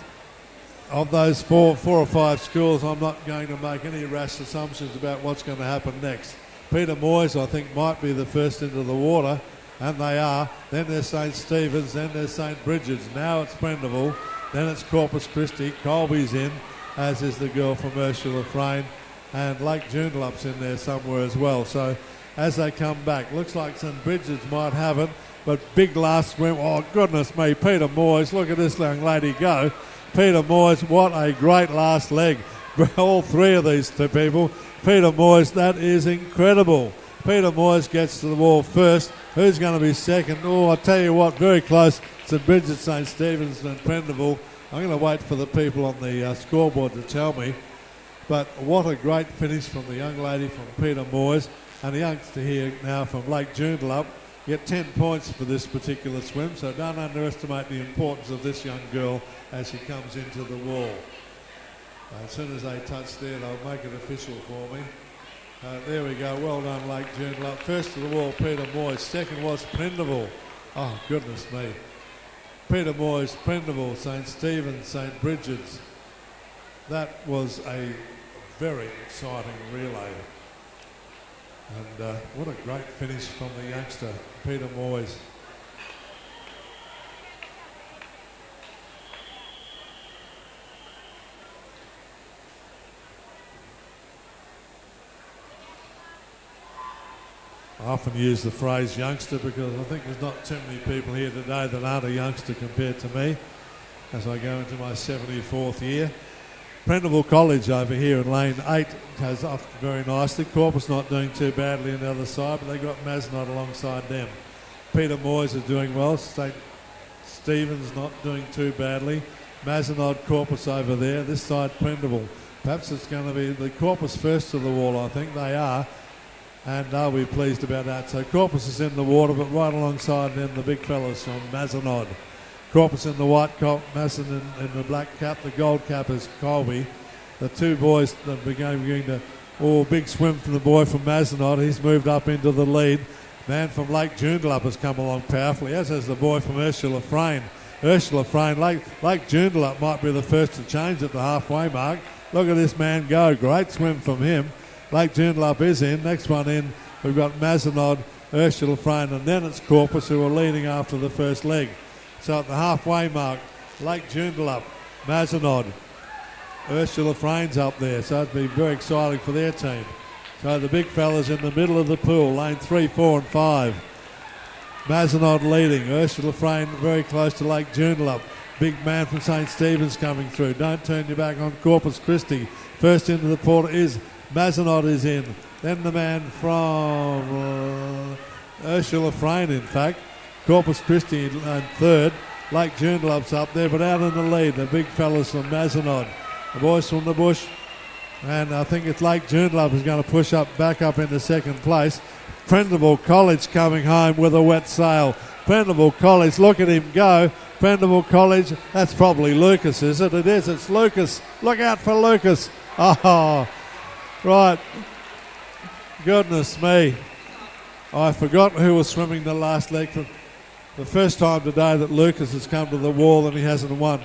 of those four or five schools, I'm not going to make any rash assumptions about what's going to happen next. Peter Moyes, I think, might be the first into the water, and they are. Then there's St Stephen's, then there's St Bridget's. Now it's Prendeville, then it's Corpus Christi. Colby's in, as is the girl from Ursula Frayne, and Lake Joondalup's in there somewhere as well. So as they come back, looks like St Bridget's might have it, but big last swim. Oh, goodness me, Peter Moyes, look at this young lady go. Peter Moyes, what a great last leg. All three of these two people. Peter Moyes, that is incredible. Peter Moyes gets to the wall first. Who's going to be second? Oh, I tell you what, very close. St Bridget, St Stephen's and Prendeville. I'm going to wait for the people on the scoreboard to tell me. But what a great finish from the young lady from Peter Moyes. And the youngster here now from Lake Joondalup. Get 10 points for this particular swim, so don't underestimate the importance of this young girl as she comes into the wall. As soon as they touch there, they'll make it official for me. There we go, well done Lake Joondalup. First to the wall, Peter Moyes. Second was Prendeville. Oh, goodness me. Peter Moyes, Prendeville, St Stephen's, St Bridget's. That was a very exciting relay. And what a great finish from the youngster, Peter Moyes. often use the phrase youngster because I think there's not too many people here today that aren't a youngster compared to me as I go into my 74th year. Prendeville College over here in lane 8 has off very nicely. Corpus not doing too badly on the other side, but they got Mazenod alongside them. Peter Moyes is doing well. St. Stephen's not doing too badly. Mazenod, Corpus over there. This side, Prendeville. Perhaps it's going to be the Corpus first to the wall, I think. They are. And I'll be pleased about that. So Corpus is in the water, but right alongside them, the big fellas from Mazenod. Corpus in the white cap, Masson in the black cap. The gold cap is Colby. The two boys that are going to, big swim from the boy from Mazenod. He's moved up into the lead. Man from Lake Joondalup has come along powerfully, as has the boy from Ursula Frayne. Ursula Frayne, Lake Joondalup might be the first to change at the halfway mark. Look at this man go. Great swim from him. Lake Joondalup is in. Next one in, we've got Mazenod, Ursula Frayne, and then it's Corpus who are leading after the first leg. So at the halfway mark, Lake Joondalup, Mazenod, Ursula Frayne's up there. So it'd be very exciting for their team. So the big fellas in the middle of the pool, lane 3, 4 and 5. Mazenod leading, Ursula Frayne very close to Lake Joondalup. Big man from St. Stephen's coming through. Don't turn your back on Corpus Christi. First into the porter is Mazenod is in. Then the man from Ursula Frayne, in fact. Corpus Christi in third. Lake Joondalup's up there, but out in the lead, the big fellas from Mazenod. The boys from the bush. And I think it's Lake Joondalup is going to push back up into second place. Prendeville College coming home with a wet sail. Prendeville College, look at him go. Prendeville College, that's probably Lucas, is it? It is, it's Lucas. Look out for Lucas. Oh, right. Goodness me. I forgot who was swimming the last leg. For the first time today that Lucas has come to the wall and he hasn't won.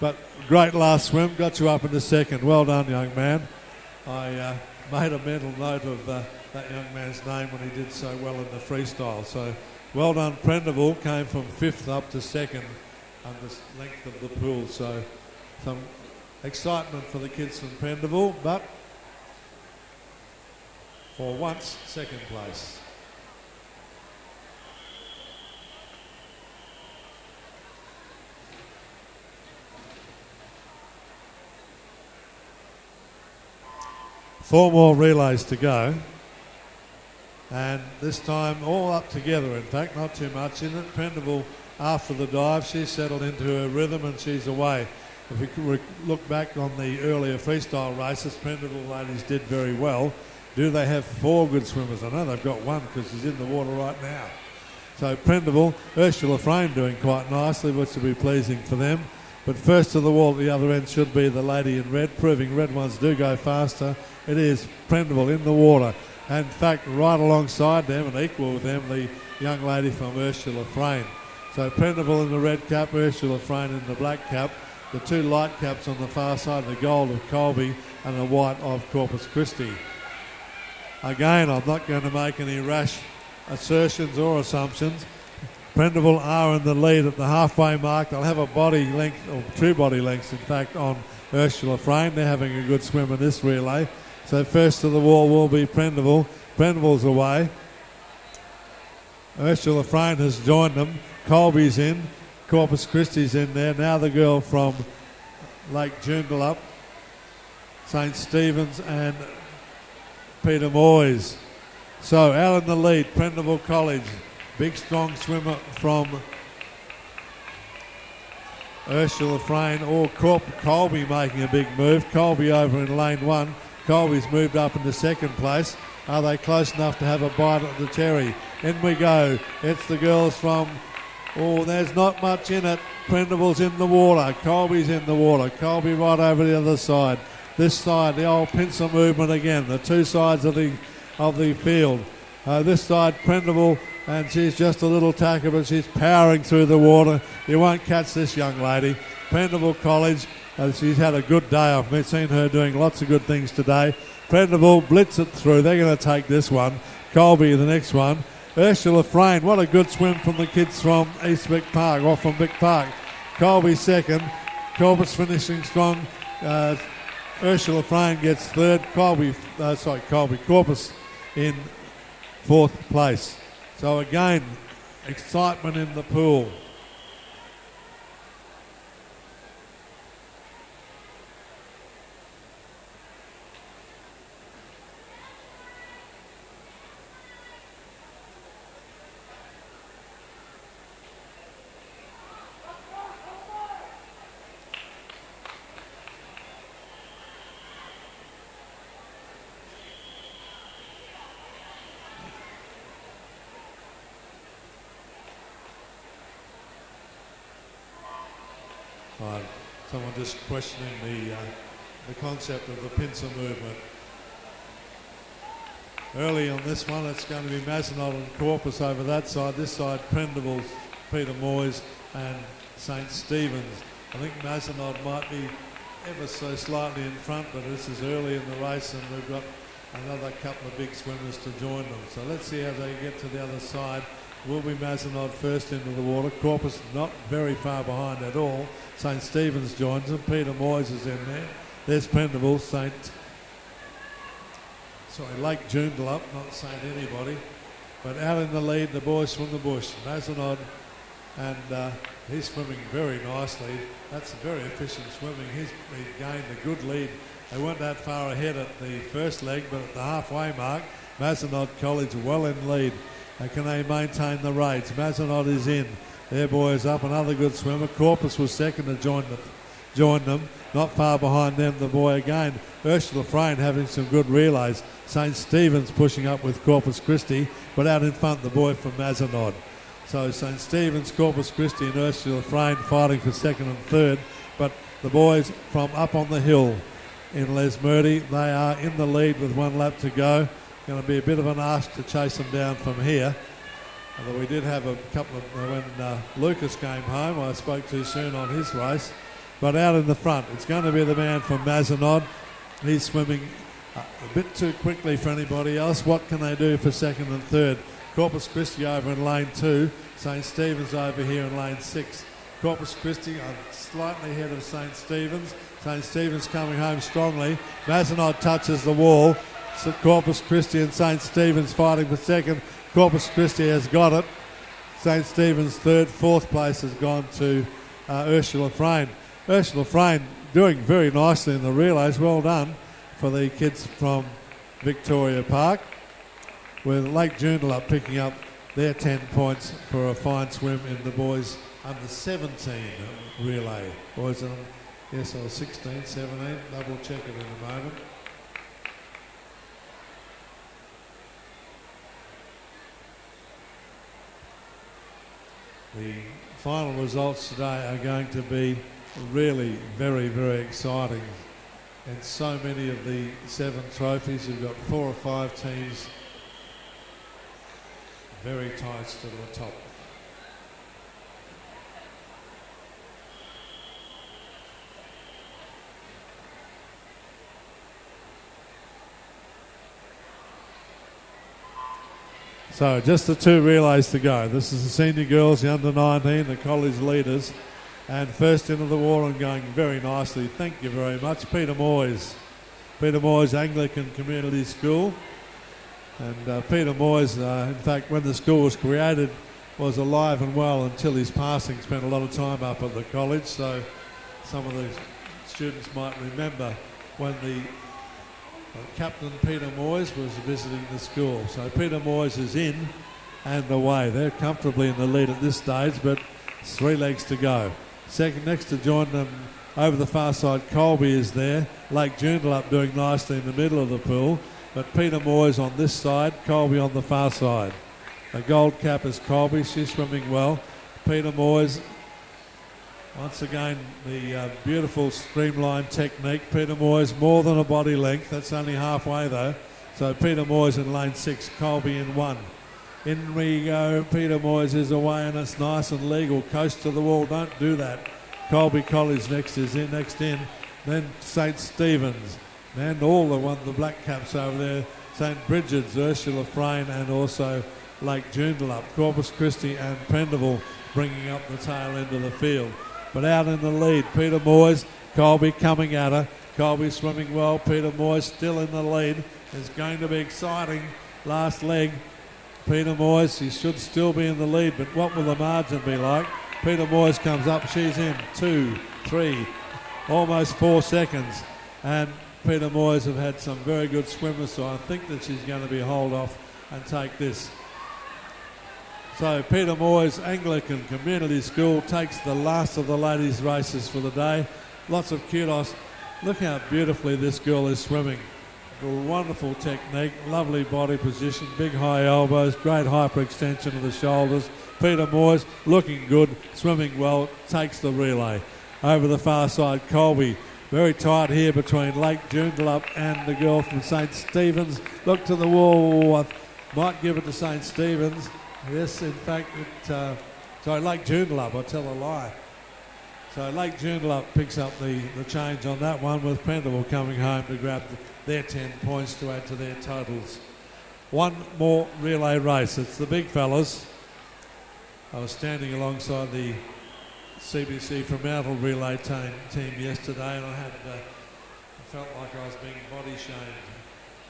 But great last swim, got you up into second. Well done, young man. I made a mental note of that young man's name when he did so well in the freestyle. So well done, Prendeville. Came from 5th up to 2nd on this length of the pool. So some excitement for the kids from Prendeville, but for once, second place. Four more relays to go, and this time all up together, in fact, not too much in it. Prendeville, after the dive, she's settled into her rhythm and she's away. If we look back on the earlier freestyle races, Prendeville ladies did very well. Do they have 4 good swimmers? I know they've got one because she's in the water right now. So Prendeville, Ursula Frayne doing quite nicely, which will be pleasing for them. But first to the wall at the other end should be the lady in red, proving red ones do go faster. It is Prendeville in the water. And in fact, right alongside them and equal with them, the young lady from Ursula Frayne. So Prendeville in the red cap, Ursula Frayne in the black cap. The 2 light caps on the far side, the gold of Colby and the white of Corpus Christi. Again, I'm not going to make any rash assertions or assumptions. Prendeville are in the lead at the halfway mark. They'll have a body length, or 2 body lengths in fact, on Ursula Frayne. They're having a good swim in this relay. So first to the wall will be Prendeville. Prendeville's away. Ursula Frayne has joined them. Colby's in. Corpus Christi's in there. Now the girl from Lake Joondalup, St. Stephen's and Peter Moyes. So out in the lead, Prendeville College. Big strong swimmer from Ursula Frayne or Colby making a big move. Colby over in lane 1. Colby's moved up into second place. Are they close enough to have a bite at the cherry? In we go. It's the girls from... Oh, there's not much in it. Prendeville's in the water. Colby's in the water. Colby right over the other side. This side, the old pincer movement again. The 2 sides of the field. This side, Prendeville, and she's just a little tacker, but she's powering through the water. You won't catch this young lady. Prendeville College, she's had a good day. I've seen her doing lots of good things today. Prendeville blitz it through. They're going to take this one. Colby, the next one. Ursula Frayne, what a good swim from the kids from East Vic Park, or from Vic Park. Colby second. Corpus finishing strong. Ursula Frayne gets third. Corpus in 4th place. So again, excitement in the pool. Right. Someone just questioning the concept of the pincer movement. Early on this one, it's going to be Mazenod and Corpus over that side. This side, Prendeville, Peter Moyes and St. Stephen's. I think Mazenod might be ever so slightly in front, but this is early in the race and we've got another couple of big swimmers to join them. So let's see how they get to the other side. Will be Mazenod first into the water. Corpus not very far behind at all. St. Stephen's joins them. Peter Moyes is in there. There's Prendeville, Lake Joondalup, not St. anybody. But out in the lead, the boys from the bush. Mazenod, and he's swimming very nicely. That's very efficient swimming. He's gained a good lead. They weren't that far ahead at the first leg, but at the halfway mark, Mazenod College well in lead. Can they maintain the rates? Mazenod is in. Their boy is up, another good swimmer. Corpus was second to join them. Not far behind them, the boy again. Ursula Frayne having some good relays. St. Stephen's pushing up with Corpus Christi, but out in front, the boy from Mazenod. So St. Stephen's, Corpus Christi and Ursula Frayne fighting for second and third, but the boys from up on the hill in Lesmurdy, they are in the lead with 1 lap to go. Going to be a bit of an ask to chase them down from here. Although we did have a couple of, when Lucas came home, I spoke too soon on his race. But out in the front, it's going to be the man from Mazenod. He's swimming a bit too quickly for anybody else. What can they do for second and third? Corpus Christi over in lane 2. St. Stephen's over here in lane 6. Corpus Christi slightly ahead of St. Stephen's. St. Stephen's coming home strongly. Mazenod touches the wall. Corpus Christi and St. Stephen's fighting for second. Corpus Christi has got it. St. Stephen's third. 4th place has gone to Ursula Frayne. Ursula Frayne doing very nicely in the relays. Well done for the kids from Victoria Park. With Lake Joondalup picking up their 10 points for a fine swim in the boys under 17 relay. Boys on, yes, or 16, 17. Double check it in a moment. The final results today are going to be really very, very exciting. And so many of the 7 trophies, you've got 4 or 5 teams very tight to the top. So just the 2 relays to go. This is the senior girls, the under 19, the college leaders. And first into the water and going very nicely. Thank you very much, Peter Moyes. Peter Moyes Anglican Community School. And Peter Moyes, in fact, when the school was created, was alive and well until his passing. Spent a lot of time up at the college. So some of the students might remember when the Captain Peter Moyes was visiting the school. So Peter Moyes is in and away. They're comfortably in the lead at this stage, but 3 legs to go. Second next to join them over the far side, Colby is there. Lake Joondalup doing nicely in the middle of the pool, but Peter Moyes on this side, Colby on the far side. The gold cap is Colby, she's swimming well. Peter Moyes, once again, the beautiful streamlined technique. Peter Moyes more than a body length. That's only halfway though. So Peter Moyes in lane 6, Colby in 1. In we go. Peter Moyes is away and it's nice and legal. Coast to the wall. Don't do that. Colby College next in. Then St. Stephen's. And all the black caps over there. St. Bridget's, Ursula Frayne and also Lake Joondalup. Corpus Christi and Prendeville bringing up the tail end of the field. But out in the lead, Peter Moyes, Colby coming at her. Colby swimming well, Peter Moyes still in the lead. It's going to be exciting. Last leg, Peter Moyes, he should still be in the lead, but what will the margin be like? Peter Moyes comes up, she's in 2, 3, almost 4 seconds. And Peter Moyes have had some very good swimmers, so I think that she's going to be hold off and take this. So Peter Moyes Anglican Community School takes the last of the ladies' races for the day. Lots of kudos. Look how beautifully this girl is swimming. Wonderful technique, lovely body position, big high elbows, great hyperextension of the shoulders. Peter Moyes looking good, swimming well, takes the relay. Over the far side, Colby. Very tight here between Lake Joondalup and the girl from St. Stephen's. Look to the wall. I might give it to St. Stephen's. Yes, in fact, Lake Joondalup, I tell a lie. So Lake Joondalup picks up the change on that one, with Prendeville coming home to grab their 10 points to add to their totals. One more relay race. It's the big fellas. I was standing alongside the CBC Fremantle relay team yesterday, and I felt like I was being body shamed.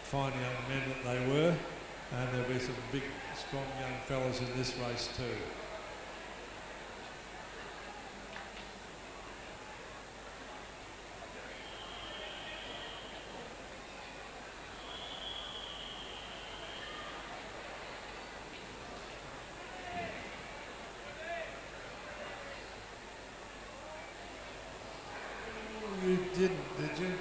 Fine young men that they were, and there'll be some big, strong young fellas in this race too. You didn't, did you?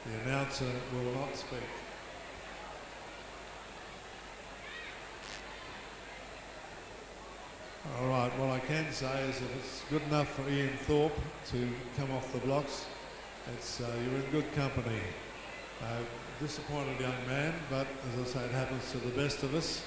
The announcer will not speak. All right, what I can say is if it's good enough for Ian Thorpe to come off the blocks, you're in good company. Disappointed young man, but as I say, it happens to the best of us.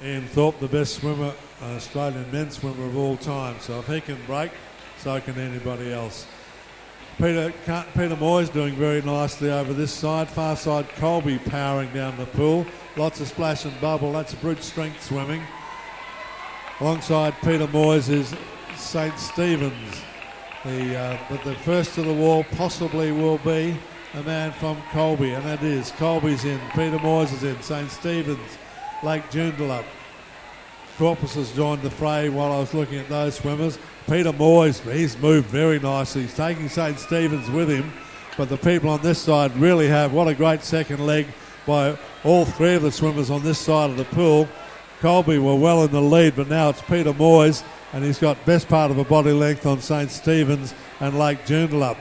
Ian Thorpe, the best swimmer, Australian men's swimmer of all time. So if he can break, so can anybody else. Peter Moyes doing very nicely over this side. Far side, Colby powering down the pool. Lots of splash and bubble. That's brute strength swimming. Alongside Peter Moyes is St. Stephen's. But the first to the wall possibly will be a man from Colby, and it is. Colby's in. Peter Moyes is in. St. Stephen's. Lake Joondalup. Corpus has joined the fray while I was looking at those swimmers. Peter Moyes, he's moved very nicely. He's taking St. Stephen's with him, but the people on this side really have. What a great second leg by all three of the swimmers on this side of the pool. Colby were well in the lead, but now it's Peter Moyes, and he's got best part of a body length on St. Stephen's and Lake Joondalup.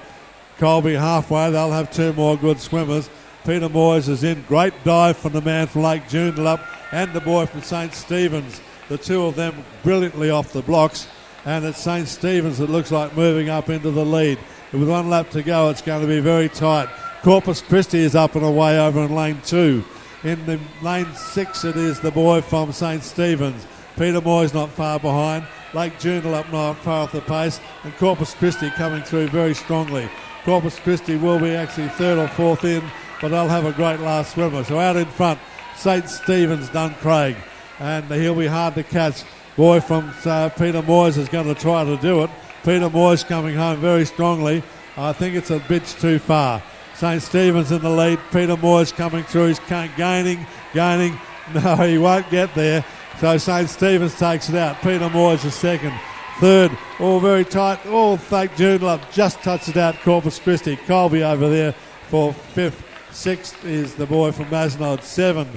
Colby halfway, they'll have two more good swimmers. Peter Moyes is in. Great dive from the man from Lake Joondalup and the boy from St. Stephen's. The two of them brilliantly off the blocks, and it's St. Stephen's that looks like moving up into the lead. With one lap to go, it's going to be very tight. Corpus Christi is up and away over in lane 2. In the lane 6, it is the boy from St. Stephen's. Peter Moyes not far behind. Lake Joondalup not far off the pace, and Corpus Christi coming through very strongly. Corpus Christi will be actually third or fourth in, but they'll have a great last swimmer. So out in front, St. Stephen's Duncraig, and he'll be hard to catch. Boy from Peter Moyes is going to try to do it. Peter Moyes coming home very strongly. I think it's a bit too far. St. Stephen's in the lead. Peter Moyes coming through. He's gaining. No, he won't get there. So St. Stephen's takes it out. Peter Moyes is second. Third, all very tight. Lake Joondalup just touched it out. Corpus Christi. Colby over there for fifth. Sixth is the boy from Mazenod. 7,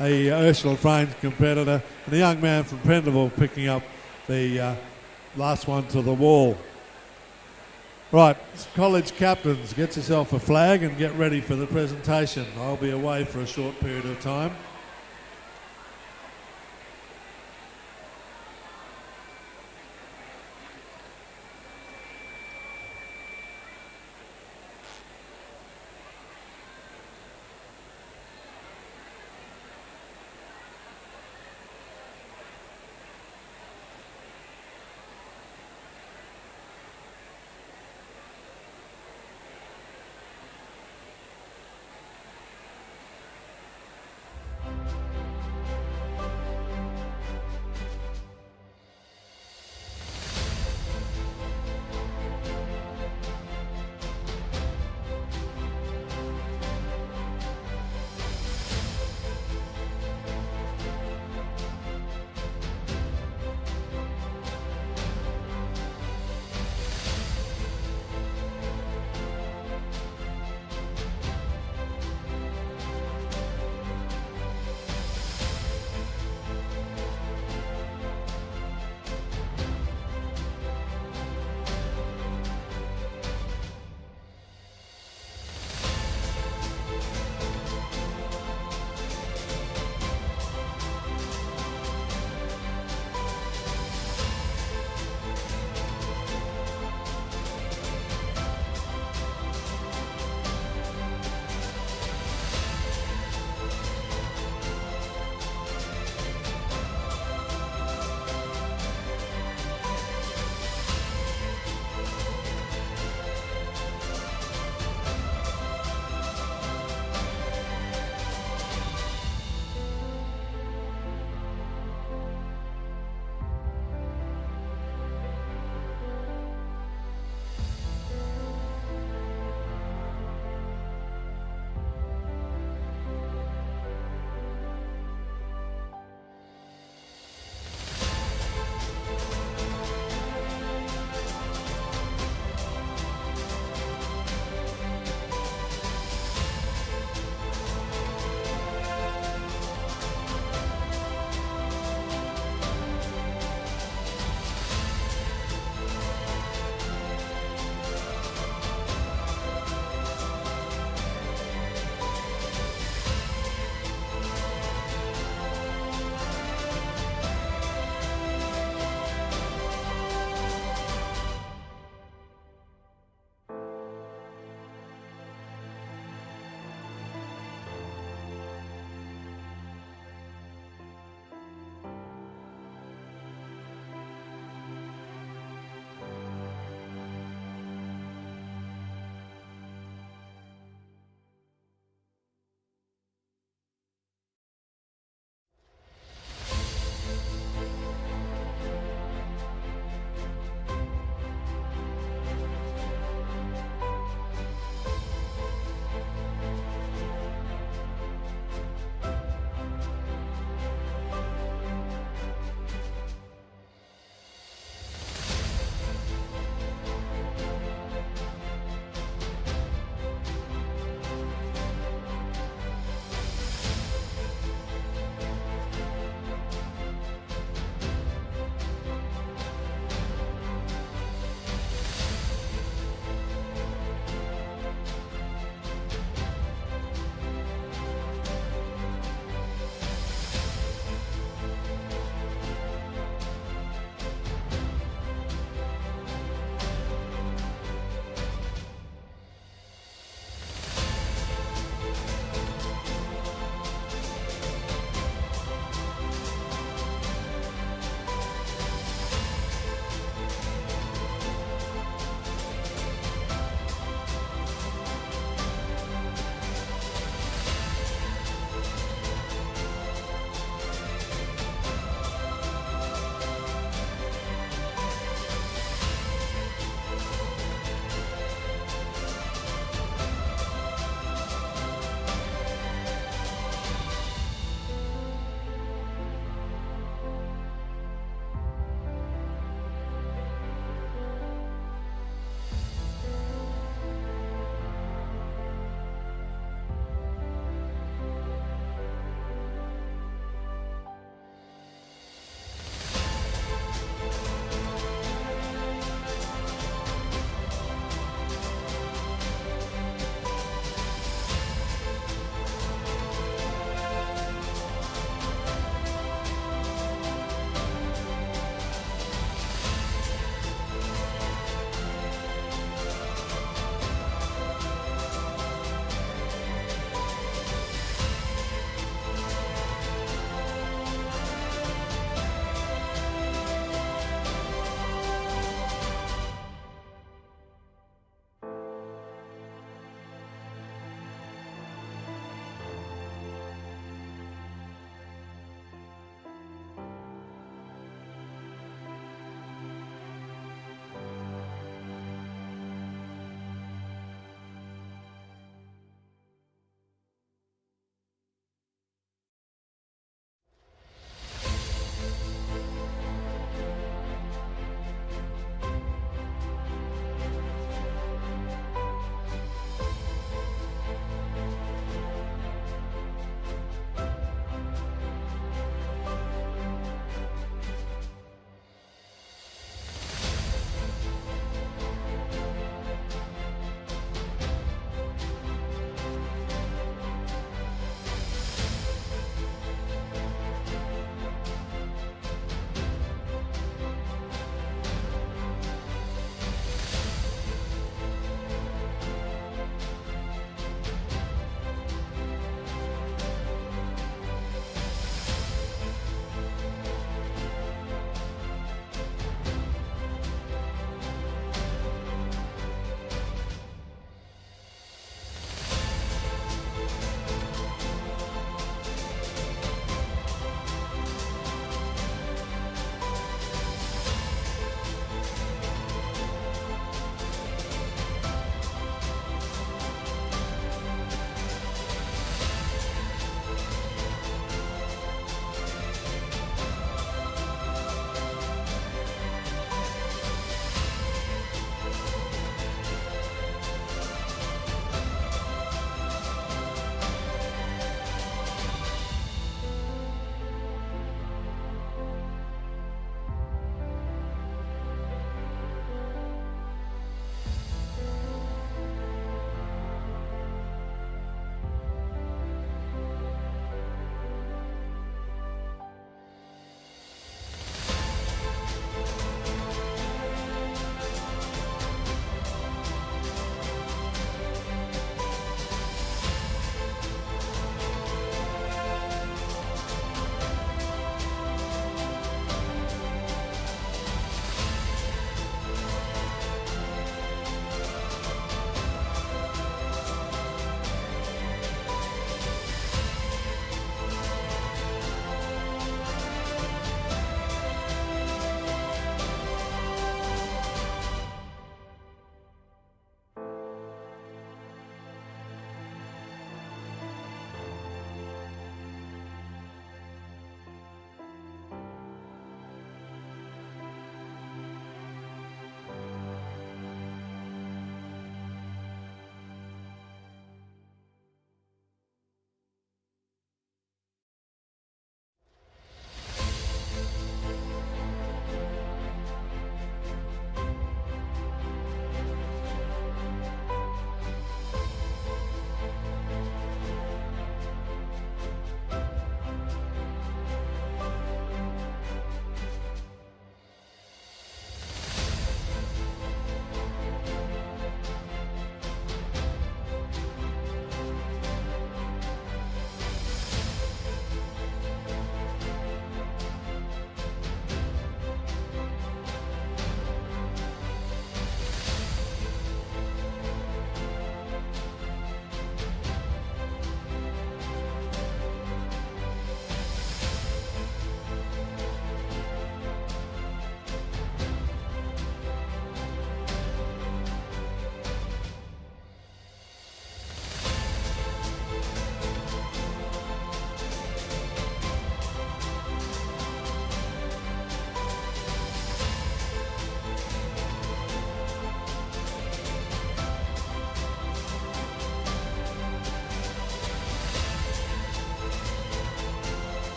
a Ursula Frames competitor. And the young man from Prendeville picking up the last one to the wall. Right, college captains, get yourself a flag and get ready for the presentation. I'll be away for a short period of time.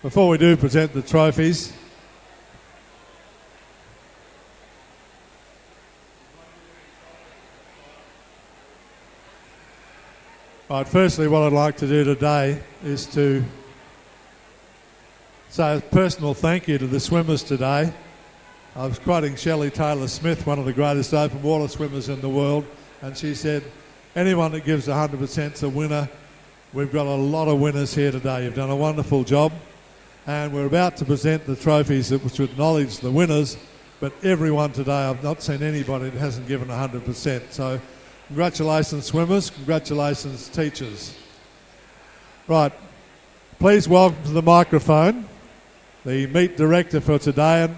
Before we do present the trophies, right, firstly what I'd like to do today is to say a personal thank you to the swimmers today. I was quoting Shelley Taylor-Smith, one of the greatest open water swimmers in the world, and she said, anyone that gives 100% is a winner. We've got a lot of winners here today. You've done a wonderful job. And we're about to present the trophies which acknowledge the winners, but everyone today, I've not seen anybody that hasn't given 100%. So congratulations swimmers, congratulations teachers. Right, please welcome to the microphone the meet director for today, and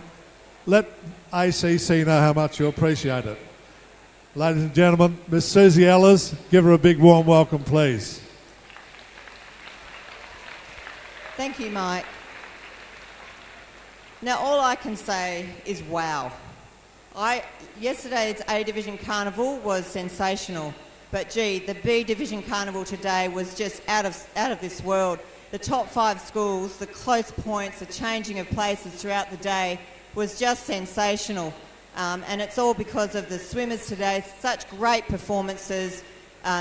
let ACC know how much you appreciate it. Ladies and gentlemen, Miss Susie Ellers, give her a big warm welcome, please. Thank you, Mike. Now, all I can say is wow. Yesterday's A Division Carnival was sensational, but gee, the B Division Carnival today was just out of this world. The top 5 schools, the close points, the changing of places throughout the day was just sensational. And it's all because of the swimmers today. Such great performances.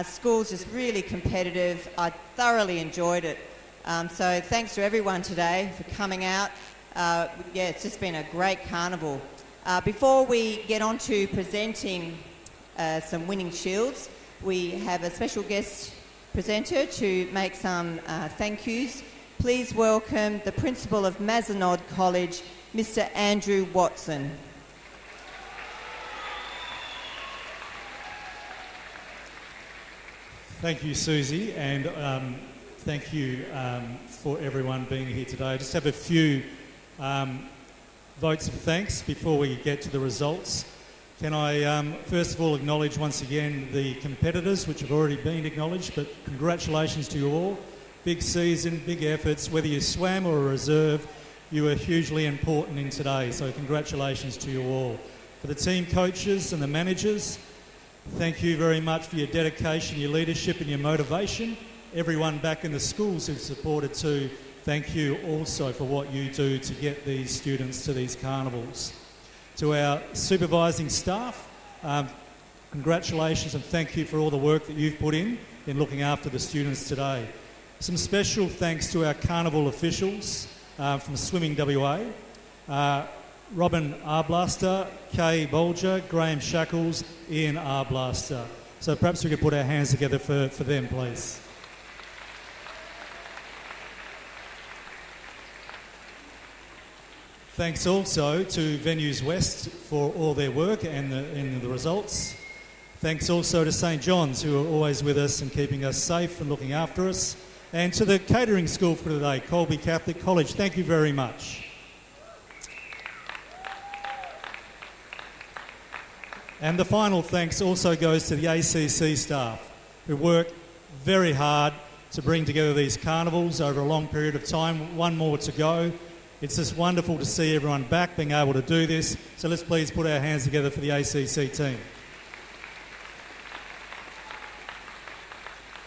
Schools just really competitive. I thoroughly enjoyed it. So thanks to everyone today for coming out. It's just been a great carnival. Before we get on to presenting some winning shields, we have a special guest presenter to make some thank yous. Please welcome the Principal of Mazenod College, Mr. Andrew Watson. Thank you, Susie, and thank you for everyone being here today. I just have a few votes of thanks before we get to the results. Can I first of all acknowledge once again the competitors, which have already been acknowledged, but congratulations to you all. Big season, big efforts. Whether you swam or a reserve, you were hugely important in today, so congratulations to you all. For the team coaches and the managers, thank you very much for your dedication, your leadership and your motivation. Everyone back in the schools who've supported too, thank you also for what you do to get these students to these carnivals. To our supervising staff, congratulations and thank you for all the work that you've put in looking after the students today. Some special thanks to our carnival officials from Swimming WA, Robin Arblaster, Kay Bolger, Graham Shackles, Ian Arblaster. So perhaps we could put our hands together for them, please. Thanks also to Venues West for all their work and the results. Thanks also to St John's, who are always with us and keeping us safe and looking after us. And to the catering school for today, Colby Catholic College, thank you very much. And the final thanks also goes to the ACC staff, who work very hard to bring together these carnivals over a long period of time. One more to go. It's just wonderful to see everyone back being able to do this. So let's please put our hands together for the ACC team.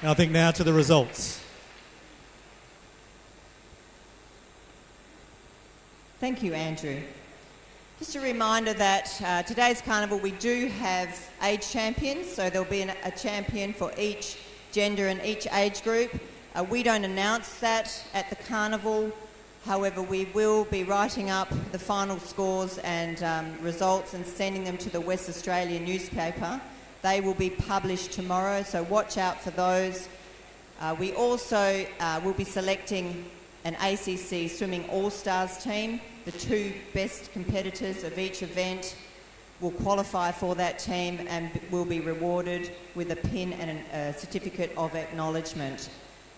And I think now to the results. Thank you, Andrew. Just a reminder that today's carnival we do have age champions, so there'll be a champion for each gender and each age group. We don't announce that at the carnival. However, we will be writing up the final scores and results and sending them to the West Australian newspaper. They will be published tomorrow, so watch out for those. We also will be selecting an ACC Swimming All-Stars team. The 2 best competitors of each event will qualify for that team and will be rewarded with a pin and a certificate of acknowledgement.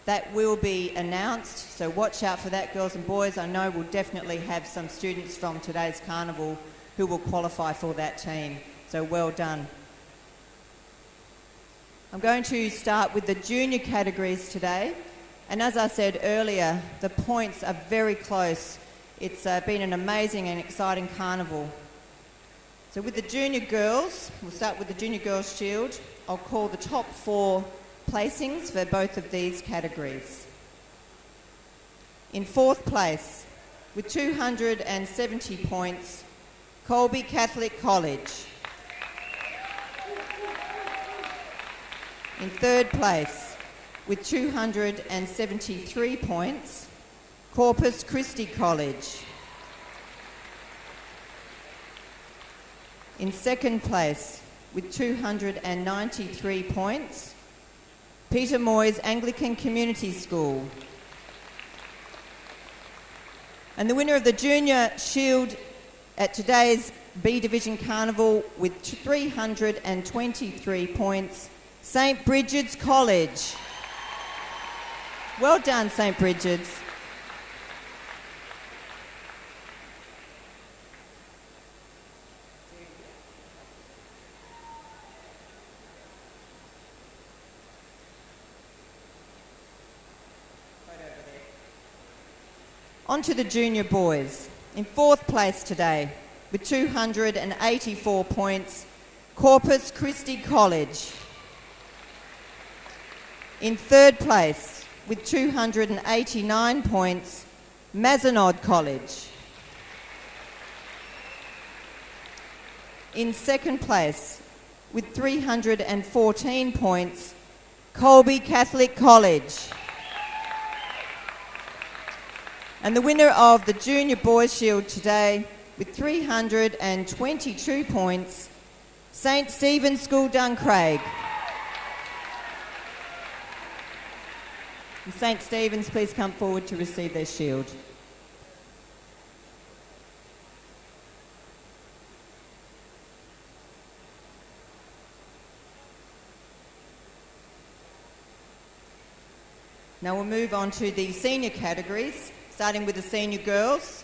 That will be announced, so watch out for that, girls and boys. I know we'll definitely have some students from today's carnival who will qualify for that team, so well done. I'm going to start with the junior categories today, and as I said earlier, the points are very close. It's been an amazing and exciting carnival. So with the junior girls, we'll start with the Junior Girls Shield. I'll call the top 4 placings for both of these categories. In fourth place, with 270 points, Colby Catholic College. In third place, with 273 points, Corpus Christi College. In second place, with 293 points, Peter Moyes Anglican Community School. And the winner of the Junior Shield at today's B Division Carnival with 323 points, St Bridget's College. Well done, St Bridget's. On to the junior boys. In fourth place today, with 284 points, Corpus Christi College. In third place, with 289 points, Mazenod College. In second place, with 314 points, Colby Catholic College. And the winner of the Junior Boys Shield today with 322 points, St Stephen's School Duncraig. And St Stephen's, please come forward to receive their shield. Now we'll move on to the senior categories, starting with the senior girls.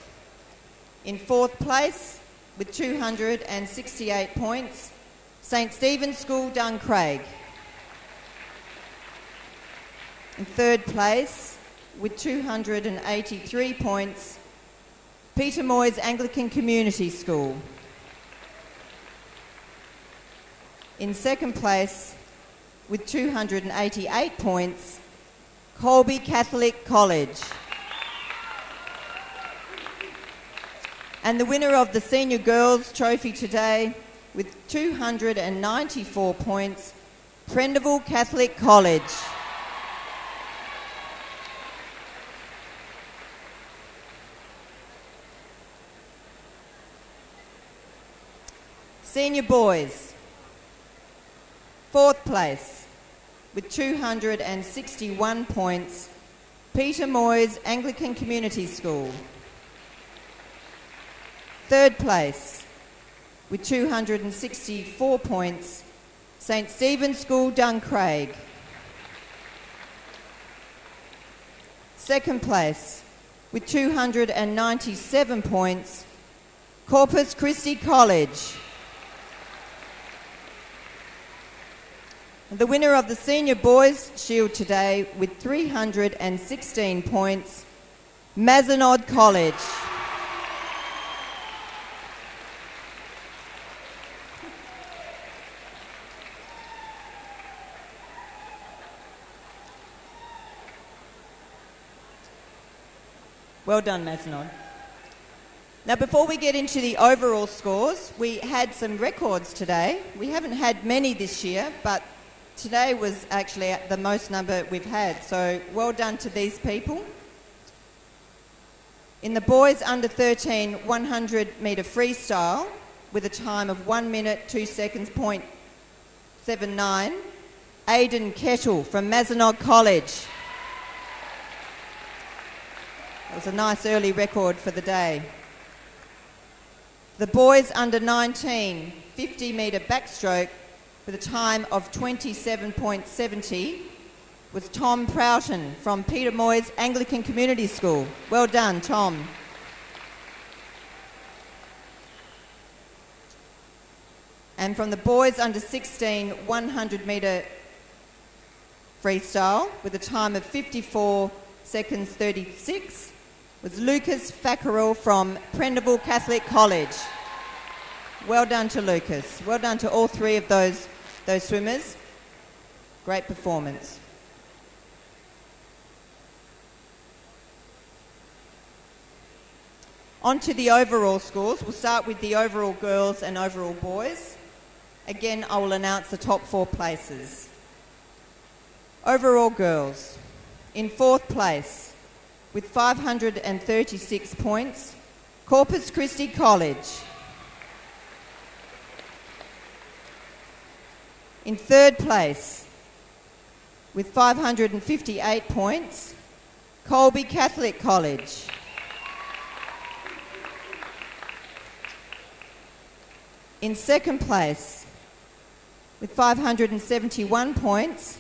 In fourth place, with 268 points, St Stephen's School Duncraig. In third place, with 283 points, Peter Moyes Anglican Community School. In second place, with 288 points, Colby Catholic College. And the winner of the Senior Girls Trophy today with 294 points, Prendeville Catholic College. Senior Boys, fourth place with 261 points, Peter Moyes Anglican Community School. Third place, with 264 points, St Stephen's School Duncraig. Second place, with 297 points, Corpus Christi College. The winner of the Senior Boys Shield today with 316 points, Mazenod College. Well done, Mazenod. Now, before we get into the overall scores, we had some records today. We haven't had many this year, but today was actually the most number we've had. So, well done to these people. In the boys under 13 100-metre freestyle, with a time of 1 minute 2 seconds .79, Aidan Kettle from Mazenod College. It was a nice early record for the day. The boys under 19 50-metre backstroke with a time of 27.70 was Tom Proughton from Peter Moyes Anglican Community School. Well done, Tom. And from the boys under 16 100-metre freestyle with a time of 54 seconds 36 was Lucas Fackerell from Prendeville Catholic College. Well done to Lucas. Well done to all three of those swimmers. Great performance. On to the overall scores. We'll start with the overall girls and overall boys. Again, I will announce the top 4 places. Overall girls. In 4th place, with 536 points, Corpus Christi College. In 3rd place, with 558 points, Colby Catholic College. In 2nd place, with 571 points,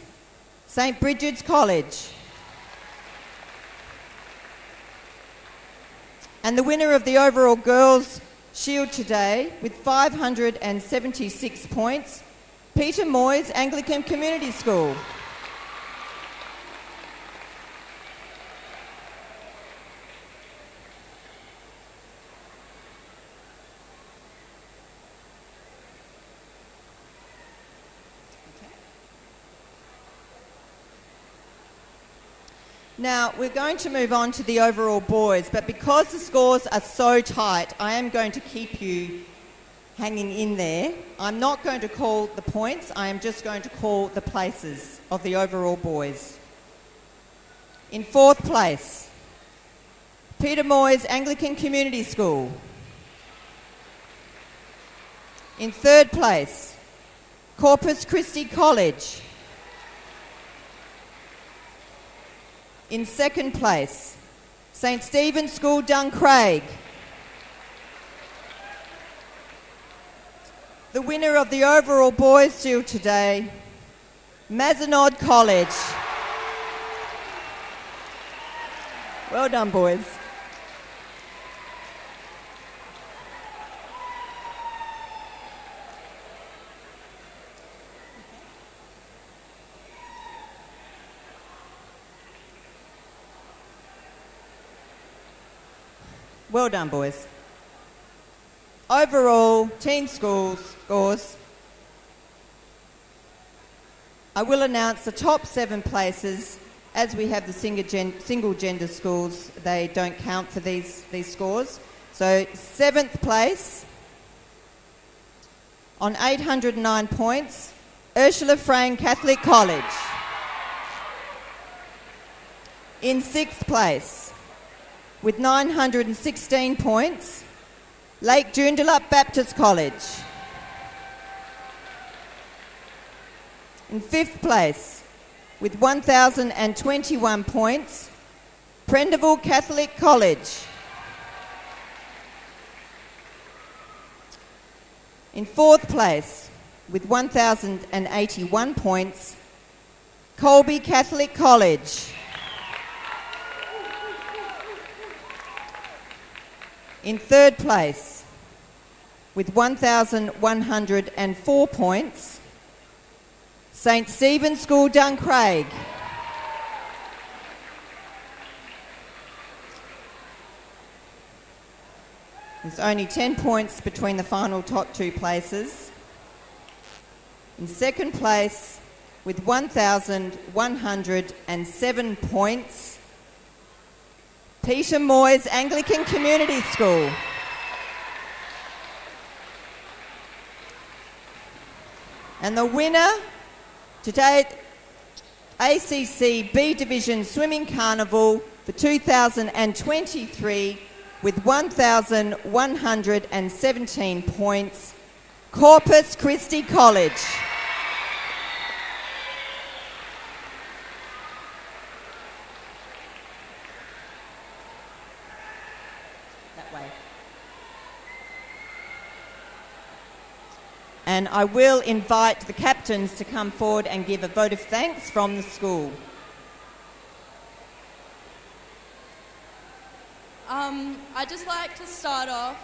St. Bridget's College. And the winner of the overall Girls' Shield today, with 576 points, Peter Moyes Anglican Community School. Now, we're going to move on to the overall boys, but because the scores are so tight, I am going to keep you hanging in there. I'm not going to call the points, I am just going to call the places of the overall boys. In 4th place, Peter Moyes Anglican Community School. In 3rd place, Corpus Christi College. In 2nd place, St. Stephen's School, Duncraig. The winner of the overall boys' shield today, Mazenod College. Well done, boys. Well done, boys. Overall, team scores. I will announce the top 7 places. As we have the single gender schools, they don't count for these scores. So 7th place, on 809 points, Ursula Frayne Catholic College. In 6th place, with 916 points, Lake Joondalup Baptist College. In 5th place, with 1,021 points, Prendeville Catholic College. In 4th place, with 1,081 points, Colby Catholic College. In 3rd place, with 1,104 points, St. Stephen's School, Duncraig. There's only 10 points between the final top 2 places. In 2nd place, with 1,107 points, Peter Moyes Anglican Community School. And the winner today, ACC B Division Swimming Carnival for 2023 with 1,117 points, Corpus Christi College. And I will invite the captains to come forward and give a vote of thanks from the school. I'd just like to start off.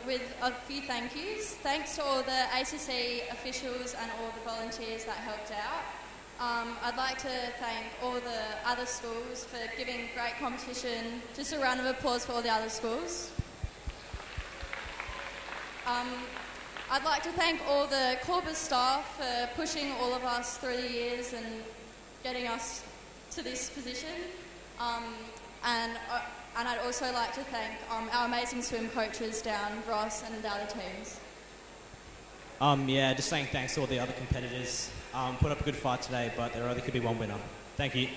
With a few thank yous. Thanks to all the ACC officials and all the volunteers that helped out. I'd like to thank all the other schools for giving great competition. Just a round of applause for all the other schools. I'd like to thank all the Corpus staff for pushing all of us through the years and getting us to this position. And I'd also like to thank our amazing swim coaches down Ross and the other teams. Just saying thanks to all the other competitors. Put up a good fight today, but there only could be one winner. Thank you.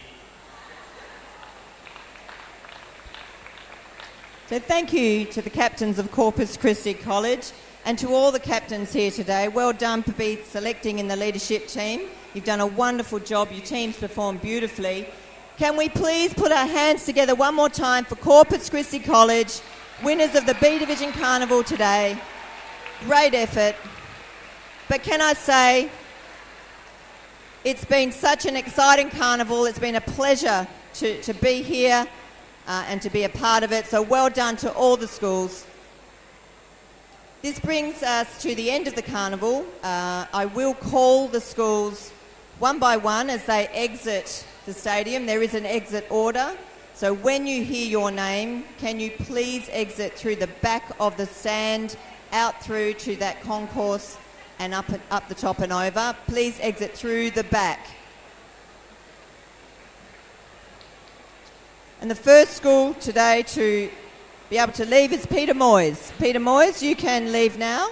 So thank you to the captains of Corpus Christi College and to all the captains here today. Well done for selecting in the leadership team. You've done a wonderful job. Your team's performed beautifully. Can we please put our hands together one more time for Corpus Christi College, winners of the B Division Carnival today. Great effort. But can I say, it's been such an exciting carnival. It's been a pleasure to be here and to be a part of it. So well done to all the schools. This brings us to the end of the carnival. I will call the schools one by one as they exit the stadium. There is an exit order. So when you hear your name, can you please exit through the back of the stand, out through to that concourse and up the top and over. Please exit through the back. And the first school today to be able to leave is Peter Moyes. Peter Moyes, you can leave now.